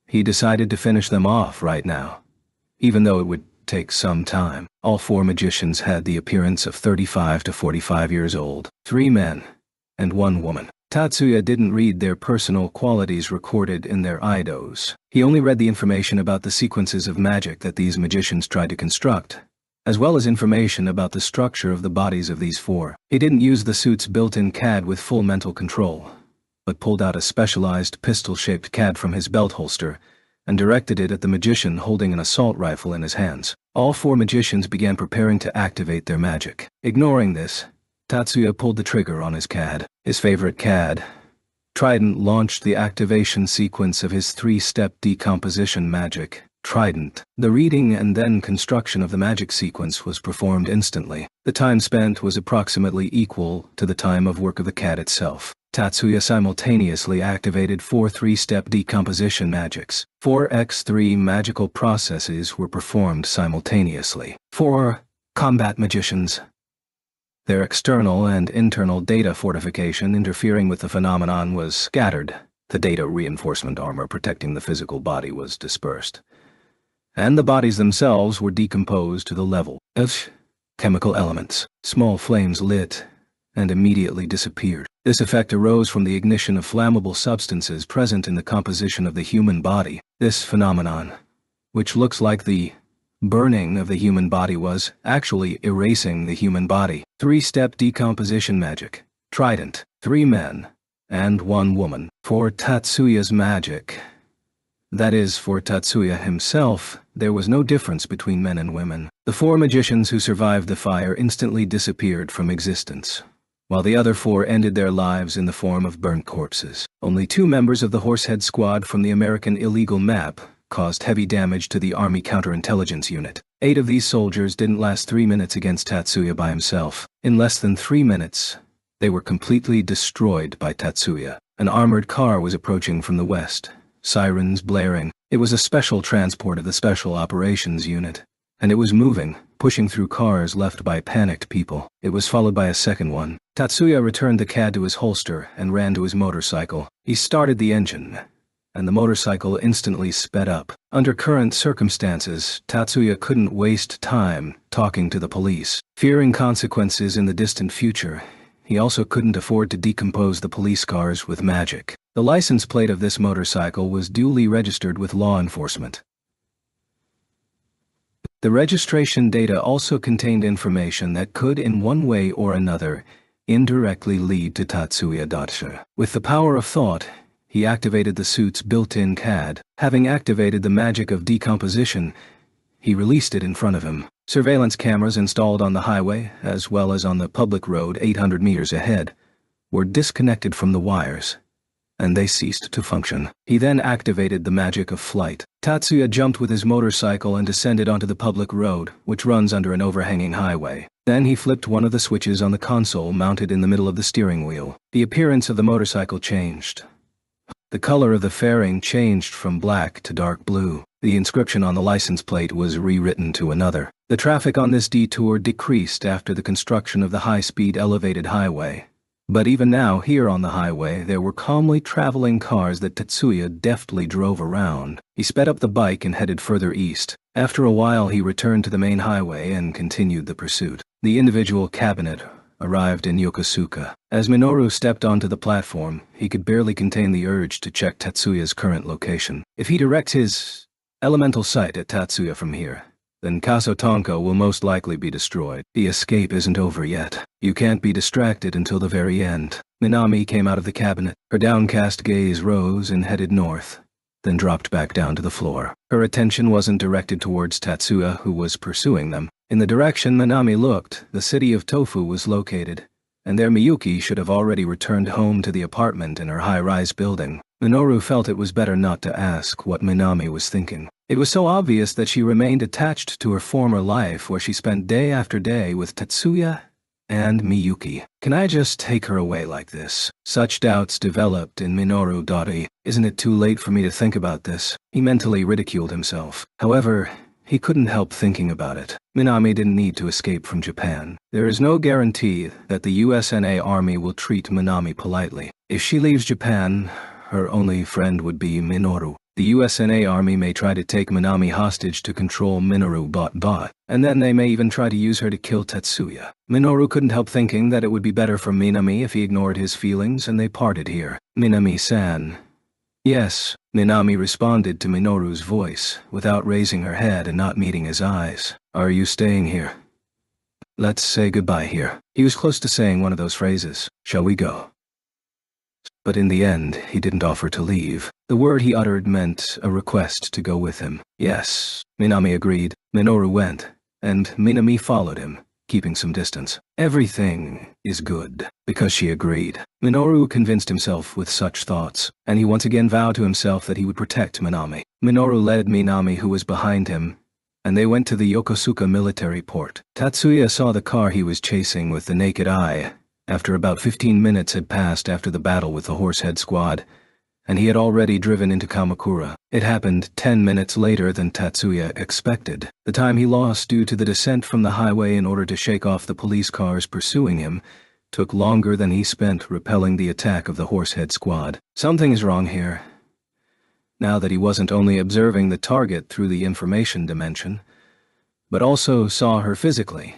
S1: he decided to finish them off right now, even though it would take some time. All 4 magicians had the appearance of 35 to 45 years old, 3 men and 1 woman. Tatsuya didn't read their personal qualities recorded in their idos. He only read the information about the sequences of magic that these magicians tried to construct, as well as information about the structure of the bodies of these 4. He didn't use the suit's built-in CAD with full mental control, but pulled out a specialized pistol-shaped CAD from his belt holster and directed it at the magician holding an assault rifle in his hands. All 4 magicians began preparing to activate their magic. Ignoring this, Tatsuya pulled the trigger on his CAD. His favorite CAD, Trident, launched the activation sequence of his 3-step decomposition magic. Trident. The reading and then construction of the magic sequence was performed instantly. The time spent was approximately equal to the time of work of the CAD itself. Tatsuya simultaneously activated 4 three-step decomposition magics. 4x3 magical processes were performed simultaneously. 4 combat magicians. Their external and internal data fortification interfering with the phenomenon was scattered. The data reinforcement armor protecting the physical body was dispersed, and the bodies themselves were decomposed to the level of chemical elements. Small flames lit and immediately disappeared. This effect arose from the ignition of flammable substances present in the composition of the human body. This phenomenon, which looks like the burning of the human body, was actually erasing the human body. 3-step decomposition magic. Trident. 3 men and 1 woman. For Tatsuya's magic, that is, for Tatsuya himself, there was no difference between men and women. The 4 magicians who survived the fire instantly disappeared from existence, while the other 4 ended their lives in the form of burnt corpses. Only 2 members of the Horsehead Squad from the American illegal map caused heavy damage to the Army Counterintelligence Unit. 8 of these soldiers didn't last 3 minutes against Tatsuya by himself. In less than 3 minutes, they were completely destroyed by Tatsuya. An armored car was approaching from the west, sirens blaring. It was a special transport of the Special Operations Unit, and it was moving, pushing through cars left by panicked people. It was followed by a second one. Tatsuya returned the CAD to his holster and ran to his motorcycle. He started the engine, and the motorcycle instantly sped up. Under current circumstances, Tatsuya couldn't waste time talking to the police. Fearing consequences in the distant future, he also couldn't afford to decompose the police cars with magic. The license plate of this motorcycle was duly registered with law enforcement. The registration data also contained information that could, in one way or another, indirectly lead to Tatsuya Datsha. With the power of thought, he activated the suit's built-in CAD. Having activated the magic of decomposition, he released it in front of him. Surveillance cameras installed on the highway, as well as on the public road 800 meters ahead, were disconnected from the wires, and they ceased to function. He then activated the magic of flight. Tatsuya jumped with his motorcycle and descended onto the public road, which runs under an overhanging highway. Then he flipped one of the switches on the console mounted in the middle of the steering wheel. The appearance of the motorcycle changed. The color of the fairing changed from black to dark blue. The inscription on the license plate was rewritten to another. The traffic on this detour decreased after the construction of the high-speed elevated highway. But even now, here on the highway, there were calmly traveling cars that Tatsuya deftly drove around. He sped up the bike and headed further east. After a while, he returned to the main highway and continued the pursuit. The individual cabinet arrived in Yokosuka. As Minoru stepped onto the platform, he could barely contain the urge to check Tatsuya's current location. If he directs his elemental sight at Tatsuya from here, then Kasotonko will most likely be destroyed. The escape isn't over yet. You can't be distracted until the very end. Minami came out of the cabinet. Her downcast gaze rose and headed north, then dropped back down to the floor. Her attention wasn't directed towards Tatsuya, who was pursuing them. In the direction Minami looked, the city of Tofu was located, and there Miyuki should have already returned home to the apartment in her high-rise building. Minoru felt it was better not to ask what Minami was thinking. It was so obvious that she remained attached to her former life where she spent day after day with Tatsuya and Miyuki. Can I just take her away like this? Such doubts developed in Minoru Dori. Isn't it too late for me to think about this? He mentally ridiculed himself. However, he couldn't help thinking about it. Minami didn't need to escape from Japan. There is no guarantee that the USNA Army will treat Minami politely. If she leaves Japan, her only friend would be Minoru. The USNA Army may try to take Minami hostage to control Minoru Bot, and then they may even try to use her to kill Tetsuya. Minoru couldn't help thinking that it would be better for Minami if he ignored his feelings and they parted here. Minami-san. Yes, Minami responded to Minoru's voice, without raising her head and not meeting his eyes. Are you staying here? Let's say goodbye here. He was close to saying one of those phrases. Shall we go? But in the end, he didn't offer to leave. The word he uttered meant a request to go with him. Yes, Minami agreed. Minoru went, and Minami followed him, keeping some distance. Everything is good, because she agreed. Minoru convinced himself with such thoughts, and he once again vowed to himself that he would protect Minami. Minoru led Minami, who was behind him, and they went to the Yokosuka military port. Tatsuya saw the car he was chasing with the naked eye, after about 15 minutes had passed after the battle with the Horsehead Squad, and he had already driven into Kamakura. It happened 10 minutes later than Tatsuya expected. The time he lost due to the descent from the highway in order to shake off the police cars pursuing him took longer than he spent repelling the attack of the Horsehead Squad. Something is wrong here. Now that he wasn't only observing the target through the information dimension, but also saw her physically,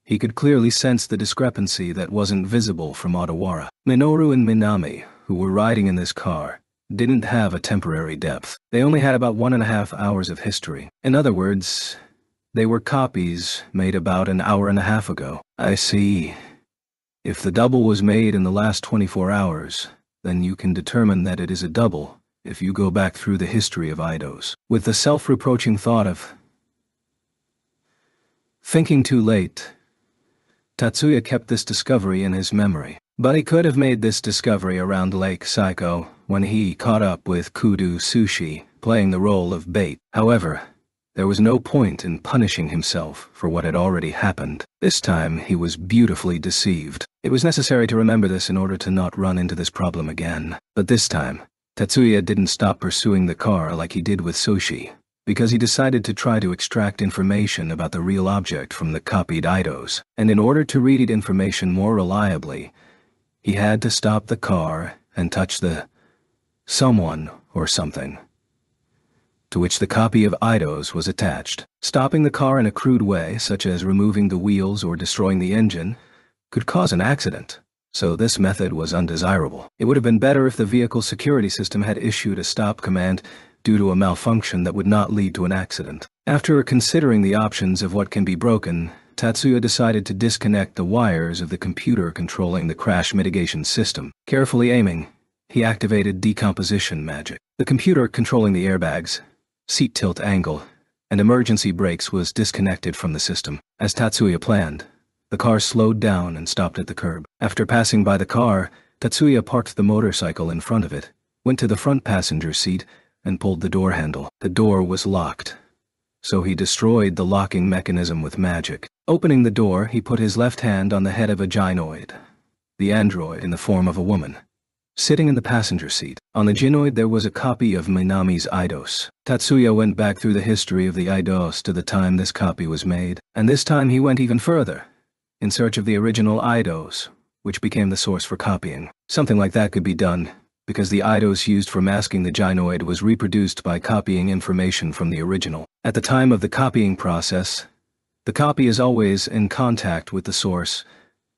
S1: he could clearly sense the discrepancy that wasn't visible from Odawara. Minoru and Minami, who were riding in this car, didn't have a temporary depth. They only had about 1.5 hours of history. In other words, they were copies made about an hour and a half ago. I see. If the double was made in the last 24 hours, then you can determine that it is a double if you go back through the history of idols. With the self-reproaching thought of thinking too late, Tatsuya kept this discovery in his memory. But he could have made this discovery around Lake Saiko when he caught up with Kudo Sushi, playing the role of bait. However, there was no point in punishing himself for what had already happened. This time he was beautifully deceived. It was necessary to remember this in order to not run into this problem again. But this time, Tatsuya didn't stop pursuing the car like he did with Sushi, because he decided to try to extract information about the real object from the copied idols, and in order to read information more reliably, he had to stop the car and touch the someone or something to which the copy of idols was attached. Stopping the car in a crude way, such as removing the wheels or destroying the engine, could cause an accident, so this method was undesirable. It would have been better if the vehicle security system had issued a stop command due to a malfunction that would not lead to an accident. After considering the options of what can be broken, Tatsuya decided to disconnect the wires of the computer controlling the crash mitigation system. Carefully aiming, he activated decomposition magic. The computer controlling the airbags, seat tilt angle, and emergency brakes was disconnected from the system. As Tatsuya planned, the car slowed down and stopped at the curb. After passing by the car, Tatsuya parked the motorcycle in front of it, went to the front passenger seat, and pulled the door handle. The door was locked, so he destroyed the locking mechanism with magic. Opening the door, he put his left hand on the head of a gynoid, the android in the form of a woman, sitting in the passenger seat. On the gynoid there was a copy of Minami's eidos. Tatsuya went back through the history of the eidos to the time this copy was made, and this time he went even further, in search of the original eidos, which became the source for copying. Something like that could be done, because the eidos used for masking the gynoid was reproduced by copying information from the original. At the time of the copying process, the copy is always in contact with the source,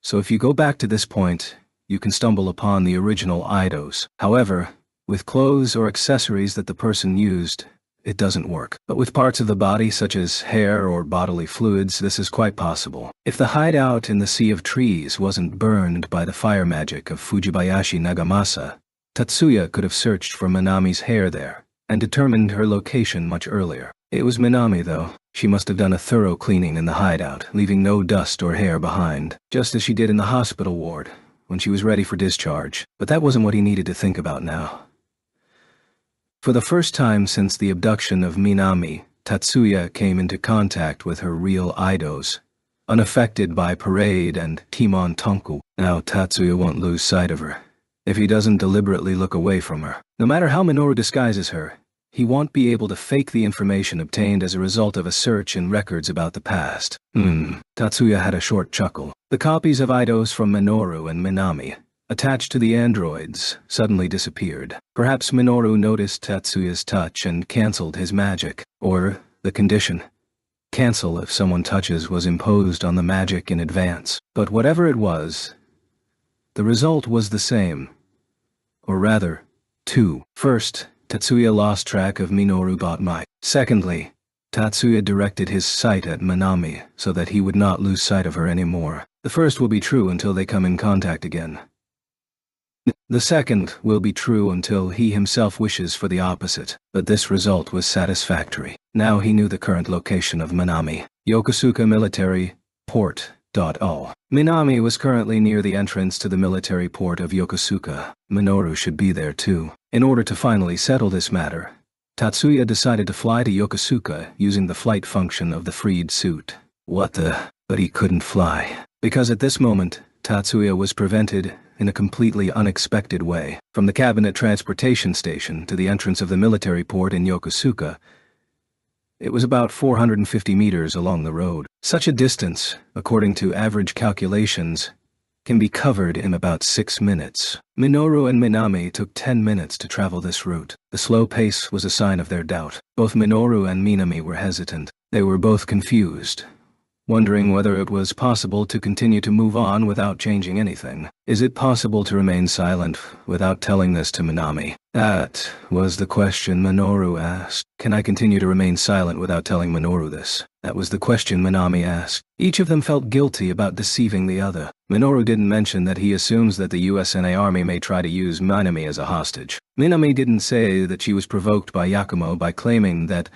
S1: so if you go back to this point, you can stumble upon the original eidos. However, with clothes or accessories that the person used, it doesn't work. But with parts of the body such as hair or bodily fluids, this is quite possible. If the hideout in the Sea of Trees wasn't burned by the fire magic of Fujibayashi Nagamasa, Tatsuya could have searched for Minami's hair there, and determined her location much earlier. It was Minami, though. She must have done a thorough cleaning in the hideout, leaving no dust or hair behind, just as she did in the hospital ward, when she was ready for discharge. But that wasn't what he needed to think about now. For the first time since the abduction of Minami, Tatsuya came into contact with her real eidos, unaffected by parade and Timon Tonku. Now Tatsuya won't lose sight of her, if he doesn't deliberately look away from her. No matter how Minoru disguises her, he won't be able to fake the information obtained as a result of a search in records about the past. Tatsuya had a short chuckle. The copies of eidos from Minoru and Minami, attached to the androids, suddenly disappeared. Perhaps Minoru noticed Tatsuya's touch and cancelled his magic, or the condition, cancel if someone touches, was imposed on the magic in advance. But whatever it was, the result was the same. Or rather, two. First, Tatsuya lost track of Minoru Botmai. Secondly, Tatsuya directed his sight at Minami so that he would not lose sight of her anymore. The first will be true until they come in contact again. The second will be true until he himself wishes for the opposite. But this result was satisfactory. Now he knew the current location of Minami. Yokosuka Military port. All. Minami was currently near the entrance to the military port of Yokosuka. Minoru should be there too. In order to finally settle this matter, Tatsuya decided to fly to Yokosuka using the flight function of the freed suit. But he couldn't fly. Because at this moment, Tatsuya was prevented in a completely unexpected way. From the cabinet transportation station to the entrance of the military port in Yokosuka, it was about 450 meters along the road. Such a distance, according to average calculations, can be covered in about 6 minutes. Minoru and Minami took 10 minutes to travel this route. The slow pace was a sign of their doubt. Both Minoru and Minami were hesitant. They were both confused, wondering whether it was possible to continue to move on without changing anything. Is it possible to remain silent without telling this to Minami? That was the question Minoru asked. Can I continue to remain silent without telling Minoru this? That was the question Minami asked. Each of them felt guilty about deceiving the other. Minoru didn't mention that he assumes that the USNA Army may try to use Minami as a hostage. Minami didn't say that she was provoked by Yakumo by claiming that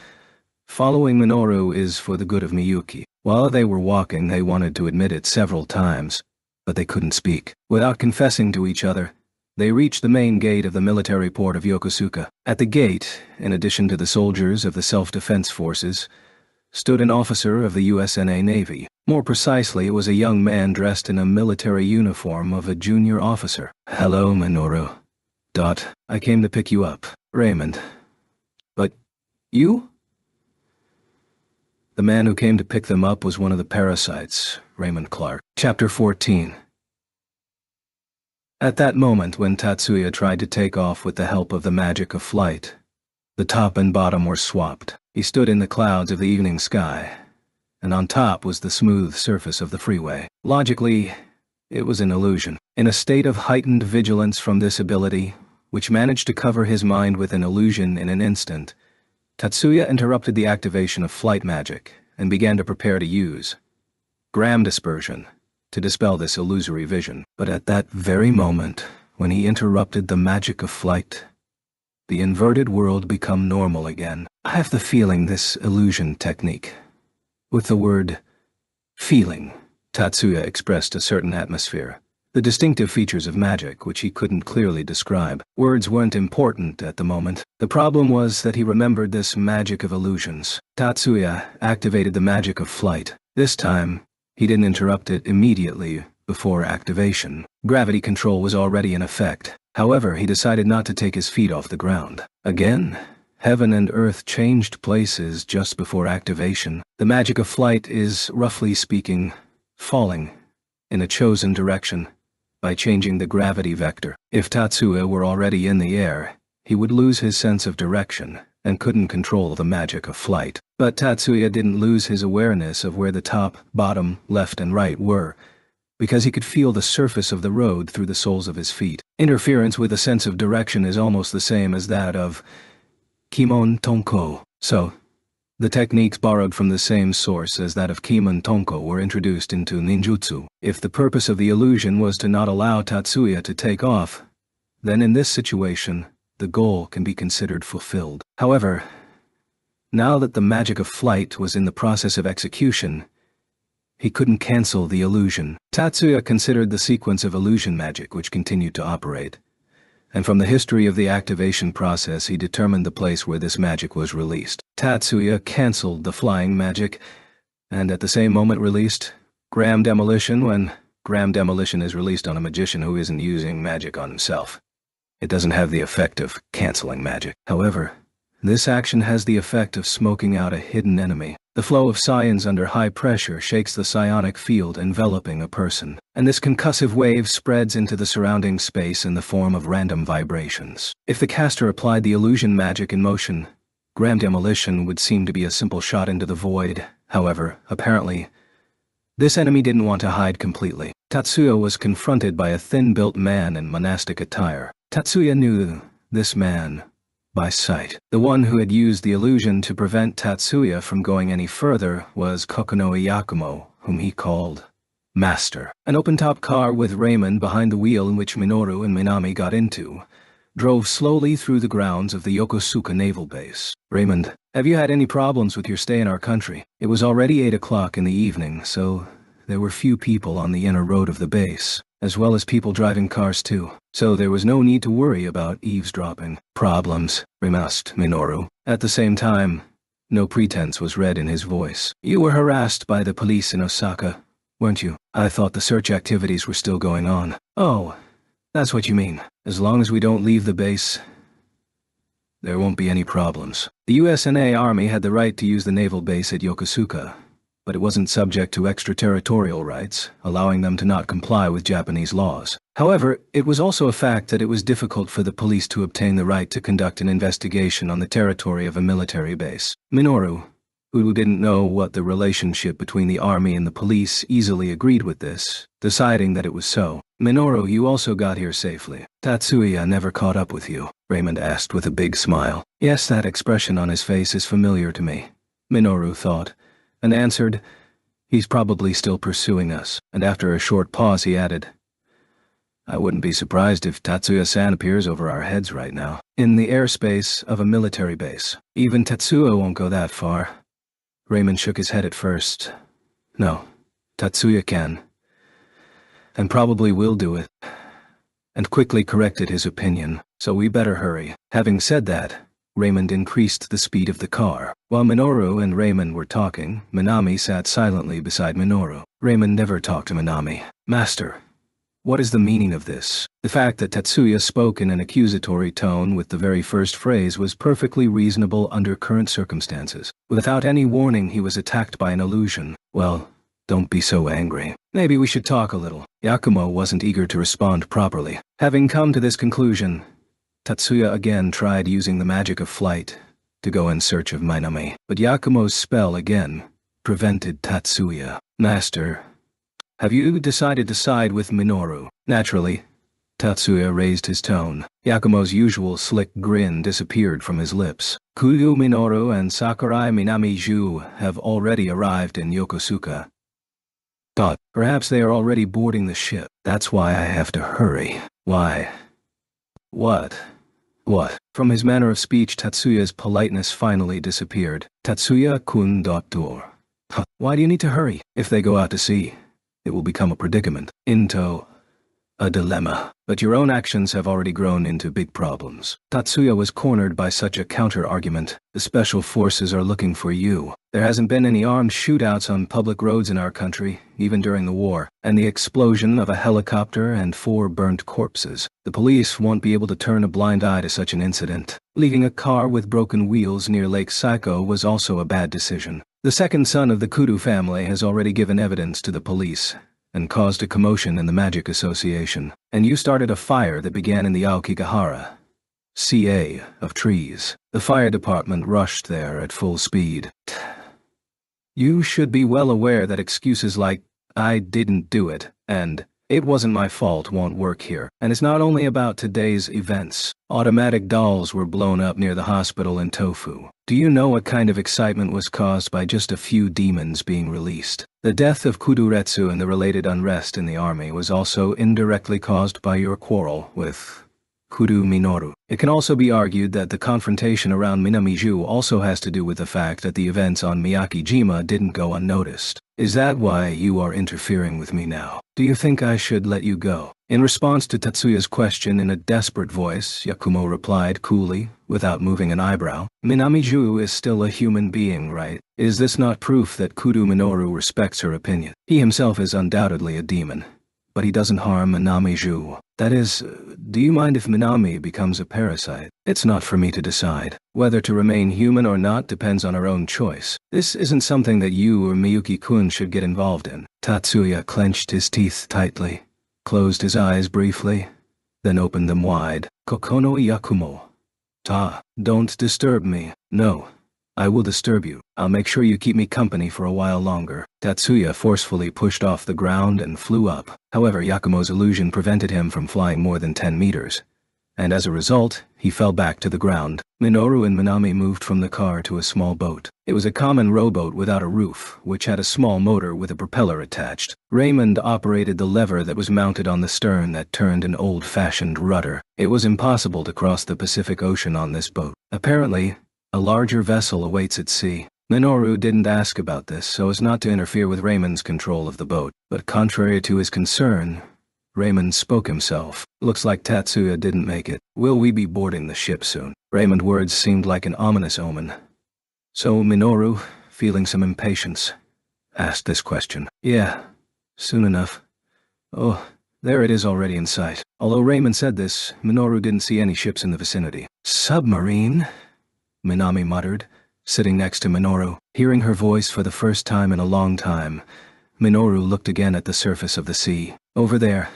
S1: following Minoru is for the good of Miyuki. While they were walking, they wanted to admit it several times, but they couldn't speak. Without confessing to each other, they reached the main gate of the military port of Yokosuka. At the gate, in addition to the soldiers of the self-defense forces, stood an officer of the USNA Navy. More precisely, it was a young man dressed in a military uniform of a junior officer. Hello, Minoru. I came to pick you up. Raymond. But you? The man who came to pick them up was one of the parasites, Raymond Clark. Chapter 14. At that moment when Tatsuya tried to take off with the help of the magic of flight, the top and bottom were swapped. He stood in the clouds of the evening sky, and on top was the smooth surface of the freeway. Logically, it was an illusion. In a state of heightened vigilance from this ability, which managed to cover his mind with an illusion in an instant, Tatsuya interrupted the activation of flight magic and began to prepare to use Gram dispersion to dispel this illusory vision. But at that very moment, when he interrupted the magic of flight, the inverted world became normal again. I have the feeling this illusion technique, with the word feeling, Tatsuya expressed a certain atmosphere, the distinctive features of magic which he couldn't clearly describe. Words weren't important at the moment. The problem was that he remembered this magic of illusions. Tatsuya activated the magic of flight. This time, he didn't interrupt it immediately before activation. Gravity control was already in effect. However, he decided not to take his feet off the ground. Again, heaven and earth changed places just before activation. The magic of flight is, roughly speaking, falling in a chosen direction by changing the gravity vector. If Tatsuya were already in the air, he would lose his sense of direction and couldn't control the magic of flight. But Tatsuya didn't lose his awareness of where the top, bottom, left and right were, because he could feel the surface of the road through the soles of his feet. Interference with a sense of direction is almost the same as that of Kimon Tonko. So, the techniques borrowed from the same source as that of Kimon Tonko were introduced into ninjutsu. If the purpose of the illusion was to not allow Tatsuya to take off, then in this situation, the goal can be considered fulfilled. However, now that the magic of flight was in the process of execution, he couldn't cancel the illusion. Tatsuya considered the sequence of illusion magic which continued to operate, and from the history of the activation process he determined the place where this magic was released. Tatsuya cancelled the flying magic, and at the same moment released Gram Demolition. When Gram Demolition is released on a magician who isn't using magic on himself, it doesn't have the effect of cancelling magic. However, this action has the effect of smoking out a hidden enemy. The flow of psions under high pressure shakes the psionic field enveloping a person, and this concussive wave spreads into the surrounding space in the form of random vibrations. If the caster applied the illusion magic in motion, Gram Demolition would seem to be a simple shot into the void. However, apparently, this enemy didn't want to hide completely. Tatsuya was confronted by a thin-built man in monastic attire. Tatsuya knew this man by sight. The one who had used the illusion to prevent Tatsuya from going any further was Kokonoe Yakumo, whom he called Master. An open-top car with Raymond behind the wheel, in which Minoru and Minami got into, drove slowly through the grounds of the Yokosuka Naval Base. Raymond, have you had any problems with your stay in our country? It was already 8 o'clock in the evening, so there were few people on the inner road of the base, as well as people driving cars too, so there was no need to worry about eavesdropping. Problems, remarked Minoru. At the same time, no pretense was read in his voice. You were harassed by the police in Osaka, weren't you? I thought the search activities were still going on. Oh, that's what you mean. As long as we don't leave the base, there won't be any problems. The USNA Army had the right to use the naval base at Yokosuka, but it wasn't subject to extraterritorial rights, allowing them to not comply with Japanese laws. However, it was also a fact that it was difficult for the police to obtain the right to conduct an investigation on the territory of a military base. Minoru, who didn't know what the relationship between the army and the police, easily agreed with this, deciding that it was so. Minoru, you also got here safely. Tatsuya never caught up with you? Raymond asked with a big smile. Yes, that expression on his face is familiar to me, Minoru thought, and answered, he's probably still pursuing us. And after a short pause he added, I wouldn't be surprised if Tatsuya-san appears over our heads right now, in the airspace of a military base. Even Tatsuya won't go that far. Raymond shook his head at first. No, Tatsuya can, and probably will do it, and quickly corrected his opinion, so we better hurry. Having said that, Raymond increased the speed of the car. While Minoru and Raymond were talking, Minami sat silently beside Minoru. Raymond never talked to Minami. Master, what is the meaning of this? The fact that Tatsuya spoke in an accusatory tone with the very first phrase was perfectly reasonable under current circumstances. Without any warning, he was attacked by an illusion. Well, don't be so angry. Maybe we should talk a little. Yakumo wasn't eager to respond properly. Having come to this conclusion, Tatsuya again tried using the magic of flight to go in search of Minami, but Yakumo's spell again prevented Tatsuya. Master, have you decided to side with Minoru? Naturally, Tatsuya raised his tone. Yakumo's usual slick grin disappeared from his lips. Kuyu Minoru and Sakurai Minami-ju have already arrived in Yokosuka. Thought, perhaps they are already boarding the ship. That's why I have to hurry. Why? What? What? From his manner of speech, Tatsuya's politeness finally disappeared. Tatsuya-kun. Why do you need to hurry? If they go out to sea, it will become a predicament. Into a dilemma. But your own actions have already grown into big problems. Tatsuya was cornered by such a counter-argument. The special forces are looking for you. There hasn't been any armed shootouts on public roads in our country, even during the war, and the explosion of a helicopter and 4 burnt corpses. The police won't be able to turn a blind eye to such an incident. Leaving a car with broken wheels near Lake Saiko was also a bad decision. The second son of the Kudo family has already given evidence to the police and caused a commotion in the Magic Association. And you started a fire that began in the Aokigahara CA of trees. The fire department rushed there at full speed. You should be well aware that excuses like, I didn't do it, and it wasn't my fault won't work here. And it's not only about today's events. Automatic dolls were blown up near the hospital in Tofu. Do you know what kind of excitement was caused by just a few demons being released? The death of Kuduretsu and the related unrest in the army was also indirectly caused by your quarrel with Kudo Minoru. It can also be argued that the confrontation around Minami-ju also has to do with the fact that the events on Miyakijima didn't go unnoticed. Is that why you are interfering with me now? Do you think I should let you go? In response to Tatsuya's question in a desperate voice, Yakumo replied coolly, without moving an eyebrow, Minami-ju is still a human being, right? Is this not proof that Kudo Minoru respects her opinion? He himself is undoubtedly a demon, but he doesn't harm Minami-ju. That is, do you mind if Minami becomes a parasite? It's not for me to decide. Whether to remain human or not depends on her own choice. This isn't something that you or Miyuki-kun should get involved in. Tatsuya clenched his teeth tightly, closed his eyes briefly, then opened them wide. Kokono Yakumo. Don't disturb me. No, I will disturb you. I'll make sure you keep me company for a while longer. Tatsuya forcefully pushed off the ground and flew up. However, Yakumo's illusion prevented him from flying more than 10 meters, and as a result, he fell back to the ground. Minoru and Minami moved from the car to a small boat. It was a common rowboat without a roof, which had a small motor with a propeller attached. Raymond operated the lever that was mounted on the stern that turned an old-fashioned rudder. It was impossible to cross the Pacific Ocean on this boat. Apparently, a larger vessel awaits at sea. Minoru didn't ask about this so as not to interfere with Raymond's control of the boat, but contrary to his concern, Raymond spoke himself. Looks like Tatsuya didn't make it. Will we be boarding the ship soon? Raymond's words seemed like an ominous omen. So Minoru, feeling some impatience, asked this question. Yeah, soon enough. Oh, there it is already in sight. Although Raymond said this, Minoru didn't see any ships in the vicinity. Submarine? Minami muttered, sitting next to Minoru. Hearing her voice for the first time in a long time, Minoru looked again at the surface of the sea. Over there,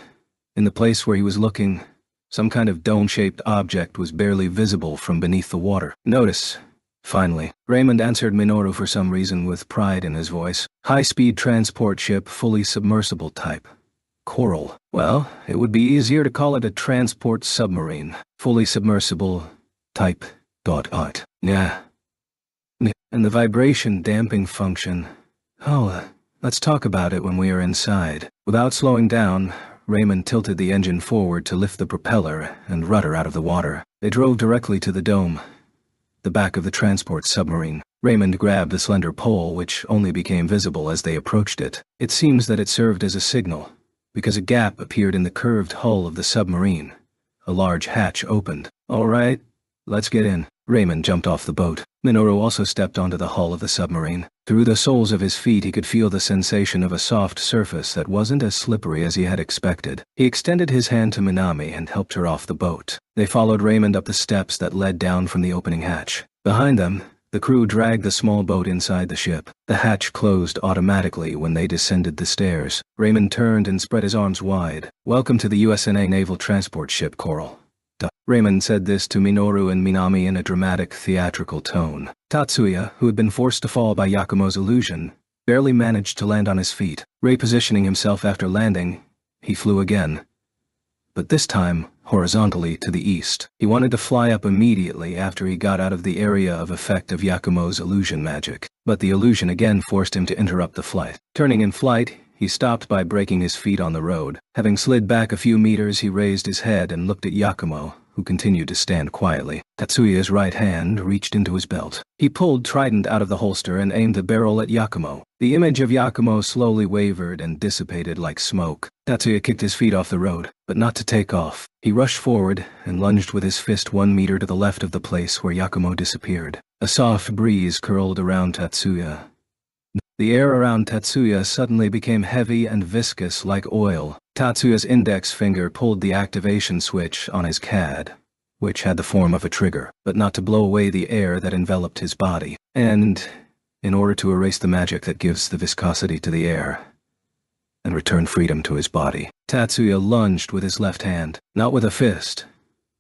S1: in the place where he was looking, some kind of dome-shaped object was barely visible from beneath the water. Notice. Finally, Raymond answered Minoru for some reason with pride in his voice. High-speed transport ship, fully submersible type. Coral. Well, it would be easier to call it a transport submarine. Fully submersible type. ... Yeah. And the vibration damping function. Oh, let's talk about it when we are inside. Without slowing down, Raymond tilted the engine forward to lift the propeller and rudder out of the water. They drove directly to the dome, the back of the transport submarine. Raymond grabbed the slender pole, which only became visible as they approached it. It seems that it served as a signal, because a gap appeared in the curved hull of the submarine. A large hatch opened. All right, let's get in. Raymond jumped off the boat. Minoru also stepped onto the hull of the submarine. Through the soles of his feet he could feel the sensation of a soft surface that wasn't as slippery as he had expected. He extended his hand to Minami and helped her off the boat. They followed Raymond up the steps that led down from the opening hatch. Behind them, the crew dragged the small boat inside the ship. The hatch closed automatically when they descended the stairs. Raymond turned and spread his arms wide. Welcome to the USNA Naval Transport Ship, Coral. Raymond said this to Minoru and Minami in a dramatic, theatrical tone. Tatsuya, who had been forced to fall by Yakumo's illusion, barely managed to land on his feet. Repositioning himself after landing, he flew again. But this time, horizontally to the east. He wanted to fly up immediately after he got out of the area of effect of Yakumo's illusion magic. But the illusion again forced him to interrupt the flight. Turning in flight, he stopped by breaking his feet on the road. Having slid back a few meters, he raised his head and looked at Yakumo, who continued to stand quietly. Tatsuya's right hand reached into his belt. He pulled Trident out of the holster and aimed the barrel at Yakumo. The image of Yakumo slowly wavered and dissipated like smoke. Tatsuya kicked his feet off the road, but not to take off. He rushed forward and lunged with his fist 1 meter to the left of the place where Yakumo disappeared. A soft breeze curled around Tatsuya. The air around Tatsuya suddenly became heavy and viscous like oil. Tatsuya's index finger pulled the activation switch on his CAD, which had the form of a trigger, but not to blow away the air that enveloped his body. And, in order to erase the magic that gives the viscosity to the air, and return freedom to his body, Tatsuya lunged with his left hand, not with a fist,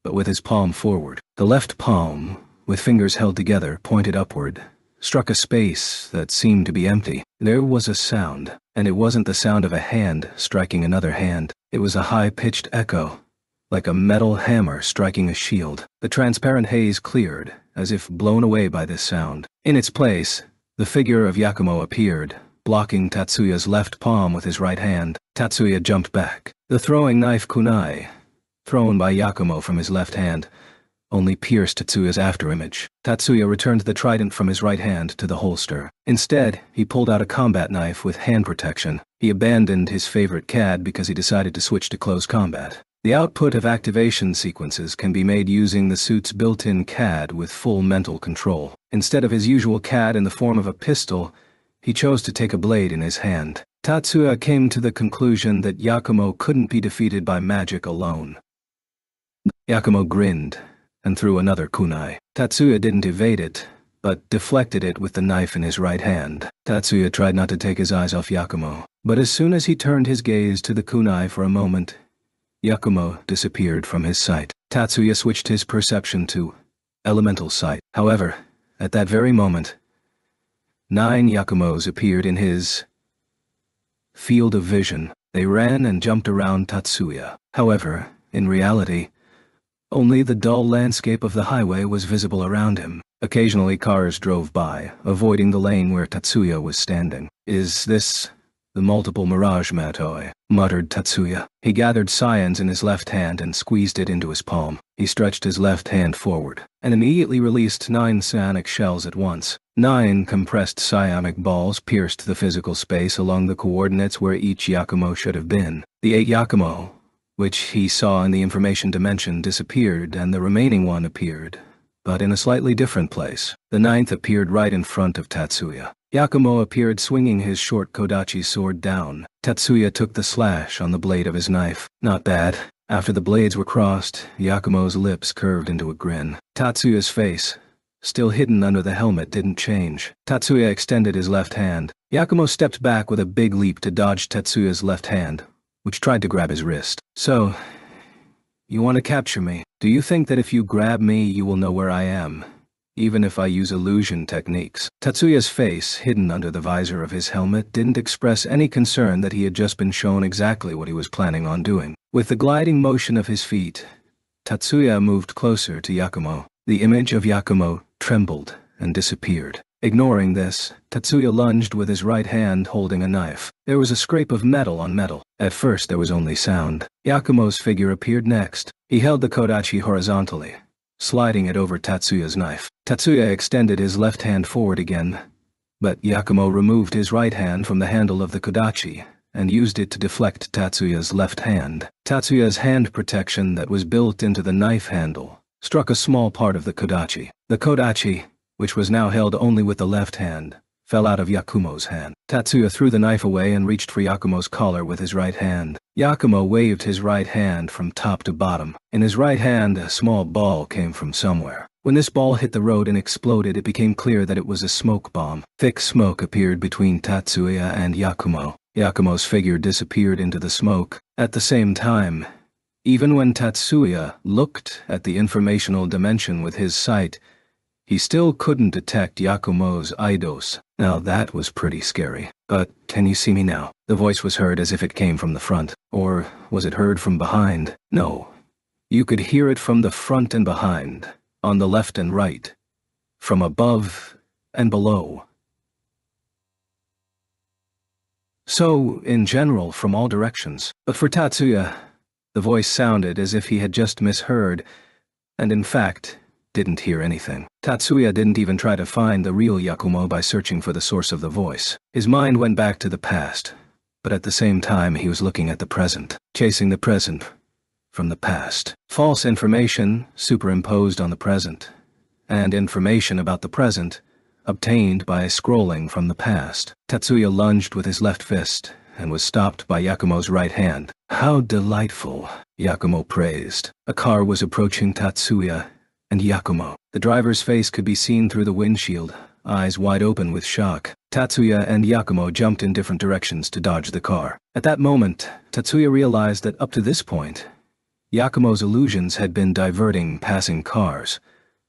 S1: but with his palm forward. The left palm, with fingers held together, pointed upward, struck a space that seemed to be empty. There was a sound, and it wasn't the sound of a hand striking another hand. It was a high-pitched echo, like a metal hammer striking a shield. The transparent haze cleared, as if blown away by this sound. In its place, the figure of Yakumo appeared, blocking Tatsuya's left palm with his right hand. Tatsuya jumped back. The throwing knife kunai, thrown by Yakumo from his left hand, only pierced Tatsuya's afterimage. Tatsuya returned the trident from his right hand to the holster. Instead, he pulled out a combat knife with hand protection. He abandoned his favorite CAD because he decided to switch to close combat. The output of activation sequences can be made using the suit's built-in CAD with full mental control. Instead of his usual CAD in the form of a pistol, he chose to take a blade in his hand. Tatsuya came to the conclusion that Yakumo couldn't be defeated by magic alone. Yakumo grinned and threw another kunai. Tatsuya didn't evade it, but deflected it with the knife in his right hand. Tatsuya tried not to take his eyes off Yakumo, but as soon as he turned his gaze to the kunai for a moment, Yakumo disappeared from his sight. Tatsuya switched his perception to elemental sight. However, at that very moment, 9 Yakumos appeared in his field of vision. They ran and jumped around Tatsuya. However, in reality, only the dull landscape of the highway was visible around him. Occasionally cars drove by, avoiding the lane where Tatsuya was standing. Is this the multiple mirage matoi? Muttered Tatsuya. He gathered scions in his left hand and squeezed it into his palm. He stretched his left hand forward, and immediately released 9 psionic shells at once. 9 compressed psionic balls pierced the physical space along the coordinates where each Yakumo should have been. The 8 Yakumo, which he saw in the information dimension, disappeared, and the remaining one appeared, but in a slightly different place. The 9th appeared right in front of Tatsuya. Yakumo appeared swinging his short kodachi sword down. Tatsuya took the slash on the blade of his knife. Not bad. After the blades were crossed, Yakumo's lips curved into a grin. Tatsuya's face, still hidden under the helmet, didn't change. Tatsuya extended his left hand. Yakumo stepped back with a big leap to dodge Tatsuya's left hand, which tried to grab his wrist. So, you want to capture me? Do you think that if you grab me you will know where I am, even if I use illusion techniques? Tatsuya's face, hidden under the visor of his helmet, didn't express any concern that he had just been shown exactly what he was planning on doing. With the gliding motion of his feet, Tatsuya moved closer to Yakumo. The image of Yakumo trembled and disappeared. Ignoring this, Tatsuya lunged with his right hand holding a knife. There was a scrape of metal on metal. At first there was only sound. Yakumo's figure appeared next. He held the kodachi horizontally, sliding it over Tatsuya's knife. Tatsuya extended his left hand forward again, but Yakumo removed his right hand from the handle of the kodachi and used it to deflect Tatsuya's left hand. Tatsuya's hand protection that was built into the knife handle struck a small part of the kodachi. The kodachi, which was now held only with the left hand, fell out of Yakumo's hand. Tatsuya threw the knife away and reached for Yakumo's collar with his right hand. Yakumo waved his right hand from top to bottom. In his right hand, a small ball came from somewhere. When this ball hit the road and exploded, it became clear that it was a smoke bomb. Thick smoke appeared between Tatsuya and Yakumo. Yakumo's figure disappeared into the smoke. At the same time, even when Tatsuya looked at the informational dimension with his sight, he still couldn't detect Yakumo's eidos. Now that was pretty scary. But, can you see me now? The voice was heard as if it came from the front. Or was it heard from behind? No. You could hear it from the front and behind, on the left and right, from above and below. So, in general, from all directions. But for Tatsuya, the voice sounded as if he had just misheard, and in fact, didn't hear anything. Tatsuya didn't even try to find the real Yakumo by searching for the source of the voice. His mind went back to the past, but at the same time he was looking at the present, chasing the present from the past. False information superimposed on the present, and information about the present obtained by scrolling from the past. Tatsuya lunged with his left fist and was stopped by Yakumo's right hand. How delightful, Yakumo praised. A car was approaching Tatsuya and Yakumo. The driver's face could be seen through the windshield, eyes wide open with shock. Tatsuya and Yakumo jumped in different directions to dodge the car. At that moment, Tatsuya realized that up to this point, Yakumo's illusions had been diverting passing cars,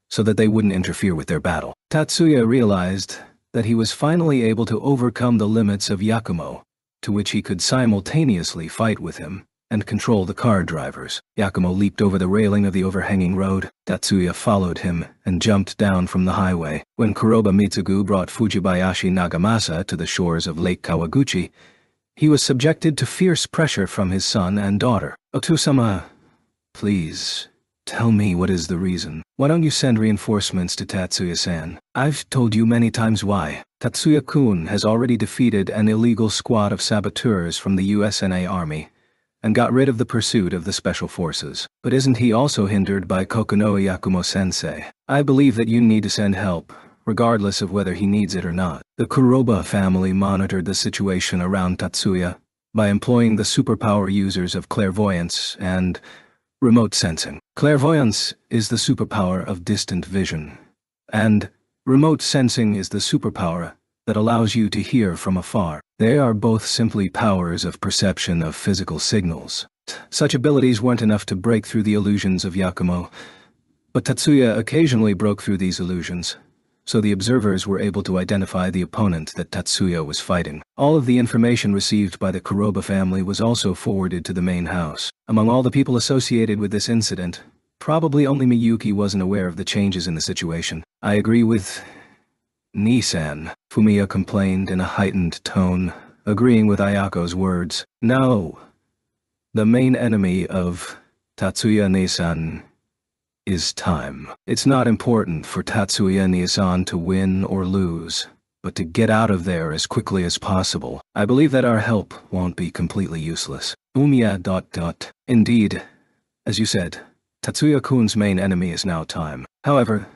S1: so that they wouldn't interfere with their battle. Tatsuya realized that he was finally able to overcome the limits of Yakumo, to which he could simultaneously fight with him and control the car drivers. Yakumo leaped over the railing of the overhanging road. Tatsuya followed him and jumped down from the highway. When Kuroba Mitsugu brought Fujibayashi Nagamasa to the shores of Lake Kawaguchi, he was subjected to fierce pressure from his son and daughter. Otusama, please, tell me what is the reason. Why don't you send reinforcements to Tatsuya-san? I've told you many times why. Tatsuya-kun has already defeated an illegal squad of saboteurs from the USNA Army and got rid of the pursuit of the Special Forces. But isn't he also hindered by Kokonoe Yakumo-sensei? I believe that you need to send help, regardless of whether he needs it or not. The Kuroba family monitored the situation around Tatsuya by employing the superpower users of clairvoyance and remote sensing. Clairvoyance is the superpower of distant vision, and remote sensing is the superpower that allows you to hear from afar. They are both simply powers of perception of physical signals. Such abilities weren't enough to break through the illusions of Yakumo, but Tatsuya occasionally broke through these illusions, so the observers were able to identify the opponent that Tatsuya was fighting. All of the information received by the Kuroba family was also forwarded to the main house. Among all the people associated with this incident, probably only Miyuki wasn't aware of the changes in the situation. I agree with Nissan, Fumiya complained in a heightened tone, agreeing with Ayako's words. No. The main enemy of Tatsuya Nissan is time. It's not important for Tatsuya and Isan to win or lose, but to get out of there as quickly as possible. I believe that our help won't be completely useless. Umiya. Indeed, as you said, Tatsuya-kun's main enemy is now time. However,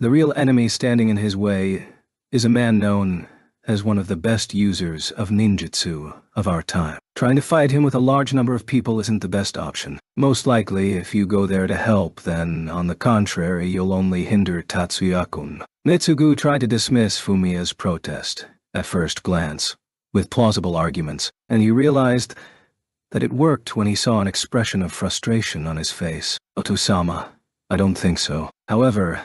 S1: the real enemy standing in his way is a man known as one of the best users of ninjutsu of our time. Trying to fight him with a large number of people isn't the best option. Most likely, if you go there to help, then, on the contrary, you'll only hinder Tatsuya-kun. Mitsugu tried to dismiss Fumiya's protest, at first glance, with plausible arguments, and he realized that it worked when he saw an expression of frustration on his face. Oto-sama, I don't think so. However,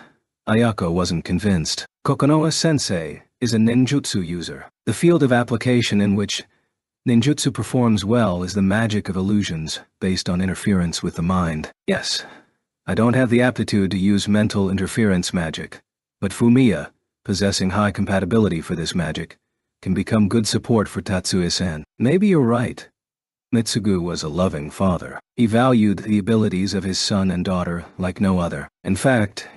S1: Ayako wasn't convinced. Kokonoha-sensei is a ninjutsu user. The field of application in which ninjutsu performs well is the magic of illusions based on interference with the mind. Yes, I don't have the aptitude to use mental interference magic, but Fumiya, possessing high compatibility for this magic, can become good support for Tatsuya-san. Maybe you're right. Mitsugu was a loving father. He valued the abilities of his son and daughter like no other. In fact,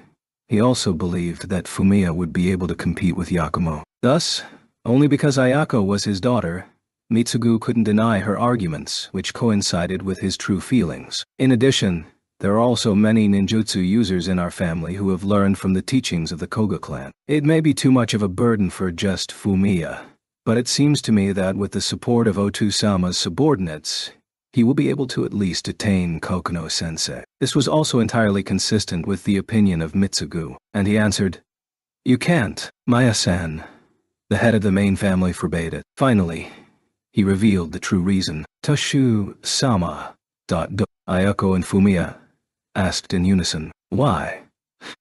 S1: he also believed that Fumiya would be able to compete with Yakumo. Thus, only because Ayako was his daughter, Mitsugu couldn't deny her arguments, which coincided with his true feelings. In addition, there are also many ninjutsu users in our family who have learned from the teachings of the Koga clan. It may be too much of a burden for just Fumiya, but it seems to me that with the support of Oto-sama's subordinates, he will be able to at least attain Kokono-sensei. This was also entirely consistent with the opinion of Mitsugu, and he answered, "You can't, Maya-san." The head of the main family forbade it. Finally, he revealed the true reason. Toshu-sama. Ayako and Fumiya asked in unison, "Why?"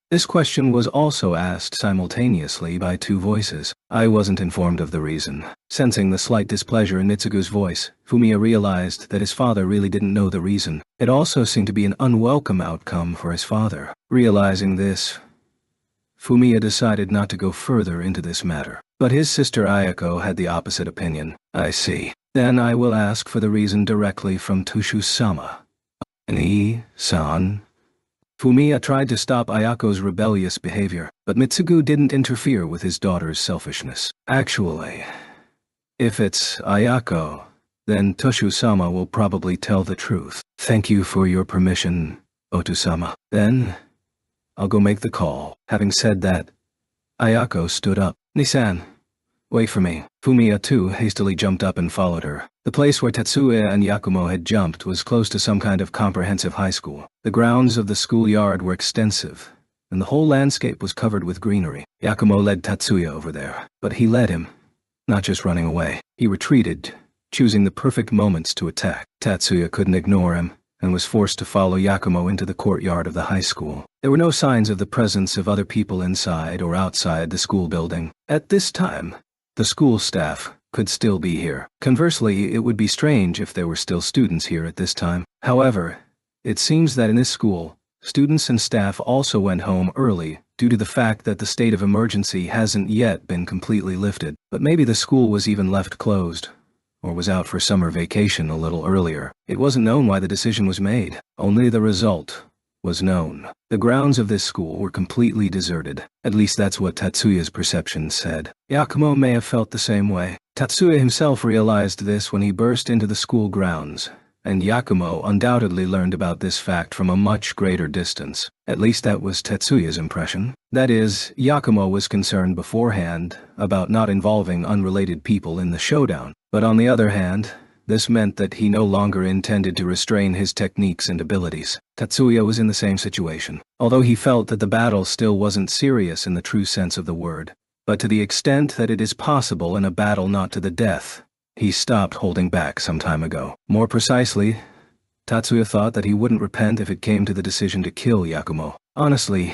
S1: This question was also asked simultaneously by two voices. I wasn't informed of the reason. Sensing the slight displeasure in Mitsugu's voice, Fumiya realized that his father really didn't know the reason. It also seemed to be an unwelcome outcome for his father. Realizing this, Fumiya decided not to go further into this matter. But his sister Ayako had the opposite opinion. I see. Then I will ask for the reason directly from Toshu-sama. Ni-san? Fumiya tried to stop Ayako's rebellious behavior, but Mitsugu didn't interfere with his daughter's selfishness. Actually, if it's Ayako, then Toshu-sama will probably tell the truth. Thank you for your permission, Oto-sama. Then, I'll go make the call. Having said that, Ayako stood up. Ni-san, wait for me. Fumiya too hastily jumped up and followed her. The place where Tatsuya and Yakumo had jumped was close to some kind of comprehensive high school. The grounds of the schoolyard were extensive, and the whole landscape was covered with greenery. Yakumo led Tatsuya over there, but he led him, not just running away. He retreated, choosing the perfect moments to attack. Tatsuya couldn't ignore him, and was forced to follow Yakumo into the courtyard of the high school. There were no signs of the presence of other people inside or outside the school building. At this time, the school staff could still be here. Conversely, it would be strange if there were still students here at this time. However, it seems that in this school, students and staff also went home early due to the fact that the state of emergency hasn't yet been completely lifted. But maybe the school was even left closed, or was out for summer vacation a little earlier. It wasn't known why the decision was made. Only the result was known. The grounds of this school were completely deserted. At least that's what Tatsuya's perception said. Yakumo may have felt the same way. Tatsuya himself realized this when he burst into the school grounds, and Yakumo undoubtedly learned about this fact from a much greater distance. At least that was Tatsuya's impression. That is, Yakumo was concerned beforehand about not involving unrelated people in the showdown. But on the other hand, this meant that he no longer intended to restrain his techniques and abilities. Tatsuya was in the same situation, although he felt that the battle still wasn't serious in the true sense of the word. But to the extent that it is possible in a battle not to the death, he stopped holding back some time ago. More precisely, Tatsuya thought that he wouldn't repent if it came to the decision to kill Yakumo. Honestly,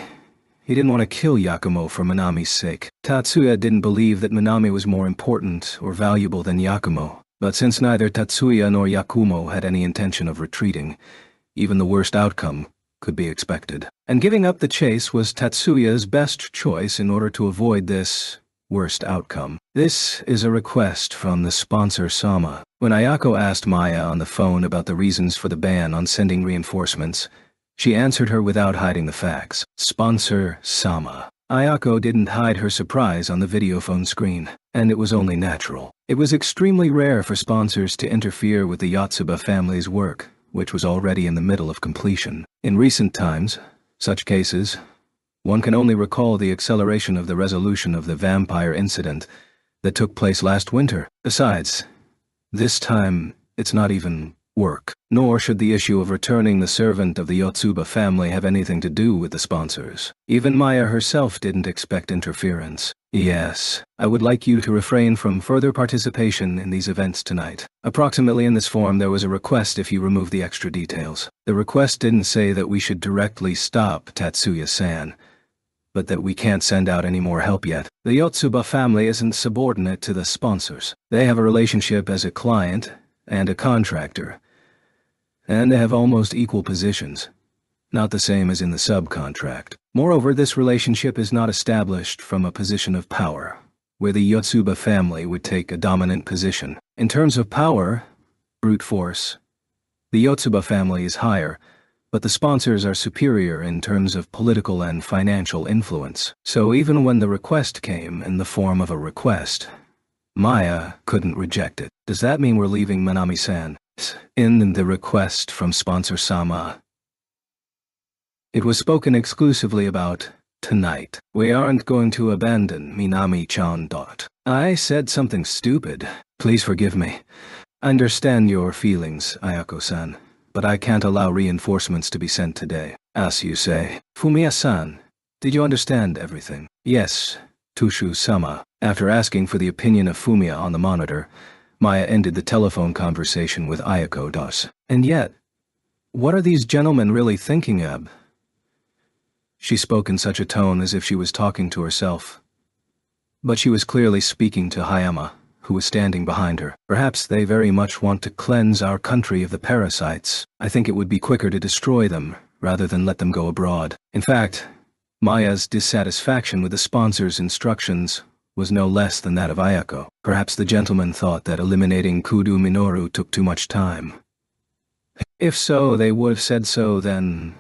S1: he didn't want to kill Yakumo for Minami's sake. Tatsuya didn't believe that Minami was more important or valuable than Yakumo. But since neither Tatsuya nor Yakumo had any intention of retreating, even the worst outcome could be expected. And giving up the chase was Tatsuya's best choice in order to avoid this worst outcome. This is a request from the sponsor Sama. When Ayako asked Maya on the phone about the reasons for the ban on sending reinforcements, She answered her without hiding the facts. Sponsor Sama. Ayako didn't hide her surprise on the videophone screen, and it was only natural. It was extremely rare for sponsors to interfere with the Yotsuba family's work, which was already in the middle of completion. In recent times, such cases, one can only recall the acceleration of the resolution of the vampire incident that took place last winter. Besides, this time, it's not even work, nor should the issue of returning the servant of the Yotsuba family have anything to do with the sponsors. Even Maya herself didn't expect interference. Yes, I would like you to refrain from further participation in these events tonight. Approximately in this form there was a request if you remove the extra details. The request didn't say that we should directly stop Tatsuya-san, but that we can't send out any more help yet. The Yotsuba family isn't subordinate to the sponsors. They have a relationship as a client and a contractor, and they have almost equal positions, not the same as in the subcontract. Moreover, this relationship is not established from a position of power, where the Yotsuba family would take a dominant position. In terms of power, brute force, the Yotsuba family is higher, but the sponsors are superior in terms of political and financial influence. So even when the request came in the form of a request, Maya couldn't reject it. Does that mean we're leaving Minami-san in the request from sponsor Sama? It was spoken exclusively about tonight. We aren't going to abandon Minami-chan. I said something stupid. Please forgive me. I understand your feelings, Ayako-san, but I can't allow reinforcements to be sent today. As you say. Fumiya-san, did you understand everything? Yes, Tushu-sama. After asking for the opinion of Fumiya on the monitor, Maya ended the telephone conversation with Ayako. And yet, what are these gentlemen really thinking of? She spoke in such a tone as if she was talking to herself. But she was clearly speaking to Hayama, who was standing behind her. Perhaps they very much want to cleanse our country of the parasites. I think it would be quicker to destroy them, rather than let them go abroad. In fact, Maya's dissatisfaction with the sponsor's instructions was no less than that of Ayako. Perhaps the gentleman thought that eliminating Kudo Minoru took too much time. If so, they would have said so then.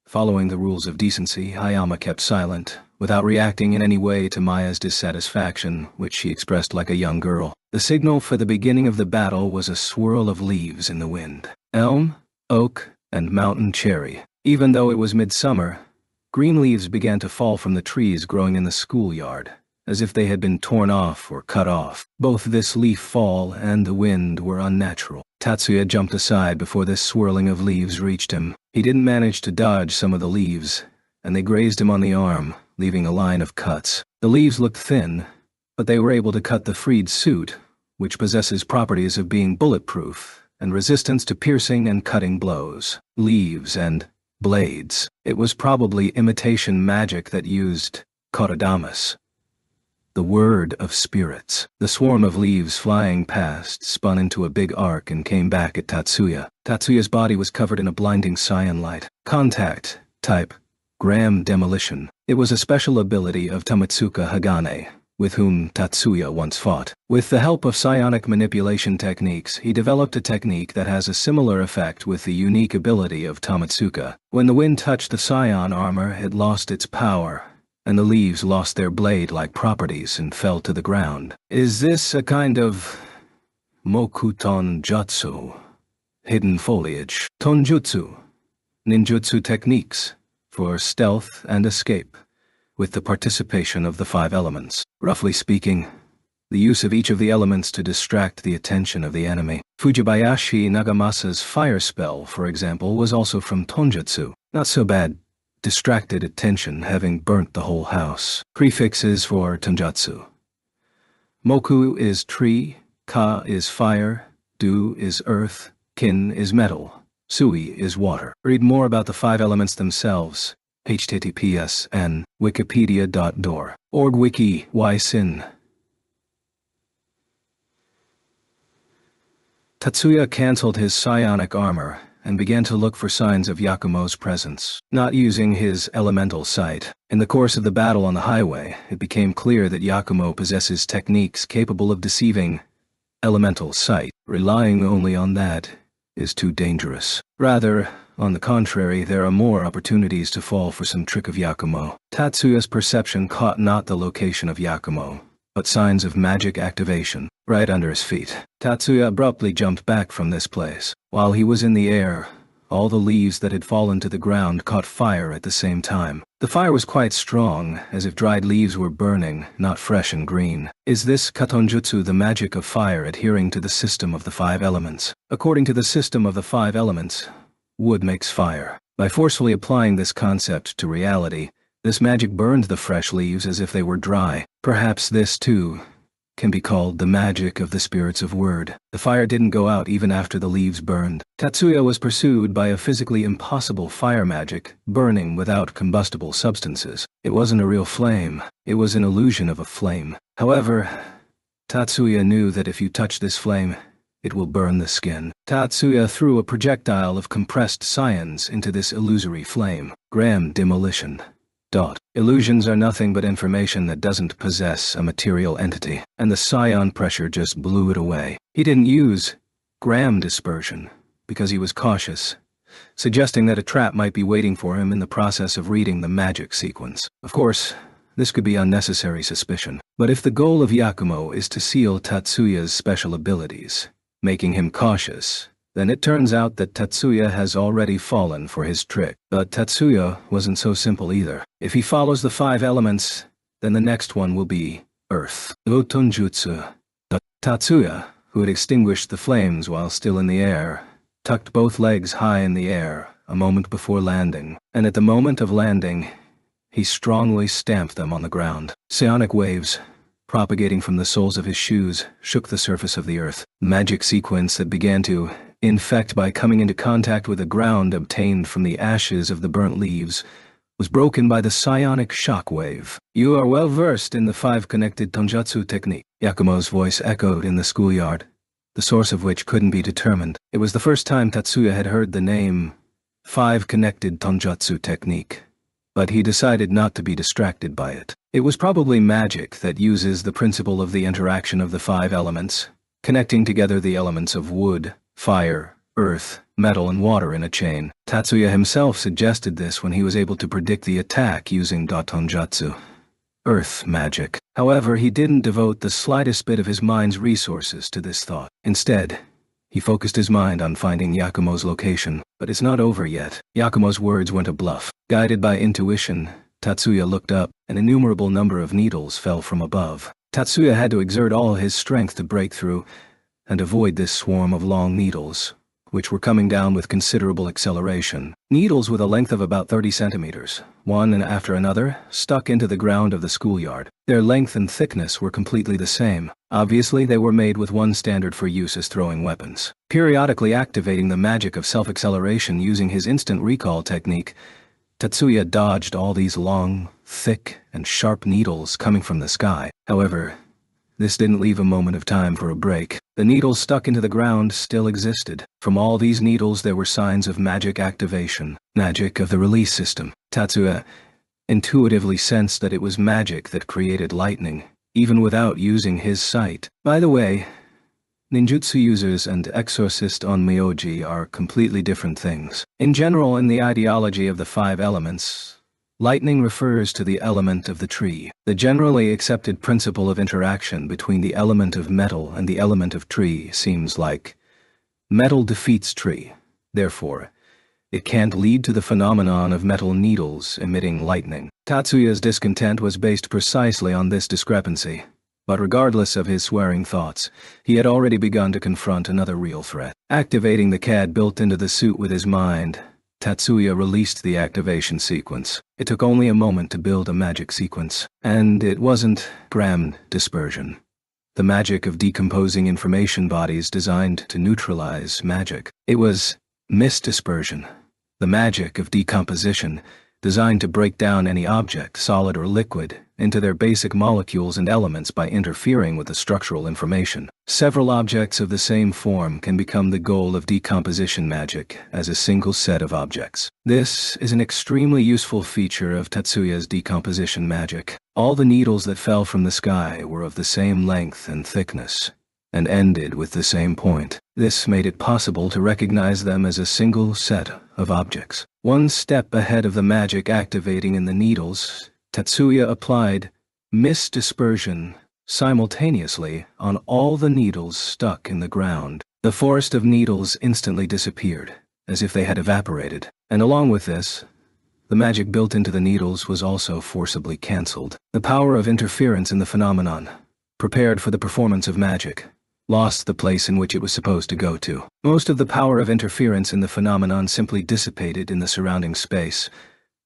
S1: Following the rules of decency, Hayama kept silent, without reacting in any way to Maya's dissatisfaction, which she expressed like a young girl. The signal for the beginning of the battle was a swirl of leaves in the wind. Elm, oak, and mountain cherry. Even though it was midsummer, green leaves began to fall from the trees growing in the schoolyard, as if they had been torn off or cut off. Both this leaf fall and the wind were unnatural. Tatsuya jumped aside before this swirling of leaves reached him. He didn't manage to dodge some of the leaves, and they grazed him on the arm, leaving a line of cuts. The leaves looked thin, but they were able to cut the freed suit, which possesses properties of being bulletproof and resistance to piercing and cutting blows. Leaves and blades. It was probably imitation magic that used Kotodamas, the word of spirits. The swarm of leaves flying past spun into a big arc and came back at Tatsuya. Tatsuya's body was covered in a blinding cyan light. Contact. Type. Gram demolition. It was a special ability of Tamatsuka Hagane, with whom Tatsuya once fought. With the help of psionic manipulation techniques, he developed a technique that has a similar effect with the unique ability of Tamatsuka. When the wind touched the psion armor, it lost its power, and the leaves lost their blade-like properties and fell to the ground. Is this a kind of Mokuton Jutsu? Hidden foliage. Tonjutsu. Ninjutsu techniques for stealth and escape, with the participation of the 5 elements. Roughly speaking, the use of each of the elements to distract the attention of the enemy. Fujibayashi Nagamasa's fire spell, for example, was also from Tonjutsu. Not so bad. Distracted attention, having burnt the whole house. Prefixes for Tonjutsu. Moku is tree, Ka is fire, Du is earth, Kin is metal, Sui is water. Read more about the 5 elements themselves. https://n wikipedia.org wiki Sin. Tatsuya cancelled his psionic armor and began to look for signs of Yakumo's presence, not using his elemental sight. In the course of the battle on the highway, it became clear that Yakumo possesses techniques capable of deceiving elemental sight. Relying only on that is too dangerous. Rather, On the contrary, there are more opportunities to fall for some trick of Yakumo. Tatsuya's perception caught not the location of Yakumo, but signs of magic activation, right under his feet. Tatsuya abruptly jumped back from this place. While he was in the air, all the leaves that had fallen to the ground caught fire at the same time. The fire was quite strong, as if dried leaves were burning, not fresh and green. Is this katonjutsu the magic of fire adhering to the system of the 5 elements? According to the system of the 5 elements, wood makes fire. By forcefully applying this concept to reality, this magic burned the fresh leaves as if they were dry. Perhaps this, too, can be called the magic of the spirits of word. The fire didn't go out even after the leaves burned. Tatsuya was pursued by a physically impossible fire magic, burning without combustible substances. It wasn't a real flame, it was an illusion of a flame. However, Tatsuya knew that if you touch this flame, it will burn the skin. Tatsuya threw a projectile of compressed science into this illusory flame. Gram demolition. Illusions are nothing but information that doesn't possess a material entity, and the scion pressure just blew it away. He didn't use gram dispersion because he was cautious, suggesting that a trap might be waiting for him in the process of reading the magic sequence. Of course, this could be unnecessary suspicion, but if the goal of Yakumo is to seal Tatsuya's special abilities, making him cautious, then it turns out that Tatsuya has already fallen for his trick. But Tatsuya wasn't so simple either. If he follows the 5 elements, then the next one will be earth. Otonjutsu. Tatsuya, who had extinguished the flames while still in the air, tucked both legs high in the air a moment before landing, and at the moment of landing, he strongly stamped them on the ground. Psionic waves, propagating from the soles of his shoes, shook the surface of the earth. Magic sequence that began to infect by coming into contact with the ground obtained from the ashes of the burnt leaves was broken by the psionic shock wave. You are well versed in the 5 connected tonjutsu technique. Yakumo's voice echoed in the schoolyard, the source of which couldn't be determined. It was the first time Tatsuya had heard the name 5 connected tonjutsu technique, but he decided not to be distracted by it. It was probably magic that uses the principle of the interaction of the 5 elements, connecting together the elements of wood, fire, earth, metal, and water in a chain. Tatsuya himself suggested this when he was able to predict the attack using Datonjutsu, earth magic. However, he didn't devote the slightest bit of his mind's resources to this thought. Instead, he focused his mind on finding Yakumo's location. But it's not over yet. Yakumo's words weren't a bluff. Guided by intuition, Tatsuya looked up. An innumerable number of needles fell from above. Tatsuya had to exert all his strength to break through and avoid this swarm of long needles, which were coming down with considerable acceleration. Needles with a length of about 30 centimeters, one and after another, stuck into the ground of the schoolyard. Their length and thickness were completely the same. Obviously, they were made with one standard for use as throwing weapons. Periodically activating the magic of self-acceleration using his instant recall technique, Tatsuya dodged all these long, thick, and sharp needles coming from the sky. However, this didn't leave a moment of time for a break. The needles stuck into the ground still existed. From all these needles there were signs of magic activation, magic of the release system. Tatsuya intuitively sensed that it was magic that created lightning, even without using his sight. By the way, ninjutsu users and exorcist on Myoji are completely different things. In general, in the ideology of the 5 elements, lightning refers to the element of the tree. The generally accepted principle of interaction between the element of metal and the element of tree seems like metal defeats tree. Therefore, it can't lead to the phenomenon of metal needles emitting lightning. Tatsuya's discontent was based precisely on this discrepancy. But regardless of his swearing thoughts, he had already begun to confront another real threat. Activating the CAD built into the suit with his mind, Tatsuya released the activation sequence. It took only a moment to build a magic sequence. And it wasn't gram dispersion, the magic of decomposing information bodies designed to neutralize magic. It was misdispersion, the magic of decomposition designed to break down any object, solid or liquid, into their basic molecules and elements by interfering with the structural information. Several objects of the same form can become the goal of decomposition magic as a single set of objects. This is an extremely useful feature of Tatsuya's decomposition magic. All the needles that fell from the sky were of the same length and thickness, and ended with the same point. This made it possible to recognize them as a single set of objects. One step ahead of the magic activating in the needles, Tatsuya applied mist dispersion simultaneously on all the needles stuck in the ground. The forest of needles instantly disappeared, as if they had evaporated, and along with this, the magic built into the needles was also forcibly cancelled. The power of interference in the phenomenon, prepared for the performance of magic, lost the place in which it was supposed to go to. Most of the power of interference in the phenomenon simply dissipated in the surrounding space,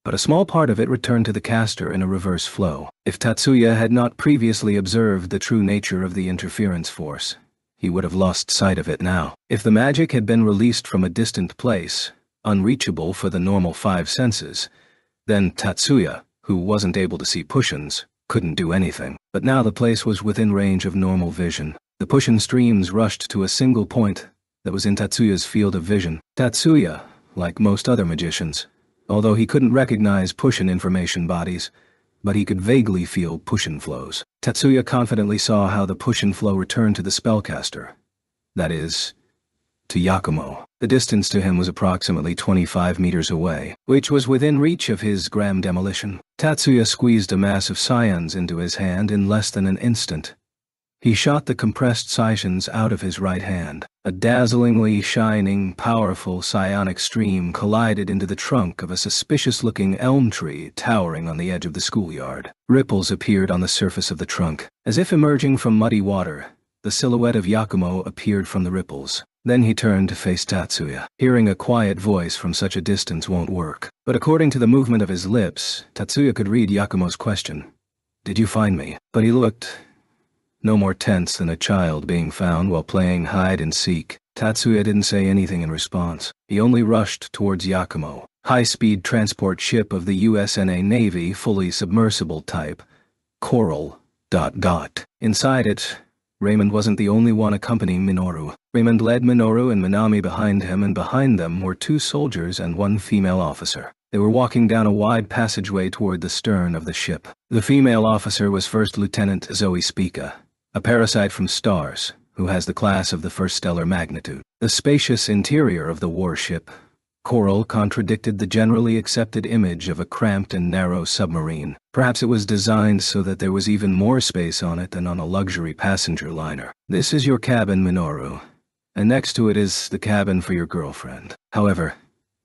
S1: but a small part of it returned to the caster in a reverse flow. If Tatsuya had not previously observed the true nature of the interference force, he would have lost sight of it now. If the magic had been released from a distant place, unreachable for the normal 5 senses, then Tatsuya, who wasn't able to see Pushins, couldn't do anything. But now the place was within range of normal vision. The Pushin streams rushed to a single point that was in Tatsuya's field of vision. Tatsuya, like most other magicians, although he couldn't recognize Pushin information bodies, but he could vaguely feel Pushin flows. Tatsuya confidently saw how the Pushin flow returned to the spellcaster. That is, to Yakumo. The distance to him was approximately 25 meters away, which was within reach of his gram demolition. Tatsuya squeezed a mass of scions into his hand in less than an instant. He shot the compressed scions out of his right hand. A dazzlingly shining, powerful psionic stream collided into the trunk of a suspicious-looking elm tree towering on the edge of the schoolyard. Ripples appeared on the surface of the trunk. As if emerging from muddy water, the silhouette of Yakumo appeared from the ripples. Then he turned to face Tatsuya. Hearing a quiet voice from such a distance won't work. But according to the movement of his lips, Tatsuya could read Yakumo's question. "Did you find me?" But he looked no more tense than a child being found while playing hide-and-seek. Tatsuya didn't say anything in response. He only rushed towards Yakumo. High-speed transport ship of the USNA Navy, fully submersible type. Coral. ... Inside it, Raymond wasn't the only one accompanying Minoru. Raymond led Minoru and Minami behind him, and behind them were 2 soldiers and 1 female officer. They were walking down a wide passageway toward the stern of the ship. The female officer was First Lieutenant Zoe Spica, a parasite from Stars, who has the class of the first stellar magnitude. The spacious interior of the warship, Coral, contradicted the generally accepted image of a cramped and narrow submarine. Perhaps it was designed so that there was even more space on it than on a luxury passenger liner. "This is your cabin, Minoru, and next to it is the cabin for your girlfriend. However,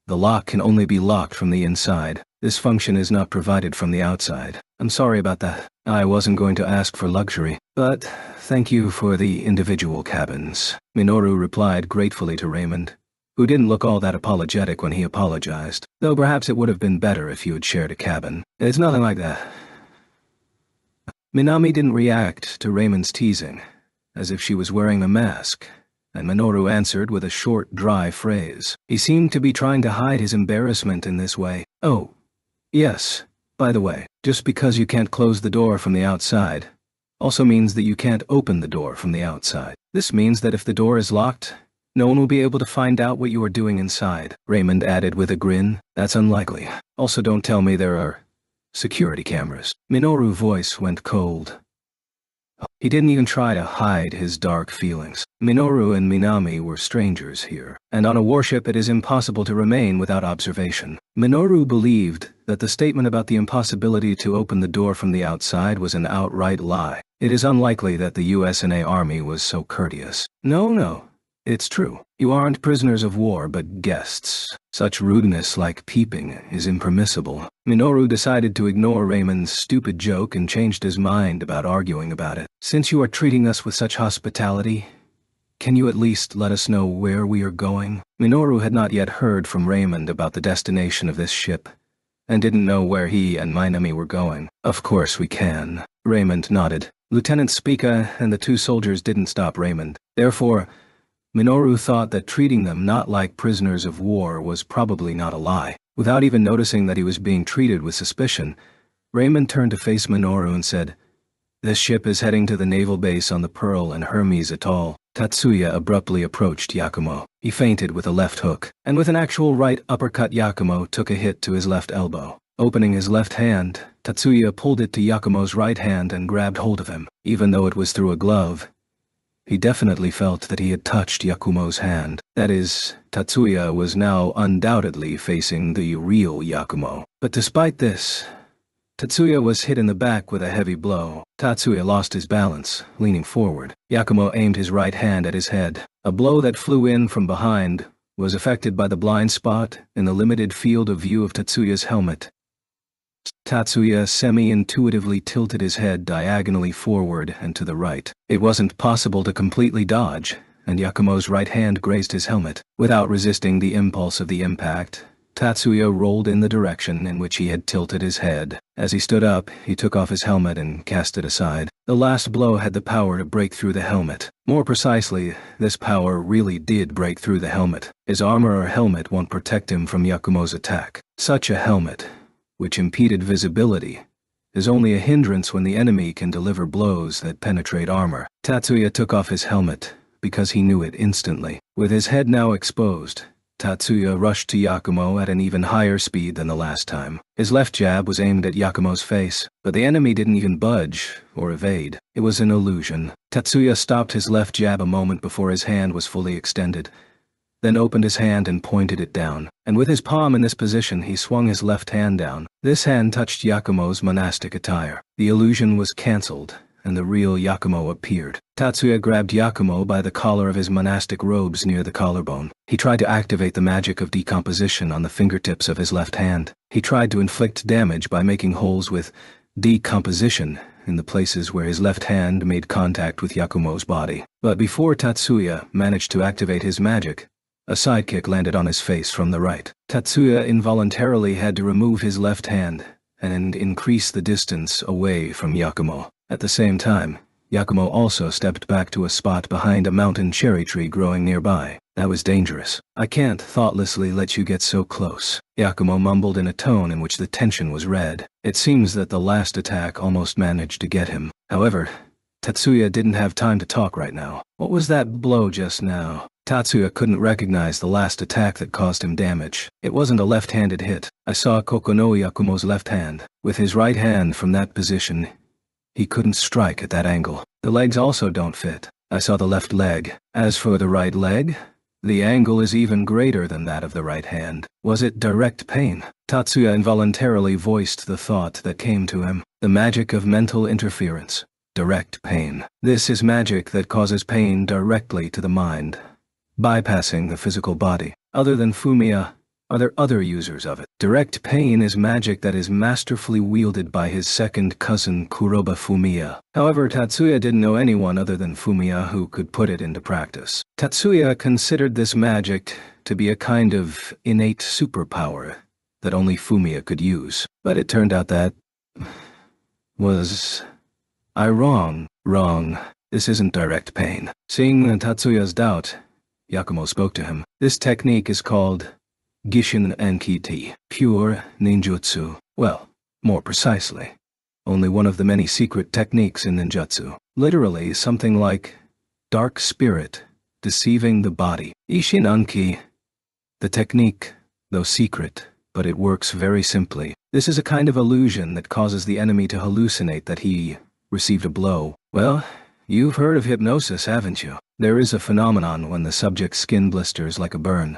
S1: the lock can only be locked from the inside. This function is not provided from the outside. I'm sorry about that. I wasn't going to ask for luxury, but thank you for the individual cabins," Minoru replied gratefully to Raymond, who didn't look all that apologetic when he apologized, though perhaps it would have been better if you had shared a cabin. "It's nothing like that." Minami didn't react to Raymond's teasing, as if she was wearing a mask, and Minoru answered with a short, dry phrase. He seemed to be trying to hide his embarrassment in this way. "Oh, yes, by the way, just because you can't close the door from the outside also means that you can't open the door from the outside. This means that if the door is locked, no one will be able to find out what you are doing inside," Raymond added with a grin. "That's unlikely. Also, don't tell me there are security cameras." Minoru's voice went cold. He didn't even try to hide his dark feelings. Minoru and Minami were strangers here, and on a warship it is impossible to remain without observation. Minoru believed that the statement about the impossibility to open the door from the outside was an outright lie. It is unlikely that the USNA Army was so courteous. No. It's true. You aren't prisoners of war, but guests. Such rudeness like peeping is impermissible. Minoru decided to ignore Raymond's stupid joke and changed his mind about arguing about it. "Since you are treating us with such hospitality, can you at least let us know where we are going?" Minoru had not yet heard from Raymond about the destination of this ship, and didn't know where he and Minami were going. "Of course we can," Raymond nodded. Lieutenant Spica and the 2 soldiers didn't stop Raymond. Therefore, Minoru thought that treating them not like prisoners of war was probably not a lie. Without even noticing that he was being treated with suspicion, Raymond turned to face Minoru and said, "This ship is heading to the naval base on the Pearl and Hermes Atoll." Tatsuya abruptly approached Yakumo. He feinted with a left hook, and with an actual right uppercut Yakumo took a hit to his left elbow. Opening his left hand, Tatsuya pulled it to Yakumo's right hand and grabbed hold of him. Even though it was through a glove, He definitely felt that he had touched Yakumo's hand. That is, Tatsuya was now undoubtedly facing the real Yakumo. But despite this, Tatsuya was hit in the back with a heavy blow. Tatsuya lost his balance, leaning forward. Yakumo aimed his right hand at his head. A blow that flew in from behind was affected by the blind spot in the limited field of view of Tatsuya's helmet. Tatsuya semi-intuitively tilted his head diagonally forward and to the right. It wasn't possible to completely dodge, and Yakumo's right hand grazed his helmet. Without resisting the impulse of the impact, Tatsuya rolled in the direction in which he had tilted his head. As he stood up, he took off his helmet and cast it aside. The last blow had the power to break through the helmet. More precisely, this power really did break through the helmet. His armor or helmet won't protect him from Yakumo's attack. Such a helmet, which impeded visibility, is only a hindrance when the enemy can deliver blows that penetrate armor. Tatsuya took off his helmet, because he knew it instantly. With his head now exposed, Tatsuya rushed to Yakumo at an even higher speed than the last time. His left jab was aimed at Yakumo's face, but the enemy didn't even budge or evade. It was an illusion. Tatsuya stopped his left jab a moment before his hand was fully extended, then opened his hand and pointed it down. And with his palm in this position, he swung his left hand down. This hand touched Yakumo's monastic attire. The illusion was cancelled, and the real Yakumo appeared. Tatsuya grabbed Yakumo by the collar of his monastic robes near the collarbone. He tried to activate the magic of decomposition on the fingertips of his left hand. He tried to inflict damage by making holes with decomposition in the places where his left hand made contact with Yakumo's body. But before Tatsuya managed to activate his magic, a sidekick landed on his face from the right. Tatsuya involuntarily had to remove his left hand and increase the distance away from Yakumo. At the same time, Yakumo also stepped back to a spot behind a mountain cherry tree growing nearby. That was dangerous. "I can't thoughtlessly let you get so close," Yakumo mumbled in a tone in which the tension was red. It seems that the last attack almost managed to get him. However, Tatsuya didn't have time to talk right now. What was that blow just now? Tatsuya couldn't recognize the last attack that caused him damage. It wasn't a left-handed hit. I saw Kokono Yakumo's left hand. With his right hand from that position, he couldn't strike at that angle. The legs also don't fit. I saw the left leg. As for the right leg, the angle is even greater than that of the right hand. Was it direct pain? Tatsuya involuntarily voiced the thought that came to him. The magic of mental interference. Direct pain. This is magic that causes pain directly to the mind, bypassing the physical body. Other than Fumiya, are there other users of it? Direct pain is magic that is masterfully wielded by his second cousin Kuroba Fumiya. However, Tatsuya didn't know anyone other than Fumiya who could put it into practice. Tatsuya considered this magic to be a kind of innate superpower that only Fumiya could use. But it turned out that... was I wrong? Wrong. This isn't direct pain. Seeing Tatsuya's doubt, Yakumo spoke to him. This technique is called Gishin Ankiti, pure ninjutsu. Well, more precisely, only one of the many secret techniques in ninjutsu. Literally something like dark spirit deceiving the body. Ishin Anki. The technique, though secret, but it works very simply. This is a kind of illusion that causes the enemy to hallucinate that he received a blow. Well, you've heard of hypnosis, haven't you? There is a phenomenon when the subject's skin blisters like a burn,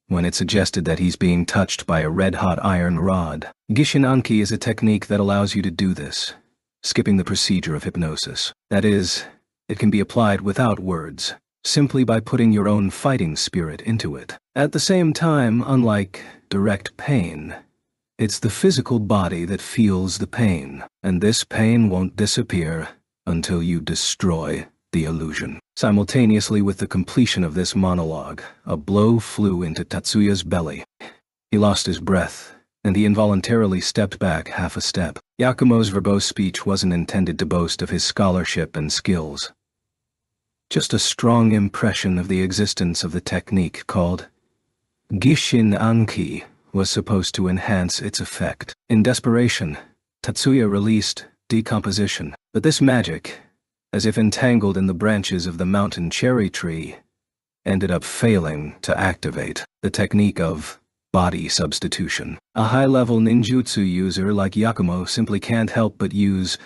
S1: when it's suggested that he's being touched by a red-hot iron rod. Gishin Anki is a technique that allows you to do this, skipping the procedure of hypnosis. That is, it can be applied without words, simply by putting your own fighting spirit into it. At the same time, unlike direct pain, it's the physical body that feels the pain, and this pain won't disappear until you destroy the illusion. Simultaneously with the completion of this monologue, a blow flew into Tatsuya's belly. He lost his breath, and he involuntarily stepped back half a step. Yakumo's verbose speech wasn't intended to boast of his scholarship and skills. Just a strong impression of the existence of the technique called Gishin Anki was supposed to enhance its effect. In desperation, Tatsuya released decomposition, but this magic, as if entangled in the branches of the mountain cherry tree, ended up failing to activate the technique of body substitution. A high-level ninjutsu user like Yakumo simply can't help but use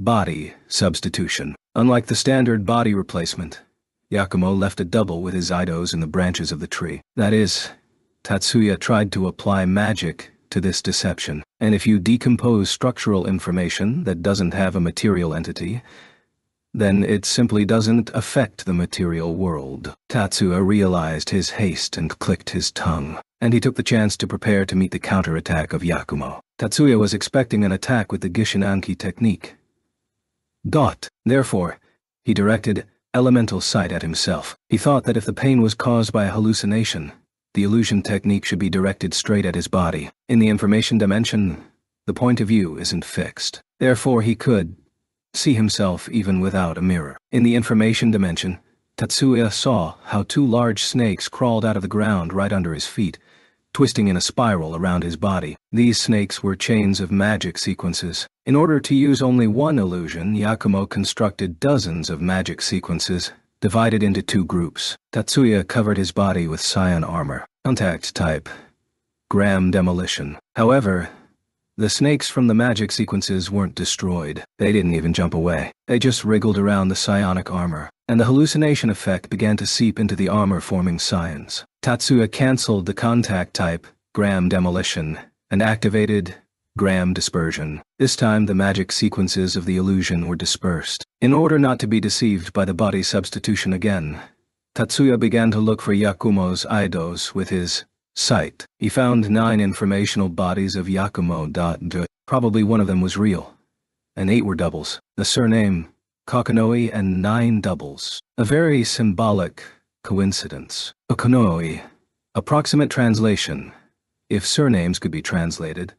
S1: Body substitution. Unlike the standard body replacement, Yakumo left a double with his eidos in the branches of the tree. That is, Tatsuya tried to apply magic to this deception, and if you decompose structural information that doesn't have a material entity, then it simply doesn't affect the material world. Tatsuya realized his haste and clicked his tongue, and he took the chance to prepare to meet the counterattack of Yakumo. Tatsuya was expecting an attack with the Gishinanki technique. Therefore, he directed elemental sight at himself. He thought that if the pain was caused by a hallucination, the illusion technique should be directed straight at his body. In the information dimension, the point of view isn't fixed. Therefore, he could see himself even without a mirror. In the information dimension, Tatsuya saw how two large snakes crawled out of the ground right under his feet, twisting in a spiral around his body. These snakes were chains of magic sequences. In order to use only one illusion, Yakumo constructed dozens of magic sequences, divided into two groups. Tatsuya covered his body with cyan armor. Contact type: Gram demolition. However, the snakes from the magic sequences weren't destroyed. They didn't even jump away. They just wriggled around the psionic armor, and the hallucination effect began to seep into the armor, forming scions. Tatsuya cancelled the contact type, Gram demolition, and activated Gram dispersion. This time the magic sequences of the illusion were dispersed. In order not to be deceived by the body substitution again, Tatsuya began to look for Yakumo's eidos with his sight. He found 9 informational bodies of Yakumo. Probably one of them was real, and 8 were doubles. The surname, Kokonoi, and 9 doubles. A very symbolic coincidence. Kokonoi. Approximate translation, if surnames could be translated: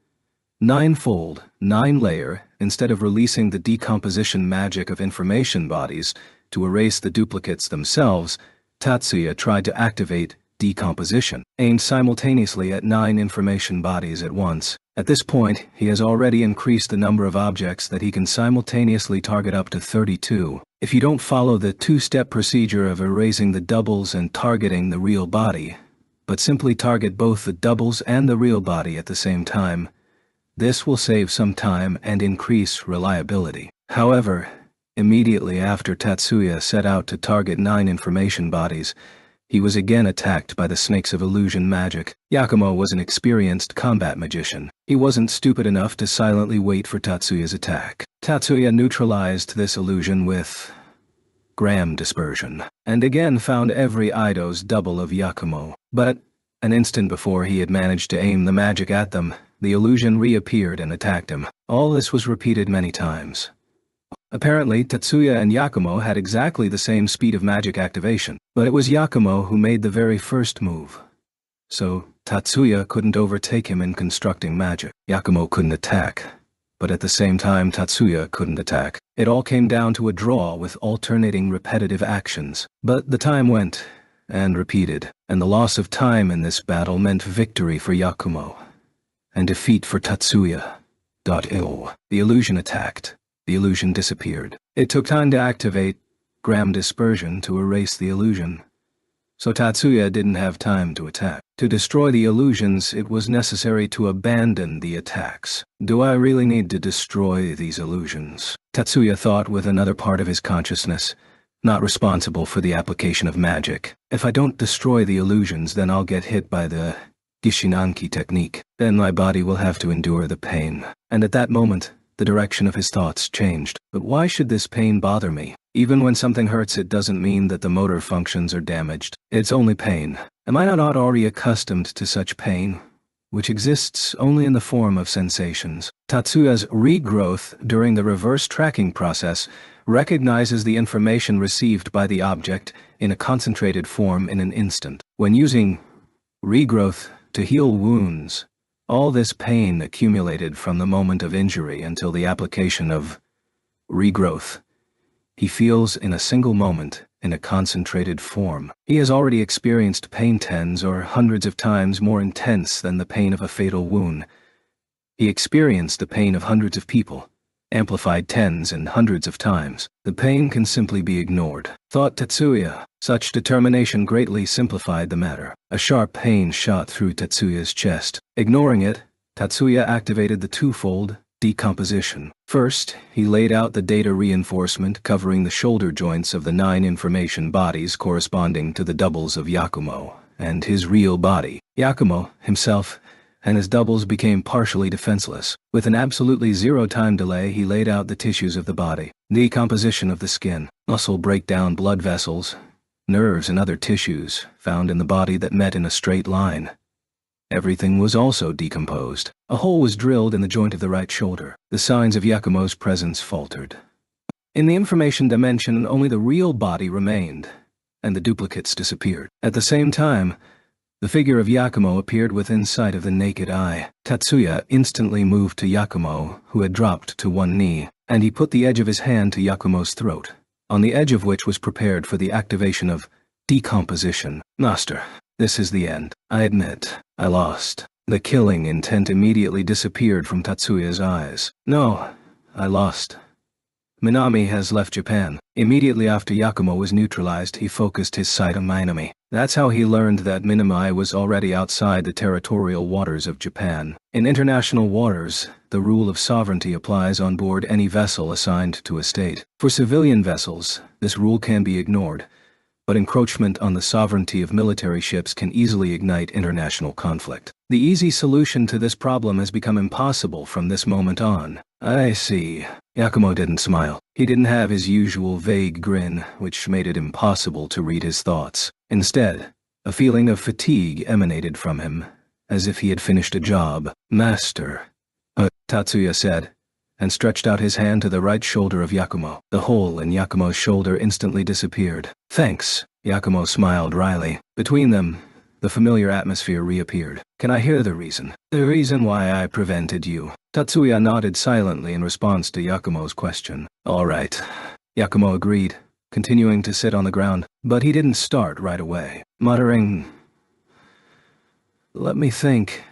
S1: 9-fold, 9-layer. Instead of releasing the decomposition magic of information bodies to erase the duplicates themselves, Tatsuya tried to activate decomposition, aimed simultaneously at 9 information bodies at once. At this point, he has already increased the number of objects that he can simultaneously target up to 32. If you don't follow the 2-step procedure of erasing the doubles and targeting the real body, but simply target both the doubles and the real body at the same time, this will save some time and increase reliability. However, immediately after Tatsuya set out to target 9 information bodies, he was again attacked by the snakes of illusion magic. Yakumo was an experienced combat magician. He wasn't stupid enough to silently wait for Tatsuya's attack. Tatsuya neutralized this illusion with Gram dispersion, and again found every eidos double of Yakumo. But an instant before he had managed to aim the magic at them, the illusion reappeared and attacked him. All this was repeated many times. Apparently, Tatsuya and Yakumo had exactly the same speed of magic activation, but it was Yakumo who made the very first move. So, Tatsuya couldn't overtake him in constructing magic. Yakumo couldn't attack, but at the same time Tatsuya couldn't attack. It all came down to a draw with alternating repetitive actions. But the time went and repeated, and the loss of time in this battle meant victory for Yakumo and defeat for Tatsuya. The illusion attacked. The illusion disappeared. It took time to activate Gram dispersion to erase the illusion, so Tatsuya didn't have time to attack. To destroy the illusions, it was necessary to abandon the attacks. Do I really need to destroy these illusions? Tatsuya thought with another part of his consciousness, not responsible for the application of magic. If I don't destroy the illusions, then I'll get hit by the Gishinanki technique. Then my body will have to endure the pain. And at that moment, the direction of his thoughts changed. But why should this pain bother me? Even when something hurts, it doesn't mean that the motor functions are damaged. It's only pain. Am I not already accustomed to such pain, which exists only in the form of sensations? Tatsuya's regrowth during the reverse tracking process recognizes the information received by the object in a concentrated form in an instant. When using regrowth to heal wounds, all this pain accumulated from the moment of injury until the application of regrowth, he feels in a single moment in a concentrated form. He has already experienced pain tens or hundreds of times more intense than the pain of a fatal wound. He experienced the pain of hundreds of people, amplified tens and hundreds of times. The pain can simply be ignored, thought Tatsuya. Such determination greatly simplified the matter. A sharp pain shot through Tatsuya's chest. Ignoring it, Tatsuya activated the 2-fold decomposition. First, he laid out the data reinforcement covering the shoulder joints of the 9 information bodies corresponding to the doubles of Yakumo and his real body. Yakumo, himself, and his doubles became partially defenseless. With an absolutely zero time delay, he laid out the tissues of the body. Decomposition of the skin, muscle breakdown, blood vessels, nerves and other tissues found in the body that met in a straight line. Everything was also decomposed. A hole was drilled in the joint of the right shoulder. The signs of Yakumo's presence faltered. In the information dimension, only the real body remained, and the duplicates disappeared. At the same time, the figure of Yakumo appeared within sight of the naked eye. Tatsuya instantly moved to Yakumo, who had dropped to one knee, and he put the edge of his hand to Yakumo's throat, on the edge of which was prepared for the activation of decomposition. Master, this is the end. I admit, I lost. The killing intent immediately disappeared from Tatsuya's eyes. No, I lost. Minami has left Japan. Immediately after Yakumo was neutralized, he focused his sight on Minami. That's how he learned that Minami was already outside the territorial waters of Japan. In international waters, the rule of sovereignty applies on board any vessel assigned to a state. For civilian vessels, this rule can be ignored, but encroachment on the sovereignty of military ships can easily ignite international conflict. The easy solution to this problem has become impossible from this moment on. I see. Yakumo didn't smile. He didn't have his usual vague grin, which made it impossible to read his thoughts. Instead, a feeling of fatigue emanated from him, as if he had finished a job. Master, Tatsuya said, and stretched out his hand to the right shoulder of Yakumo. The hole in Yakumo's shoulder instantly disappeared. Thanks. Yakumo smiled wryly. Between them, the familiar atmosphere reappeared. Can I hear the reason? The reason why I prevented you. Tatsuya nodded silently in response to Yakumo's question. All right. Yakumo agreed, continuing to sit on the ground, but he didn't start right away. Muttering, "Let me think."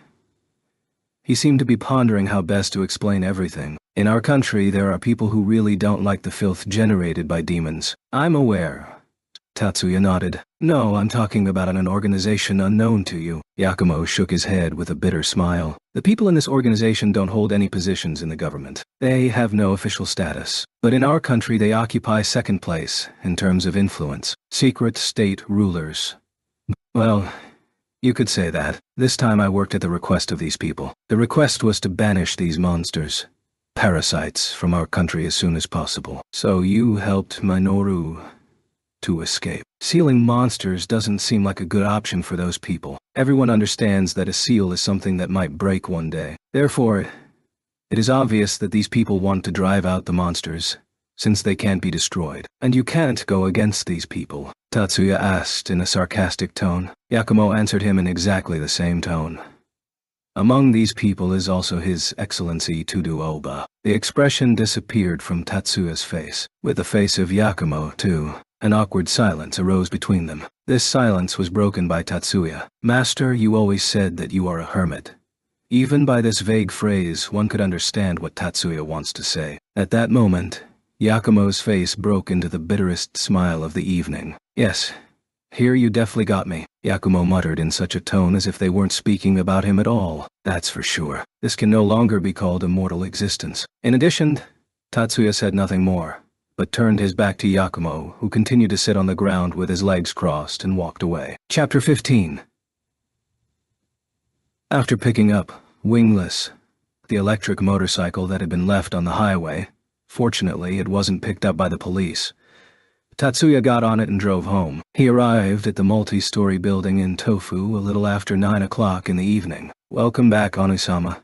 S1: He seemed to be pondering how best to explain everything. In our country, there are people who really don't like the filth generated by demons. I'm aware. Tatsuya nodded. No, I'm talking about an organization unknown to you. Yakumo shook his head with a bitter smile. The people in this organization don't hold any positions in the government. They have no official status. But in our country, they occupy second place in terms of influence. Secret state rulers. Well, you could say that. This time I worked at the request of these people. The request was to banish these monsters, parasites, from our country as soon as possible. So you helped Minoru to escape. Sealing monsters doesn't seem like a good option for those people. Everyone understands that a seal is something that might break one day. Therefore, it is obvious that these people want to drive out the monsters, since they can't be destroyed. And you can't go against these people, Tatsuya asked in a sarcastic tone. Yakumo answered him in exactly the same tone. Among these people is also His Excellency Tudu Oba. The expression disappeared from Tatsuya's face. With the face of Yakumo, too. An awkward silence arose between them. This silence was broken by Tatsuya. Master, you always said that you are a hermit. Even by this vague phrase, one could understand what Tatsuya wants to say. At that moment, Yakumo's face broke into the bitterest smile of the evening. Yes, here you definitely got me, Yakumo muttered in such a tone as if they weren't speaking about him at all. That's for sure. This can no longer be called a mortal existence. In addition, Tatsuya said nothing more, but turned his back to Yakumo, who continued to sit on the ground with his legs crossed and walked away. Chapter 15. After picking up, wingless, the electric motorcycle that had been left on the highway, fortunately it wasn't picked up by the police, Tatsuya got on it and drove home. He arrived at the multi-story building in Tofu a little after 9 o'clock in the evening. Welcome back, Onusama.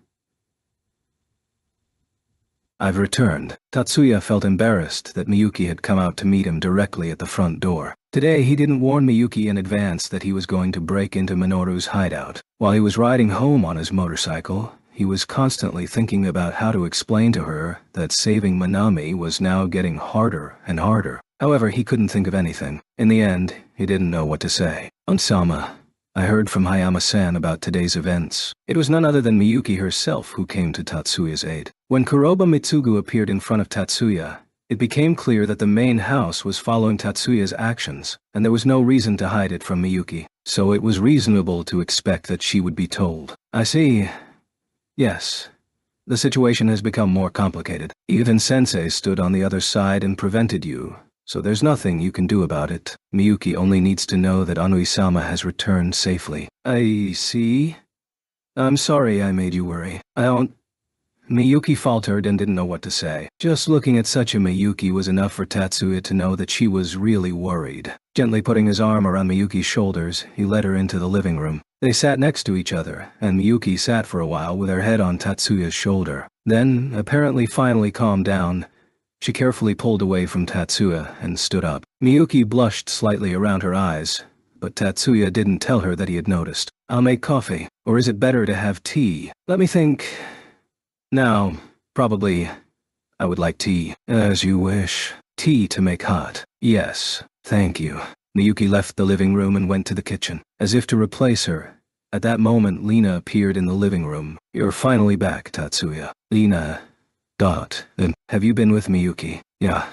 S1: I've returned. Tatsuya felt embarrassed that Miyuki had come out to meet him directly at the front door. Today he didn't warn Miyuki in advance that he was going to break into Minoru's hideout. While he was riding home on his motorcycle, he was constantly thinking about how to explain to her that saving Minami was now getting harder and harder. However, he couldn't think of anything. In the end, he didn't know what to say. Onsama, I heard from Hayama-san about today's events. It was none other than Miyuki herself who came to Tatsuya's aid. When Kuroba Mitsugu appeared in front of Tatsuya, it became clear that the main house was following Tatsuya's actions, and there was no reason to hide it from Miyuki, so it was reasonable to expect that she would be told. I see. Yes. The situation has become more complicated. Even Sensei stood on the other side and prevented you, so there's nothing you can do about it. Miyuki only needs to know that Anui-sama has returned safely. I see. I'm sorry I made you worry. I don't... Miyuki faltered and didn't know what to say. Just looking at such a Miyuki was enough for Tatsuya to know that she was really worried. Gently putting his arm around Miyuki's shoulders, he led her into the living room. They sat next to each other, and Miyuki sat for a while with her head on Tatsuya's shoulder. Then, apparently finally calmed down, she carefully pulled away from Tatsuya and stood up. Miyuki blushed slightly around her eyes, but Tatsuya didn't tell her that he had noticed. I'll make coffee, or is it better to have tea? Let me think. Now, probably, I would like tea. As you wish. Tea to make hot. Yes, thank you. Miyuki left the living room and went to the kitchen. As if to replace her, at that moment Lena appeared in the living room. You're finally back, Tatsuya. Lena. Have you been with Miyuki? Yeah.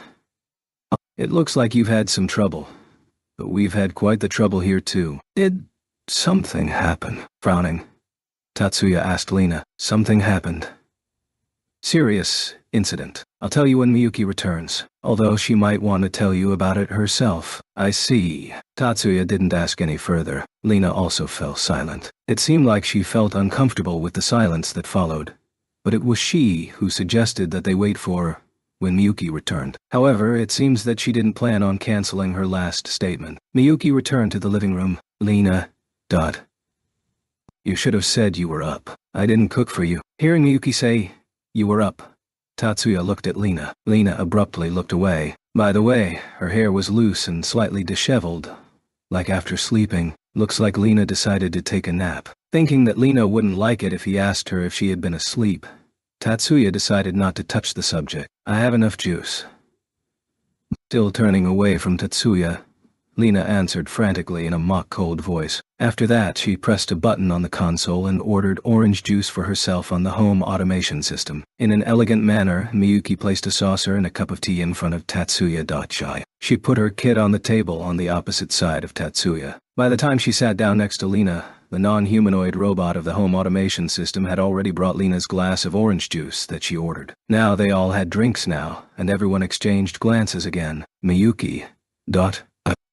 S1: It looks like you've had some trouble. But we've had quite the trouble here too. Did something happen? Frowning, Tatsuya asked Lena. Something happened. Serious incident. I'll tell you when Miyuki returns, although she might want to tell you about it herself. I see. Tatsuya didn't ask any further. Lena also fell silent. It seemed like she felt uncomfortable with the silence that followed, but it was she who suggested that they wait for when Miyuki returned. However, it seems that she didn't plan on canceling her last statement. Miyuki returned to the living room. Lena. You should have said you were up. I didn't cook for you. Hearing Miyuki say, you were up, Tatsuya looked at Lena. Lena abruptly looked away. By the way, her hair was loose and slightly disheveled, like after sleeping. Looks like Lena decided to take a nap. Thinking that Lena wouldn't like it if he asked her if she had been asleep, Tatsuya decided not to touch the subject. I have enough juice. Still turning away from Tatsuya, Lena answered frantically in a mock-cold voice. After that, she pressed a button on the console and ordered orange juice for herself on the home automation system. In an elegant manner, Miyuki placed a saucer and a cup of tea in front of Tatsuya. She put her kit on the table on the opposite side of Tatsuya. By the time she sat down next to Lena, the non-humanoid robot of the home automation system had already brought Lena's glass of orange juice that she ordered. Now they all had drinks now, and everyone exchanged glances again. Miyuki.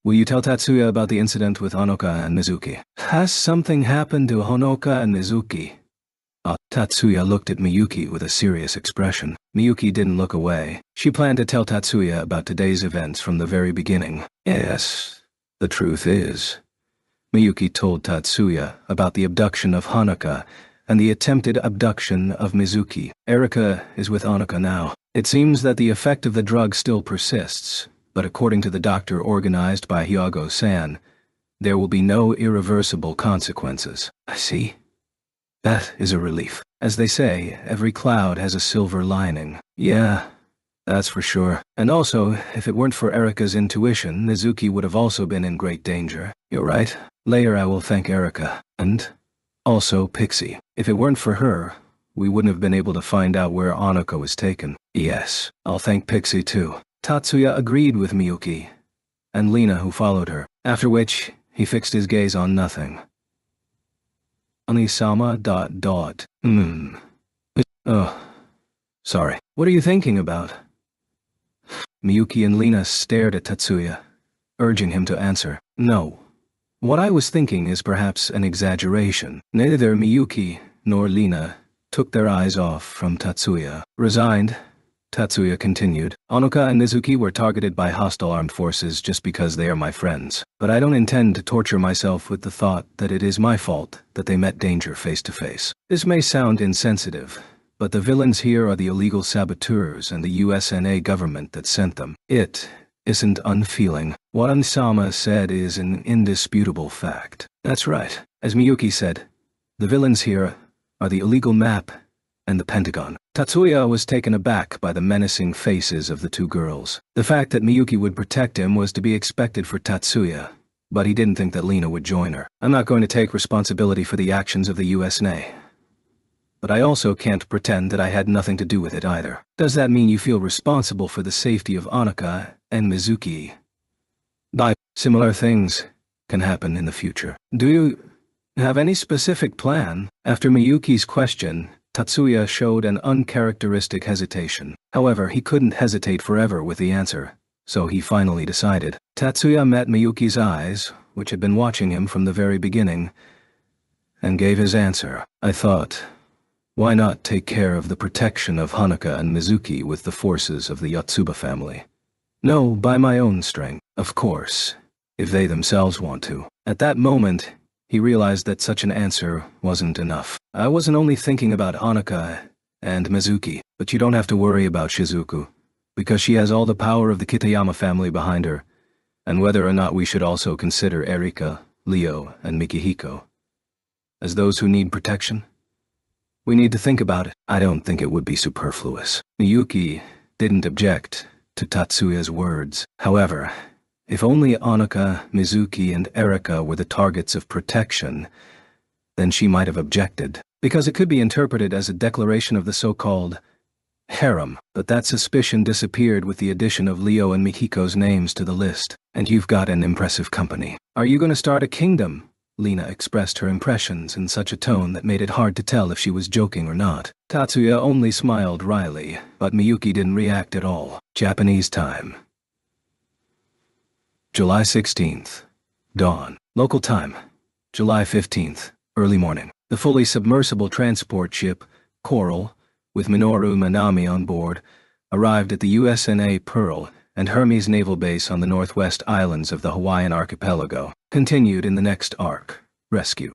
S1: Will you tell Tatsuya about the incident with Honoka and Mizuki? Has something happened to Honoka and Mizuki? Tatsuya looked at Miyuki with a serious expression. Miyuki didn't look away. She planned to tell Tatsuya about today's events from the very beginning. Yes, the truth is, Miyuki told Tatsuya about the abduction of Honoka and the attempted abduction of Mizuki. Erika is with Honoka now. It seems that the effect of the drug still persists, but according to the doctor organized by Hyago-san, there will be no irreversible consequences. I see. That is a relief. As they say, every cloud has a silver lining. Yeah, that's for sure. And also, if it weren't for Erika's intuition, Mizuki would have also been in great danger. You're right. Later I will thank Erika. And also Pixie. If it weren't for her, we wouldn't have been able to find out where Honoka was taken. Yes, I'll thank Pixie too. Tatsuya agreed with Miyuki, and Lena who followed her, after which he fixed his gaze on nothing. Anisama. Oh, sorry. What are you thinking about? Miyuki and Lena stared at Tatsuya, urging him to answer. No. What I was thinking is perhaps an exaggeration. Neither Miyuki nor Lena took their eyes off from Tatsuya. Resigned, Tatsuya continued, Honoka and Mizuki were targeted by hostile armed forces just because they are my friends. But I don't intend to torture myself with the thought that it is my fault that they met danger face to face. This may sound insensitive, but the villains here are the illegal saboteurs and the USNA government that sent them. It isn't unfeeling. What Ansama said is an indisputable fact. That's right. As Miyuki said, the villains here are the illegal map and the Pentagon. Tatsuya was taken aback by the menacing faces of the two girls. The fact that Miyuki would protect him was to be expected for Tatsuya, but he didn't think that Lena would join her. I'm not going to take responsibility for the actions of the USNA. But I also can't pretend that I had nothing to do with it either. Does that mean you feel responsible for the safety of Honoka and Mizuki? Similar things can happen in the future. Do you have any specific plan? After Miyuki's question, Tatsuya showed an uncharacteristic hesitation. However, he couldn't hesitate forever with the answer, so he finally decided. Tatsuya met Miyuki's eyes, which had been watching him from the very beginning, and gave his answer. I thought, why not take care of the protection of Hanuka and Mizuki with the forces of the Yotsuba family? No, by my own strength, of course, if they themselves want to. At that moment, he realized that such an answer wasn't enough. I wasn't only thinking about Hanuka and Mizuki, but you don't have to worry about Shizuku, because she has all the power of the Kitayama family behind her, and whether or not we should also consider Erika, Leo, and Mikihiko as those who need protection? We need to think about it. I don't think it would be superfluous. Miyuki didn't object to Tatsuya's words. However, if only Hanuka, Mizuki, and Erika were the targets of protection, then she might have objected, because it could be interpreted as a declaration of the so-called harem, but that suspicion disappeared with the addition of Leo and Mikiko's names to the list. And you've got an impressive company. Are you going to start a kingdom? Lena expressed her impressions in such a tone that made it hard to tell if she was joking or not. Tatsuya only smiled wryly, but Miyuki didn't react at all. Japanese time. July 16th. Dawn. Local time. July 15th. Early morning. The fully submersible transport ship, Coral, with Minoru Minami on board, arrived at the USNA Pearl and Hermes Naval Base on the northwest islands of the Hawaiian archipelago. Continued in the next arc, Rescue.